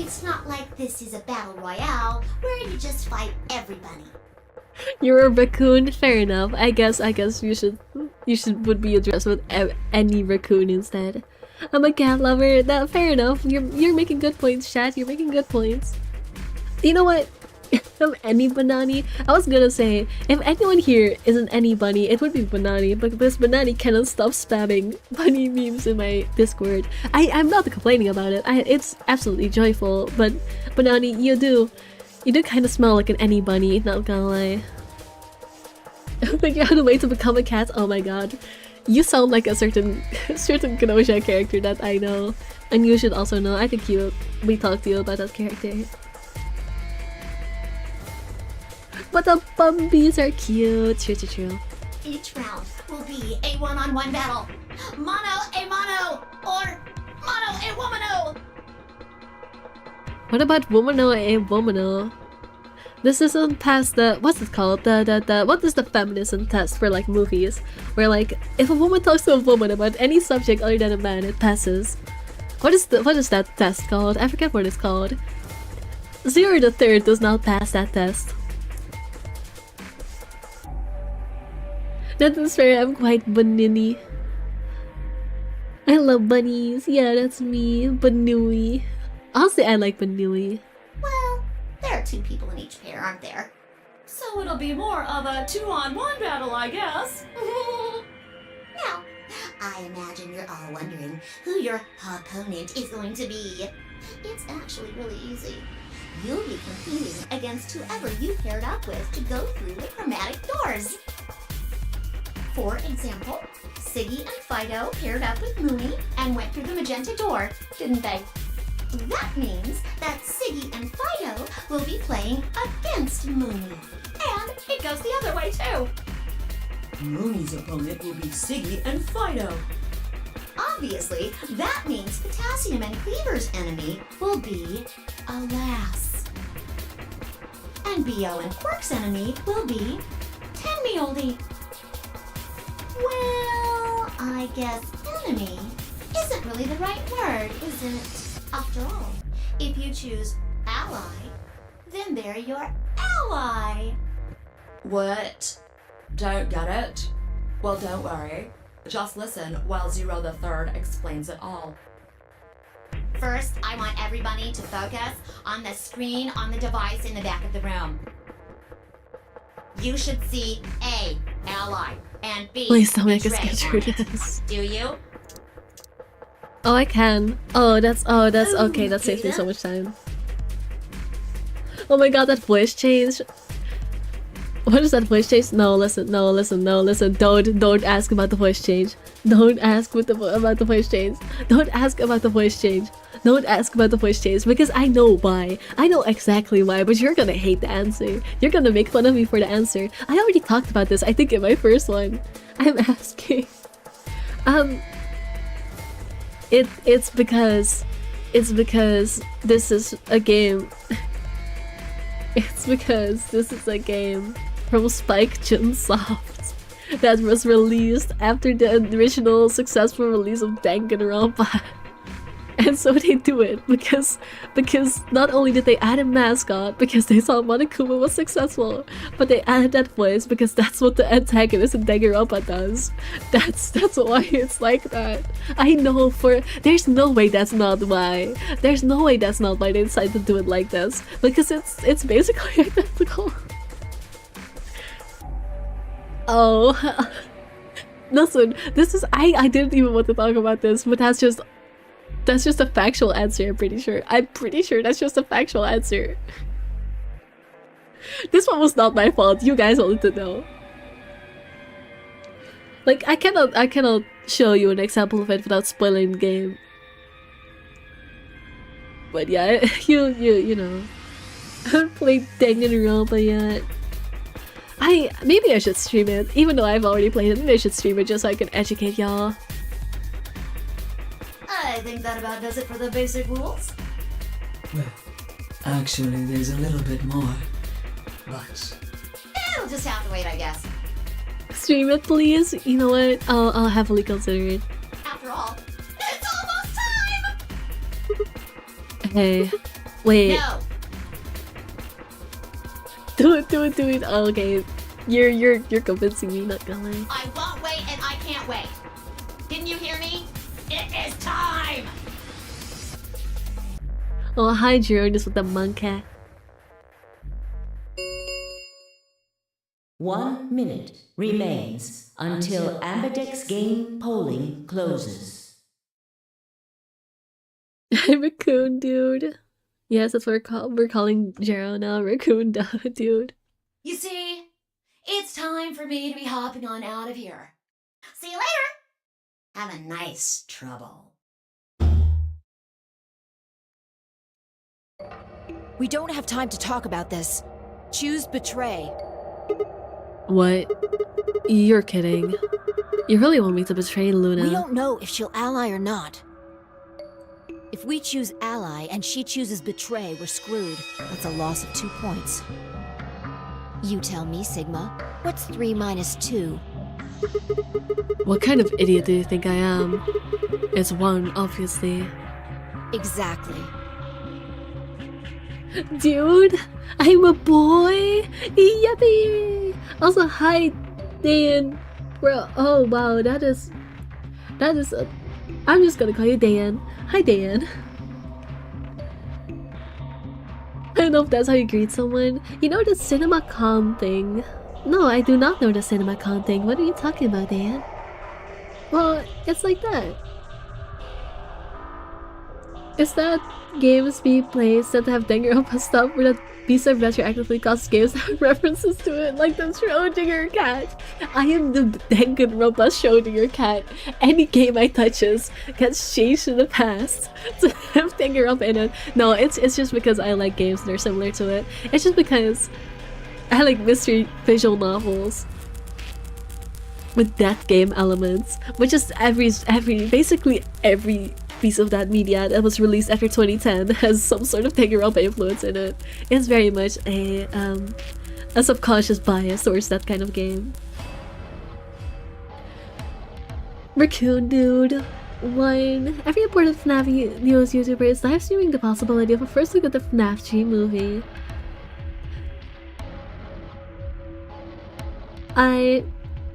It's not like this is a battle royale where you just fight everybody. You're a raccoon. Fair enough. I guess would be addressed with any raccoon instead. I'm a cat lover. That fair enough. You're making good points, chat. You're making good points. You know what? I'm any Banani. I was gonna say, if anyone here isn't any bunny, it would be Banani, but this Banani cannot stop spamming bunny memes in my Discord. I'm not complaining about it. It's absolutely joyful, but Banani, you do kind of smell like an any bunny, not gonna lie. Figure out a way to become a cat. Oh my god. You sound like a certain Kenosha character that I know. And you should also know. I think we talked to you about that character. But the Bumbies are cute. True. Each round will be a one-on-one battle. Mono a mono, or mono a womano. What about womano a womano? This isn't past the, what's it called? What is the feminism test for like movies? Where like, if a woman talks to a woman about any subject other than a man, it passes. What is that test called? I forget what it's called. 0 to 3 does not pass that test. That is fair, I'm quite banini. I love bunnies. Yeah, that's me. Banui. Honestly, I like Banui. Well, there are 2 people in each pair, aren't there? So it'll be more of a 2-on-1 battle, I guess. Now, I imagine you're all wondering who your opponent is going to be. It's actually really easy. You'll be competing against whoever you paired up with to go through the chromatic doors. For example, Siggy and Fido paired up with Mooney and went through the magenta door, didn't they? That means that Siggy and Fido will be playing against Mooney. And it goes the other way too. Mooney's opponent will be Siggy and Fido. Obviously, that means Potassium and Cleaver's enemy will be Alas. And Bo and Quark's enemy will be Tenmeoldy. Well, I guess enemy isn't really the right word, is it? After all, if you choose ally, then they're your ally. What? Don't get it? Well, don't worry. Just listen while Zero the Third explains it all. First, I want everybody to focus on the screen on the device in the back of the room. You should see A, ally, and B, Please don't make us betray get on through it. this. Do you? Oh, I can. Oh, that's okay. That saves me so much time. Oh my god, that voice change. What is that voice change? No, listen. Don't ask about the voice change. Don't ask about the voice change. Don't ask about the voice change. Don't ask about the voice change because I know why. I know exactly why, but you're gonna hate the answer. You're gonna make fun of me for the answer. I already talked about this, I think, in my first one. I'm asking. It's because this is a game. It's because this is a game from Spike Chunsoft that was released after the original successful release of Danganronpa. And so they do it because not only did they add a mascot because they saw Monokuma was successful, but they added that voice because that's what the antagonist in Danganronpa does. That's why it's like that. I know there's no way that's not why. There's no way that's not why they decided to do it like this. Because it's basically identical. Oh. Listen, this is I didn't even want to talk about this, but that's just a factual answer, I'm pretty sure. I'm pretty sure that's just a factual answer. This one was not my fault. You guys wanted to know. Like, I cannot show you an example of it without spoiling the game. But yeah, you know. I haven't played Danganronpa yet. Maybe I should stream it, even though I've already played it. Maybe I should stream it just so I can educate y'all. I think that about does it for the basic rules. Well, actually, there's a little bit more. But It'll just have to wait, I guess. Stream it, please. You know what? I'll heavily consider it. After all, it's almost time! Hey, Wait. No. Do it. Oh, okay. You're convincing me, not gonna lie. I won't wait and I can't wait. Didn't you hear me? It is time! Oh, hi, Jiro, just with the monkey. 1 minute remains until Ambidex game polling closes. Raccoon dude. Yes, that's what we're calling Jiro now. Raccoon dude. You see, it's time for me to be hopping on out of here. See you later! Have a nice trouble. We don't have time to talk about this. Choose betray. What? You're kidding. You really want me to betray Luna? We don't know if she'll ally or not. If we choose ally and she chooses betray, we're screwed. That's a loss of 2 points. You tell me, Sigma. What's 3 minus 2? What kind of idiot do you think I am? It's 1, obviously. Exactly. Dude, I'm a boy! Yippee! Also, hi, Dan. Bro, oh wow, that is I'm just gonna call you Dan. Hi, Dan. I don't know if that's how you greet someone. You know the CinemaCon thing? No, I do not know the CinemaCon thing. What are you talking about, Dan? Well, it's like that. Is that games being placed that have Danganronpa stuff where that piece of retroactively cost games that have references to it, like the Schrodinger cat? I am the Danganronpa Schrodinger cat. Any game I touches gets changed in the past to have Danganronpa in it. No, it's just because I like games that are similar to it. It's just because I like mystery visual novels with death game elements, which is basically every piece of that media that was released after 2010 has some sort of Danganronpa influence in it. It's very much a subconscious bias towards that kind of game. Raccoon dude. 1. Every important FNAF news YouTuber is live streaming the possibility of a first look at the FNAF 3 movie.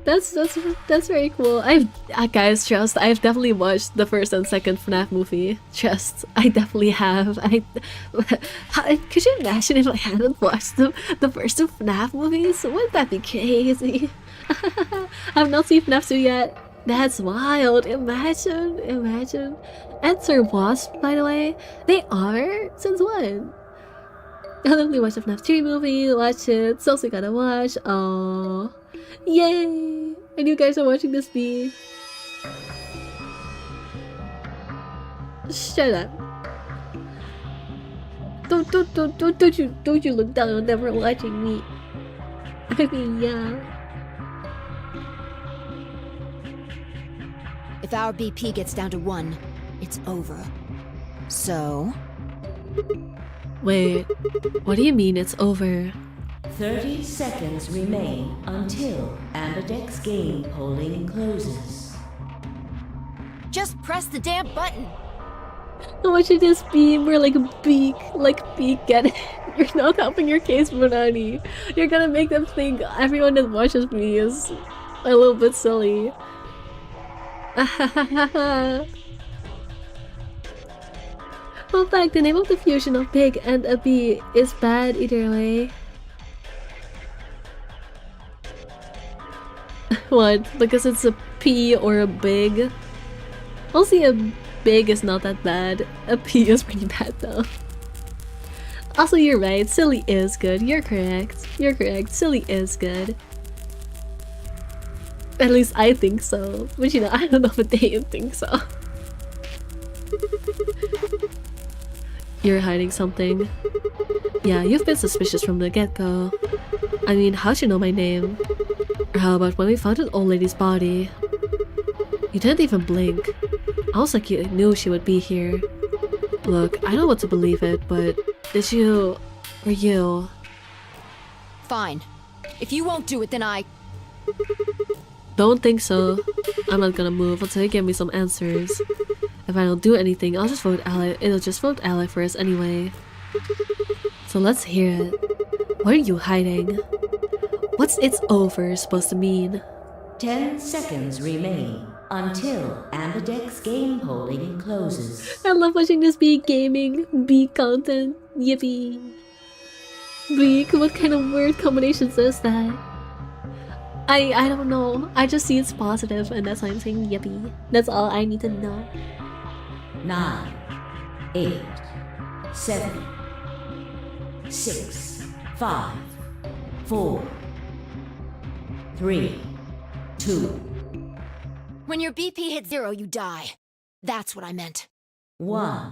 That's very cool. Guys, trust, I've definitely watched the first and second FNAF movie. Trust, I definitely have. Could you imagine if I hadn't watched the first two FNAF movies? Wouldn't that be crazy? I've not seen FNAF 2 yet. That's wild. Imagine. Enter Wasp, by the way. They are? Since when? I definitely watched the FNAF 3 movie. Watch it. So gotta watch. Aww. Yay! And you guys are watching this be. Shut up. Don't you look down on never watching me. I mean, yeah. If our BP gets down to 1, it's over. So... Wait, what do you mean it's over? 30 seconds remain until Ambidex game polling closes. Just press the damn button! I want you to just be more like a beak. Get it? You're not helping your case, Bonani. You're gonna make them think everyone that watches me is a little bit silly. Well, fact, the name of the fusion of pig and a bee is bad either way. What? Because it's a P or a big? I'll see, a big is not that bad. A P is pretty bad though. Also, you're right. Silly is good. You're correct. Silly is good. At least I think so. But you know, I don't know if they think so. You're hiding something. Yeah, you've been suspicious from the get-go. I mean, how'd you know my name? Or how about when we found an old lady's body? You didn't even blink. Almost like you knew she would be here. Look, I don't want to believe it, but did you... or you... Fine. If you won't do it, then I... Don't think so. I'm not gonna move until you give me some answers. If I don't do anything, I'll just vote ally. It'll just vote ally for us anyway. So let's hear it. What are you hiding? What's "it's over" supposed to mean? 10 seconds remain until Ambidex game polling closes. I love watching this be gaming, be content, yippee. Bleak, what kind of weird combinations is that? I don't know. I just see it's positive and that's why I'm saying yippee. That's all I need to know. 9, 8, 7, 6, 5, 4, 3, 2, When your BP hits 0, you die. That's what I meant. 1.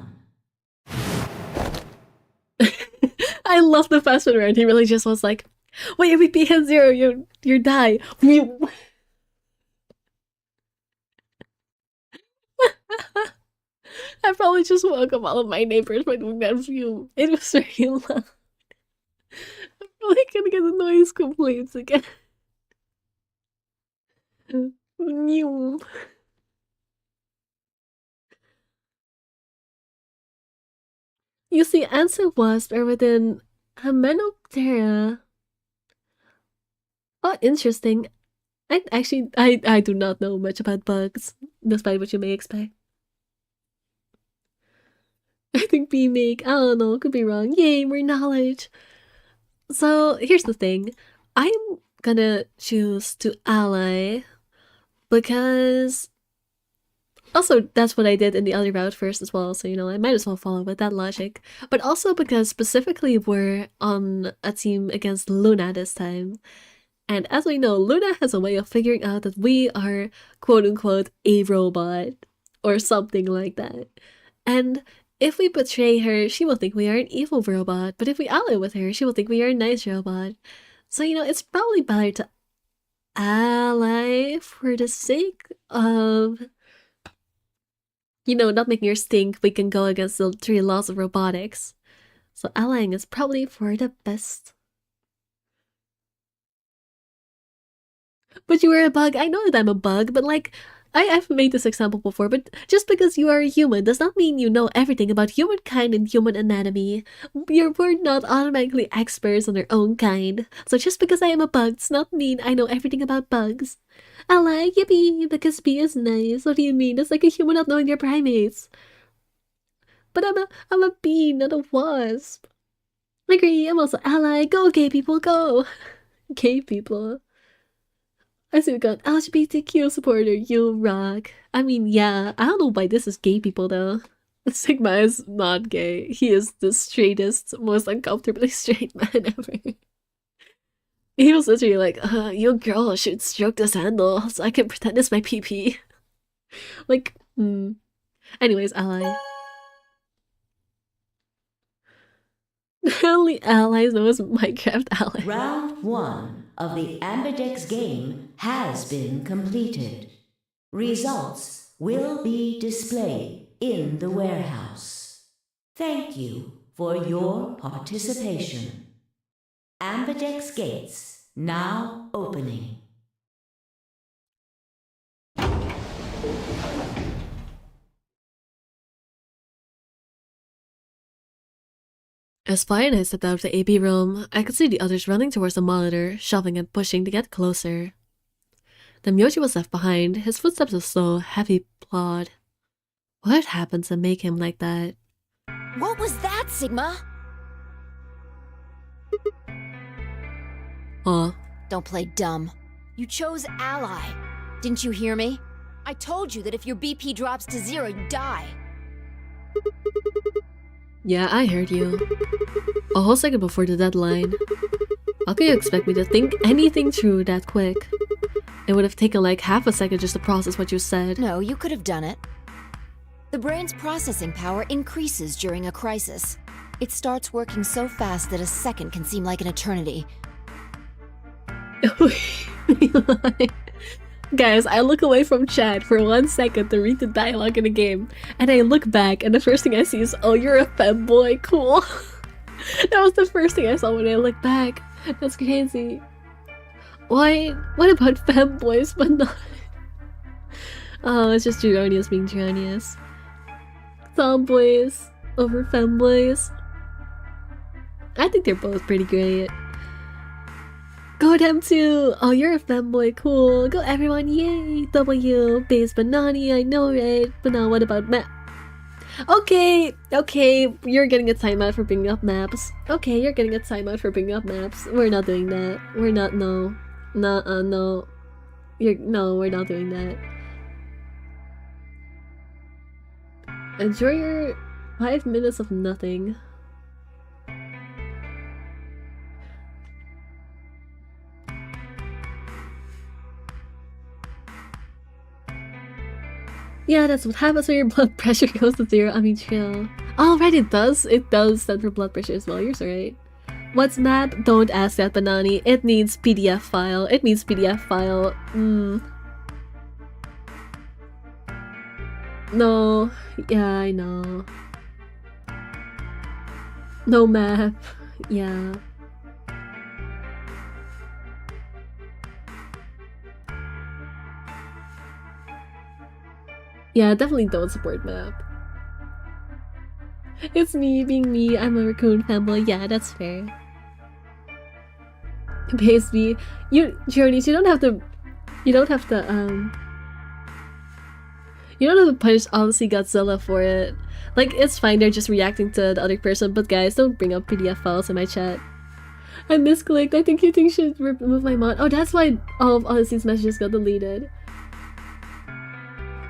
I love the fast one round. He really just was like, when your BP hits 0, you die. I probably just woke up all of my neighbors by doing that view. It was very loud. I'm probably gonna get the noise complaints again. New. You see, ants and wasps are within Hymenoptera. Oh, interesting. I do not know much about bugs, despite what you may expect. I think bee make, I don't know, could be wrong. Yay, more knowledge. So, here's the thing. I'm gonna choose to ally because also that's what I did in the other route first as well, so you know, I might as well follow with that logic. But also because specifically we're on a team against Luna this time. And as we know, Luna has a way of figuring out that we are quote-unquote a robot or something like that. And if we betray her, she will think we are an evil robot, but if we ally with her, she will think we are a nice robot. So, you know, it's probably better to ally for the sake of, you know, not making her think we can go against the 3 laws of robotics. So allying is probably for the best. But you were a bug. I know that I'm a bug, but like, I've made this example before, but just because you are a human does not mean you know everything about humankind and human anatomy. We're not automatically experts on our own kind. So just because I am a bug does not mean I know everything about bugs. I like yippee, because bee is nice. What do you mean? It's like a human not knowing their primates. But I'm a bee, not a wasp. I agree, I'm also ally. Go gay people, go! Gay people. I see we got LGBTQ supporter, you rock. I mean, yeah, I don't know why this is gay people though. Sigma is not gay. He is the straightest, most uncomfortably straight man ever. He was literally like, you girl should stroke this handle so I can pretend it's my PP. Like, Anyways, ally. The only allies know is Minecraft ally. Round 1 of the Ambidex game has been completed. Results will be displayed in the warehouse. Thank you for your participation. Ambidex gates now opening. As Spy and I stepped out of the AB room, I could see the others running towards the monitor, shoving and pushing to get closer. The Myoji was left behind, his footsteps a slow, heavy plod. What happened to make him like that? What was that, Sigma? Huh? Don't play dumb. You chose ally. Didn't you hear me? I told you that if your BP drops to 0, you die. Yeah, I heard you. A whole second before the deadline. How can you expect me to think anything through that quick? It would have taken like half a second just to process what you said. No, you could have done it. The brain's processing power increases during a crisis. It starts working so fast that a second can seem like an eternity. Guys, I look away from chat for 1 second to read the dialogue in the game, and I look back and the first thing I see is, oh, you're a femboy, cool. That was the first thing I saw when I looked back. That's crazy. Why? What about femboys but not? Oh, it's just Geronius being Geronius. Tomboys over femboys. I think they're both pretty great. Go them too! Oh, you're a femboy, cool. Go everyone, yay! W, base banani, I know, right? But now what about map? Okay, you're getting a timeout for bringing up maps. Okay, you're getting a timeout for bringing up maps. We're not doing that. We're not, no. Nuh-uh, no. No, we're not doing that. Enjoy your 5 minutes of nothing. Yeah, that's what happens when your blood pressure goes to 0. I mean, chill. Oh, right, it does. It does stand for blood pressure as well. You're so right. What's map? Don't ask that, Banani. It needs PDF file. It needs PDF file. No. Yeah, I know. No map. Yeah. Yeah, definitely don't support map. It's me being me. I'm a raccoon fanboy. Yeah, that's fair. Basically, Journeys, you don't have to punish Odyssey Godzilla for it. Like, it's fine, they're just reacting to the other person, but guys, don't bring up PDF files in my chat. I misclicked. I think you should remove my mod. Oh, that's why all of Odyssey's messages got deleted.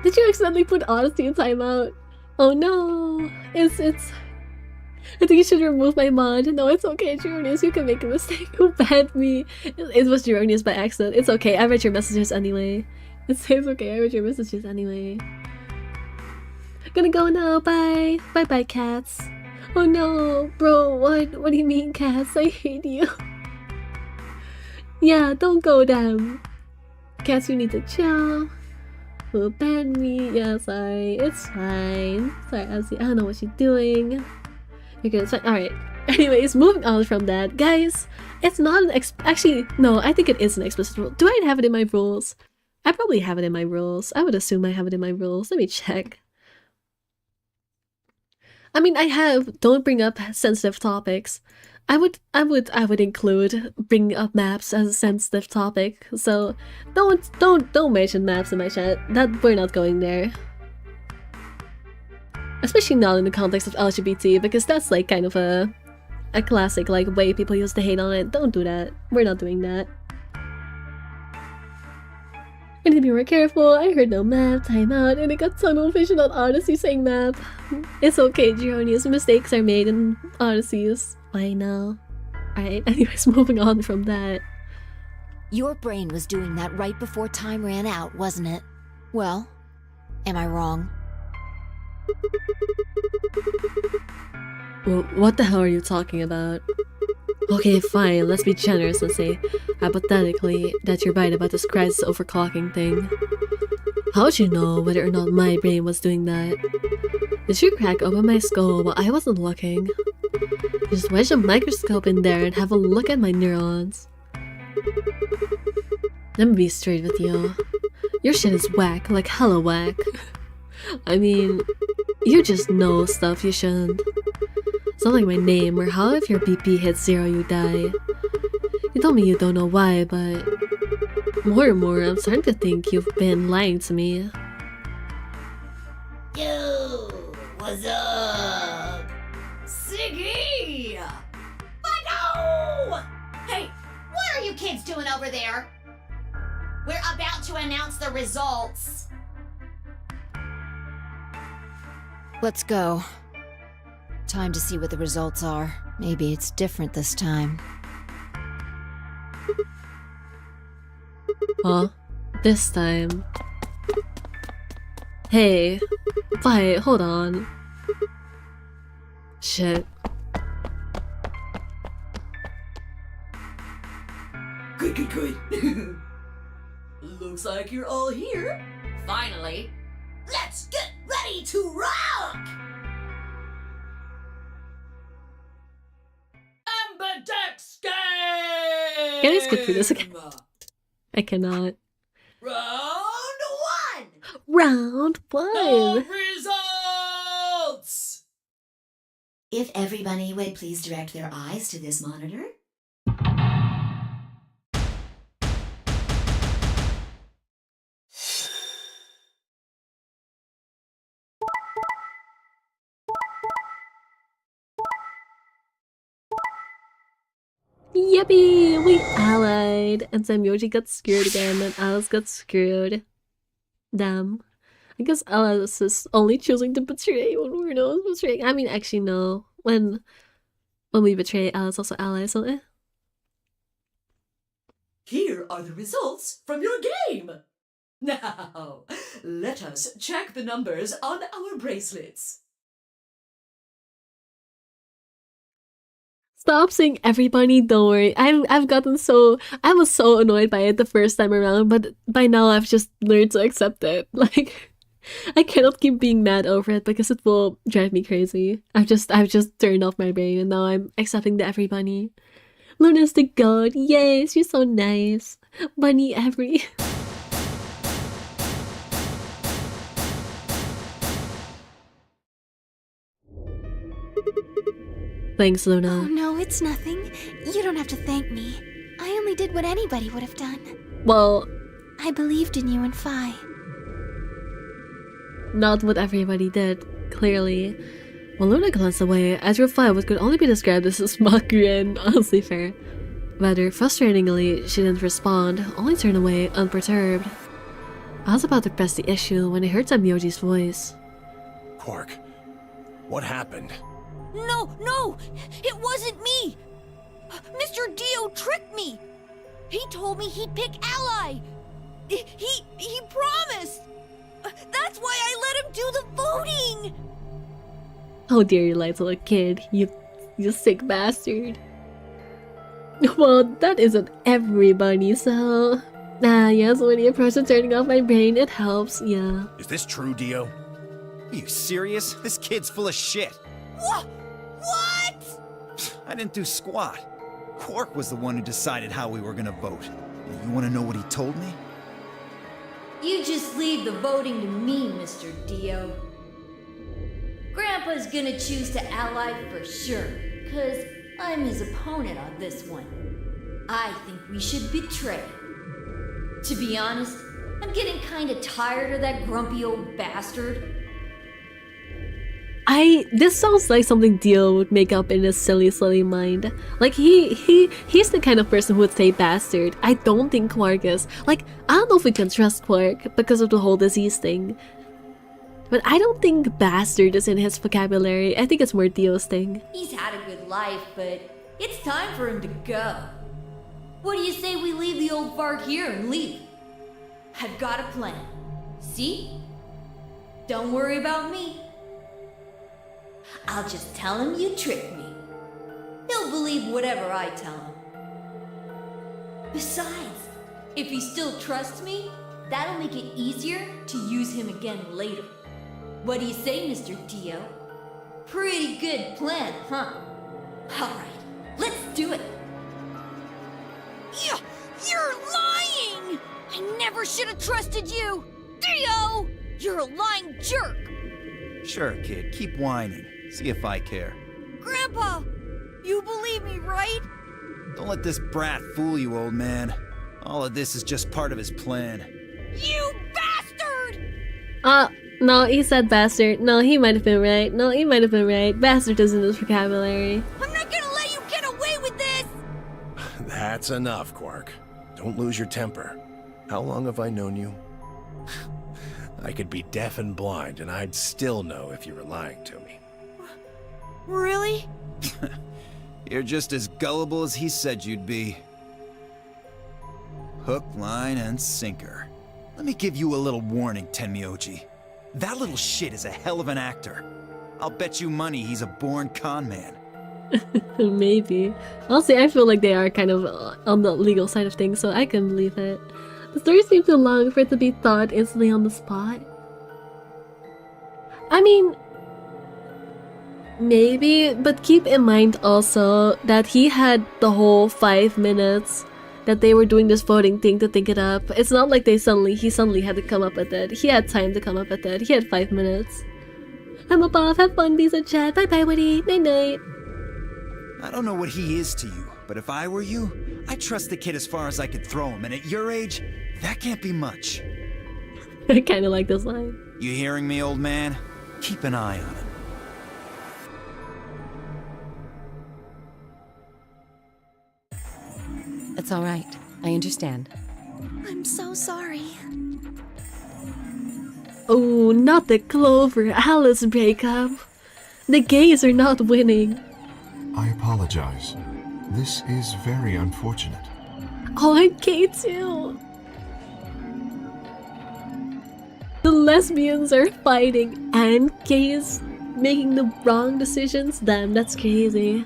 Did you accidentally put Odyssey in timeout? Oh no! It's... I think you should remove my mod. No, it's okay, Jeronius, you can make a mistake. Who banned me? It was Jeronius by accident. It's okay, I read your messages anyway. It's okay, I read your messages anyway. Gonna go now, bye! Bye-bye, cats. Oh no, bro, what do you mean, cats? I hate you. Yeah, don't go down. Cats, you need to chill. Who banned me? Yeah, sorry. It's fine. Sorry, Elsie. I don't know what you're doing. You're good. It's fine. Alright. Anyways, moving on from that. Guys, it's not an actually, no, I think it is an explicit rule. Do I have it in my rules? I probably have it in my rules. I would assume I have it in my rules. Let me check. I mean, I have don't bring up sensitive topics. I would include bringing up maps as a sensitive topic. So don't mention maps in my chat. That we're not going there. Especially not in the context of LGBT, because that's like kind of a classic like way people used to hate on it. Don't do that. We're not doing that. I need to be more careful. I heard no map, timeout, and it got tunnel vision on Odyssey saying map. It's okay, Geronius. Mistakes are made in Odysseys. I know. Alright, anyways, moving on from that. Your brain was doing that right before time ran out, wasn't it? Well, am I wrong? Well, what the hell are you talking about? Okay, fine, let's be generous and say, hypothetically, that you're right about this crisis overclocking thing. How'd you know whether or not my brain was doing that? Did you crack open my skull while I wasn't looking? Just wedge a microscope in there and have a look at my neurons. Let me be straight with you. Your shit is whack, like hella whack. I mean, you just know stuff you shouldn't. It's not like my name or how if your BP hits 0 you die. You told me you don't know why, but more and more I'm starting to think you've been lying to me. Yo, what's up? Siggy! Fido! Hey, what are you kids doing over there? We're about to announce the results. Let's go. Time to see what the results are. Maybe it's different this time. Huh? This time? Hey. Wait, hold on. Shit. Good. Looks like you're all here. Finally, let's get ready to rock! Ambidex game! Can I skip through this again? I cannot. Round one! Round one! The results! If everybody would please direct their eyes to this monitor. Yippee! We allied! And Samyoji got screwed again, and Alice got screwed. Damn. I guess Alice is only choosing to betray when we're not betraying. I mean, actually, no. When we betray, Alice also allies, so eh. Here are the results from your game. Now, let us check the numbers on our bracelets. Stop saying everybody, don't worry. I was so annoyed by it the first time around, but by now I've just learned to accept it. Like, I cannot keep being mad over it because it will drive me crazy. I've just turned off my brain and now I'm accepting the everybody. Luna's the god, yes, you're so nice. Bunny every. Thanks, Luna. Oh no, it's nothing. You don't have to thank me. I only did what anybody would have done. Well, I believed in you and Phi. not what everybody did, clearly. When Luna glanced away, as replied what could only be described as a smug grin, honestly fair. Rather frustratingly, she didn't respond, only turned away, unperturbed. I was about to press the issue when I heard Samyoji's voice. Quark, what happened? No! It wasn't me! Mr. Dio tricked me! He told me he'd pick Ally! He promised! That's why I let him do the voting! How dare you lie to a kid, you sick bastard. Well, that isn't everybody, so... yes, when you approach to turning off my brain, it helps, yeah. Is this true, Dio? Are you serious? This kid's full of shit. What? I didn't do squat. Quark was the one who decided how we were gonna vote. You wanna know what he told me? You just leave the voting to me, Mr. Dio. Grandpa's gonna choose to ally for sure, 'cause I'm his opponent on this one. I think we should betray. To be honest, I'm getting kinda tired of that grumpy old bastard. This sounds like something Dio would make up in his silly mind. Like, he's the kind of person who would say bastard. I don't think Quark is. Like, I don't know if we can trust Quark because of the whole disease thing. But I don't think bastard is in his vocabulary. I think it's more Dio's thing. He's had a good life, but it's time for him to go. What do you say we leave the old fart here and leave? I've got a plan. See? Don't worry about me. I'll just tell him you tricked me. He'll believe whatever I tell him. Besides, if he still trusts me, that'll make it easier to use him again later. What do you say, Mr. Dio? Pretty good plan, huh? Alright, let's do it. You're lying! I never should have trusted you! Dio! You're a lying jerk! Sure, kid, keep whining. See if I care. Grandpa! You believe me, right? Don't let this brat fool you, old man. All of this is just part of his plan. You bastard! No, he said bastard. No, he might have been right. Bastard isn't his vocabulary. I'm not gonna let you get away with this! That's enough, Quark. Don't lose your temper. How long have I known you? I could be deaf and blind, and I'd still know if you were lying to me. Really? You're just as gullible as he said you'd be. Hook, line, and sinker. Let me give you a little warning, Tenmyoji. That little shit is a hell of an actor. I'll bet you money he's a born con man. Maybe. Honestly, I feel like they are kind of on the legal side of things, so I can believe it. The story seems too long for it to be thought instantly on the spot. I mean, maybe, but keep in mind also that he had the whole 5 minutes that they were doing this voting thing to think it up. It's not like he suddenly had to come up with it. He had time to come up with it. He had 5 minutes. I'm above. Have fun, Lisa chat. Bye bye, Woody. Night night. I don't know what he is to you, but if I were you, I'd trust the kid as far as I could throw him, and at your age, that can't be much. I kinda like this line. You hearing me, old man? Keep an eye on him. It's all right. I understand. I'm so sorry. Oh, not the Clover Alice breakup. The gays are not winning. I apologize. This is very unfortunate. Oh, I'm gay too. The lesbians are fighting and gays making the wrong decisions. Damn, that's crazy.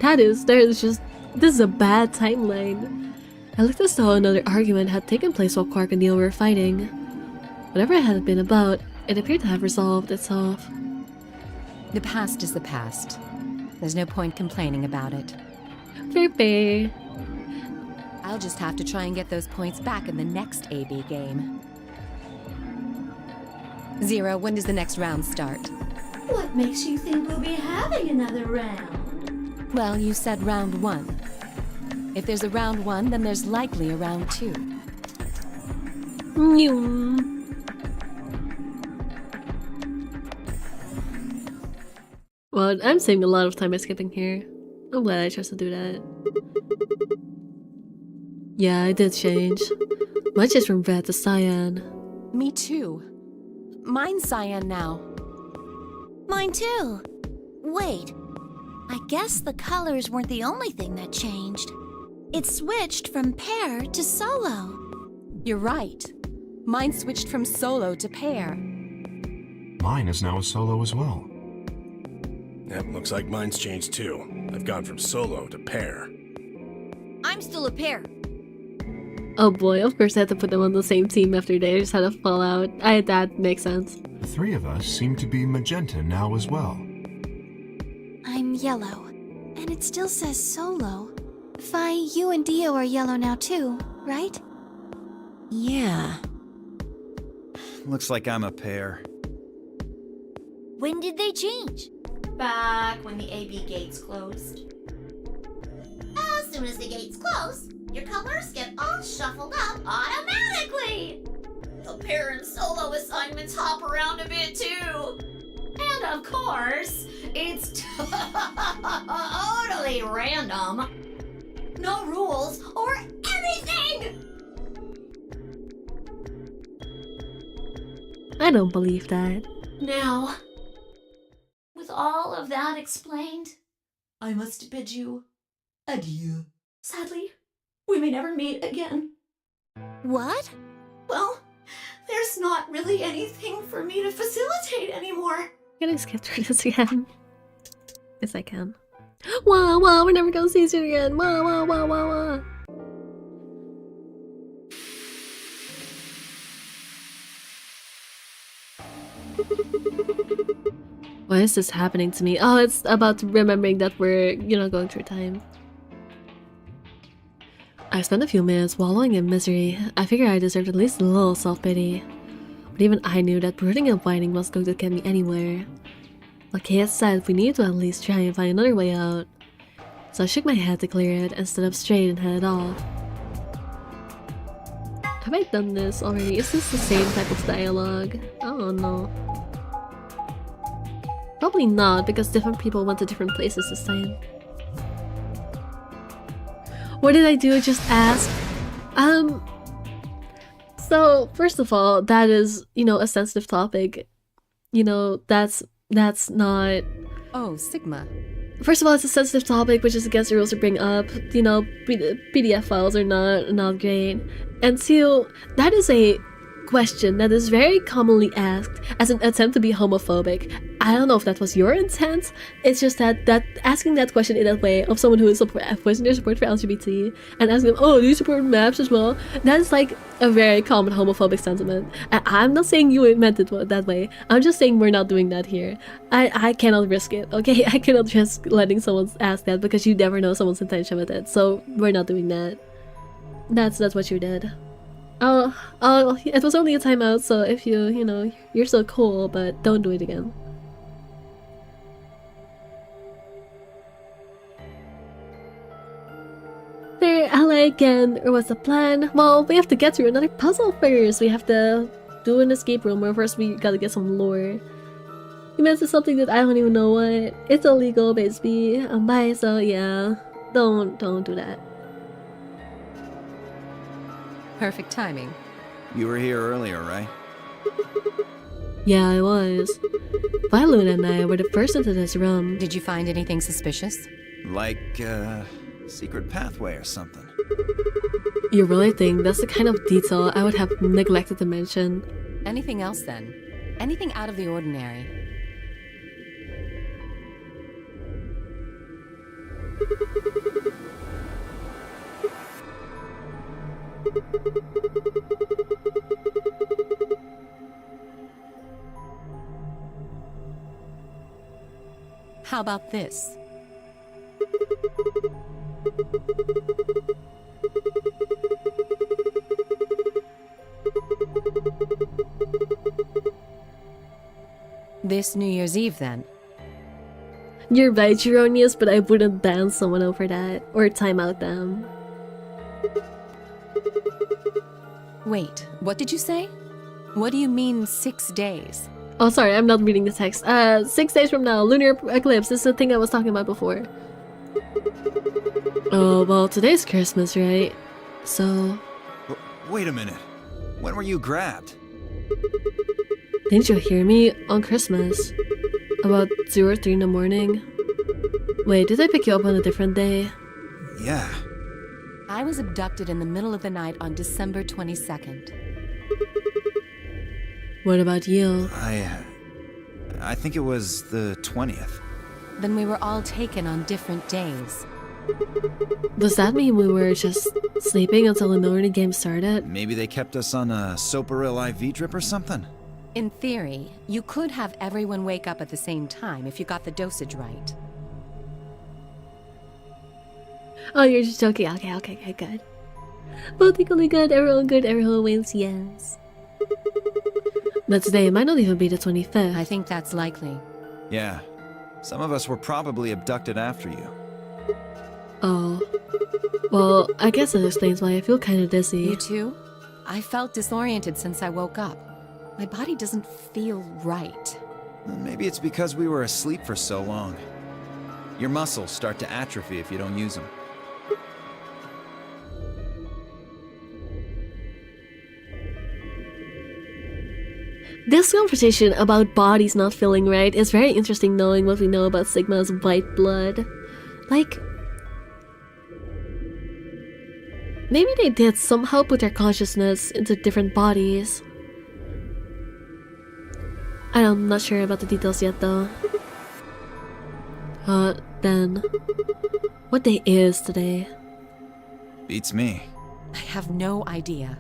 That is just, this is a bad timeline. I looked as though another argument had taken place while Quark and Neil were fighting. Whatever it had been about, it appeared to have resolved itself. The past is the past. There's no point complaining about it. Fair. I'll just have to try and get those points back in the next AB game. Zero, when does the next round start? What makes you think we'll be having another round? Well, you said round 1. If there's a round 1, then there's likely a round 2. Well, I'm saving a lot of time by skipping here. I'm glad I chose to do that. Yeah, I did change. Mine changed from red to cyan. Me too. Mine's cyan now. Mine too. Wait. I guess the colors weren't the only thing that changed. It switched from pair to solo. You're right. Mine switched from solo to pair. Mine is now a solo as well. Yep, looks like mine's changed too. I've gone from solo to pair. I'm still a pair. Oh boy, of course I had to put them on the same team after they just had a fallout. That makes sense. The three of us seem to be magenta now as well. I'm yellow. And it still says solo. Fi, you and Dio are yellow now too, right? Yeah. Looks like I'm a pair. When did they change? Back when the AB gates closed. As soon as the gates close, your colors get all shuffled up automatically. The pair and solo assignments hop around a bit too. And of course, it's totally random. No rules or anything! I don't believe that. Now, with all of that explained, I must bid you adieu. Sadly, we may never meet again. What? Well, there's not really anything for me to facilitate anymore. Can I skip through this again? Yes, I can. Wow, wow, we're never gonna see you again. Wow, wow, wow, wow, wow. Why is this happening to me? Oh, it's about remembering that we're, going through time. I spent a few minutes wallowing in misery. I figured I deserved at least a little self-pity. But even I knew that brooding and whining was going to get me anywhere. Like he had said, we needed to at least try and find another way out. So I shook my head to clear it and stood up straight and headed off. Have I done this already? Is this the same type of dialogue? I don't know. Probably not, because different people went to different places this time. What did I do? Just ask? So, first of all, that is, a sensitive topic. That's not... Oh, Sigma. First of all, it's a sensitive topic, which is against the rules to bring up. PDF files are not great. And two, that is a question that is very commonly asked as an attempt to be homophobic. I don't know if that was your intent. It's just that asking that question in that way of someone who is voicing their support for LGBT and asking them, oh, do you support maps as well? That is like a very common homophobic sentiment. And I'm not saying you meant it that way. I'm just saying we're not doing that here. I cannot risk it, okay? I cannot risk letting someone ask that because you never know someone's intention with it. So we're not doing that. That's what you did. Oh, it was only a timeout, so if you're so cool, but don't do it again. again, or what's the plan? Well, we have to get through another puzzle first. We have to do an escape room, or first we gotta get some lore. You mentioned something that I don't even know what. It's illegal, basically. I'm bi, so yeah. Don't do that. Perfect timing. You were here earlier, right? Yeah, I was. Violet and I were the first into this room. Did you find anything suspicious? Like, secret pathway or something. You really think that's the kind of detail I would have neglected to mention? Anything else then? Anything out of the ordinary? How about this? This New Year's Eve, then? You're right, Geronius, but I wouldn't ban someone over that, or time out them. Wait, what did you say? What do you mean 6 days? Oh, sorry, I'm not reading the text. 6 days from now, lunar eclipse. This is the thing I was talking about before. Oh, well, today's Christmas, right? So... Wait a minute. When were you grabbed? Didn't you hear me? On Christmas. About 2 or 3 in the morning. Wait, did I pick you up on a different day? Yeah. I was abducted in the middle of the night on December 22nd. What about you? I think it was the 20th. Then we were all taken on different days. Does that mean we were just sleeping until the middle of the game started? Maybe they kept us on a Soparil IV drip or something? In theory, you could have everyone wake up at the same time if you got the dosage right. Oh, you're just joking. Okay, good. Both equally good, everyone wins, yes. But today might not even be the 25th. I think that's likely. Yeah. Some of us were probably abducted after you. Oh. Well, I guess that explains why I feel kind of dizzy. You too? I felt disoriented since I woke up. My body doesn't feel right. Maybe it's because we were asleep for so long. Your muscles start to atrophy if you don't use them. This conversation about bodies not feeling right is very interesting, knowing what we know about Sigma's white blood. Like, maybe they did somehow put their consciousness into different bodies. I'm not sure about the details yet though. Then, what day is today? Beats me. I have no idea.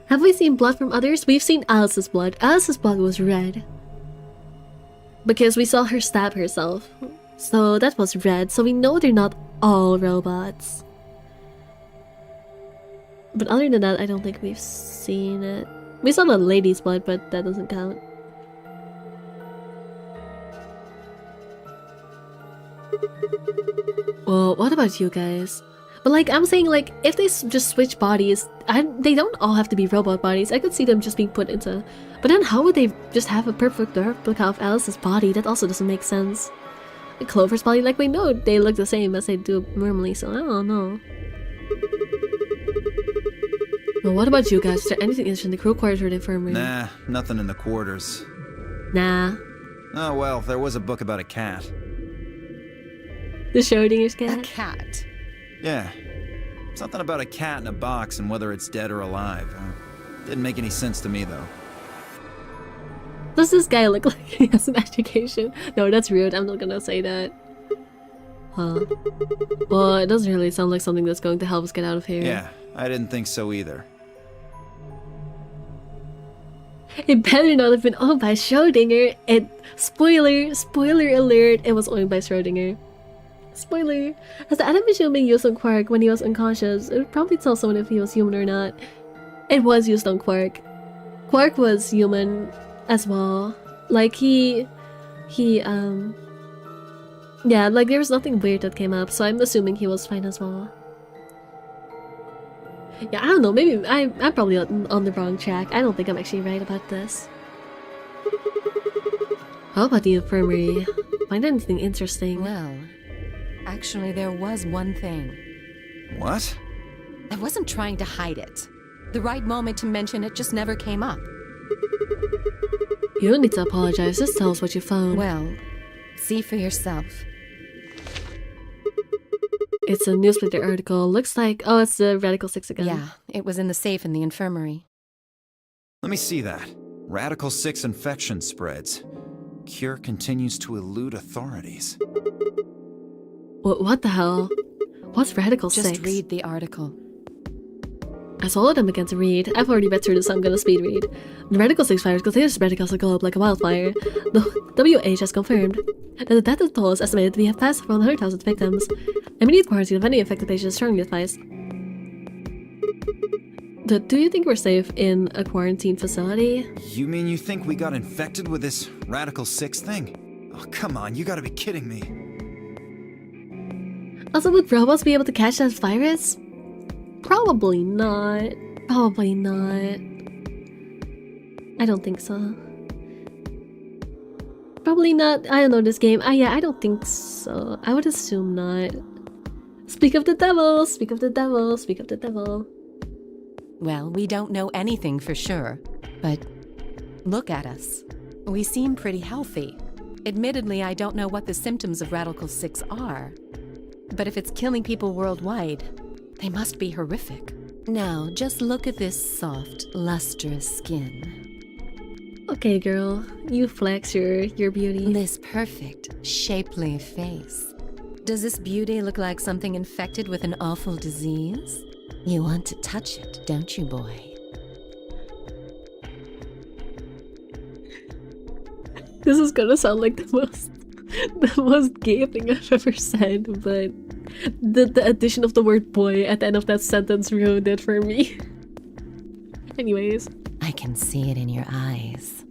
Have we seen blood from others? We've seen Alice's blood. Alice's blood was red. Because we saw her stab herself. So that was red, so we know they're not all robots. But other than that, I don't think we've seen it. We saw the lady's blood, but that doesn't count. Well, what about you guys? But like, I'm saying, like, if they just switch bodies, they don't all have to be robot bodies. I could see them just being put into... But then how would they just have a perfect replica of Alice's body? That also doesn't make sense. Clover's body, like, we know they look the same as they do normally, so I don't know. Well, what about you guys? Is there anything interesting in the crew quarters or the infirmary? Nah, nothing in the quarters. Nah. Oh well, there was a book about a cat. The Schrodinger's cat? A cat? Yeah. Something about a cat in a box and whether it's dead or alive. Didn't make any sense to me, though. Does this guy look like he has an education? No, that's rude. I'm not gonna say that. Huh. Well, it doesn't really sound like something that's going to help us get out of here. Yeah, I didn't think so either. It better not have been owned by Schrodinger. Spoiler alert, it was owned by Schrodinger. Spoiler. As the Adam machine being used on Quark when he was unconscious, it would probably tell someone if he was human or not. It was used on Quark. Quark was human as well. Like, yeah, like there was nothing weird that came up, so I'm assuming he was fine as well. Yeah, I don't know, maybe I'm probably on the wrong track. I don't think I'm actually right about this. How about the infirmary? Find anything interesting? Well, actually there was one thing. What? I wasn't trying to hide it. The right moment to mention it just never came up. You don't need to apologize, just tell us what you found. Well, see for yourself. It's a newspaper article. Looks like... Oh, it's the Radical 6 again. Yeah, it was in the safe in the infirmary. Let me see that. Radical 6 infection spreads. Cure continues to elude authorities. What the hell? What's Radical 6? Just read the article. I swallowed them again to read. I've already read through this, so I'm gonna speed read. The Radical 6 virus continues to spread across the globe like a wildfire. The WHO has confirmed that the death toll is estimated to be past 100,000 victims. Immediate quarantine of any infected patients is strongly advised. Do you think we're safe in a quarantine facility? You mean you think we got infected with this Radical 6 thing? Oh, come on, you gotta be kidding me. Also, would robots be able to catch that virus? Probably not. Probably not. I don't think so. Probably not. I don't know this game. Yeah, I don't think so. I would assume not. Speak of the devil! Speak of the devil! Speak of the devil. Well, we don't know anything for sure, but look at us. We seem pretty healthy. Admittedly, I don't know what the symptoms of Radical 6 are, but if it's killing people worldwide, they must be horrific. Now, just look at this soft, lustrous skin. Okay, girl. You flex your beauty. This perfect, shapely face. Does this beauty look like something infected with an awful disease? You want to touch it, don't you, boy? This is gonna sound like the most gay thing I've ever said, but the addition of the word boy at the end of that sentence ruined it for me. Anyways. I can see it in your eyes.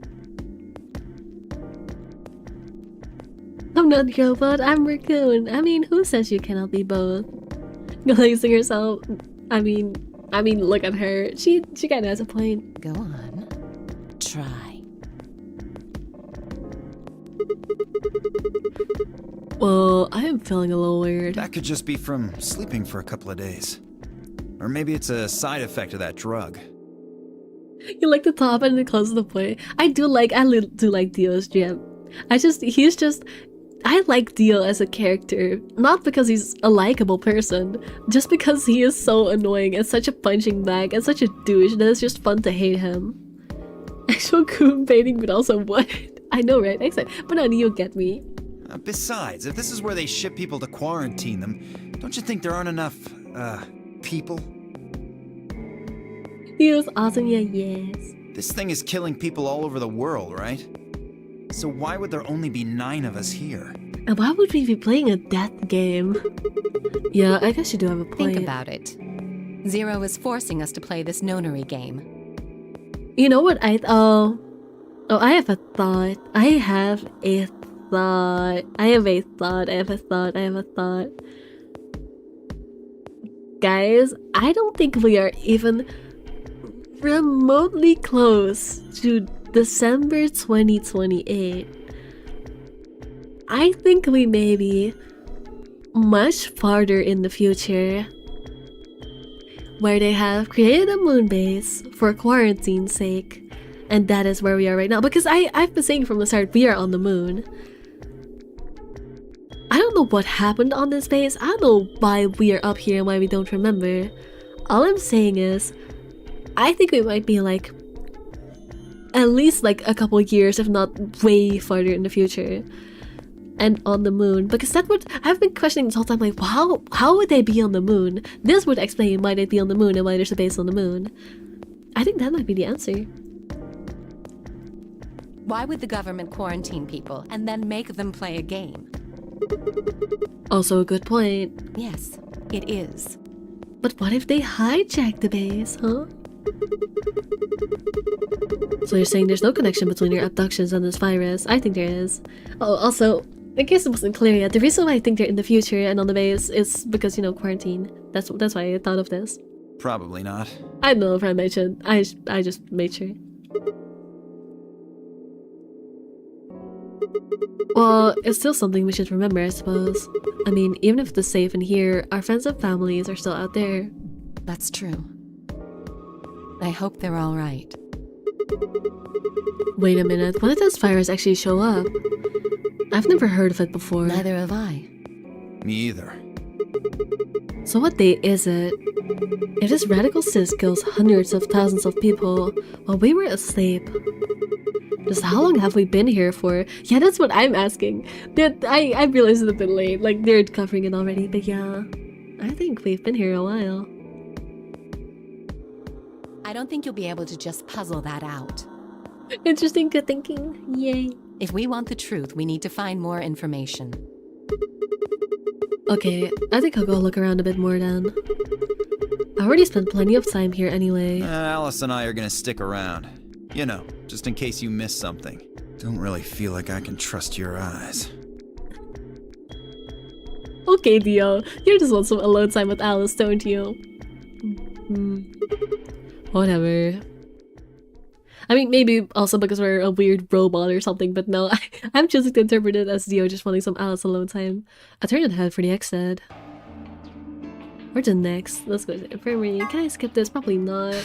I'm not robot, I'm raccoon. I mean, who says you cannot be both? Glazing herself. I mean, look at her. She kinda has a point. Go on. Try. Well, I am feeling a little weird. That could just be from sleeping for a couple of days. Or maybe it's a side effect of that drug. You like the top and the close of the boy. I do like Dio's gem. I like Dio as a character, not because he's a likable person, just because he is so annoying and such a punching bag and such a douche that it's just fun to hate him. Actual coon baiting, but also what? I know, right? But no, you get me. Besides, if this is where they ship people to quarantine them, don't you think there aren't enough, people? He was awesome, yeah, yes. This thing is killing people all over the world, right? So why would there only be 9 of us here? And why would we be playing a death game? Yeah, I guess you do have a point. Think about it. Zero is forcing us to play this nonary game. You know what I have a thought. Guys, I don't think we are even remotely close to December 2028. I think we may be much farther in the future, where they have created a moon base for quarantine's sake, and that is where we are right now. Because I've been saying from the start, we are on the moon. I don't know what happened on this base. I don't know why we are up here and why we don't remember. All I'm saying is, I think we might be like at least like a couple years, if not way farther in the future, and on the moon. Because that would, I've been questioning this whole time, like, how would they be on the moon? This would explain why they'd be on the moon and why there's a base on the moon. I think that might be the answer. Why would the government quarantine people and then make them play a game? Also a good point. Yes, it is. But what if they hijack the base, huh? So you're saying there's no connection between your abductions and this virus? I think there is. Oh, also, in case it wasn't clear yet, the reason why I think they're in the future and on the base is because, you know, quarantine. That's why I thought of this. Probably not. I don't know if I mentioned. I just made sure. Well, it's still something we should remember, I suppose. I mean, even if it's safe in here, our friends and families are still out there. That's true. I hope they're all right. Wait a minute, when did those fires actually show up? I've never heard of it before. Neither have I. Me either. So what day is it? If this radical cis kills hundreds of thousands of people while we were asleep, just how long have we been here for? Yeah, that's what I'm asking. I realized it's a bit late, like they're covering it already, but yeah, I think we've been here a while. I don't think you'll be able to just puzzle that out. Interesting good thinking, yay. If we want the truth, we need to find more information. Okay, I think I'll go look around a bit more then. I already spent plenty of time here anyway. Alice and I are gonna stick around. You know, just in case you miss something. Don't really feel like I can trust your eyes. Okay, Dio, you just want some alone time with Alice, don't you? Whatever. I mean, maybe also because we're a weird robot or something, but no, I'm choosing to interpret it as Dio just wanting some Alice alone time. I turned ahead for the exit. Where's the next? Let's go to the infirmary. Can I skip this? Probably not.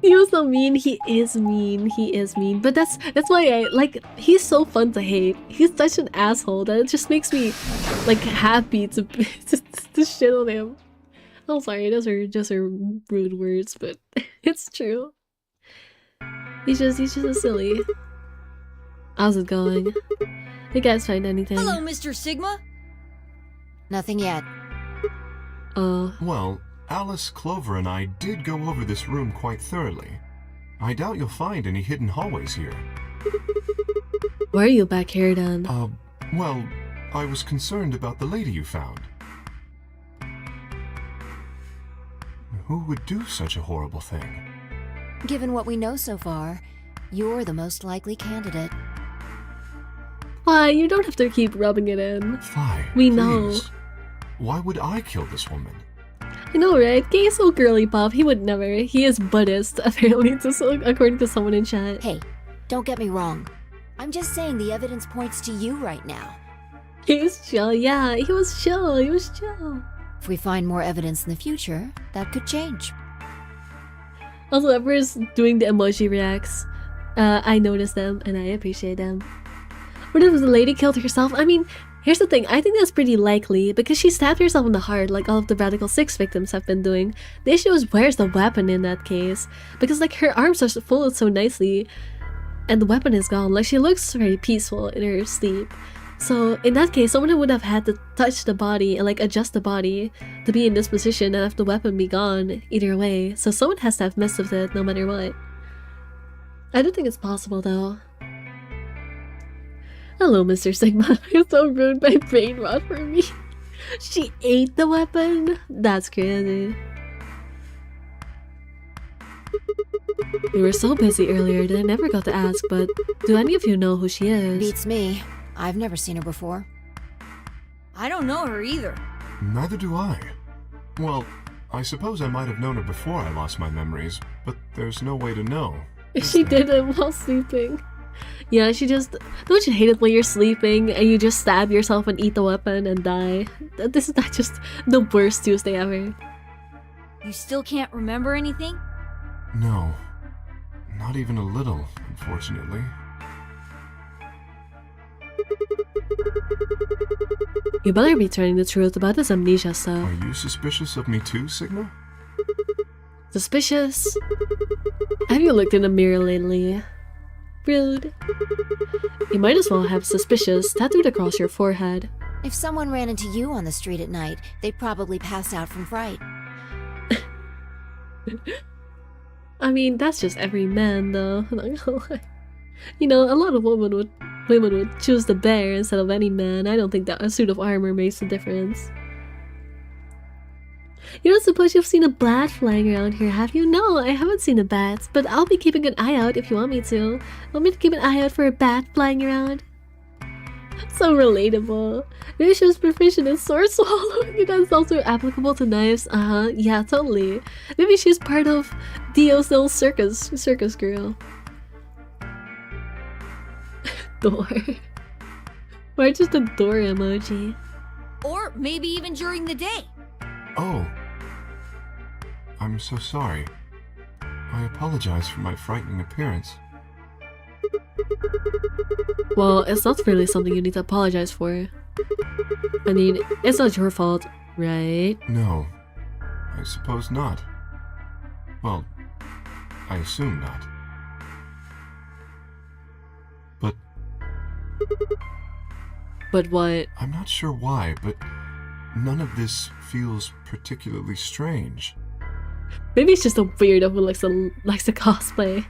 He was so mean. He is mean. He is mean. But that's why I like. He's so fun to hate. He's such an asshole that it just makes me like happy to shit on him. I'm sorry, those are just rude words, but it's true. He's just so silly. How's it going? You guys find anything? Hello, Mr. Sigma. Nothing yet. Well, Alice, Clover, and I did go over this room quite thoroughly. I doubt you'll find any hidden hallways here. Why are you back here then? Well, I was concerned about the lady you found. Who would do such a horrible thing? Given what we know so far, you're the most likely candidate. Why, you don't have to keep rubbing it in. Fine, we please. know. Why would I kill this woman? I know, right? Gay is so girly pop. He would never. He is Buddhist, apparently, according to someone in chat. Hey, don't get me wrong. I'm just saying the evidence points to you right now. He was chill, yeah. He was chill. He was chill. If we find more evidence in the future, that could change. Also, whoever's doing the emoji reacts, I noticed them and I appreciate them. What if the lady killed herself? I mean, here's the thing. I think that's pretty likely because she stabbed herself in the heart like all of the Radical 6 victims have been doing. The issue is where's the weapon in that case? Because like her arms are folded so nicely and the weapon is gone. Like she looks very peaceful in her sleep. So in that case, someone would have had to touch the body and like adjust the body to be in this position and have the weapon be gone either way. So someone has to have messed with it no matter what. I don't think it's possible though. Hello, Mr. Sigma. You're so ruined by brain rot for me. She ate the weapon? That's crazy. We were so busy earlier that I never got to ask, but do any of you know who she is? Beats me. I've never seen her before. I don't know her either. Neither do I. Well, I suppose I might have known her before I lost my memories, but there's no way to know. She did it while sleeping. Yeah, she just... Don't you hate it when you're sleeping and you just stab yourself and eat the weapon and die? This is not just the worst Tuesday ever. You still can't remember anything? No. Not even a little, unfortunately. You better be telling the truth about this amnesia stuff. Are you suspicious of me too, Sigma? Suspicious? Have you looked in the mirror lately? Rude. You might as well have suspicious tattooed across your forehead. If someone ran into you on the street at night, they'd probably pass out from fright. I mean, that's just every man, though. You know, a lot of women would choose the bear instead of any man. I don't think that a suit of armor makes a difference. You don't suppose you've seen a bat flying around here, have you? No, I haven't seen a bat, but I'll be keeping an eye out if you want me to. Want me to keep an eye out for a bat flying around? So relatable. Maybe she was proficient in sword swallowing. That's also applicable to knives. Yeah, totally. Maybe she's part of Dio's little circus girl. Door. Or just a door emoji. Or maybe even during the day. Oh. I'm so sorry. I apologize for my frightening appearance. Well, it's not really something you need to apologize for. I mean, it's not your fault, right? No, I suppose not. Well, I assume not. But what? I'm not sure why, but none of this feels particularly strange. Maybe it's just a weirdo who likes to cosplay.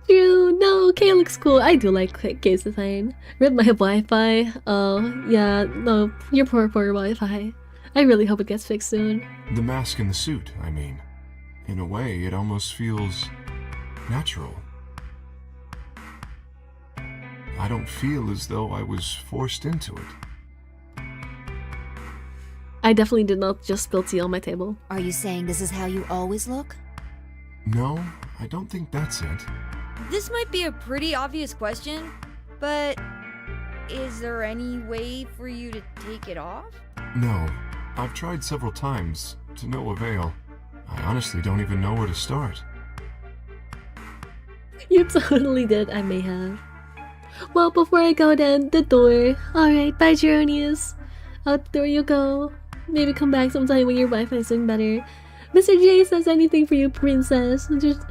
True, no, Kay looks cool. I do like Kay's design. Rip my Wi-Fi. Oh, yeah, no, your poor Wi-Fi. I really hope it gets fixed soon. The mask and the suit, I mean. In a way, it almost feels natural. I don't feel as though I was forced into it. I definitely did not just spill tea on my table. Are you saying this is how you always look? No, I don't think that's it. This might be a pretty obvious question, but is there any way for you to take it off? No, I've tried several times, to no avail. I honestly don't even know where to start. You totally did, I may have. Well, before I go then, the door. Alright, bye Geronius. Out the door you go. Maybe come back sometime when your Wi-Fi is doing better. Mr. J says anything for you, princess. Just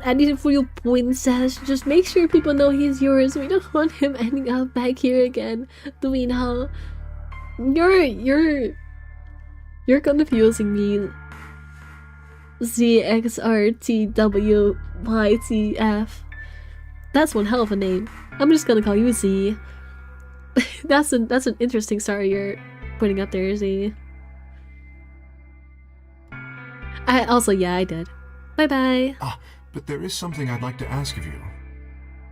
anything for you, princess. Just make sure people know he's yours. We don't want him ending up back here again. Do we know? You're confusing me. ZXRTWYTF. That's one hell of a name. I'm just gonna call you Z. That's an interesting star you're putting up there, Z. Yeah, I did. Bye bye. But there is something I'd like to ask of you.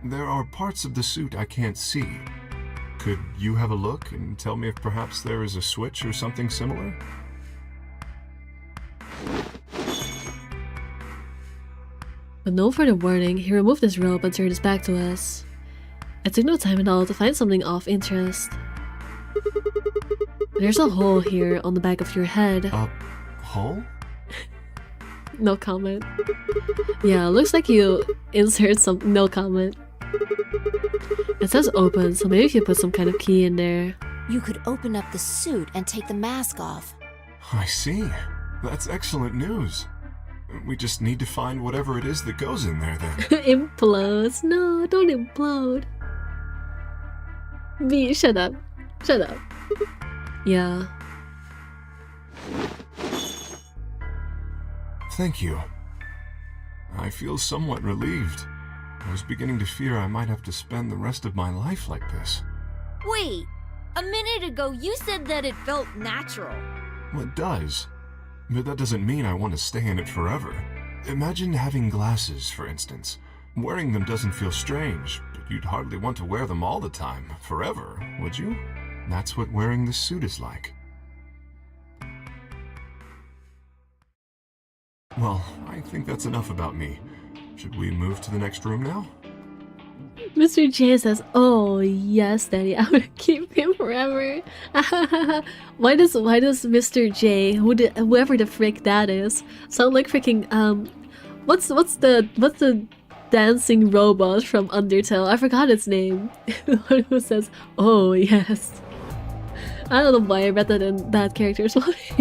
There are parts of the suit I can't see. Could you have a look and tell me if perhaps there is a switch or something similar? With no further warning, he removed his robe and turned his back to us. It took no time at all to find something of interest. There's a hole here on the back of your head. A hole? No comment. Yeah, looks like you insert some. No comment. It says open, so maybe if you put some kind of key in there. You could open up the suit and take the mask off. I see. That's excellent news. We just need to find whatever it is that goes in there then. Implodes. No, don't implode. B, shut up. Shut up. Yeah. Thank you. I feel somewhat relieved. I was beginning to fear I might have to spend the rest of my life like this. Wait, a minute ago you said that it felt natural. Well, it does. But that doesn't mean I want to stay in it forever. Imagine having glasses, for instance. Wearing them doesn't feel strange, but you'd hardly want to wear them all the time, forever, would you? That's what wearing this suit is like. Well, I think that's enough about me. Should we move to the next room now? Mr. J says, "Oh yes, Daddy, I would keep him forever." Why does Mr. J, whoever the frick that is, sound like freaking what's the dancing robot from Undertale? I forgot its name. The one who says, "Oh yes." I don't know why I read that in that character's voice.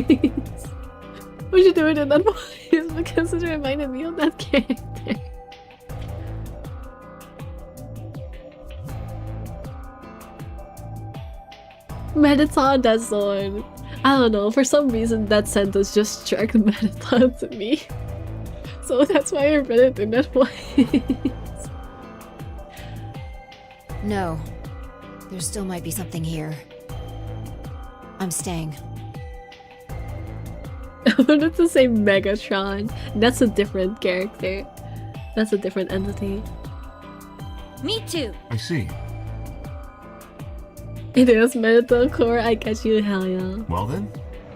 Why'd you do it in that voice? Because it reminded me of that character. Mettaton, that zone. I don't know, for some reason that sentence just struck Mettaton to me. So that's why I read it in that voice. No. There still might be something here. I'm staying. I wanted to say Megatron. That's a different character. That's a different entity. Me too. I see. It is metalcore, I get you, hell yeah. Well then,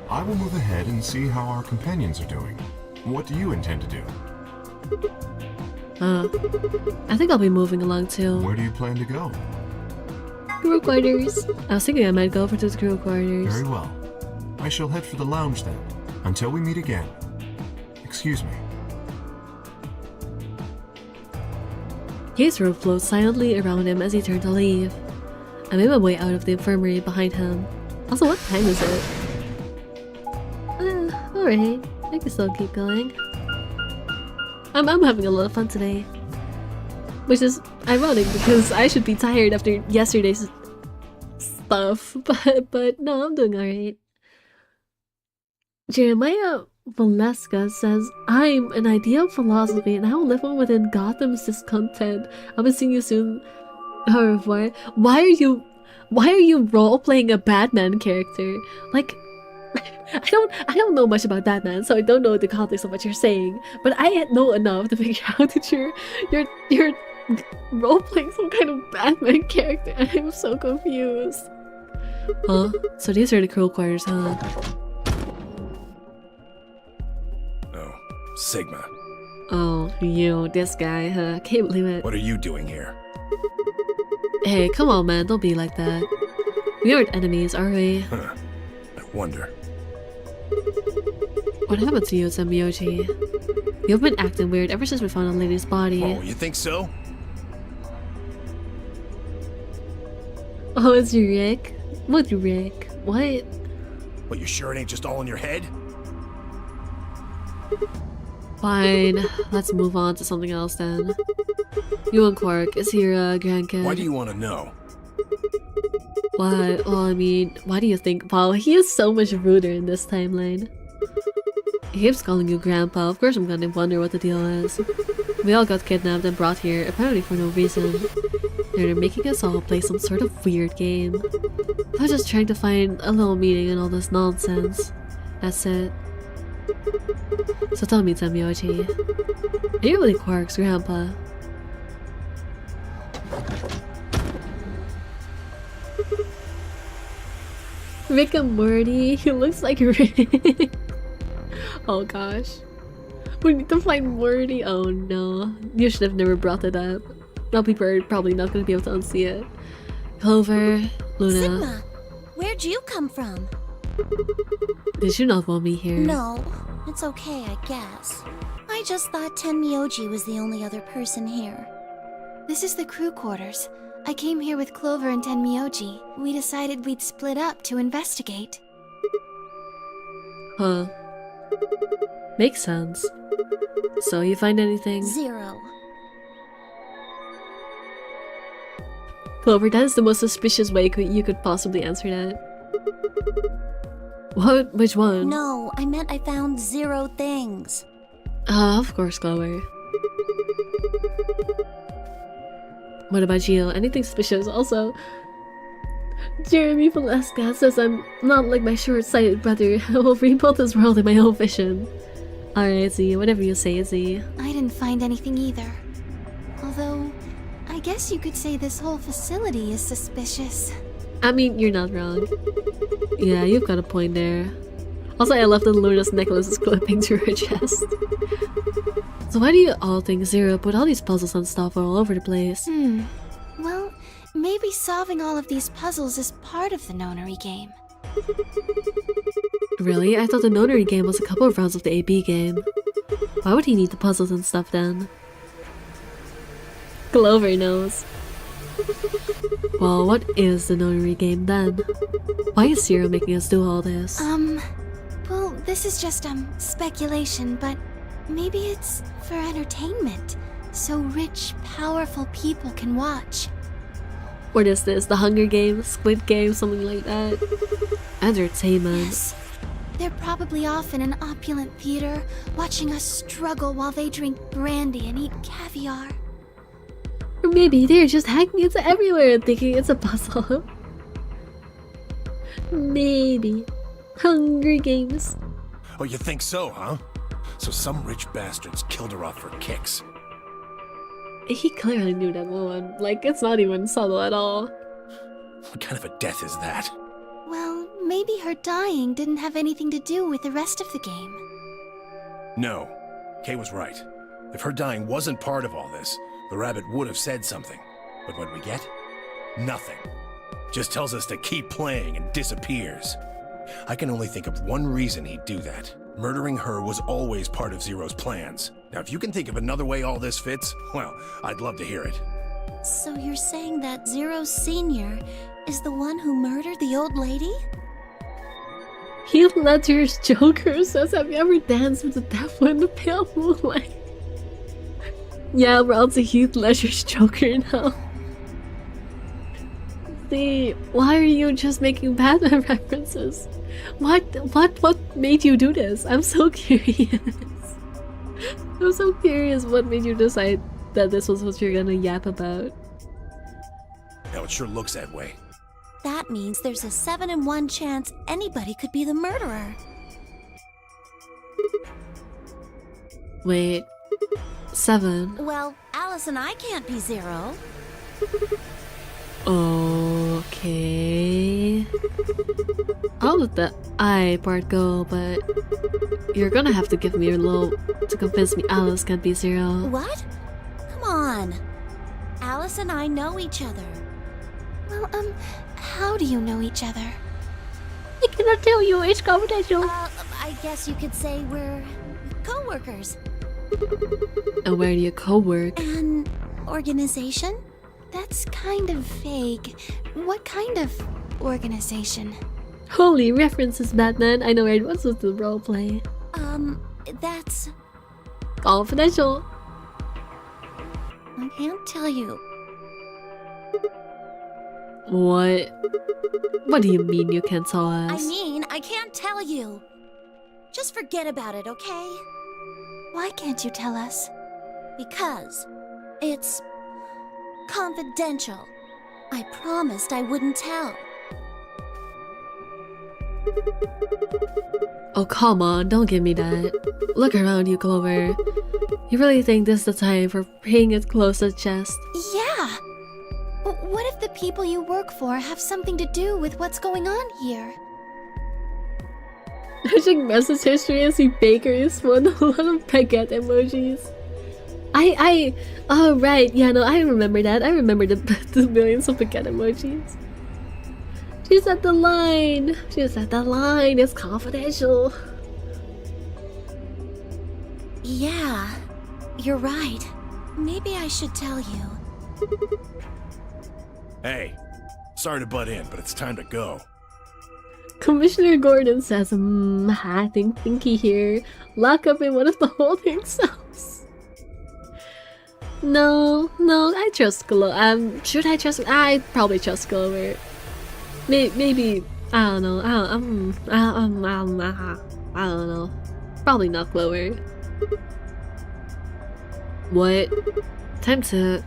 I will move ahead and see how our companions are doing. What do you intend to do? I think I'll be moving along too. Where do you plan to go? Crew quarters. I was thinking I might go for the crew quarters. Very well. I shall head for the lounge then. Until we meet again. Excuse me. His robe floats silently around him as he turned to leave. I made my way out of the infirmary behind him. Also, what time is it? Alright. I can still keep going. I'm having a lot of fun today. Which is ironic because I should be tired after yesterday's stuff. But no, I'm doing alright. Jeremiah Valeska says, I'm an idea of philosophy and I will live on within Gotham's discontent. I'll be seeing you soon. Au revoir. Why are you role-playing a Batman character? Like, I don't know much about Batman, so I don't know the context of what you're saying. But I know enough to figure out that you're role-playing some kind of Batman character, and I'm so confused. Huh? So these are the crew quarters, huh? Oh, Sigma. Oh, you, this guy, huh? Can't believe it. What are you doing here? Hey, come on, man, don't be like that. We aren't enemies, are we? Huh. I wonder. What happened to you, Symbiote? You've been acting weird ever since we found a lady's body. Oh, you think so? Oh, it's Rick? What Rick? What? But you sure it ain't just all in your head? Fine, let's move on to something else then. You and Quark, is he your grandkid? Why do you want to know? Why? Well, I mean, why do you think? Wow, he is so much ruder in this timeline. He keeps calling you Grandpa. Of course I'm gonna wonder what the deal is. We all got kidnapped and brought here, apparently for no reason. They're making us all play some sort of weird game. I was just trying to find a little meaning in all this nonsense. That's it. So tell me, Symbiote, are you really Quark's grandpa? Rick and Morty, he looks like Rick. Oh gosh. We need to find Morty. Oh no. You should have never brought it up. Now people are probably not going to be able to unsee it. Clover, Luna. Sigma, where'd you come from? Did you not want me here? No, it's okay, I guess. I just thought Tenmyoji was the only other person here. This is the crew quarters. I came here with Clover and Tenmyoji. We decided we'd split up to investigate. Huh. Makes sense. So, you find anything? 0. Clover, that is the most suspicious way you could possibly answer that. What? Which one? No, I meant I found 0 things. Of course, Clover. What about you? Anything suspicious? Also, Jeremy Valeska says I'm not like my short-sighted brother. I will rebuild this world in my own vision. Alright, Z, whatever you say, Z. I didn't find anything either. Although, I guess you could say this whole facility is suspicious. I mean, you're not wrong. Yeah, you've got a point there. Also, I love that Luna's necklace is clipping to her chest. So why do you all think Zero put all these puzzles and stuff all over the place? Well, maybe solving all of these puzzles is part of the nonary game. Really? I thought the nonary game was a couple of rounds of the AB game. Why would he need the puzzles and stuff then? Clover knows. Well, what is the nonary game then? Why is Zero making us do all this? Well, this is just, speculation, but maybe it's for entertainment, so rich, powerful people can watch. What is this? The Hunger Games? Squid Game? Something like that? Entertainment. Yes. They're probably off in an opulent theater, watching us struggle while they drink brandy and eat caviar. Or maybe they're just hacking into everywhere and thinking it's a puzzle. Maybe. Hunger Games. Oh, you think so, huh? So some rich bastards killed her off for kicks. He clearly knew that woman. Like, it's not even subtle at all. What kind of a death is that? Well, maybe her dying didn't have anything to do with the rest of the game. No. Kay was right. If her dying wasn't part of all this, the rabbit would have said something. But what we get? Nothing. Just tells us to keep playing and disappears. I can only think of one reason he'd do that. Murdering her was always part of Zero's plans. Now, if you can think of another way all this fits, well, I'd love to hear it. So you're saying that Zero Sr. is the one who murdered the old lady? Heath Ledger's Joker says, have you ever danced with the devil in the pale moonlight? Yeah, we're on to Heath Ledger's Joker now. See, why are you just making Batman references? What made you do this? I'm so curious. I'm so curious what made you decide that this was what you're gonna yap about. Now, it sure looks that way. That means there's a 7 in 1 chance anybody could be the murderer. Wait, 7? Well, Alice and I can't be Zero. Okay. I'll let the I part go, but you're gonna have to give me your low to convince me Alice can't be Zero. What? Come on. Alice and I know each other. Well, how do you know each other? I cannot tell you, it's confidential. I guess you could say we're co-workers. And where do you co-work? An organization? That's kind of vague. What kind of organization? Holy references, Batman. I know right. What's with the roleplay? That's confidential. I can't tell you. What? What do you mean you can't tell us? I mean, I can't tell you. Just forget about it, okay? Why can't you tell us? Because it's confidential. I promised I wouldn't tell. Oh, come on, don't give me that. Look around you, Clover. You really think this is the time for paying it close to the chest? Yeah! What if the people you work for have something to do with what's going on here? I check message history and see Baker is one of a lot of baguette emojis. Oh right, yeah, no, I remember that. I remember the millions of baguette emojis. She's at the line. She's at the line. It's confidential. Yeah, you're right. Maybe I should tell you. Hey, sorry to butt in, but it's time to go. Commissioner Gordon says, hacking Pinky here. Lock up in one of the holding cells. No, I trust Clover. Should I trust? I probably trust Clover. Maybe I don't know. I don't know. Probably not Clover. What? Time to.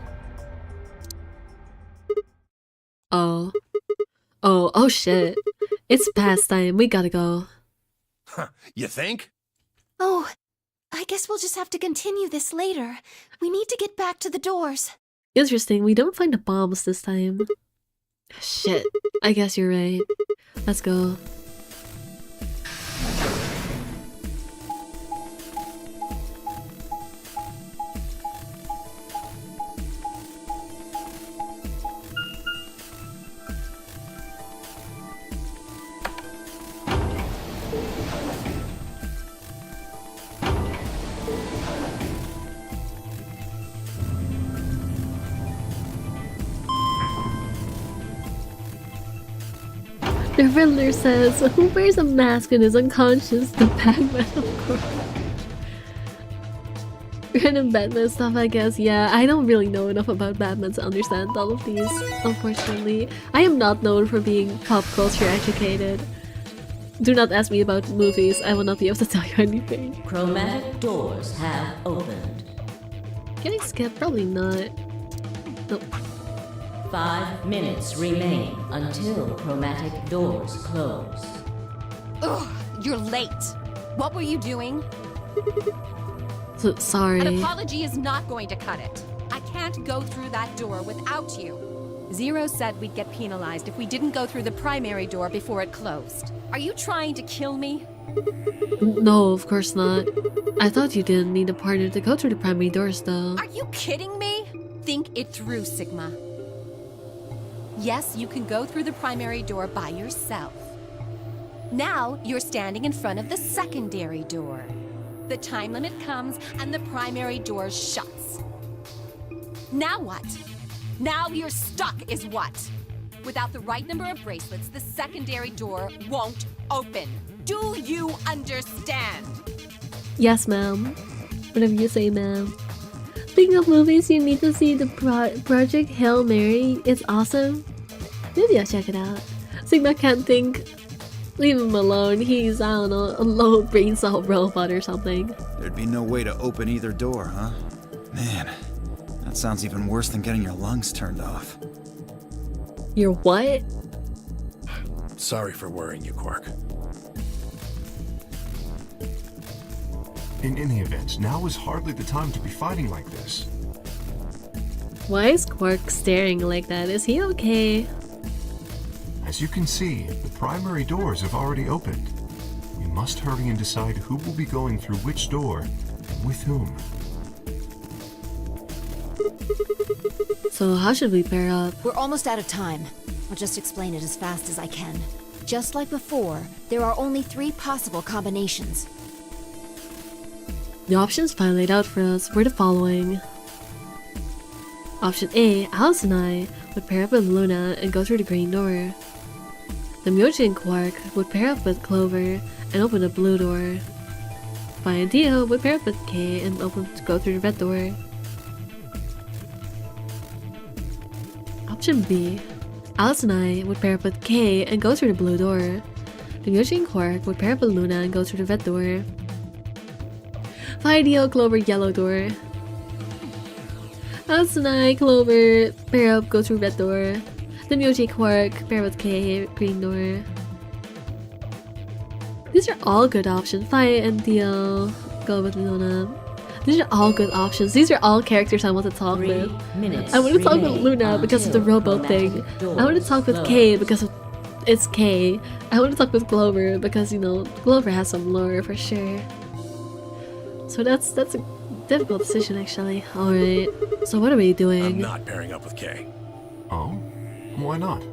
Oh shit. It's past time. We gotta go. Huh, you think? Oh, I guess we'll just have to continue this later. We need to get back to the doors. Interesting, we don't find the bombs this time. Shit, I guess you're right. Let's go. The Riddler says, who wears a mask and is unconscious? The Batman, of course. Random Batman stuff, I guess. Yeah, I don't really know enough about Batman to understand all of these, unfortunately. I am not known for being pop culture educated. Do not ask me about movies, I will not be able to tell you anything. Chromatic doors have opened. Can I skip? Probably not. Nope. 5 minutes remain until chromatic doors close. Ugh, you're late. What were you doing? So, sorry. An apology is not going to cut it. I can't go through that door without you. Zero said we'd get penalized if we didn't go through the primary door before it closed. Are you trying to kill me? No, of course not. I thought you didn't need a partner to go through the primary doors, though. Are you kidding me? Think it through, Sigma. Yes, you can go through the primary door by yourself. Now you're standing in front of the secondary door. The time limit comes and the primary door shuts. Now what? Now you're stuck is what? Without the right number of bracelets, the secondary door won't open. Do you understand? Yes, ma'am. Whatever you say, ma'am. Speaking of movies, you need to see the Project Hail Mary. It's awesome. Maybe I'll check it out. Sigma can't think. Leave him alone. He's, I don't know, a low brain cell robot or something. There'd be no way to open either door, huh? Man, that sounds even worse than getting your lungs turned off. Your what? Sorry for worrying you, Quark. In any event, now is hardly the time to be fighting like this. Why is Quark staring like that? Is he okay? As you can see, the primary doors have already opened. We must hurry and decide who will be going through which door and with whom. So how should we pair up? We're almost out of time. I'll just explain it as fast as I can. Just like before, there are only 3 possible combinations. The options finally laid out for us were the following. Option A, Alice and I would pair up with Luna and go through the green door. The Myoji and Quark would pair up with Clover and open the blue door. Vi and Dio would pair up with Kay and go through the red door. Option B, Alice and I would pair up with Kay and go through the blue door. The Myoji and Quark would pair up with Luna and go through the red door. Vi, Dio, Clover, yellow door. Alice and I, Clover, pair up, go through red door. The Myoji Quark, pair with K, green door. These are all good options. Vi and Dio, go with Luna. These are all good options. These are all characters I want to talk with. I want to talk with Luna because of the rowboat thing. I want to talk with K because of it's K. I want to talk with Clover because, you know, Clover has some lore for sure. So that's a difficult decision, actually. Alright, so what are we doing? I'm not pairing up with Kay. Oh? Why not?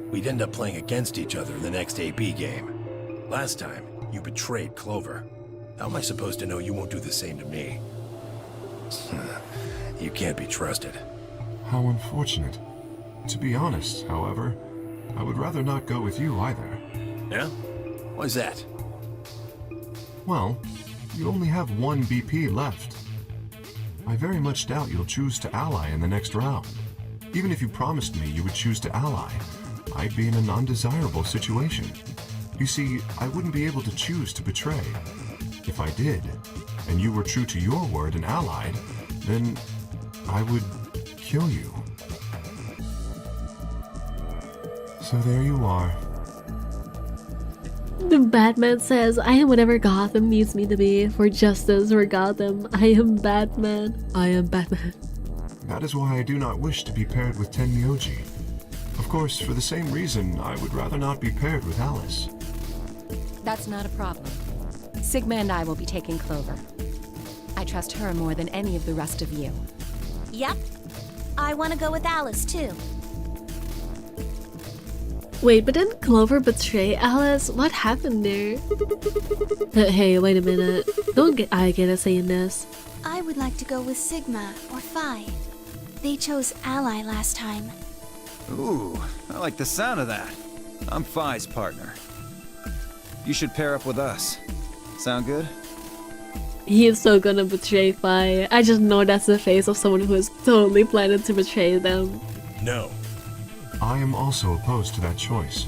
We'd end up playing against each other in the next AB game. Last time, you betrayed Clover. How am I supposed to know you won't do the same to me? You can't be trusted. How unfortunate. To be honest, however, I would rather not go with you either. Yeah? Why's that? Well, you only have 1 BP left. I very much doubt you'll choose to ally in the next round. Even if you promised me you would choose to ally, I'd be in an undesirable situation. You see, I wouldn't be able to choose to betray. If I did, and you were true to your word and allied, then I would kill you. So there you are. The Batman says, I am whatever Gotham needs me to be. For justice, for Gotham. I am Batman. I am Batman. That is why I do not wish to be paired with Tenmyoji. Of course, for the same reason, I would rather not be paired with Alice. That's not a problem. Sigma and I will be taking Clover. I trust her more than any of the rest of you. Yep. I want to go with Alice, too. Wait, but didn't Clover betray Alice? What happened there? Hey, wait a minute. Don't get I get a say in this. I would like to go with Sigma or Phi. They chose Ally last time. Ooh, I like the sound of that. I'm Phi's partner. You should pair up with us. Sound good? He is so gonna betray Phi. I just know that's the face of someone who is totally planning to betray them. No. I am also opposed to that choice.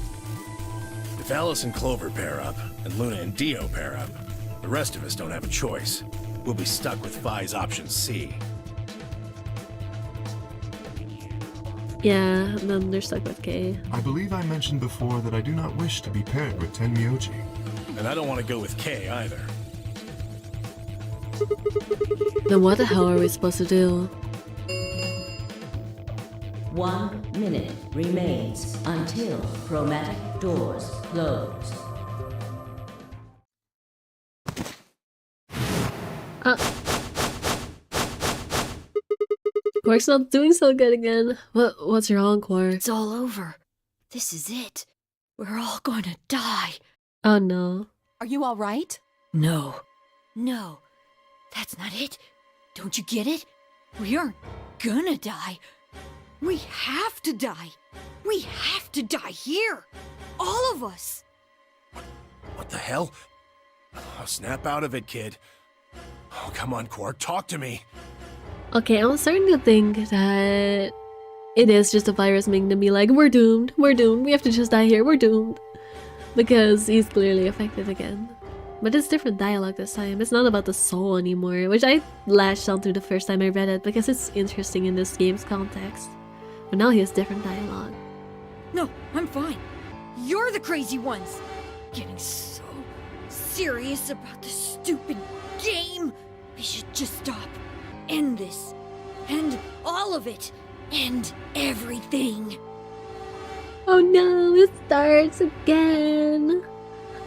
If Alice and Clover pair up, and Luna and Dio pair up, the rest of us don't have a choice. We'll be stuck with Phi's option C. Yeah, and then they're stuck with K. I believe I mentioned before that I do not wish to be paired with Tenmyoji. And I don't want to go with K either. Then what the hell are we supposed to do? 1 minute remains until chromatic doors close. Quark's not doing so good again. What's wrong, Quark? It's all over. This is it. We're all gonna die. Oh no. Are you all right? No. No. That's not it. Don't you get it? We aren't gonna die. We have to die. We have to die here. All of us. What the hell? Oh, snap out of it, kid. Oh, come on, Quark, talk to me. Okay, I'm starting to think that it is just a virus making them be like, we're doomed, we have to just die here, we're doomed. Because he's clearly affected again. But it's different dialogue this time. It's not about the soul anymore, which I latched onto the first time I read it because it's interesting in this game's context. But now he has different dialogue. No, I'm fine. You're the crazy ones. Getting so serious about this stupid game. We should just stop. End this. End all of it. End everything. Oh no, it starts again.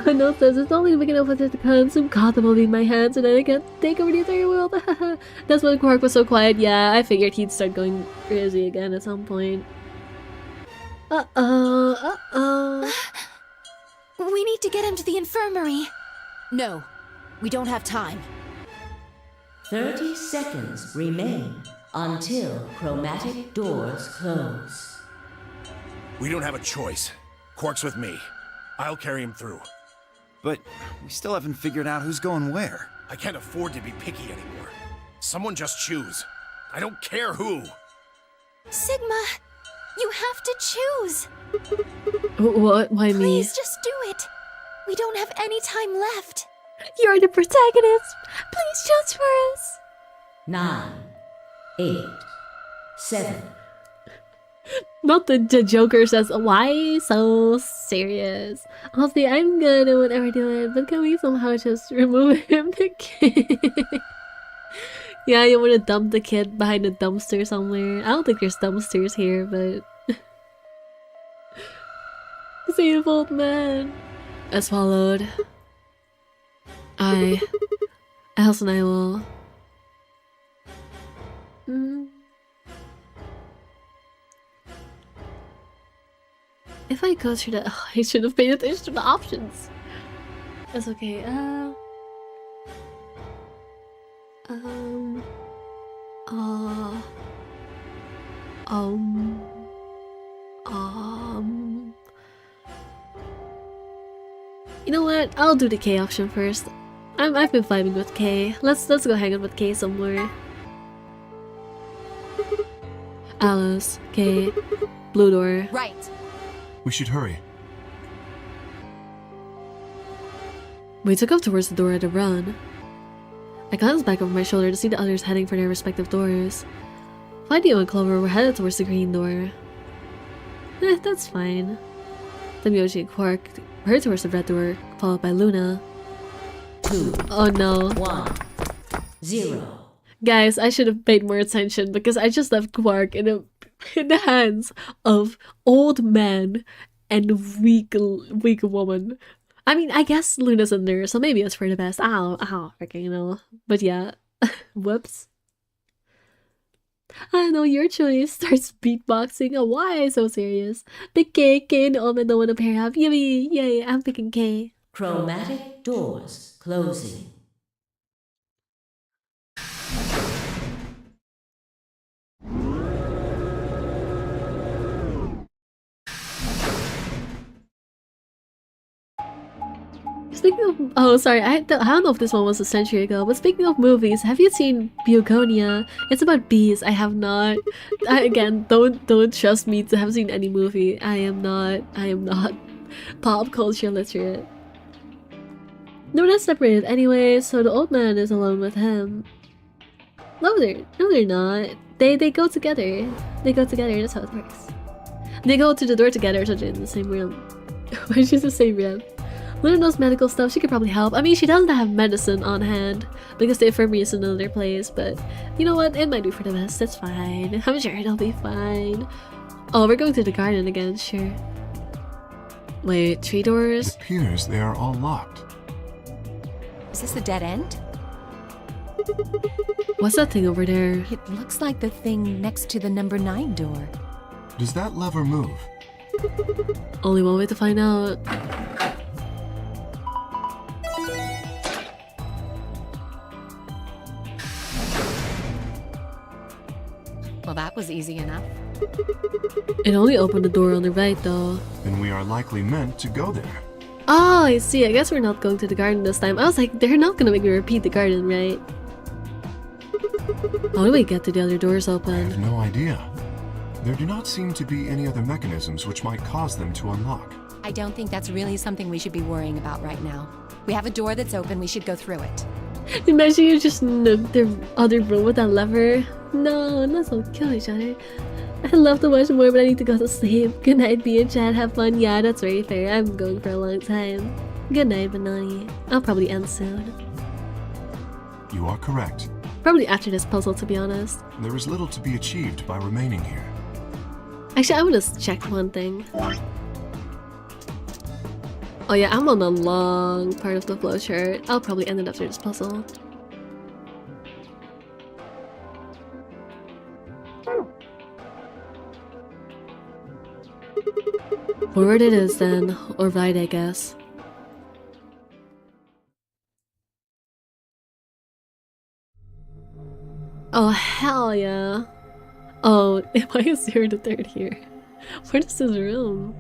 Oh no, says it's only big enough with it to consume Gotham will be in my hands and then I can take over the entire world. That's when Quark was so quiet. Yeah, I figured he'd start going crazy again at some point. We need to get him to the infirmary. No, we don't have time. 30 seconds remain until chromatic doors close. We don't have a choice. Quark's with me. I'll carry him through. But we still haven't figured out who's going where. I can't afford to be picky anymore. Someone just choose. I don't care who. Sigma, you have to choose. What? Why me? Please just do it. We don't have any time left. You're the protagonist. Please choose for us. 9, 8, 7. Not the Joker says, why so serious? Honestly, I'm good at whatever I do, but can we somehow just remove him? Yeah, you want to dump the kid behind a dumpster somewhere. I don't think there's dumpsters here, but... Save old man. I swallowed. Alice and I will... If I go through that, I should have paid attention to the options. That's okay. You know what? I'll do the K option first. I've been vibing with K. Let's go hang out with K somewhere. Alice, K, blue door. Right. We should hurry. We took off towards the door at a run. I glanced back over my shoulder to see the others heading for their respective doors. Fideo and Clover were headed towards the green door. That's fine. Yoshi and Quark hurried towards the red door, followed by Luna. 2. Oh no. 1. 0. Guys, I should have paid more attention because I just left Quark in the hands of old man and weak woman. I mean, I guess Luna's a nurse, so maybe it's for the best. I don't freaking know. But yeah. Whoops. I know your choice. Starts beatboxing. Oh, why so serious? Pick K, and the old man don't want to pair up. Yippee! Yay, I'm picking K. Chromatic doors closing. Speaking of, oh sorry, I don't know if this one was a century ago, but speaking of movies, have you seen Bugonia? It's about bees. I have not. Again, don't trust me to have seen any movie. I am not pop culture literate. No, they're separated anyway, so the old man is alone with him. No, they're not. They go together. They go together. That's how it works. They go to the door together, so they're in the same room. Which is the same room. Luna knows medical stuff, she could probably help. I mean, she doesn't have medicine on hand because the infirmary is in another place, but you know what? It might be for the best. It's fine. I'm sure it'll be fine. Oh, we're going to the garden again, sure. Wait, 3 doors? It appears they are all locked. Is this a dead end? What's that thing over there? It looks like the thing next to the number 9 door. Does that lever move? Only one way to find out. Well, that was easy enough. It only opened the door on the right, though. Then we are likely meant to go there. Oh, I see. I guess we're not going to the garden this time. I was like, they're not gonna make me repeat the garden, right? How do we get to the other doors I open? have no idea. There do not seem to be any other mechanisms which might cause them to unlock. I don't think that's really something we should be worrying about right now. We have a door that's open, we should go through it. Imagine you just nuke the other room with that lever. No, let's not kill each other. I'd love to watch more, but I need to go to sleep. Good night, B and Chad. Have fun. Yeah, that's very fair. I'm going for a long time. Good night, Benani. I'll probably end soon. You are correct. Probably after this puzzle, to be honest. There is little to be achieved by remaining here. Actually, I want to check one thing. Oh yeah, I'm on a long part of the flowchart. I'll probably end it after this puzzle. Forward it is then, or right, I guess. Oh hell yeah! Oh, why is 0 to 3rd here? What is this room?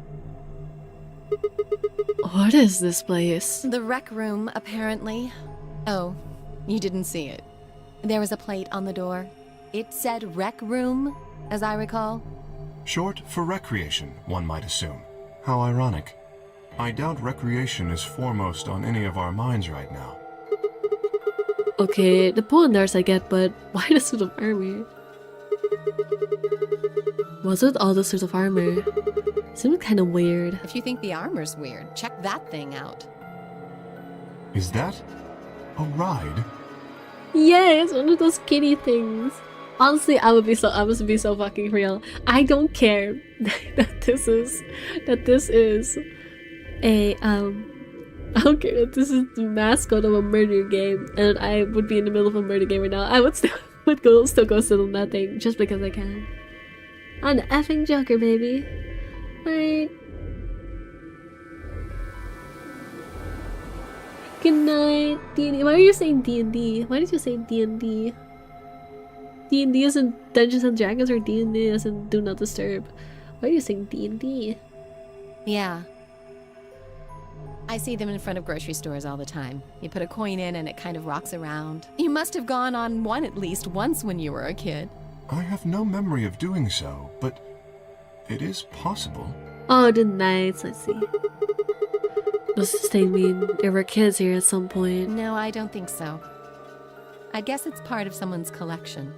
What is this place? The rec room, apparently. Oh, you didn't see it. There was a plate on the door. It said rec room, as I recall. Short for recreation, one might assume. How ironic. I doubt recreation is foremost on any of our minds right now. Okay, the pull and darts I get, but why the suit of armor? What's with all the suits of armor? Seems kind of weird. If you think the armor's weird, check that thing out. Is that a ride? Yeah, it's one of those kitty things. Honestly, I must be so fucking real. I don't care that this is a I don't care that this is the mascot of a murder game, and I would be in the middle of a murder game right now. I would still go sit on that thing just because I can. I'm the effing Joker, baby. Alright. Good night, D&D. Why are you saying D&D? Why did you say D&D? D&D isn't Dungeons and Dragons, or D&D isn't Do Not Disturb. Why are you saying D&D? Yeah. I see them in front of grocery stores all the time. You put a coin in and it kind of rocks around. You must have gone on one at least once when you were a kid. I have no memory of doing so, but it is possible. Oh, the nights, I see. Does this thing mean there were kids here at some point? No, I don't think so. I guess it's part of someone's collection.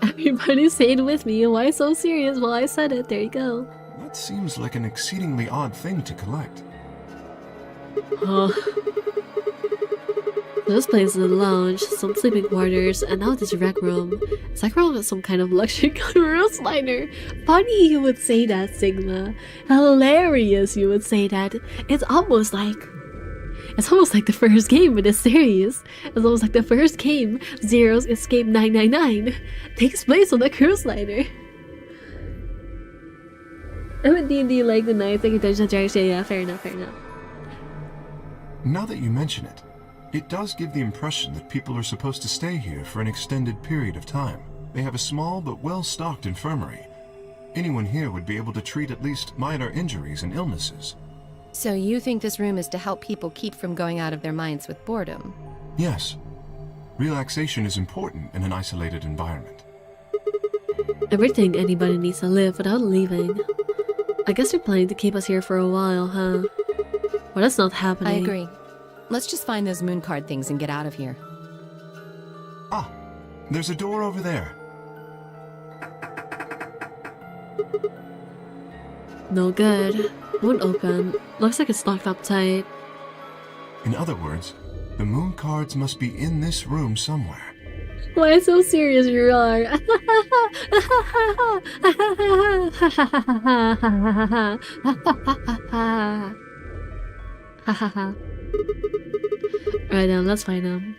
Everybody say it with me. Why so serious? Well, I said it. There you go. That seems like an exceedingly odd thing to collect. Oh. This place is a lounge, some sleeping quarters, and now this rec room. It's like we're on some kind of luxury cruise liner. Funny you would say that, Sigma. Hilarious you would say that. It's almost like the first game in this series. It's almost like the first game, Zero's Escape 999, takes place on a cruise liner. I'm a D&D like the night, like a Dungeons and Dragons. Yeah, fair enough, fair enough. Now that you mention it, it does give the impression that people are supposed to stay here for an extended period of time. They have a small but well-stocked infirmary. Anyone here would be able to treat at least minor injuries and illnesses. So you think this room is to help people keep from going out of their minds with boredom? Yes. Relaxation is important in an isolated environment. Everything anybody needs to live without leaving. I guess they're planning to keep us here for a while, huh? Well, that's not happening. I agree. Let's just find those moon card things and get out of here. Ah, there's a door over there. No good. Won't open. Looks like it's locked up tight. In other words, the moon cards must be in this room somewhere. Why so serious you are? Alright, let's find him.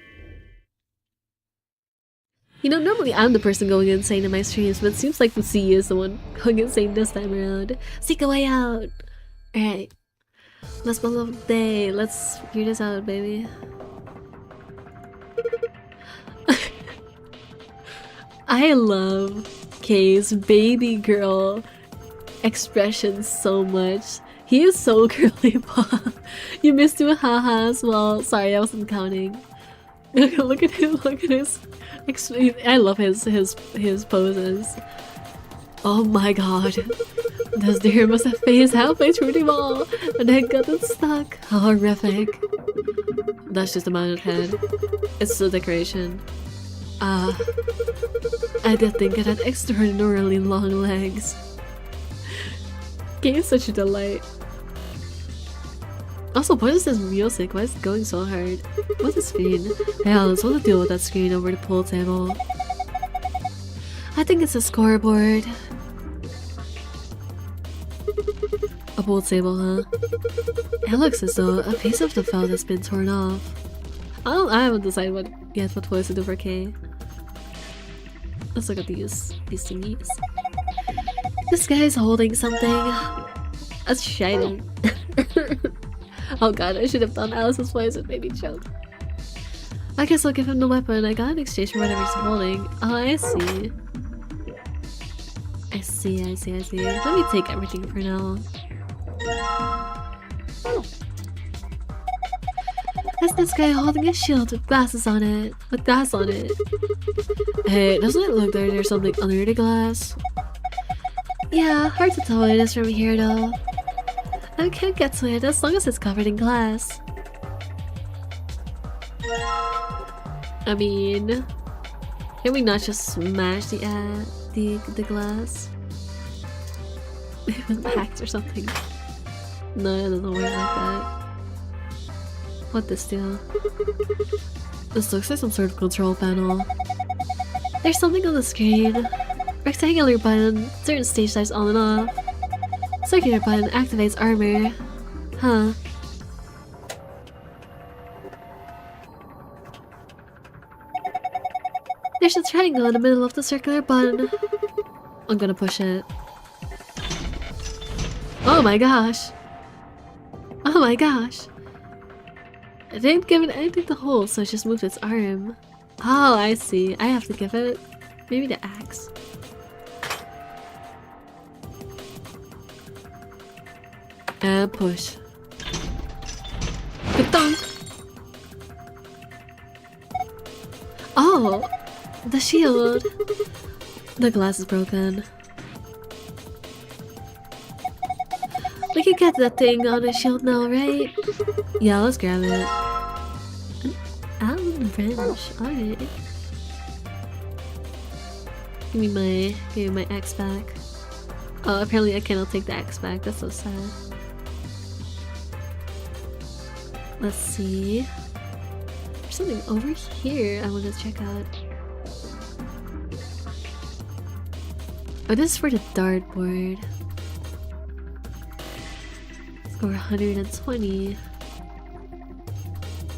You know, normally I'm the person going insane in my streams, but it seems like the C is the one going insane this time around. Seek a way out! Alright. Let's love the day. Let's figure this out, baby. I love Kay's baby girl expression so much. He is so girly pop. You missed two haha as well. Sorry, I wasn't counting. Look at him, look at his... I love his poses. Oh my god. This deer must have phased halfway through the wall and then gotten stuck. How horrific. That's just a mounted head. It's the decoration. I did think it had extraordinarily long legs. Game is such a delight. Also, what is this music? Why is it going so hard? What's the screen? Hey Alice, what's the deal with that screen over the pool table? I think it's a scoreboard. A pool table, huh? It looks as though a piece of the felt has been torn off. I haven't decided yet what voice to do for Kay. Let's look at these thingies. This guy is holding something. That's shiny. Oh god, I should have done Alice's voice, it made me choke. I guess I'll give him the weapon I got in exchange for whatever he's holding. Oh, I see. I see. Let me take everything for now. That's this guy holding a shield with glasses on it. With glass on it. Hey, doesn't it look like there's something under the glass? Yeah, hard to tell what it is from here though. I can't get to it as long as it's covered in glass. I mean, can we not just smash the glass? With hacks or something? No, it doesn't work like that. What this do? This looks like some sort of control panel. There's something on the screen. Rectangular button, certain stage types on and off. Circular button activates armor. Huh. There's a triangle in the middle of the circular button. I'm gonna push it. Oh my gosh! Oh my gosh! It ain't given anything to hold, so it just moved its arm. Oh, I see. I have to give it maybe the axe. And push. Ka-dunk! Oh! The shield! The glass is broken. We can get that thing on a shield now, right? Yeah, let's grab it. An Allen wrench, alright. Give me my axe back. Oh, apparently I cannot take the axe back, that's so sad. Let's see. There's something over here I want to check out. Oh, this is for the dartboard. Score 120.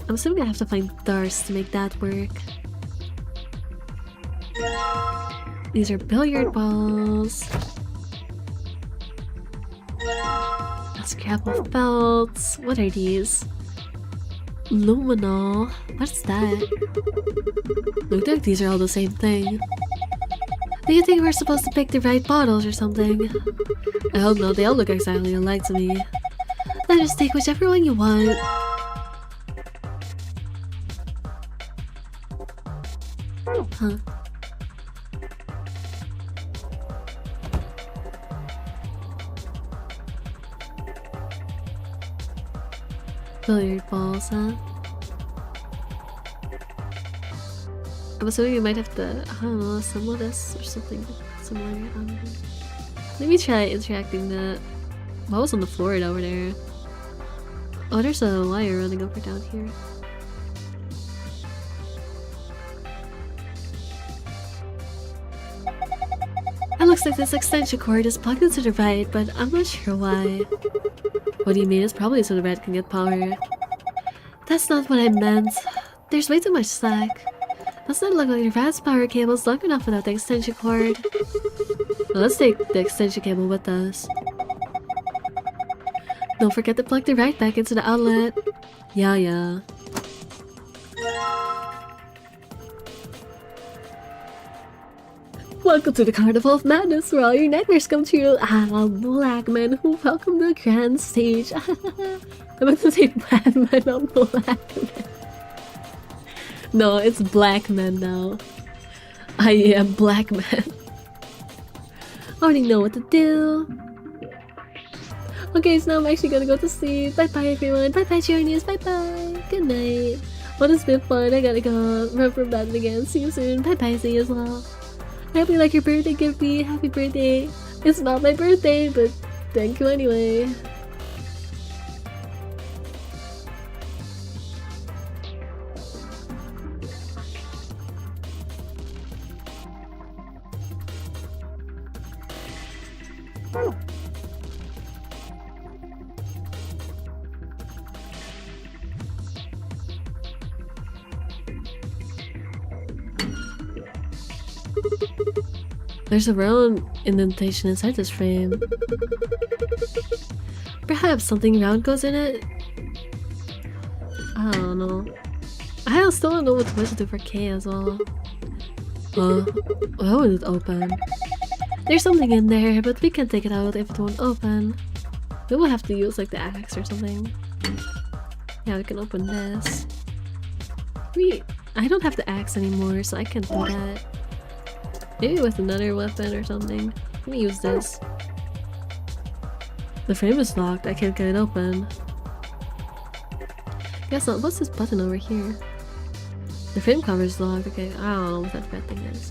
I'm assuming I have to find darts to make that work. These are billiard balls. A scrap of belts. What are these? Luminol. What's that? Look like these are all the same thing. Do you think we're supposed to pick the right bottles or something? I hope not, they all look exactly alike to me. Then just take whichever one you want. Huh. Billiard balls, huh? I'm assuming you might have to, I don't know, assemble this or something similar. I don't know. Let me try interacting that. What was on the floor over there? Oh, there's a wire running over down here. Looks like this extension cord is plugged into the right, but I'm not sure why. What do you mean? It's probably so the right can get power. That's not what I meant. There's way too much slack. Doesn't look like the rat's power cable is long enough without the extension cord. Well, let's take the extension cable with us. Don't forget to plug the right back into the outlet. Yeah. Welcome to the Carnival of Madness, where all your nightmares come true. Black men who welcome the grand stage. I'm about to say bad men, not black men. No, it's black men now. I am black men. I already know what to do. Okay, so now I'm actually gonna go to sleep. Bye bye everyone. Bye bye Journeys. Bye bye. Good night. Well, it's been fun. I gotta go run for bed again. See you soon. Bye bye. See you as well. I hope you like your birthday gift. Happy birthday. It's not my birthday, but thank you anyway. There's a round indentation inside this frame. Perhaps something round goes in it? I don't know. I still don't know what to do for K as well. Why would it open? There's something in there, but we can't take it out if it won't open. We will have to use like the axe or something. Yeah, we can open this. I don't have the axe anymore, so I can't do that. Maybe with another weapon or something. Let me use this. The frame is locked. I can't get it open. Guess not. What's this button over here? The frame cover is locked. Okay, I don't know what that red thing is.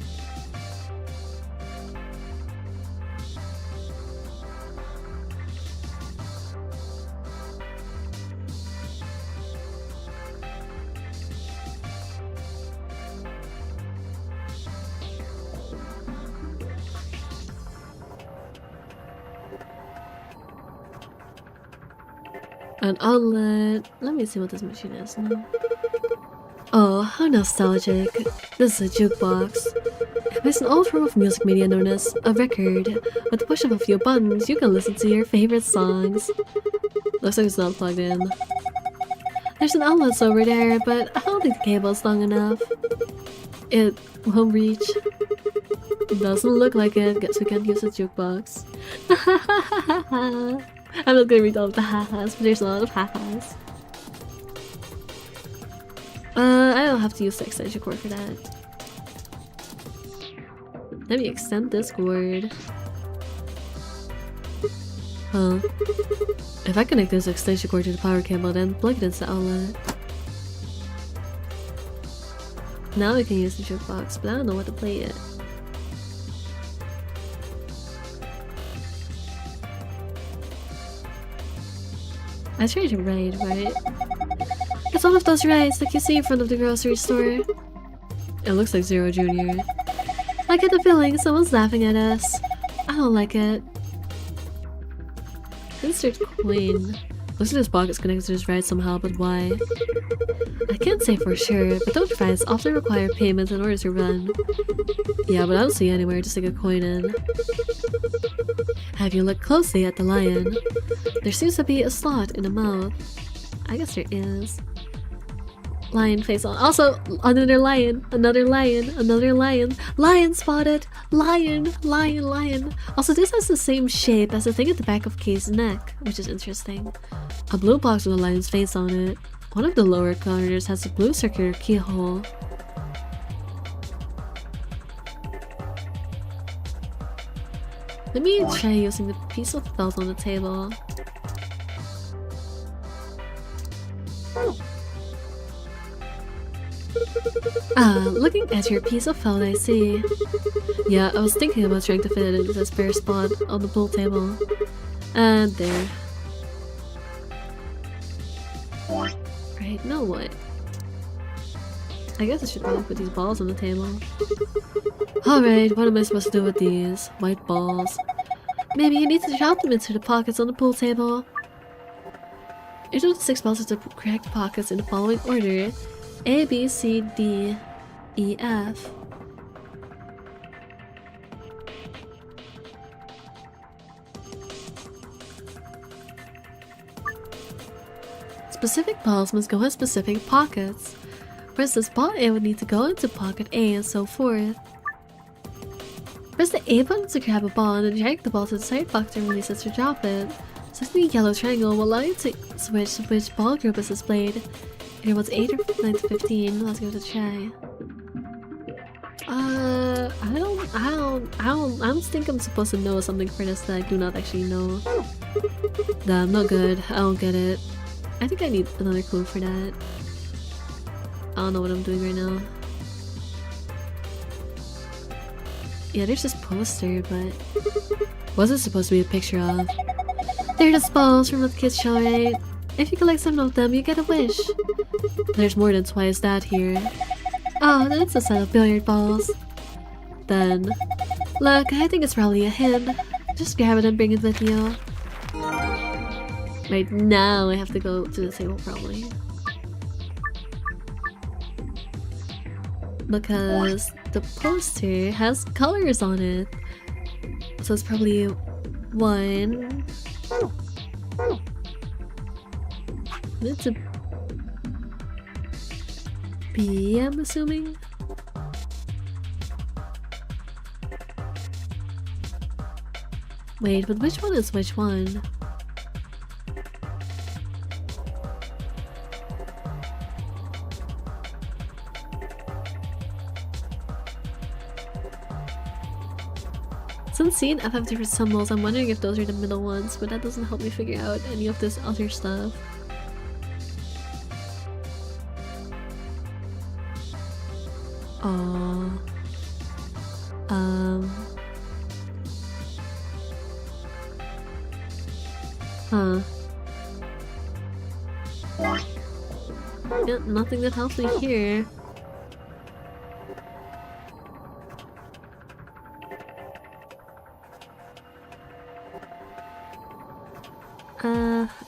An outlet. Let me see what this machine is now. Oh, how nostalgic. This is a jukebox. It's an old form of music media known as a record. With the push of a few buttons, you can listen to your favorite songs. Looks like it's not plugged in. There's an outlet over there, but I don't think the cable is long enough. It won't reach. It doesn't look like it. Guess we can't use a jukebox. I'm not gonna read all of the ha-has, but there's a lot of ha-has. I'll have to use the extension cord for that. Let me extend this cord. Huh. If I connect this extension cord to the power cable, then plug it into the outlet. Now we can use the jukebox, but I don't know what to play yet. I tried to ride, right? It's one of those rides that you see in front of the grocery store. It looks like Zero Jr. I get the feeling someone's laughing at us. I don't like it. Insert coin. Looks like this pocket's connected to this ride somehow, but why? I can't say for sure, but those rides often require payment in order to run. Yeah, but I don't see anywhere to stick a coin in. Have you looked closely at the lion? There seems to be a slot in the mouth. I guess there is. Lion face on. Also, another lion, another lion, another lion. Lion spotted! Lion, lion, lion. Also, this has the same shape as the thing at the back of Kay's neck, which is interesting. A blue box with a lion's face on it. One of the lower corners has a blue circular keyhole. Let me try using the piece of felt on the table. Looking at your piece of felt, I see. Yeah, I was thinking about trying to fit it into this spare spot on the pool table. And there. Right, now what? I guess I should probably put these balls on the table. Alright, what am I supposed to do with these white balls? Maybe you need to drop them into the pockets on the pool table. Each of the 6 balls into the correct pockets in the following order: A, B, C, D, E, F. Specific balls must go in specific pockets. For instance, ball A would need to go into pocket A and so forth. Press the A button to grab a ball and then drag the ball to the side pocket and release it to drop it. Selecting the yellow triangle will allow you to switch which ball group is displayed. Either one's 8 or 9 to 15. Let's give it a try. I don't think I'm supposed to know something for this that I do not actually know. Damn, not good. I don't get it. I think I need another clue for that. I don't know what I'm doing right now. Yeah, there's this poster, but what's it supposed to be a picture of? They're just balls from what the kids show, right? If you collect 7 of them, you get a wish. There's more than twice that here. Oh, that's a set of billiard balls. Then, look, I think it's probably a hint. Just grab it and bring it with you. Right now, I have to go to the table probably. Because the poster has colors on it. So it's probably 1. It's a B, I'm assuming. Wait, but which one is which one? Since C and F have different symbols, I'm wondering if those are the middle ones, but that doesn't help me figure out any of this other stuff. Huh. Yeah, nothing that helps me here.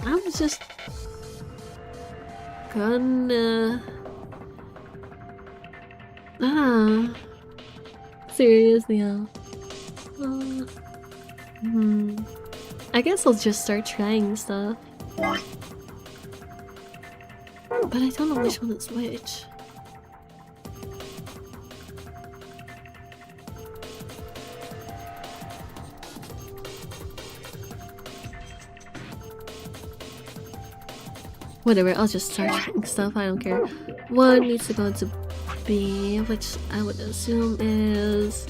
I'm just gonna... Seriously, I guess I'll just start trying stuff. But I don't know which one is which. Whatever, I'll just start trying stuff, I don't care. 1 needs to go into B, which I would assume is...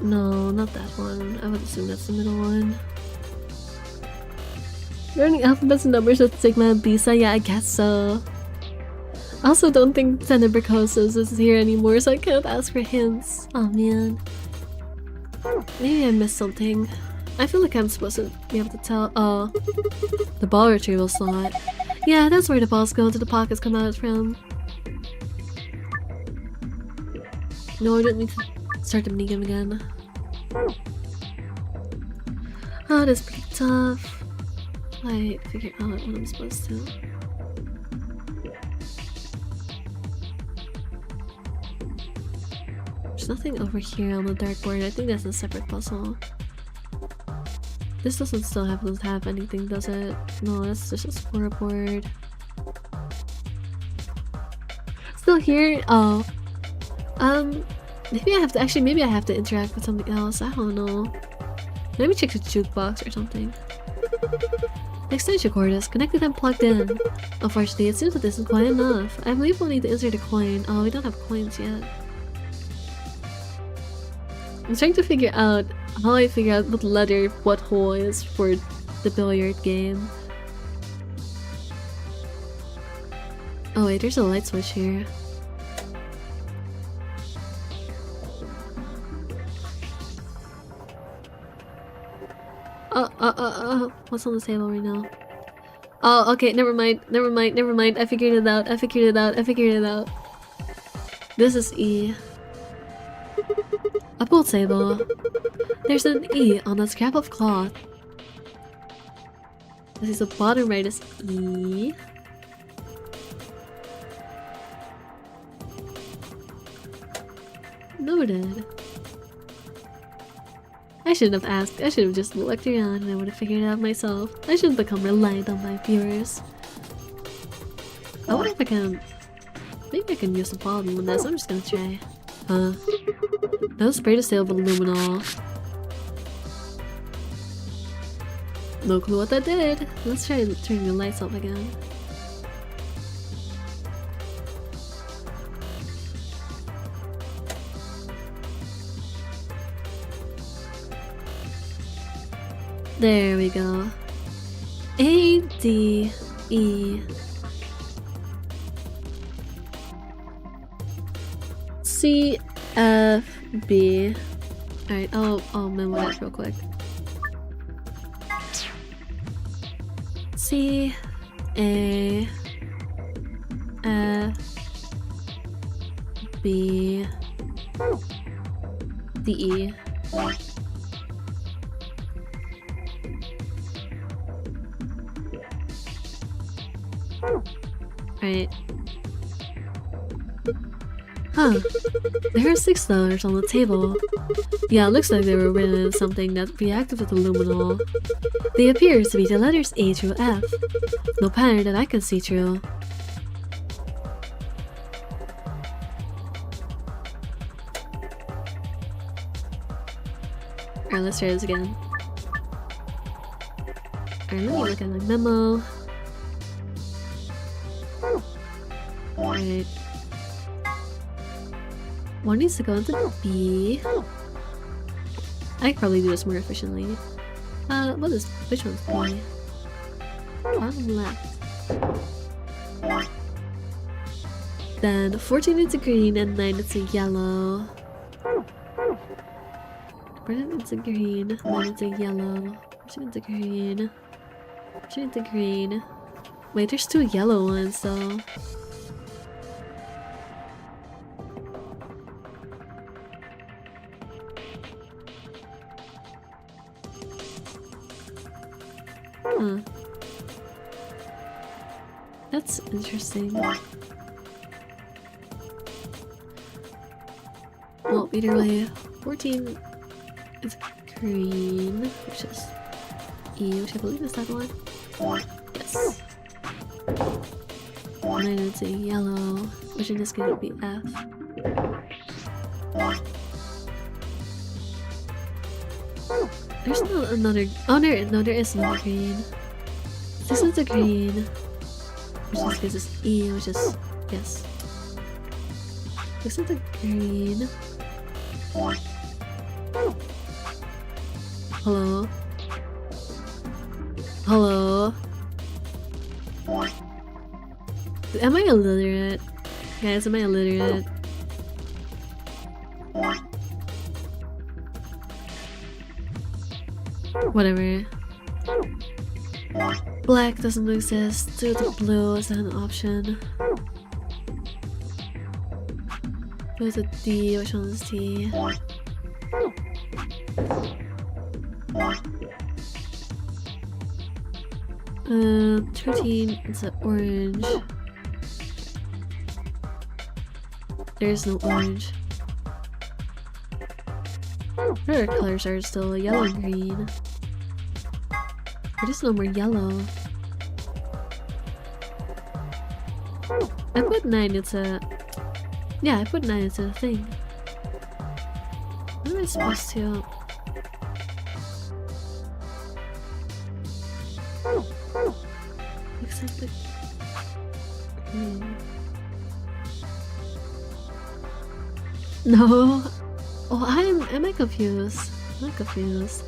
No, not that one. I would assume that's the middle one. Learning alphabets and numbers with Sigma and Bisa, yeah, I guess so. I also don't think Tenebracosis is here anymore, so I can't ask for hints. Oh man. Maybe I missed something. I feel like I'm supposed to be able to tell. Oh, the ball retrieval slot. Yeah, that's where the balls go into the pockets come out from. No, I don't need to start the minigame again. Oh, that's pretty tough. I figure out what I'm supposed to. There's nothing over here on the dartboard. I think that's a separate puzzle. This doesn't have anything, does it? No, that's just a scoreboard. Still here? Oh. Maybe I have to maybe I have to interact with something else. I don't know. Maybe check the jukebox or something. The extension cord is connected and plugged in. Unfortunately, it seems that this isn't quite enough. I believe we'll need to insert a coin. Oh, we don't have coins yet. I'm trying to figure out how I figure out what letter what hole is for the billiard game. Oh wait, there's a light switch here. What's on the table right now? Oh, okay, never mind. I figured it out. This is E. A pool table. There's an E on a scrap of cloth. This is the bottom right is E. Noted. I shouldn't have asked. I should have just looked around and I would have figured it out myself. I shouldn't become reliant on my viewers. I wonder if I can... Maybe I can use some pollen on this. I'm just gonna try. No spray to sale with luminol. No clue what that did. Let's try turning the lights off again. There we go. A, D, E. C, F, B. Alright, I'll memo that real quick. C, A, F, B, D, E. Right. Huh. There are $6 on the table. Yeah, it looks like they were written in something that reacted with the luminol. They appear to be the letters A through F. No pattern that I can see through. Alright, let's try this again. Alright, let me look at my memo. Alright. One needs to go into B. I could probably do this more efficiently. Which one's B? Bottom left. Then 14 into green and 9 into yellow. 14 into green, 9 into yellow. 14 into green. 14 into green. Wait, there's 2 yellow ones though. Huh. That's interesting. Well, either way, 14 is green, which is E, which I believe is that one. Yes. 9 into yellow, which in this case would be F. There's no another. Oh, no, there is another green. This is the green, which in this case is E, which is yes. This is the green. Hello. Hello. Am I illiterate? Guys, am I illiterate? Whatever. Black doesn't exist, so the blue is not an option. There's a D, which one is D? 13 is an orange. There's no orange. Other colors are still yellow and green. There's no more yellow. I put 9 into... Yeah, I put 9 into the thing. What am I supposed to... Looks like the... No! Oh, am I confused? I'm confused.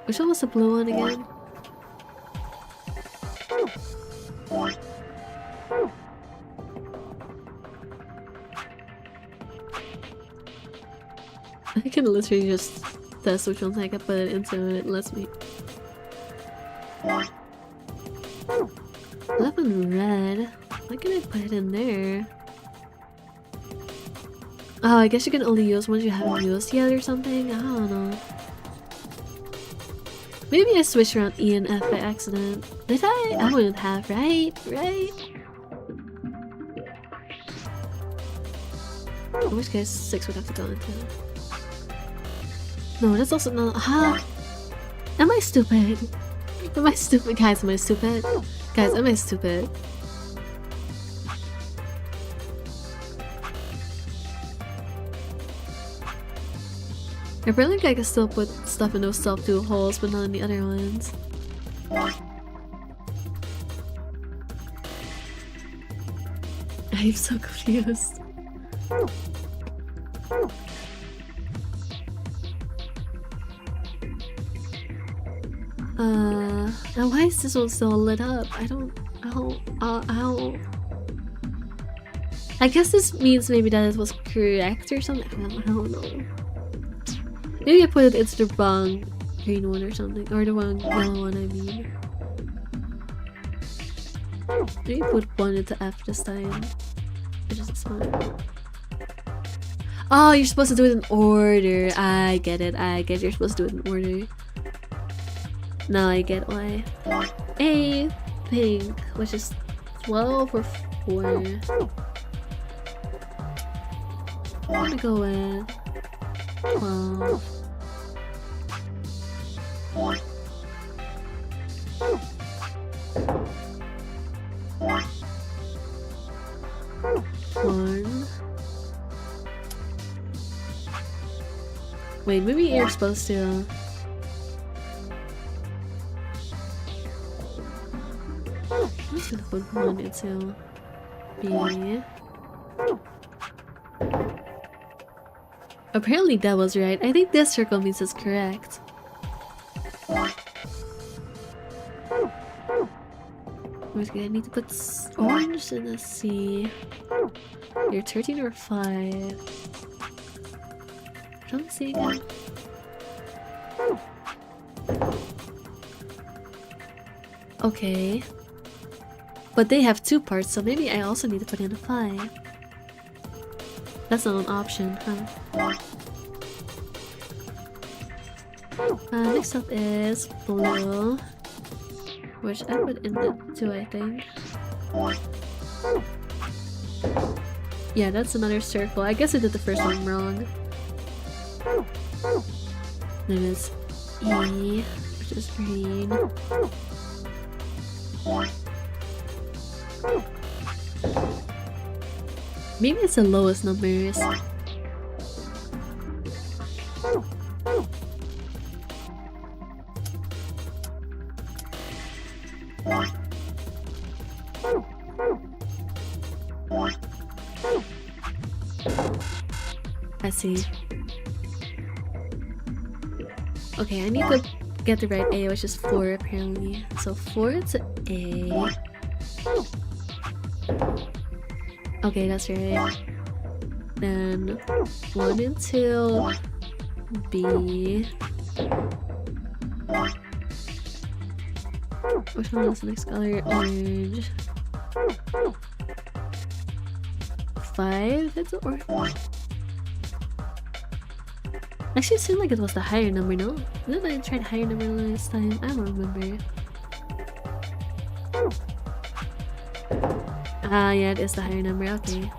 Which one was the blue one again? can literally just test which ones I can put it into and it lets me. 11 red. Why can I put it in there? Oh, I guess you can only use ones you haven't used yet or something? I don't know. Maybe I switched around E and F by accident. Did I? I wouldn't have, right? Right? In which case, 6 would have to go into. No, that's also not. Huh? Am I stupid? Am I stupid? Guys, am I stupid? Guys, am I stupid? Apparently I can still put stuff in those self-do holes, but not in the other ones. I'm so confused. Now why is this one still lit up? I don't. I guess this means maybe that it was correct or something. I don't know. Maybe I put it into the wrong green one or something. Or the wrong yellow one, I mean. Maybe put 1 into F this time. Which is fine. Oh, you're supposed to do it in order. I get it. I get it. You're supposed to do it in order. Now I get why. A pink, which is 12 or 4. I'm gonna go with 12. One. Wait, maybe you're supposed to. I'm just gonna put 1 into B. Apparently that was right. I think this circle means it's correct. Okay, I need to put orange in a C. You're 13 or 5. Don't see again. Okay. But they have 2 parts, so maybe I also need to put in a 5. That's not an option, huh? Next up is blue. Which I put in the 2, I think. Yeah, that's another circle. I guess I did the first one wrong. Then it's E, which is green. Maybe it's the lowest numbers. I see. Okay, I need to get the right A, which is 4 apparently. So 4 to A. Okay, that's right. Then 1 and 2 B. Which one is the next color? Orange. 5? It's orange. Actually, it seemed like it was the higher number, no? Didn't I try the higher number last time? I don't remember. Ah, yeah, it is the higher number. Okay.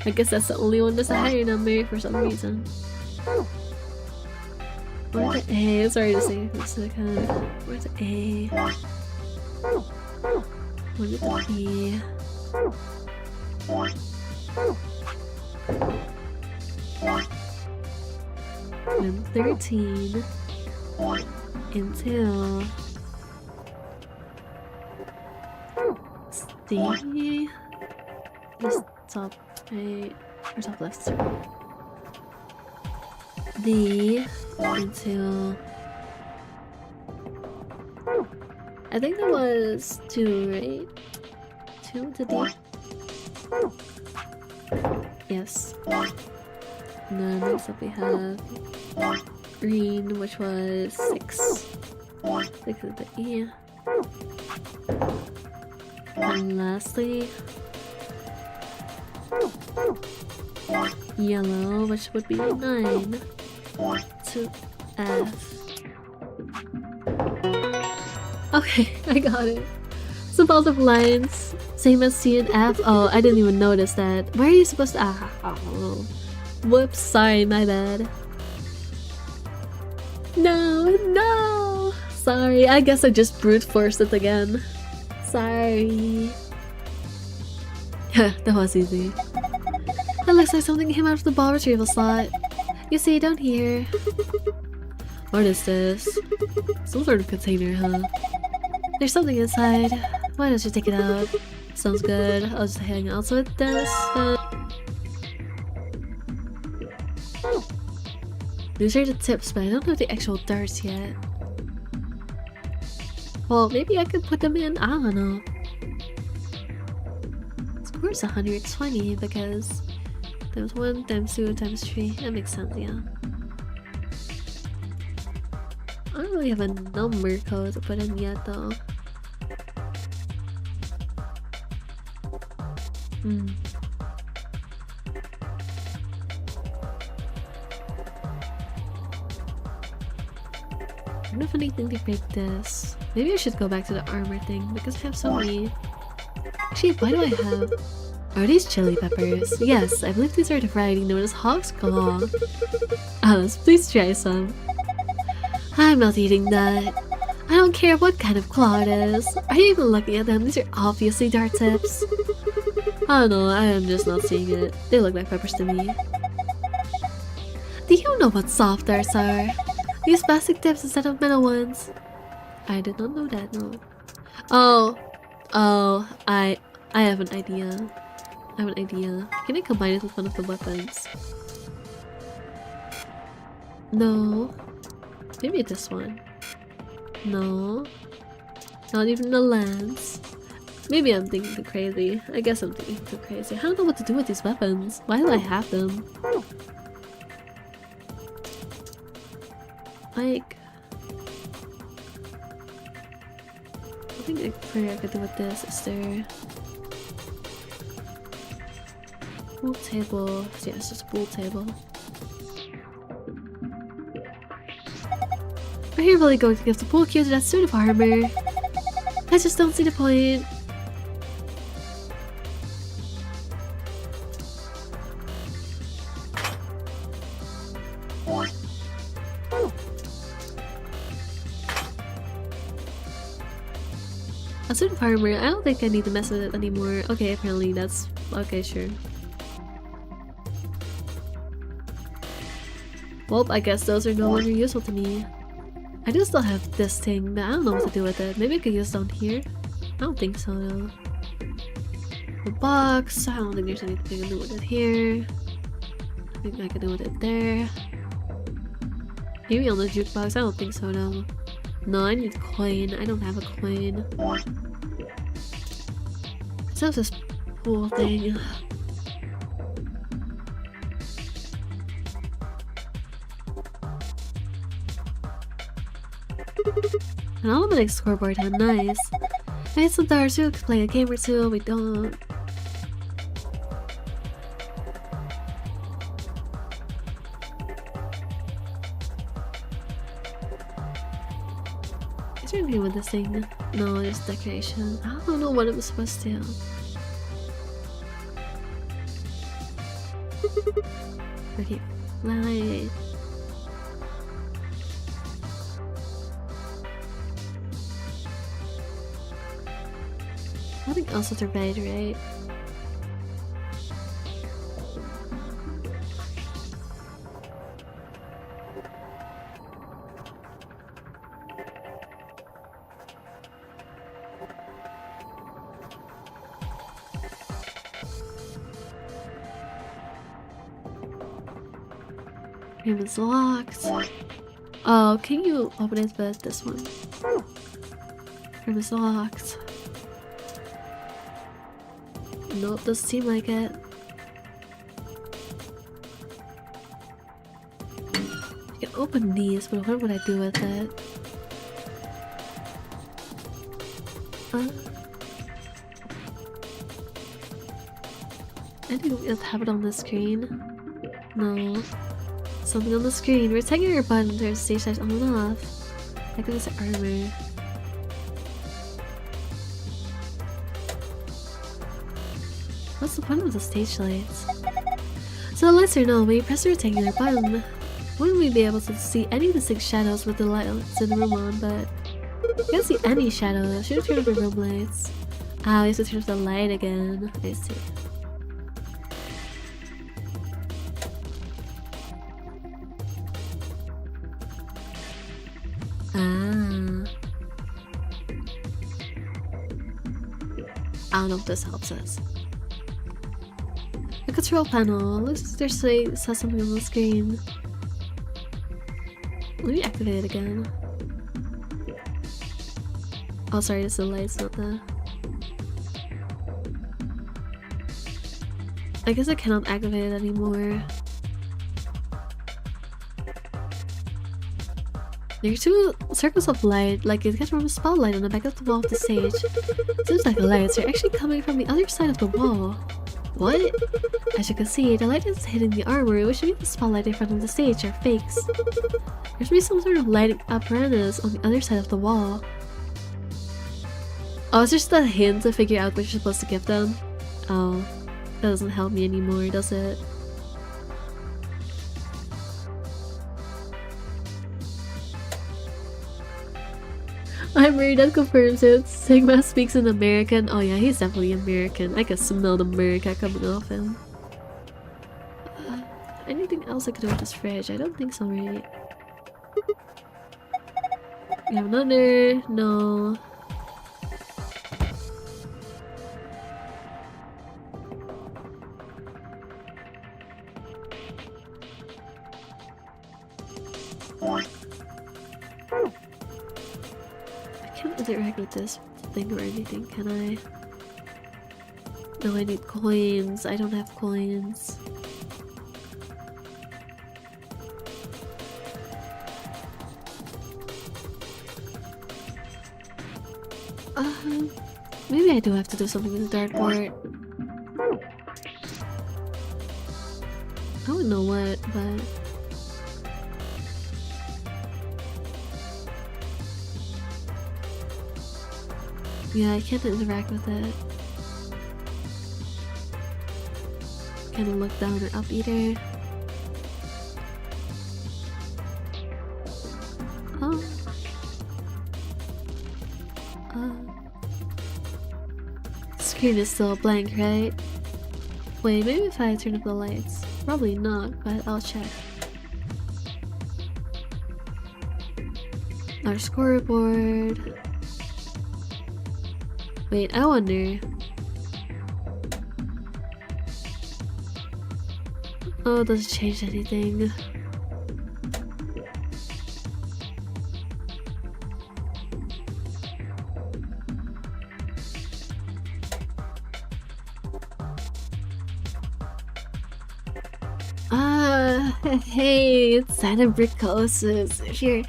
I guess that's the only one that's a higher number for some reason. Where's the A? Sorry to say this second. Where's the A? Where's the B? And 13 into C. Just top right or top left. D into. I think that was 2, right? 2 to D. Yes. And then next up we have green, which was 6. 6 is the E. And lastly, yellow, which would be 9 to F. Okay, I got it. Supposed lines, same as C and F. Oh, I didn't even notice that. Where are you supposed to? Oh. Whoops, sorry, my bad. No! Sorry, I guess I just brute forced it again. Sorry. That was easy. It looks like something came out of the ball retrieval slot. You see, down here. What is this? Some sort of container, huh? There's something inside. Why don't you take it out? Sounds good. I'll just hang out with this. These are the tips, but I don't know the actual darts yet. Well, maybe I could put them in. I don't know. Score's 120 because times 1, times 2, times 3. That makes sense, yeah. I don't really have a number code to put in yet, though. I don't have anything to break this. Maybe I should go back to the armor thing because I have so many. Actually, why do I have? Are these chili peppers? Yes, I believe these are the variety known as hog's claw. Alice, please try some. I'm not eating that. I don't care what kind of claw it is. Are you even looking at them? These are obviously dart tips. I don't know, I am just not seeing it. They look like peppers to me. Do you know what soft darts are? Use plastic tips instead of metal ones. I did not know that, no. Oh, I have an idea. I have an idea. Can I combine it with one of the weapons? No. Maybe this one. No. Not even the lens. Maybe I'm thinking too crazy. I guess I'm thinking too crazy. I don't know what to do with these weapons. Why do I have them? Like... I think I could do with this. Is there... Pool table. Yeah, it's just a pool table. Are you really going to give the pool cue to that suit of armor? I just don't see the point. A suit of armor, I don't think I need to mess with it anymore. Okay, apparently that's... okay, sure. Well, I guess those are no longer useful to me. I do still have this thing, but I don't know what to do with it. Maybe I could use it down here? I don't think so, though. The box, I don't think there's anything I can do with it here. I think I can do with it there. Maybe on the jukebox, I don't think so, though. No, I need a coin. I don't have a coin. So it's this pool thing. An automatic scoreboard, how nice. I had some darts, we could play a game or two, we don't. Is there anything with this thing? No, just decoration. I don't know what it was supposed to. Pretty light. Nothing else with her bed, right? Room is locked. Oh, can you open it with this one? Room is locked. Nope, doesn't seem like it. open these, but what would I do with it? Anything else have it on the screen? No. Something on the screen. We're taking your button to turn stage lights on and off. Like this armor. What's the point of the stage lights? So the lights are no, when you press the rectangular button, wouldn't we be able to see any distinct shadows with the lights in the room on, but you can't see any shadows. Should have turned off the room lights. Ah, we have to turn off the light again. I see. Ah. I don't know if this helps us. The control panel. Looks like there's says something on the screen. Let me activate it again. Oh, sorry, it's the lights, not the. I guess I cannot activate it anymore. There are two circles of light, like it gets from a spotlight on the back of the wall of the stage. Seems like the lights are actually coming from the other side of the wall. What? As you can see, the light is hitting the armor, which means the spotlight in front of the stage are fakes. There should be some sort of lighting apparatus on the other side of the wall. Oh, it's just a hint to figure out what you're supposed to give them. Oh, that doesn't help me anymore, does it? I'm worried that confirms it. Sigma speaks in American. Oh yeah, he's definitely American. I can smell the America coming off him. Anything else I could do with this fridge? I don't think so, right? We have another. No. I can't interact with this thing or anything, can I? No, I need coins. I don't have coins. Maybe I do have to do something with the dartboard. I wouldn't know what, but... yeah, I can't interact with it. Can't look down or up either. Oh. Screen is still blank, right? Wait, maybe if I turn up the lights. Probably not, but I'll check. Our scoreboard. Wait, I wonder. Oh, it doesn't change anything. Hey, it's Santa Bricosis. If you're,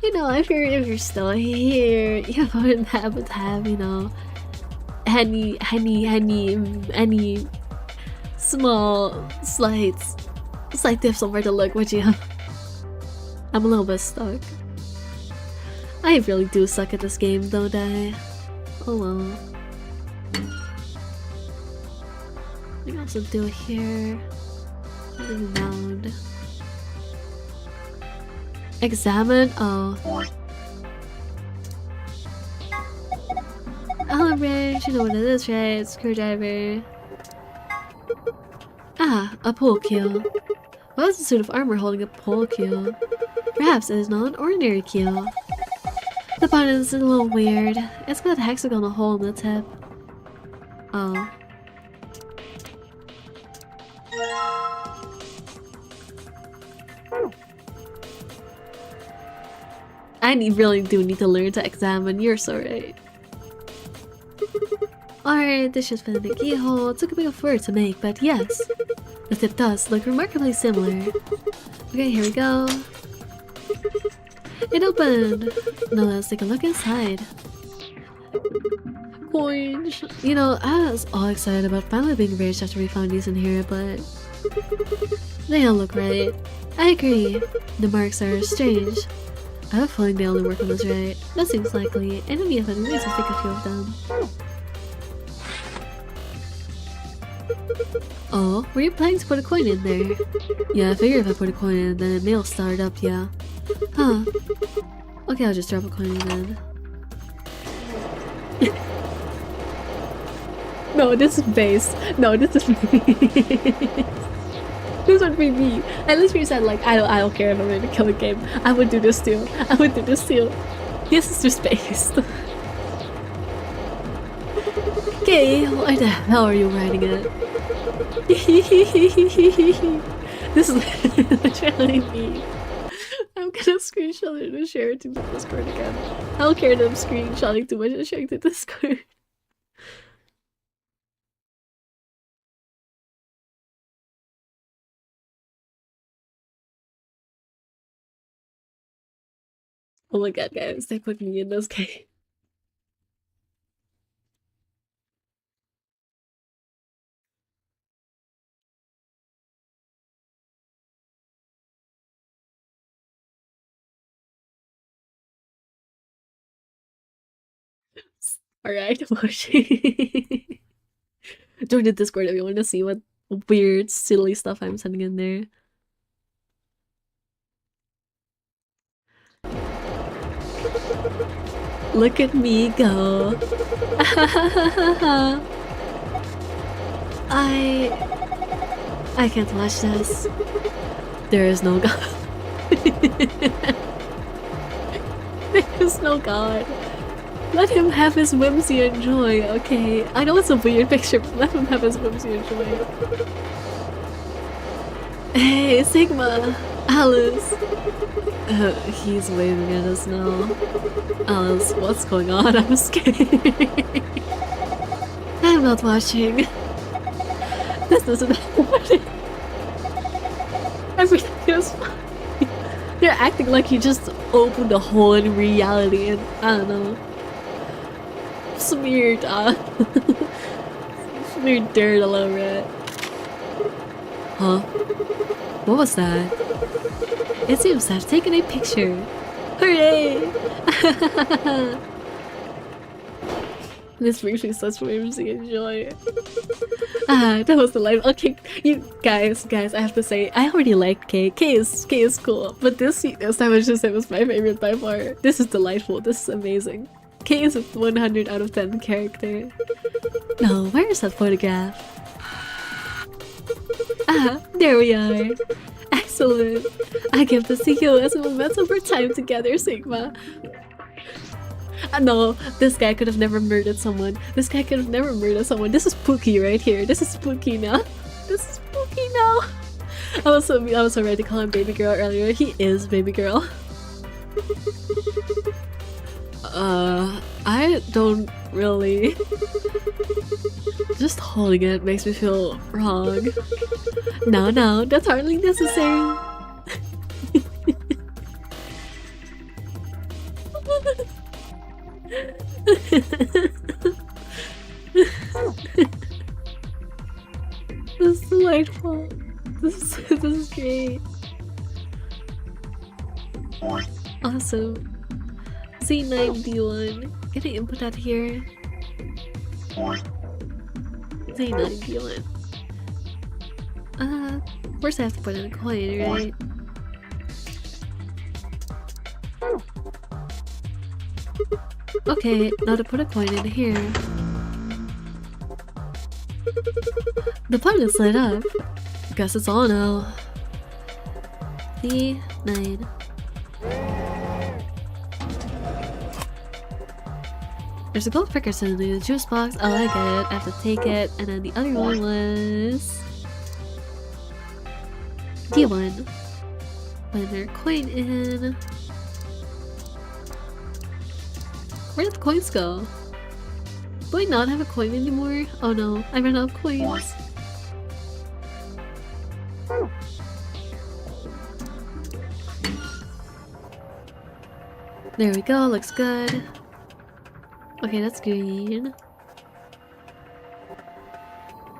if you're still here, you wouldn't happen to have, any small slight tips somewhere to look, would you? I'm a little bit stuck. I really do suck at this game, don't I? Oh well. I can also do it here. Something round. Examine? Oh. Olive branch, you know what it is, right? Screwdriver. Ah, a pole keel. Why is a suit of armor holding a pole keel? Perhaps it is not an ordinary keel. The button is a little weird. It's got a hexagonal hole in the tip. Oh. I really do need to learn to examine. You're so right. Alright, this should fit in the keyhole. It took a bit of work to make, but yes. The tip does look remarkably similar. Okay, here we go. It opened! Now let's take a look inside. Coins! You know, I was all excited about finally being rich after we found these in here, but they don't look right. I agree. The marks are strange. I have a feeling they only work on us right. That seems likely, and in the event, we need to take a few of them. Oh, were you planning to put a coin in there? Yeah, I figure if I put a coin in, then it may start up, yeah. Huh. Okay, I'll just drop a coin in then. No, this is base. No, this is me. This would be me. At least we said like, I don't care if I'm in a killing game. I would do this too. I would do this too. This is just based. Okay, why the hell are you writing it? This is literally me. I'm gonna screenshot it and share it to the Discord again. I don't care that I'm screenshotting too much and sharing to Discord. Oh my god, guys, they put me in this game. Alright, join the Discord if you want to see what weird, silly stuff I'm sending in there. Look at me go. I can't watch this. There is no God. There is no God. Let him have his whimsy and joy, okay? I know it's a weird picture, but let him have his whimsy and joy. Hey, Sigma! Alice! He's waving at us now. Alice, what's going on? I'm scared. I'm not watching. This doesn't happen. Everything is fine. They're acting like you just opened a hole in reality and I don't know. Smeared smeared dirt all over it. Huh? What was that? It seems to have taken a picture. Hooray! This brings me such whimsy and joy. Ah, that was the life. Okay, you guys, I have to say, I already liked K. K is cool, but this time I just say was my favorite by far. This is delightful. This is amazing. K is a 100 out of 10 character. No, where is that photograph? Ah, there we are. Excellent. I give the CEO as a memento for time together, Sigma. No, this guy could have never murdered someone. This guy could have never murdered someone. This is spooky right here. This is spooky now. This is spooky now. I was so ready to call him baby girl earlier. He is baby girl. I don't really... Just holding it makes me feel wrong. No, that's hardly necessary. This is delightful. This is great. Awesome. Z9D1. Can I input that here? Z9D1. First I have to put in a coin, right? Okay, now to put a coin in here. The button is lit up. Guess it's all now. D9. There's a gold fricker in the juice box. Oh, I get it. I have to take it. And then the other one was... D1. Put their coin in. Where did the coins go? Do I not have a coin anymore? Oh no, I ran out of coins. There we go, looks good. Okay, that's green.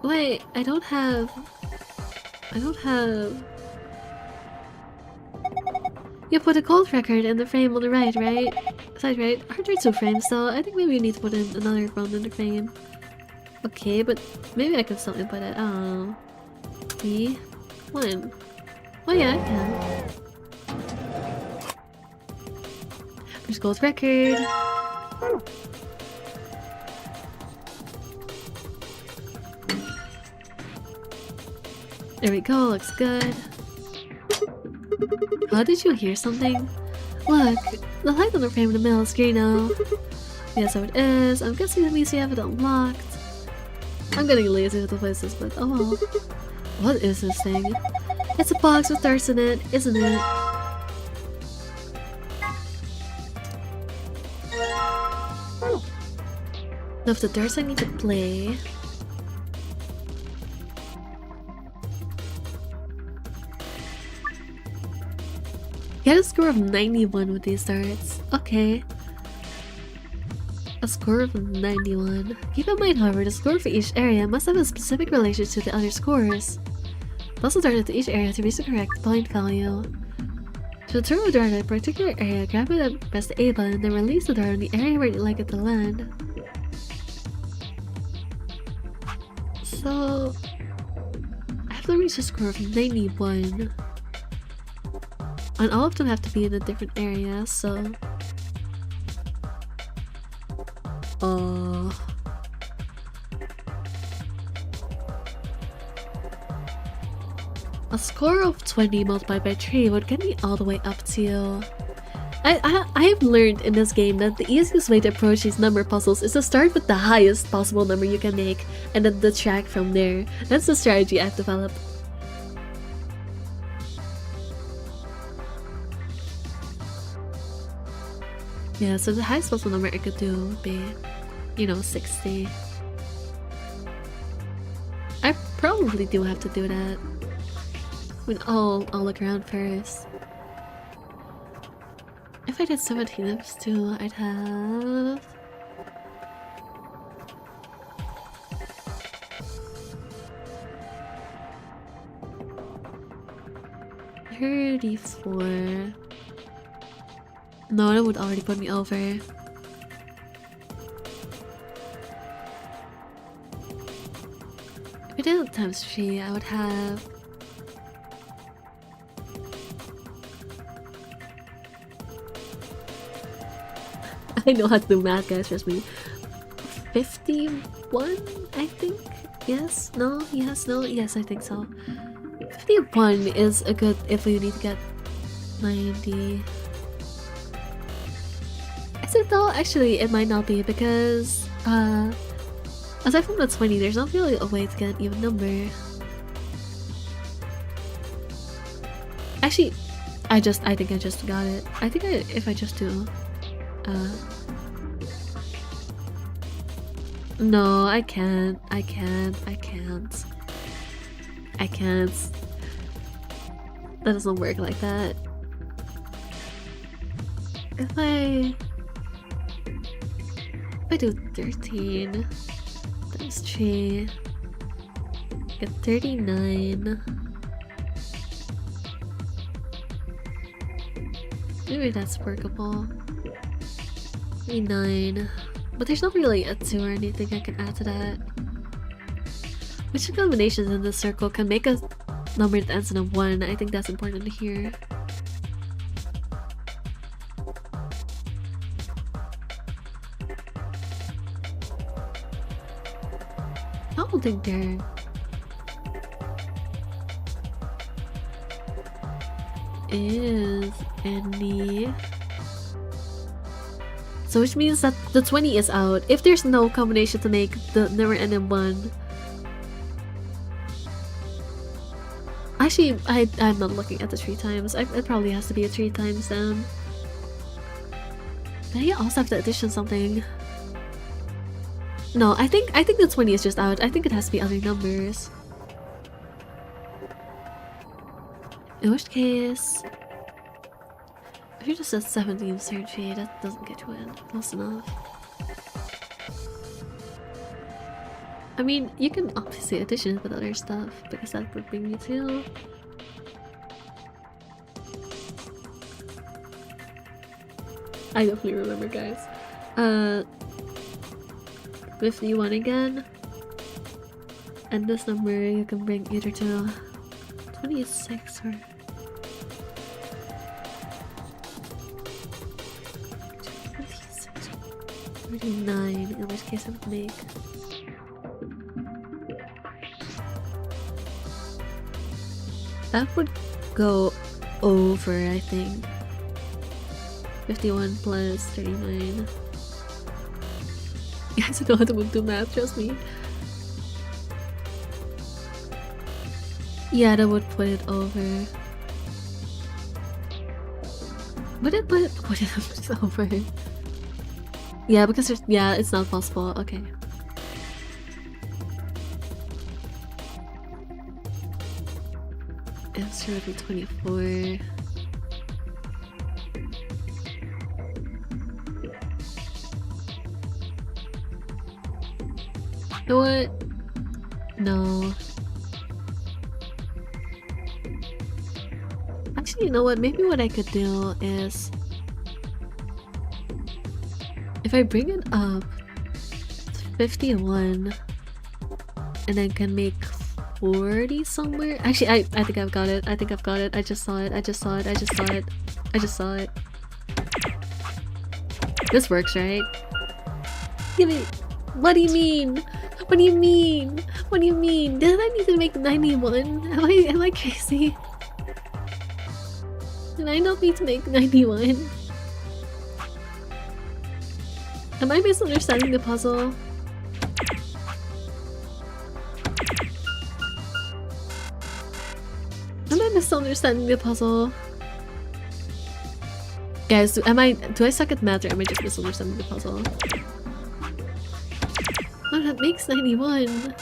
Wait, I don't have... You put a gold record in the frame on the right? Is that right? Aren't there 2 frames though? I think maybe you need to put in another one in the frame. Okay, but maybe I can still input it. Oh. 3, 1. Oh yeah, I can. There's gold record. There we go, looks good. Oh, did you hear something? Look, the light on the frame in the middle is green now. Yeah, so it is. I'm guessing that means you have it unlocked. I'm getting lazy with the voices, but oh well. What is this thing? It's a box with darts in it, isn't it? Now if the darts I need to play... Get a score of 91 with these darts. Okay. A score of 91. Keep in mind, however, the score for each area must have a specific relation to the other scores. Toss a dart into each area to reach the correct point value. To throw a dart at a particular area, grab it and press the A button, then release the dart in the area where you'd like it to land. So... I have to reach a score of 91. And all of them have to be in a different area, so... A score of 20 multiplied by 3 would get me all the way up to... I've learned in this game that the easiest way to approach these number puzzles is to start with the highest possible number you can make, and then detract from there. That's the strategy I've developed. Yeah, so the highest possible number I could do would be, you know, 60. I probably do have to do that. I mean, I'll look around first. If I did 17 of 2, I'd have... $34. No, that would already put me over. If I did it times 3, I would have... I know how to do math, guys, trust me. 51, I think? Yes? No? Yes? No? Yes, I think so. 51 is a good if we need to get 90. Is it though? Actually, it might not be because, aside from the 20, there's not really a way to get an even number. Actually, I think I just got it. I think if I just do, no, I can't. That doesn't work like that. If I do 13 times 3, get 39. Maybe that's workable. Maybe 9. But there's not really a 2 or anything I can add to that. Which combinations in this circle can make a number that ends in a 1? I think that's important to hear. I don't think there is any. So which means that the 20 is out. If there's no combination to make the number end in 1. Actually, I'm not looking at the 3 times. It probably has to be a 3 times then. Then I also have to addition something. No, I think the 20 is just out. I think it has to be other numbers. In which case... If you just said 17 surgery, that doesn't get you in. Close enough. I mean, you can obviously addition it with other stuff, because that would bring you to... I definitely remember, guys. 51 again. And this number you can bring either to 26 or... 39, in which case I would make... That would go over, I think. 51 plus 39. You guys don't know how to do math, trust me. Yeah, that would put it over. Would it put it over? Yeah, because there's, yeah, it's not possible. Okay. Answer would be 24. You know what? No. Actually, you know what? Maybe what I could do is... If I bring it up to 51 and then can make 40 somewhere. Actually, I think I've got it. I think I've got it. I just saw it. I just saw it. I just saw it. I just saw it. This works, right? Give me. What do you mean? What do you mean? What do you mean? Did I need to make 91? Am I crazy? Did I not need to make 91? Am I misunderstanding the puzzle? Am I misunderstanding the puzzle? Guys, do I suck at math or am I just misunderstanding the puzzle? Oh, that makes 91.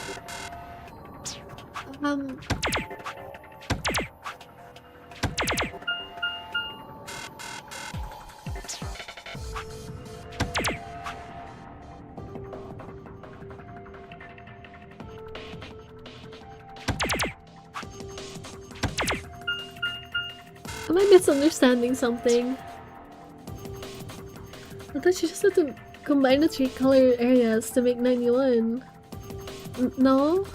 Am I misunderstanding something? I thought you just had to combine the 3 color areas to make 91. No?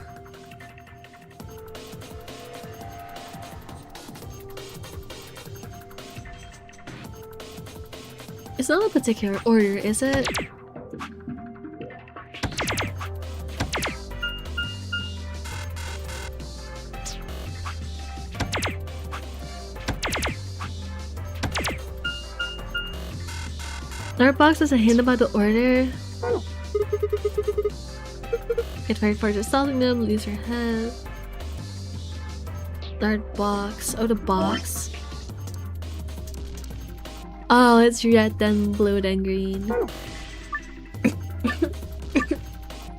It's not a particular order, is it? Our box has a hint about the order. Get fired for just assaulting them, lose your head. Third box. Oh, the box. Oh, it's red, then blue, then green.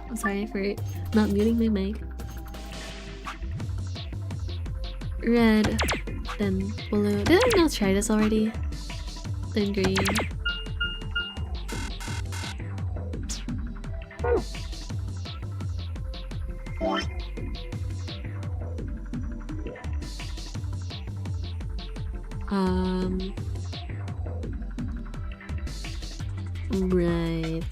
I'm sorry for not muting my mic. Red, then blue. Did I not try this already? Then green. Right.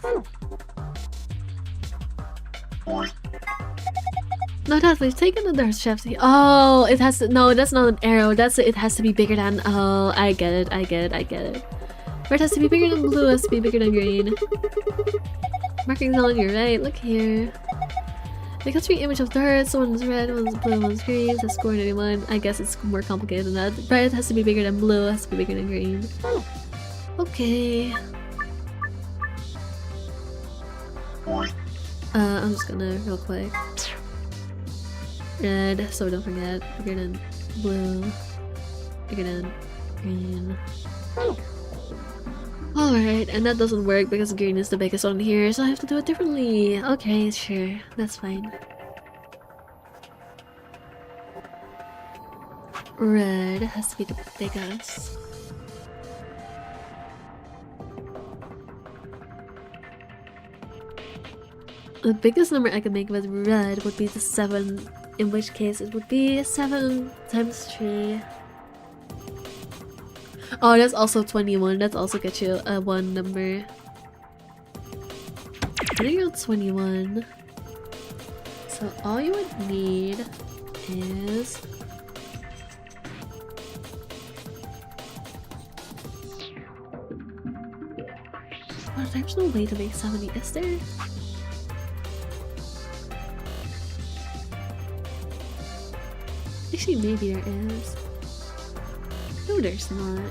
No, that we've taken the Dark Chef's. Oh, it has to. No, that's not an arrow. It has to be bigger than. Oh, I get it. I get it. Red has to be bigger than blue. Has to be bigger than green. Markings on your right. Look here. Make a 3 image of the hearts. One's red, one's blue, one's green. That's score 91. I guess it's more complicated than that. Red has to be bigger than blue. Has to be bigger than green. Okay. I'm just gonna real quick. Red, so don't forget. Bigger than blue. Bigger than green. Alright, and that doesn't work because green is the biggest one here, so I have to do it differently. Okay, sure. That's fine. Red has to be the biggest. The biggest number I can make with red would be the 7, in which case it would be 7 times 3. Oh, that's also 21. That's also get you a 1 number. I think it's 21. So all you would need is... Oh, there's no way to make 70, is there? Actually, maybe there is. No, there's not.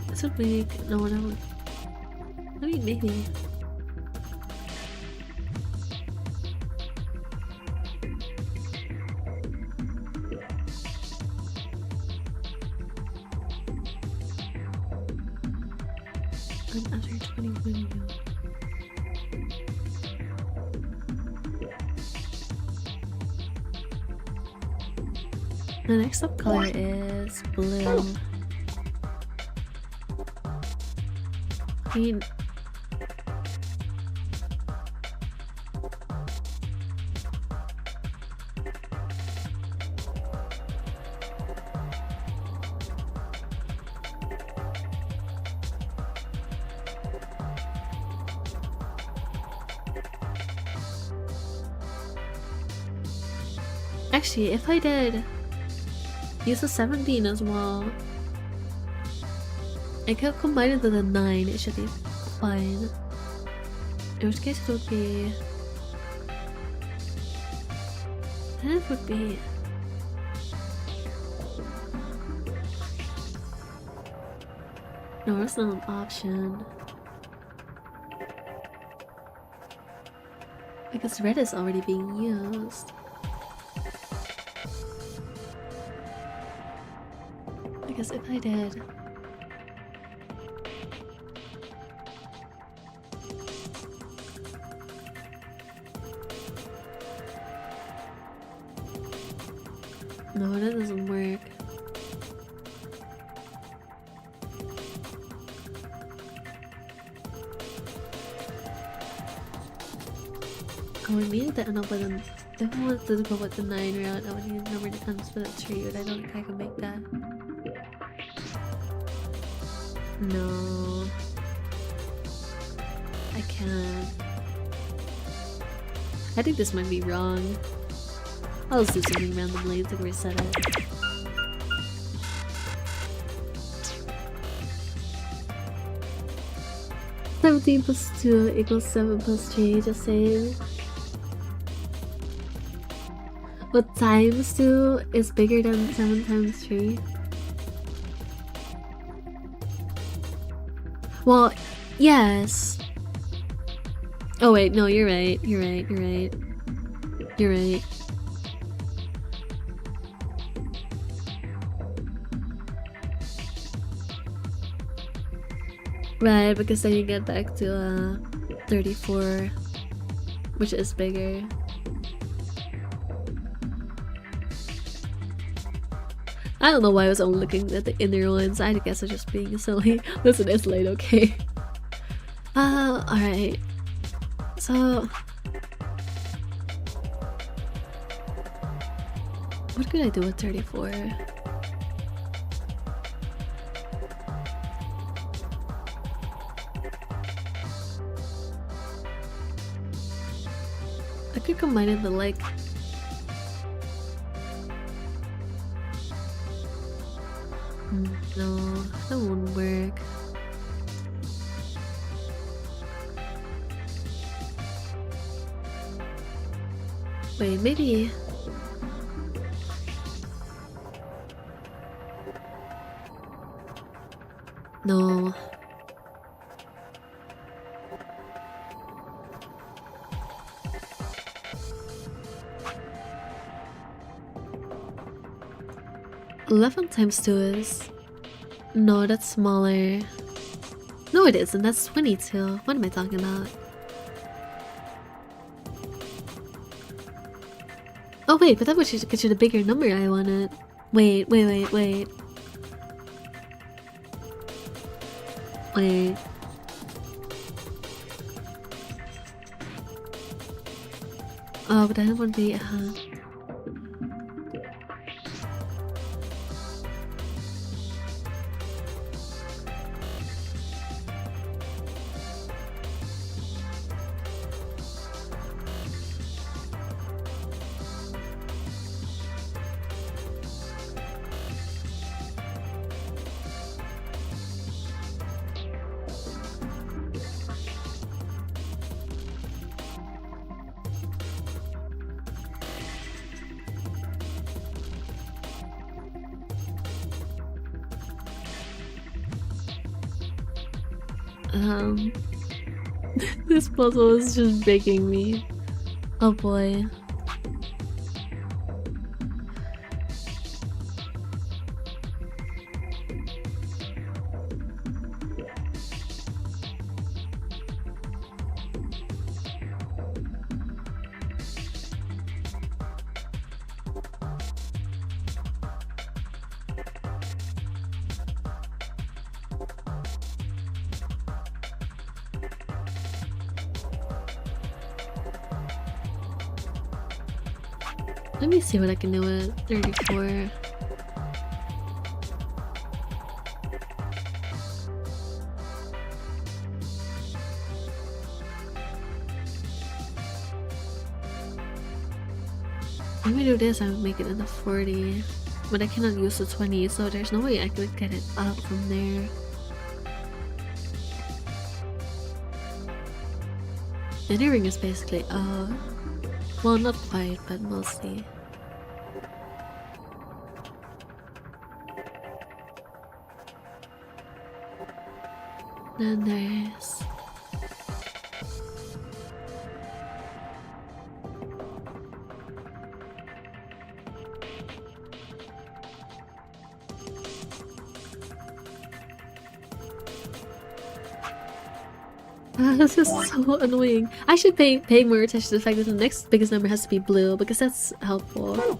This would make... No, no. I mean, maybe. Another 21. The next up color is blue. I mean, actually, if I did use a 17 as well, I could combine it with a 9, it should be fine. In which case it would be... Then it would be... No, that's not an option. Because red is already being used. Because if I did... No, that doesn't work. I would need to end up with an... If I wanted to go with the 9 route, I would need a number that ends with a 3, but I don't think I can make that. No. I can't. I think this might be wrong. I'll just do something randomly to reset it. "17 plus 2 equals 7 plus 3, just saying. But times 2 is bigger than 7 times 3. Well, yes. Oh wait, no, you're right. You're right. You're right. You're right. Right, because then you get back to 34, which is bigger. I don't know why I was only looking at the inner ones. I guess I'm just being silly. Listen, it's late, okay? Alright. So... what could I do with 34? I could combine it with like... no, that won't work. Wait, maybe... no. "11 times 2 is... no, that's smaller. No, it isn't. That's 22. What am I talking about? Oh wait, but that would get you the bigger number I wanted. Wait. Wait. Oh, but I don't want to be, this puzzle is just breaking me. Oh boy. Let me see what I can do with 34. Let me do this, I would make it into 40. But I cannot use the 20, so there's no way I could get it up from there. The earring is basically well, not quite, but mostly. Then there's... this is so annoying. I should pay more attention to the fact that the next biggest number has to be blue, because that's helpful.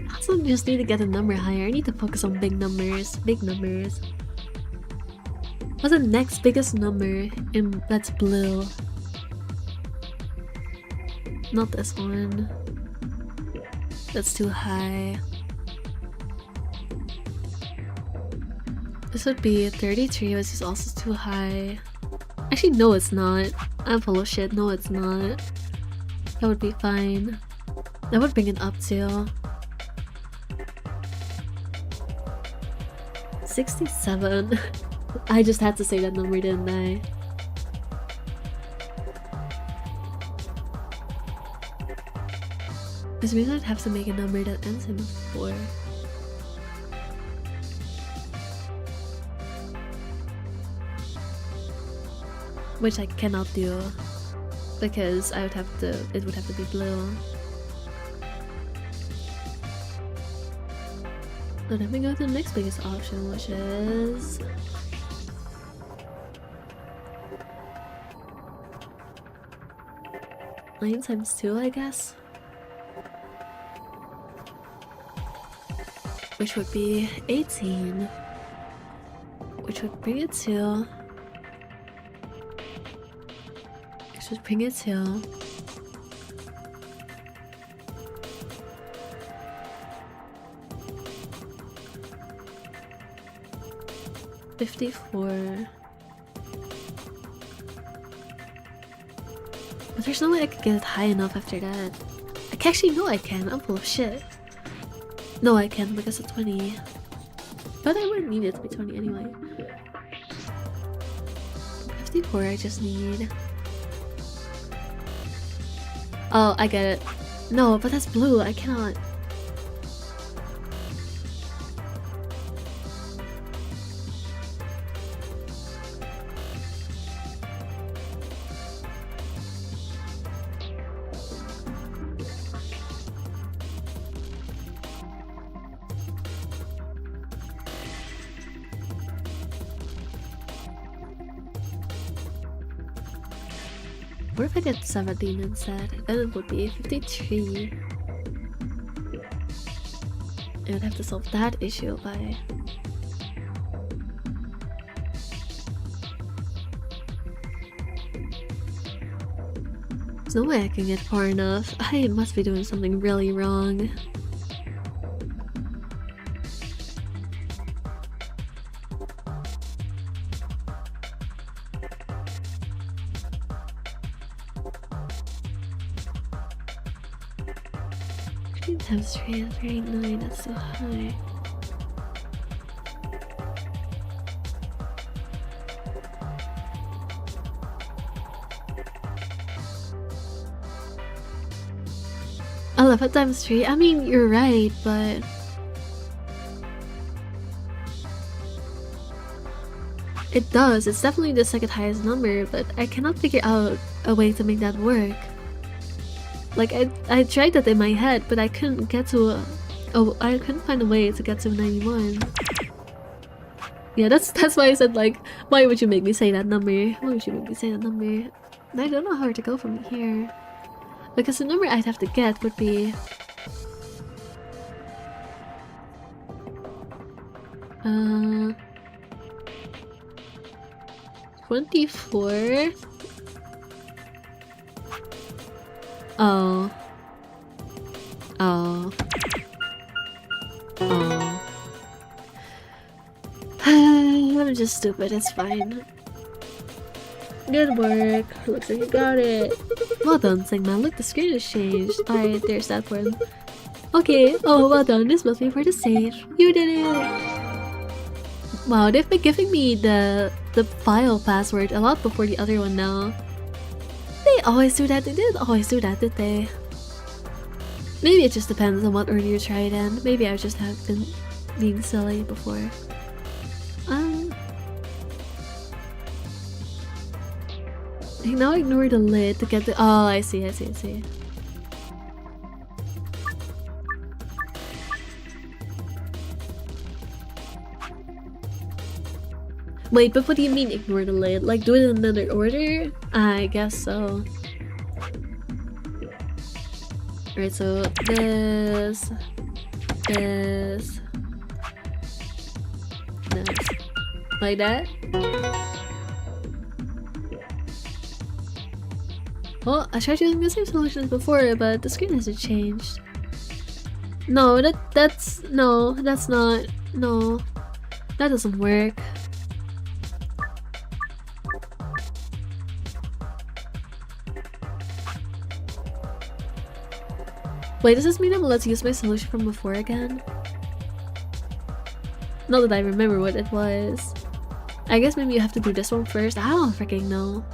I also just need to get a number higher. I need to focus on big numbers. Big numbers. What's the next biggest number in that's blue? Not this one. That's too high. This would be 33, which is also too high. Actually, no it's not. I'm full of shit. No it's not. That would be fine. That would bring it up to 67. I just had to say that number, didn't I? This means I'd have to make a number that ends in 4. Which I cannot do because I would have to, it would have to be blue. But then we go to the next biggest option, which is 9 times 2, I guess. Which would be 18. Which would bring it to... Which would bring it to... 54. there's no way I could get it high enough after that. Actually, no, I can. I'm full of shit. No, I can't because it's 20. But I wouldn't need it to be 20 anyway. 54 I just need. Oh, I get it. No, but that's blue. I cannot. What if I get 17 instead? Then it would be 53. I would have to solve that issue by... There's no way I can get far enough. I must be doing something really wrong. Times 3 is 39, that's so high. I love it times 3. I mean, you're right, but... It does, it's definitely the second highest number, but I cannot figure out a way to make that work. Like, I tried that in my head, but I couldn't get to I couldn't find a way to get to 91. Yeah, that's why I said, like, why would you make me say that number? Why would you make me say that number? And I don't know how to go from here. Because the number I'd have to get would be... 24? Oh. Oh. Oh. I'm just stupid, it's fine. Good work. Looks like you got it. Well done, Sigma. Look, the screen has changed. Alright, there's that one. Okay. Oh, well done. This must be for the save. You did it! Wow, they've been giving me the file password a lot before the other one now. They always do that. They didn't always do that, did they? Maybe it just depends on what order you try it in. Maybe I just have been being silly before. Now ignore the lid to get the— oh, I see. Wait, but what do you mean ignore the lid? Like do it in another order? I guess so. Alright, so this. Like that? Well, I tried using the same solution as before, but the screen hasn't changed. No, that's not. No. That doesn't work. Wait, does this mean I'm allowed to use my solution from before again? Not that I remember what it was. I guess maybe you have to do this one first. I don't freaking know.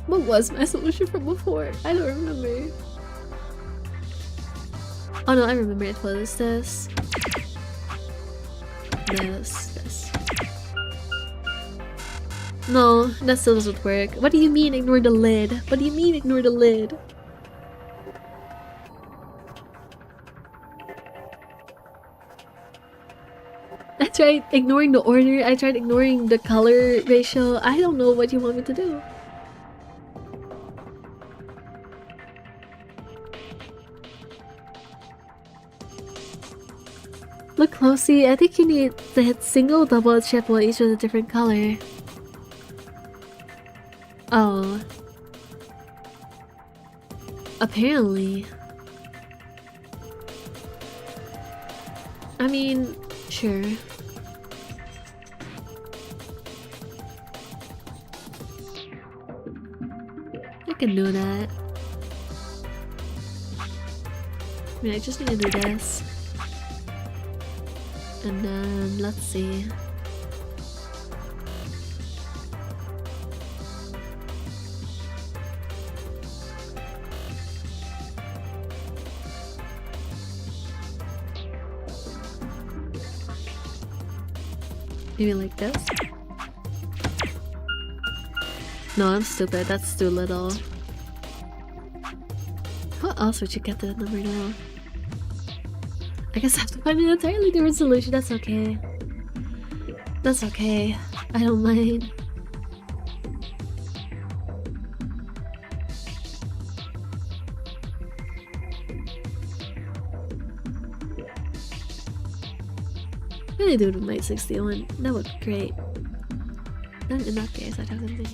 What was my solution from before? I don't remember. Oh no, I remember it was this. This. No, that still doesn't work. What do you mean ignore the lid? What do you mean ignore the lid? I tried ignoring the order, I tried ignoring the color ratio. I don't know what you want me to do. Look closely, I think you need to hit single, double, triple, each with a different color. Oh. Apparently. I mean, sure. can do that. I mean, I just need to do this. And then, let's see. Maybe like this? No, I'm stupid. That's too little. What else would you get to the number now? I guess I have to find an entirely different solution. That's okay. That's okay. I don't mind. I'm gonna do it with my 61. That would be great. Then in that case, I'd have to make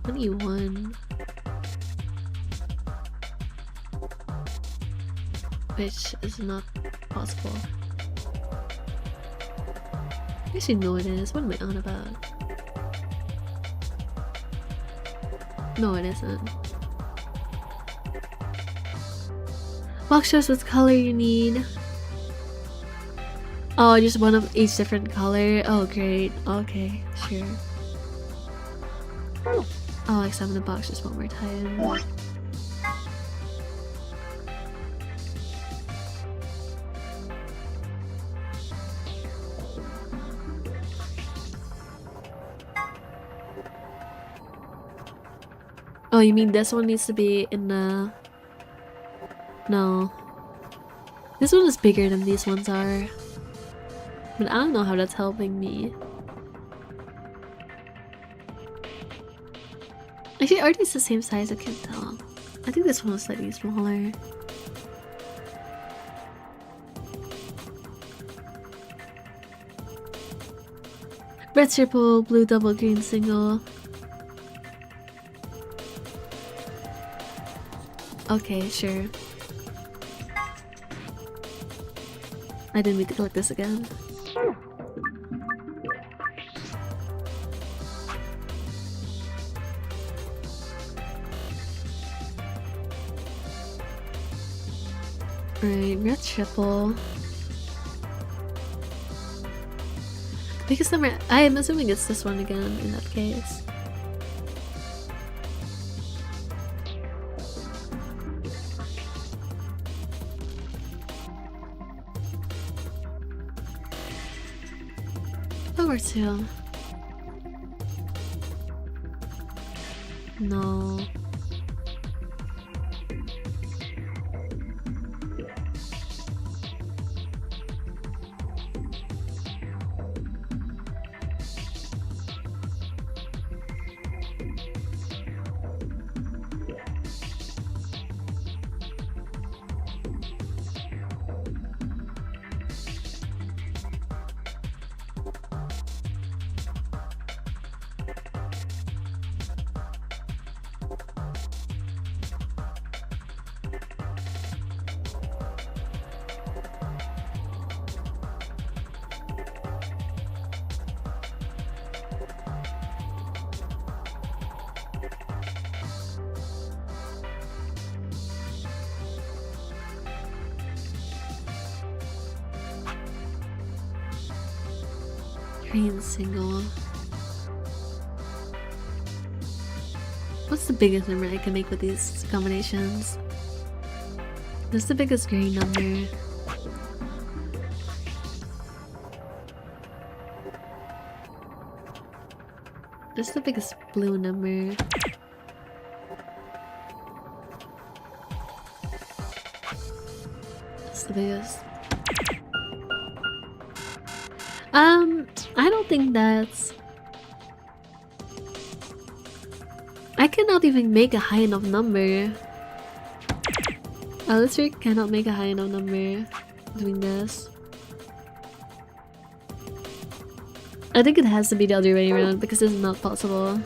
21. Which is not possible. I actually know it is. What am I on about? No, it isn't. Box shows what color you need. Oh, just one of each different color. Oh, great. Okay, sure. I'll examine the box just one more time. Oh, you mean this one needs to be in the... No. This one is bigger than these ones are. But I don't know how that's helping me. Actually, are these the same size? I can't tell. I think this one was slightly smaller. Red triple, blue double, green single. Okay, sure. I didn't need to collect this again. Right, red triple. Biggest number. I am assuming it's this one again in that case. Over two. No. Green single. What's the biggest number I can make with these combinations? What's the biggest green number? What's the biggest blue number? What's the biggest? I don't think that's... I cannot even make a high enough number. I literally cannot make a high enough number doing this. I think it has to be the other way around because it's not possible.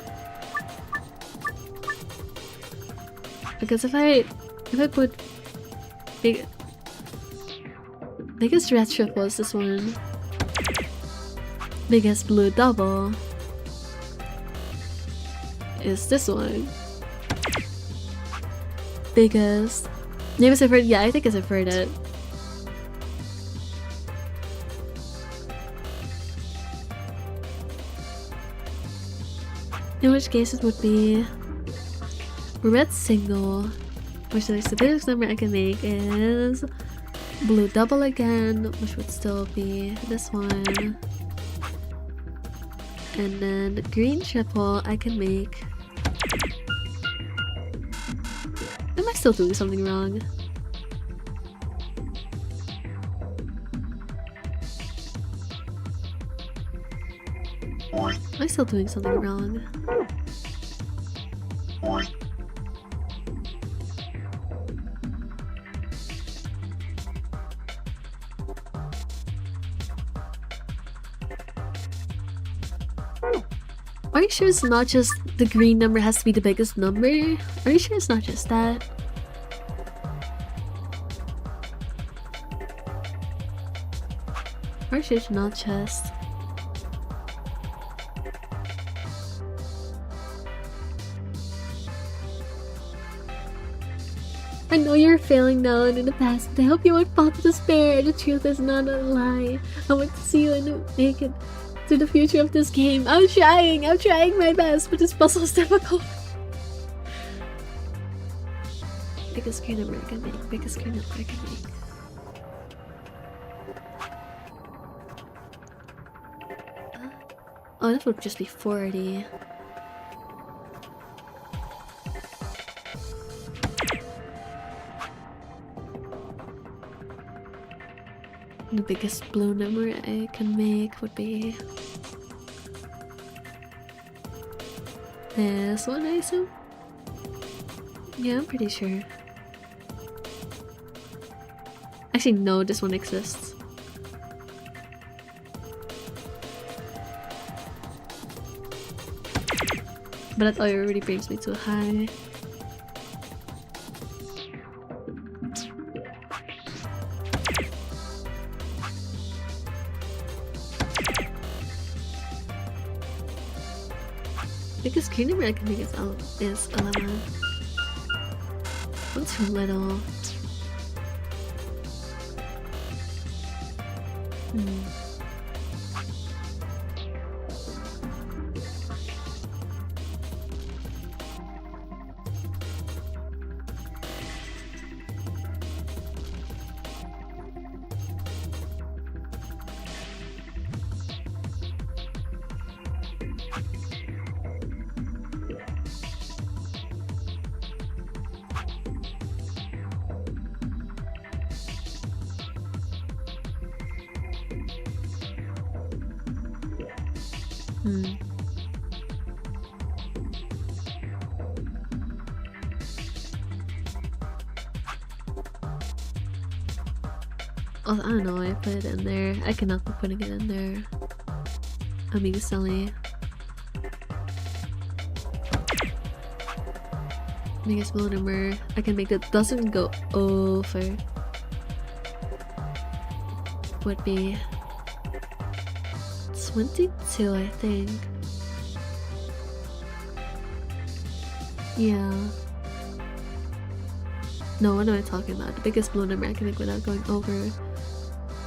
Because if I put biggest red triple is this one. Biggest blue double is this one. Biggest. Maybe it's averted. Yeah, I think it's averted. In which case it would be red single, which is the biggest number I can make is blue double again, which would still be this one. And then the green triple I can make. Am I still doing something wrong? Am I still doing something wrong? Are you sure it's not just the green number has to be the biggest number? Are you sure it's not just that? Are you sure it's not just? I know you're failing now and in the past, but I hope you won't fall to despair. The truth is not a lie. I want to see you and make it to the future of this game. I'm trying my best, but this puzzle is difficult. Biggest screen number I can make, biggest screen number I can make. Oh, that would just be 40. The biggest blue number I can make would be this one, I assume? Yeah, I'm pretty sure. Actually, no, this one exists. But that already brings me too high. Biggest screen number I can make is 11. That's too little. Oh, I don't know, I put it in there. I cannot be putting it in there. I'm being silly. Biggest blue number I can make that doesn't go over would be 22, I think. Yeah. No, what am I talking about? The biggest blue number I can make without going over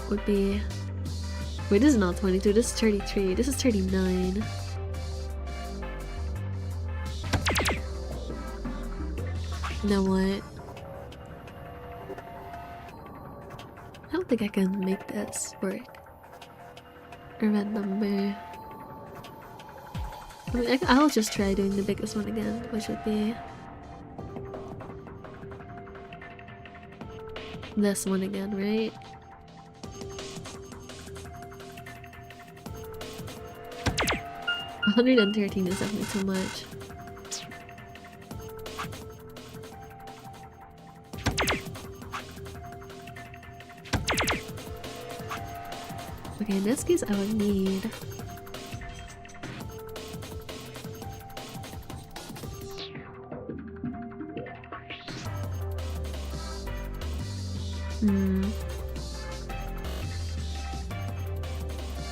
would be... Wait, this is not 22, this is 33, this is 39. You know what? I don't think I can make this work. A red number. I mean, I'll just try doing the biggest one again, which would be... this one again, right? $113 is definitely too much. Okay, in this case I would need...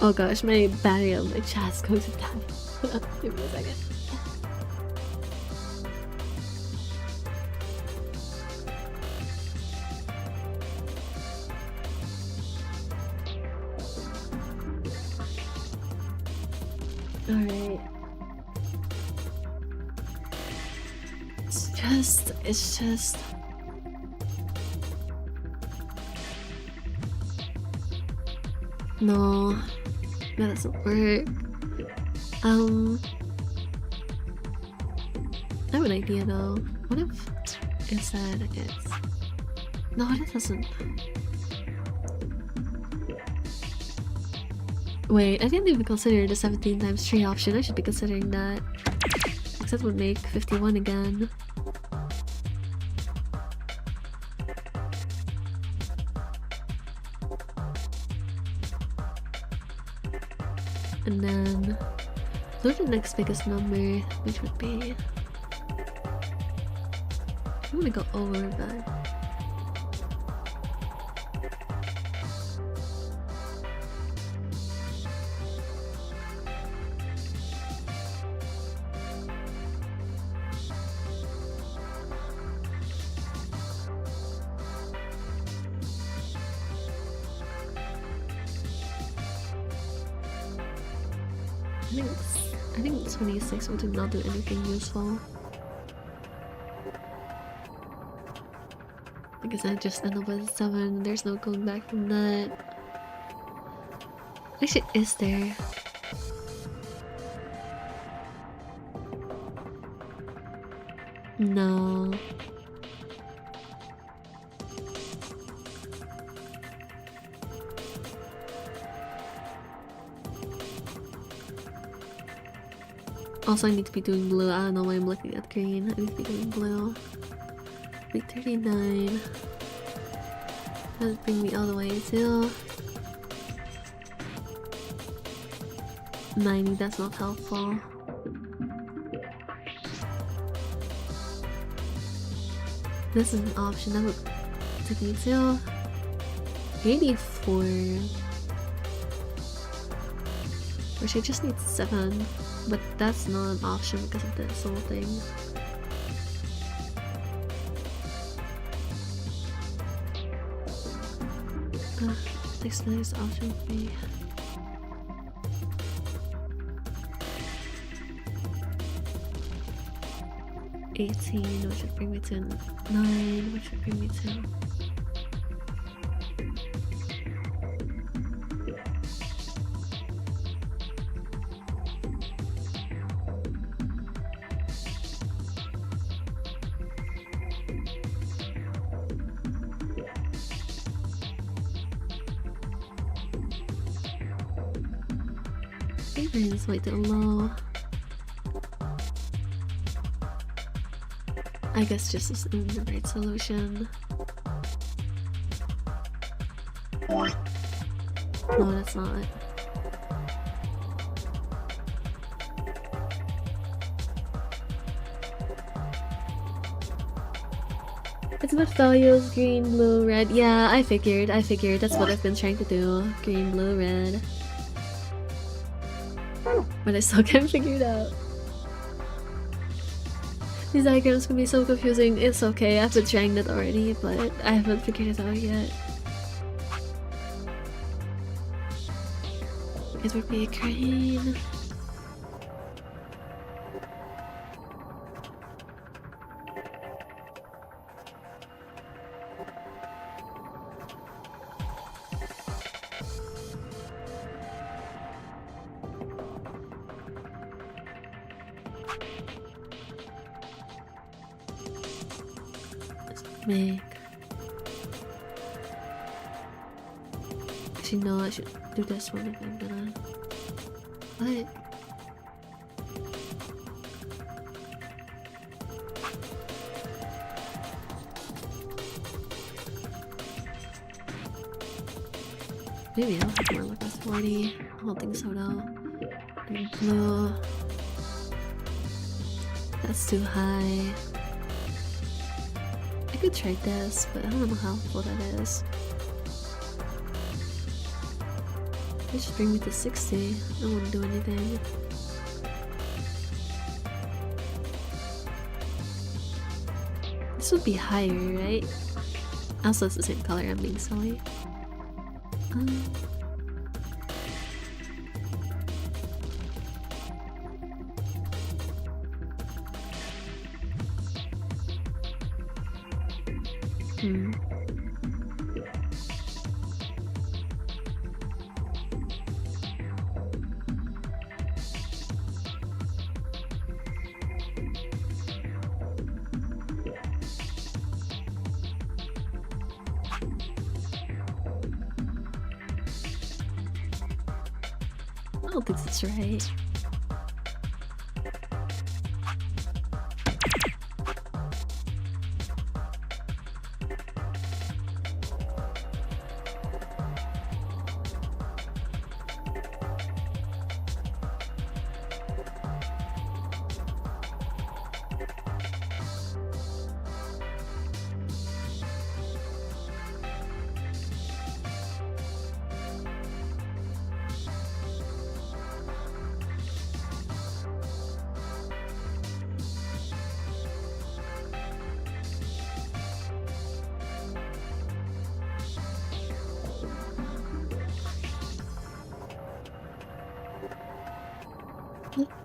Oh gosh, my battery on my chat is going to die. Give me a second. Alright. It's just... No, that doesn't work. I have an idea though. What if instead it's... No, it doesn't. Wait, I didn't even consider the 17 times 3 option. I should be considering that. Because that would make 51 again. And then look at the next biggest number, which would be... I'm gonna go over that. I think 26 would not do anything useful. Because I just end up with 7, there's no going back from that. Actually, is there? No. Also, I need to be doing blue. I don't know why I'm looking at green. I need to be doing blue. 39. That'll bring me all the way to 90. That's not helpful. This is an option. That would take me to 84. Which I just need 7. But that's not an option because of this whole thing. Next option would be... $18, which would bring me to 9, which would bring me to... It's way too low. I guess just assume the right solution. No, that's not it. It's about values, green, blue, red. Yeah, I figured. That's what I've been trying to do. Green, blue, red. But I still can't figure it out. These diagrams can be so confusing. It's okay, I've been trying that already, but I haven't figured it out yet. It would be green. Make. Actually, no, I should do this one if I'm gonna. What? Maybe I'll have more luck with 40. I don't think so though. And blue. That's too high. I could try this, but I don't know how helpful that is. They just bring me to 60. I wouldn't do anything. This would be higher, right? Also, it's the same color. I'm being silly. I don't think that's right.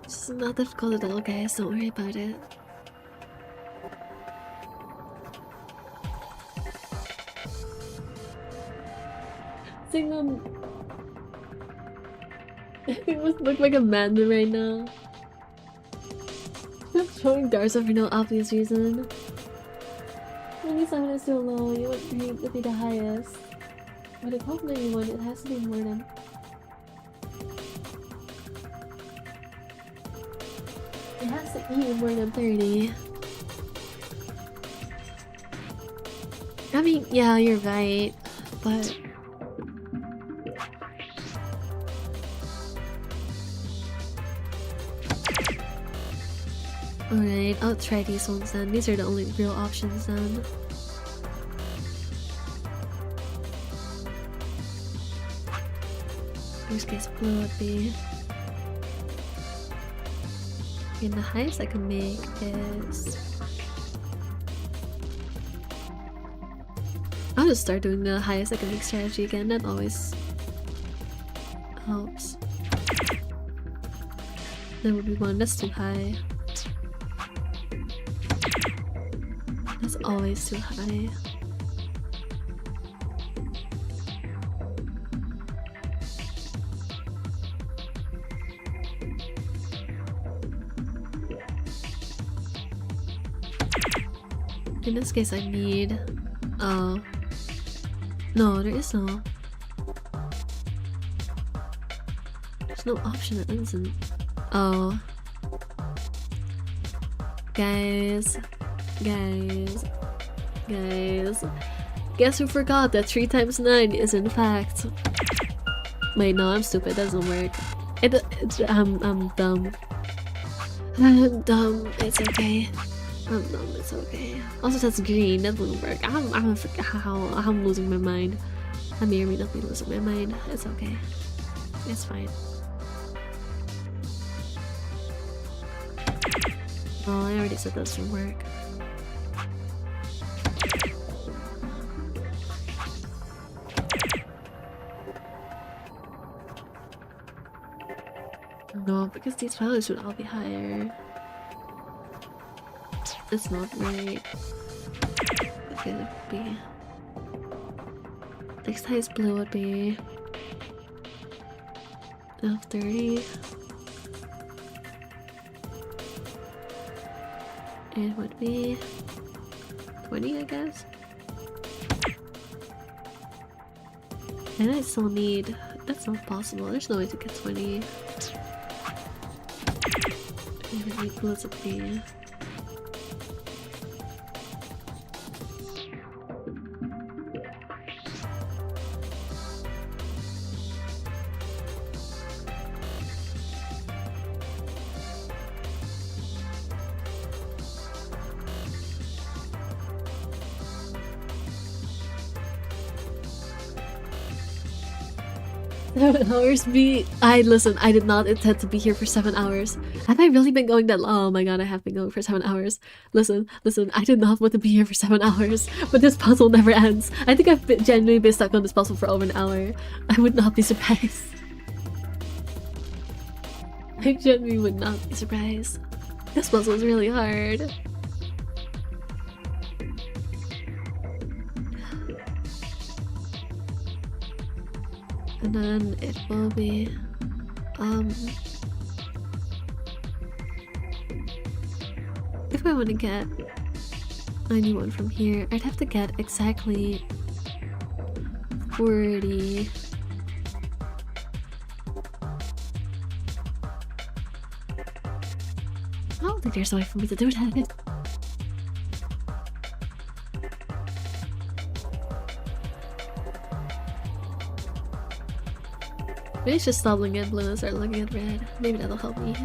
It's not difficult at all, guys. Don't worry about it. Sing it must look like a madman right now. Stop showing Darza for no obvious reason. Maybe 7 is too low. You would need to be the highest. But if hope 91, it has to be more than. It has to be more than 30. I mean, yeah, you're right, but. Alright, I'll try these ones then. These are the only real options then. Worst case blue would be. And the highest I can make is. I'll just start doing the highest I can make strategy again. That always helps. That would be one. That's too high. That's always too high. In this case, I need. Oh. No, there is no. There's no option that isn't. Oh. Guys. Guess who forgot that 3 times 9 is in fact. Wait, no, I'm stupid. That doesn't work. I'm dumb. I'm dumb. It's okay. I'm dumb. It's okay. Also, that's green. That wouldn't work. I'm losing my mind. I may or may not be losing my mind. It's okay. It's fine. Oh, I already said that doesn't work. No, because these values would all be higher. It's not right. Okay, that would be. Next highest blue would be. 30. It would be 20, I guess. And I still need. That's not possible. There's no way to get 20. I would need bullets at me. Hours be. Listen, I did not intend to be here for 7 hours. Have I really been going that long? Oh my god, I have been going for 7 hours. Listen, I did not want to be here for 7 hours, but this puzzle never ends. I think I've genuinely been stuck on this puzzle for over an hour. I would not be surprised. I genuinely would not be surprised. This puzzle is really hard. And then it will be if I want to get 91 from here, I'd have to get exactly 40. I don't think there's a way for me to do that. Maybe it's just stop looking at blue and start looking at red. Maybe that'll help me.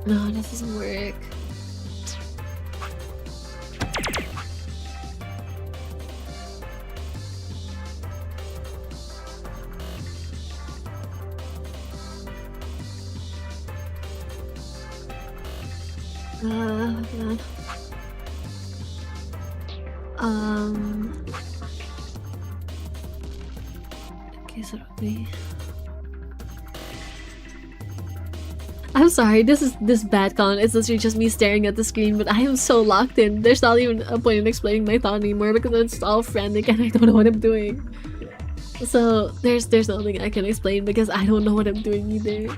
No, this doesn't work. God. Okay, so it'll be... I'm sorry, this bad con is literally just me staring at the screen, but I am so locked in. There's not even a point in explaining my thought anymore because it's all frantic and I don't know what I'm doing. So there's nothing I can explain because I don't know what I'm doing either.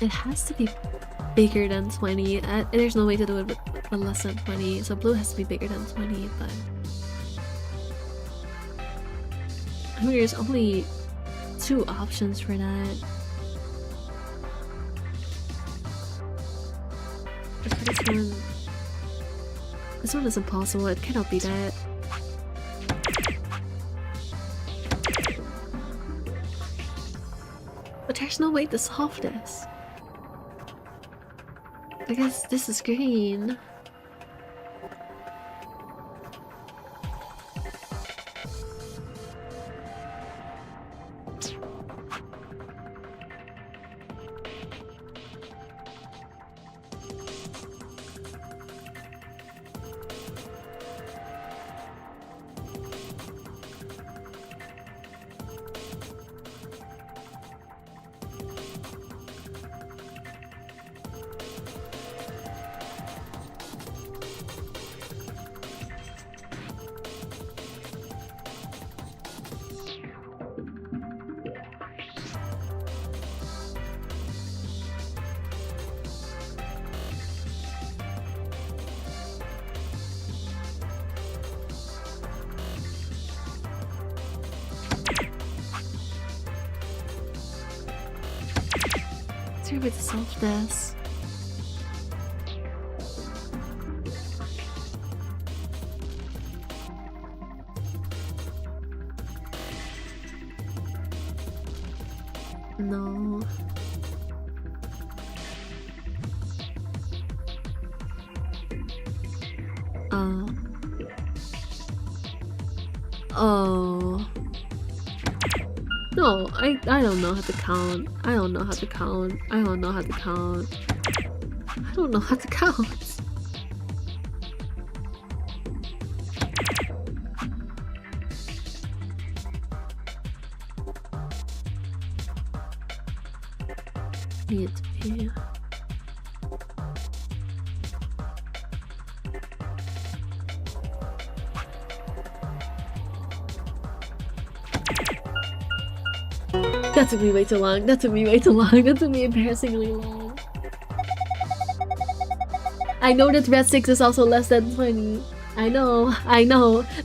It has to be bigger than 20. There's no way to do it with less than 20, so blue has to be bigger than 20, but... I mean, there's only 2 options for that. But this one is impossible, it cannot be that. But there's no way to solve this. I guess this is green. Is there a way to solve this? No. Oh. No, I don't know how to count. I don't know how to count. I don't know how to count. I don't know how to count. Need to be. That took me way too long. That took me way too long. That took me embarrassingly long. I know that red 6 is also less than 20. I know.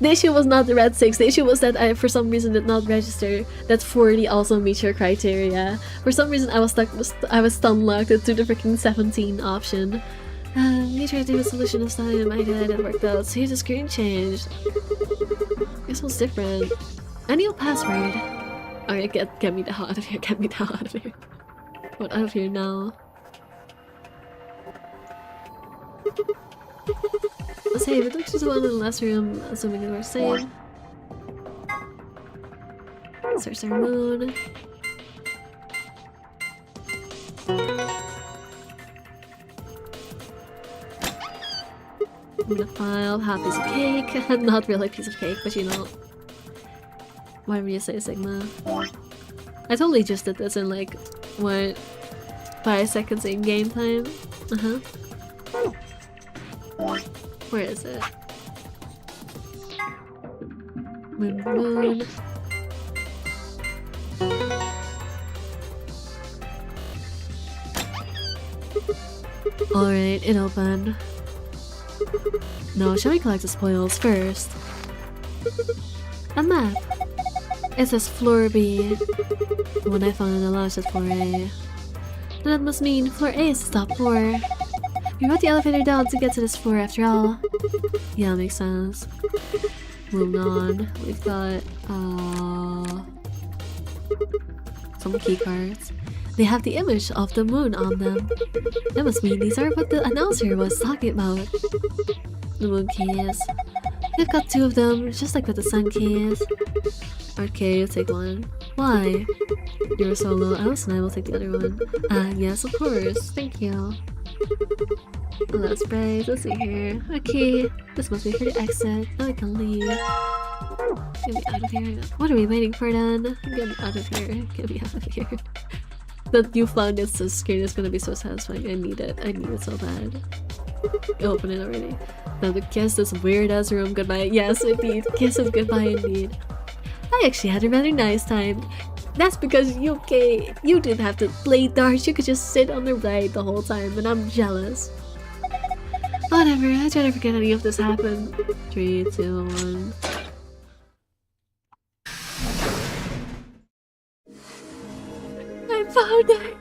The issue was not the red 6. The issue was that I, for some reason, did not register that 40 also meets your criteria. For some reason, I was stun locked to the freaking 17 option. You tried to do a solution this time. I did. It worked out. See, the screen changed. This one's different. I need a password. Alright, get me the hell out of here. Get me the hell out of here. What out of here now? Let's save. It looks just one in the last room, assuming it works same. Search our moon. I'm gonna file half piece of cake. Not really a piece of cake, but you know. Whatever you say, Sigma. I totally just did this in like, what, 5 seconds in game time? Where is it? Moon. Alright, it opened. No, shall we collect the spoils first? A map. It says floor B. The one I found in the lodge says floor A. Then that must mean floor A is the top floor. We rode the elevator down to get to this floor after all. Yeah, makes sense. Moving on. We've got some key cards. They have the image of the moon on them. That must mean these are what the announcer was talking about. The moon keys. We've got 2 of them, just like with the sun keys. Okay, you'll take one. Why? You're a solo. Alice and I will take the other one. Yes, of course. Thank you. Let's break. Let's see here. Okay, this must be for the exit. Now we can leave. Get me out of here. What are we waiting for then? Get me out of here. Get me out of here. That you found this screen is gonna be so satisfying. I need it. I need it so bad. Open it already. Now to kiss this weird ass room goodbye. Yes, indeed. Kiss it goodbye indeed. I actually had a rather nice time. That's because you didn't have to play darts. You could just sit on the right the whole time, and I'm jealous. Whatever, I try to forget any of this happened. 3, 2, 1. I found it!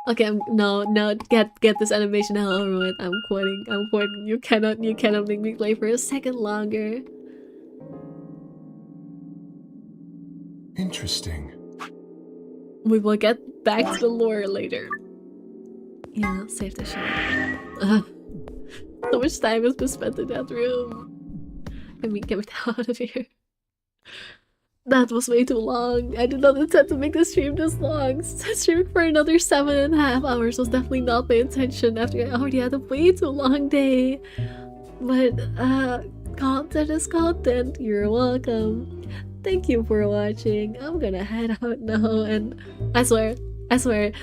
Okay, no, get this animation the hell over with. I'm quitting. You cannot make me play for a second longer. Interesting. We will get back to the lore later. Yeah, save the shit. So much time has been spent in that room. Get me the hell out of here. That was way too long. I did not intend to make the stream this long. Streaming for another 7.5 hours was definitely not my intention after I already had a way too long day. But, content is content. You're welcome. Thank you for watching. I'm gonna head out now, and I swear,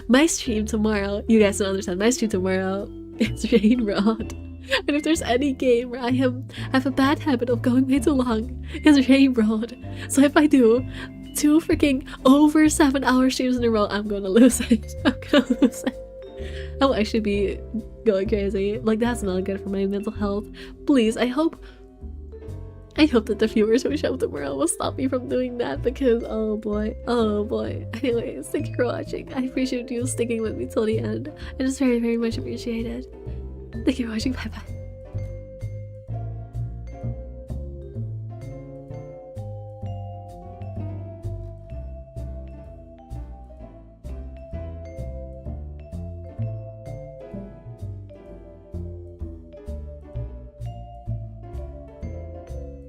my stream tomorrow, you guys don't understand, my stream tomorrow is Rain Road. And if there's any game where I have a bad habit of going way too long, it's Rain Road. So if I do 2 freaking over 7-hour streams in a row, I'm gonna lose it. I will actually be going crazy. Like, that's not good for my mental health. Please, I hope that the viewers who show up tomorrow will stop me from doing that, because oh boy. Anyways, thank you for watching. I appreciate you sticking with me till the end. It is very, very much appreciated. Thank you for watching. Bye bye.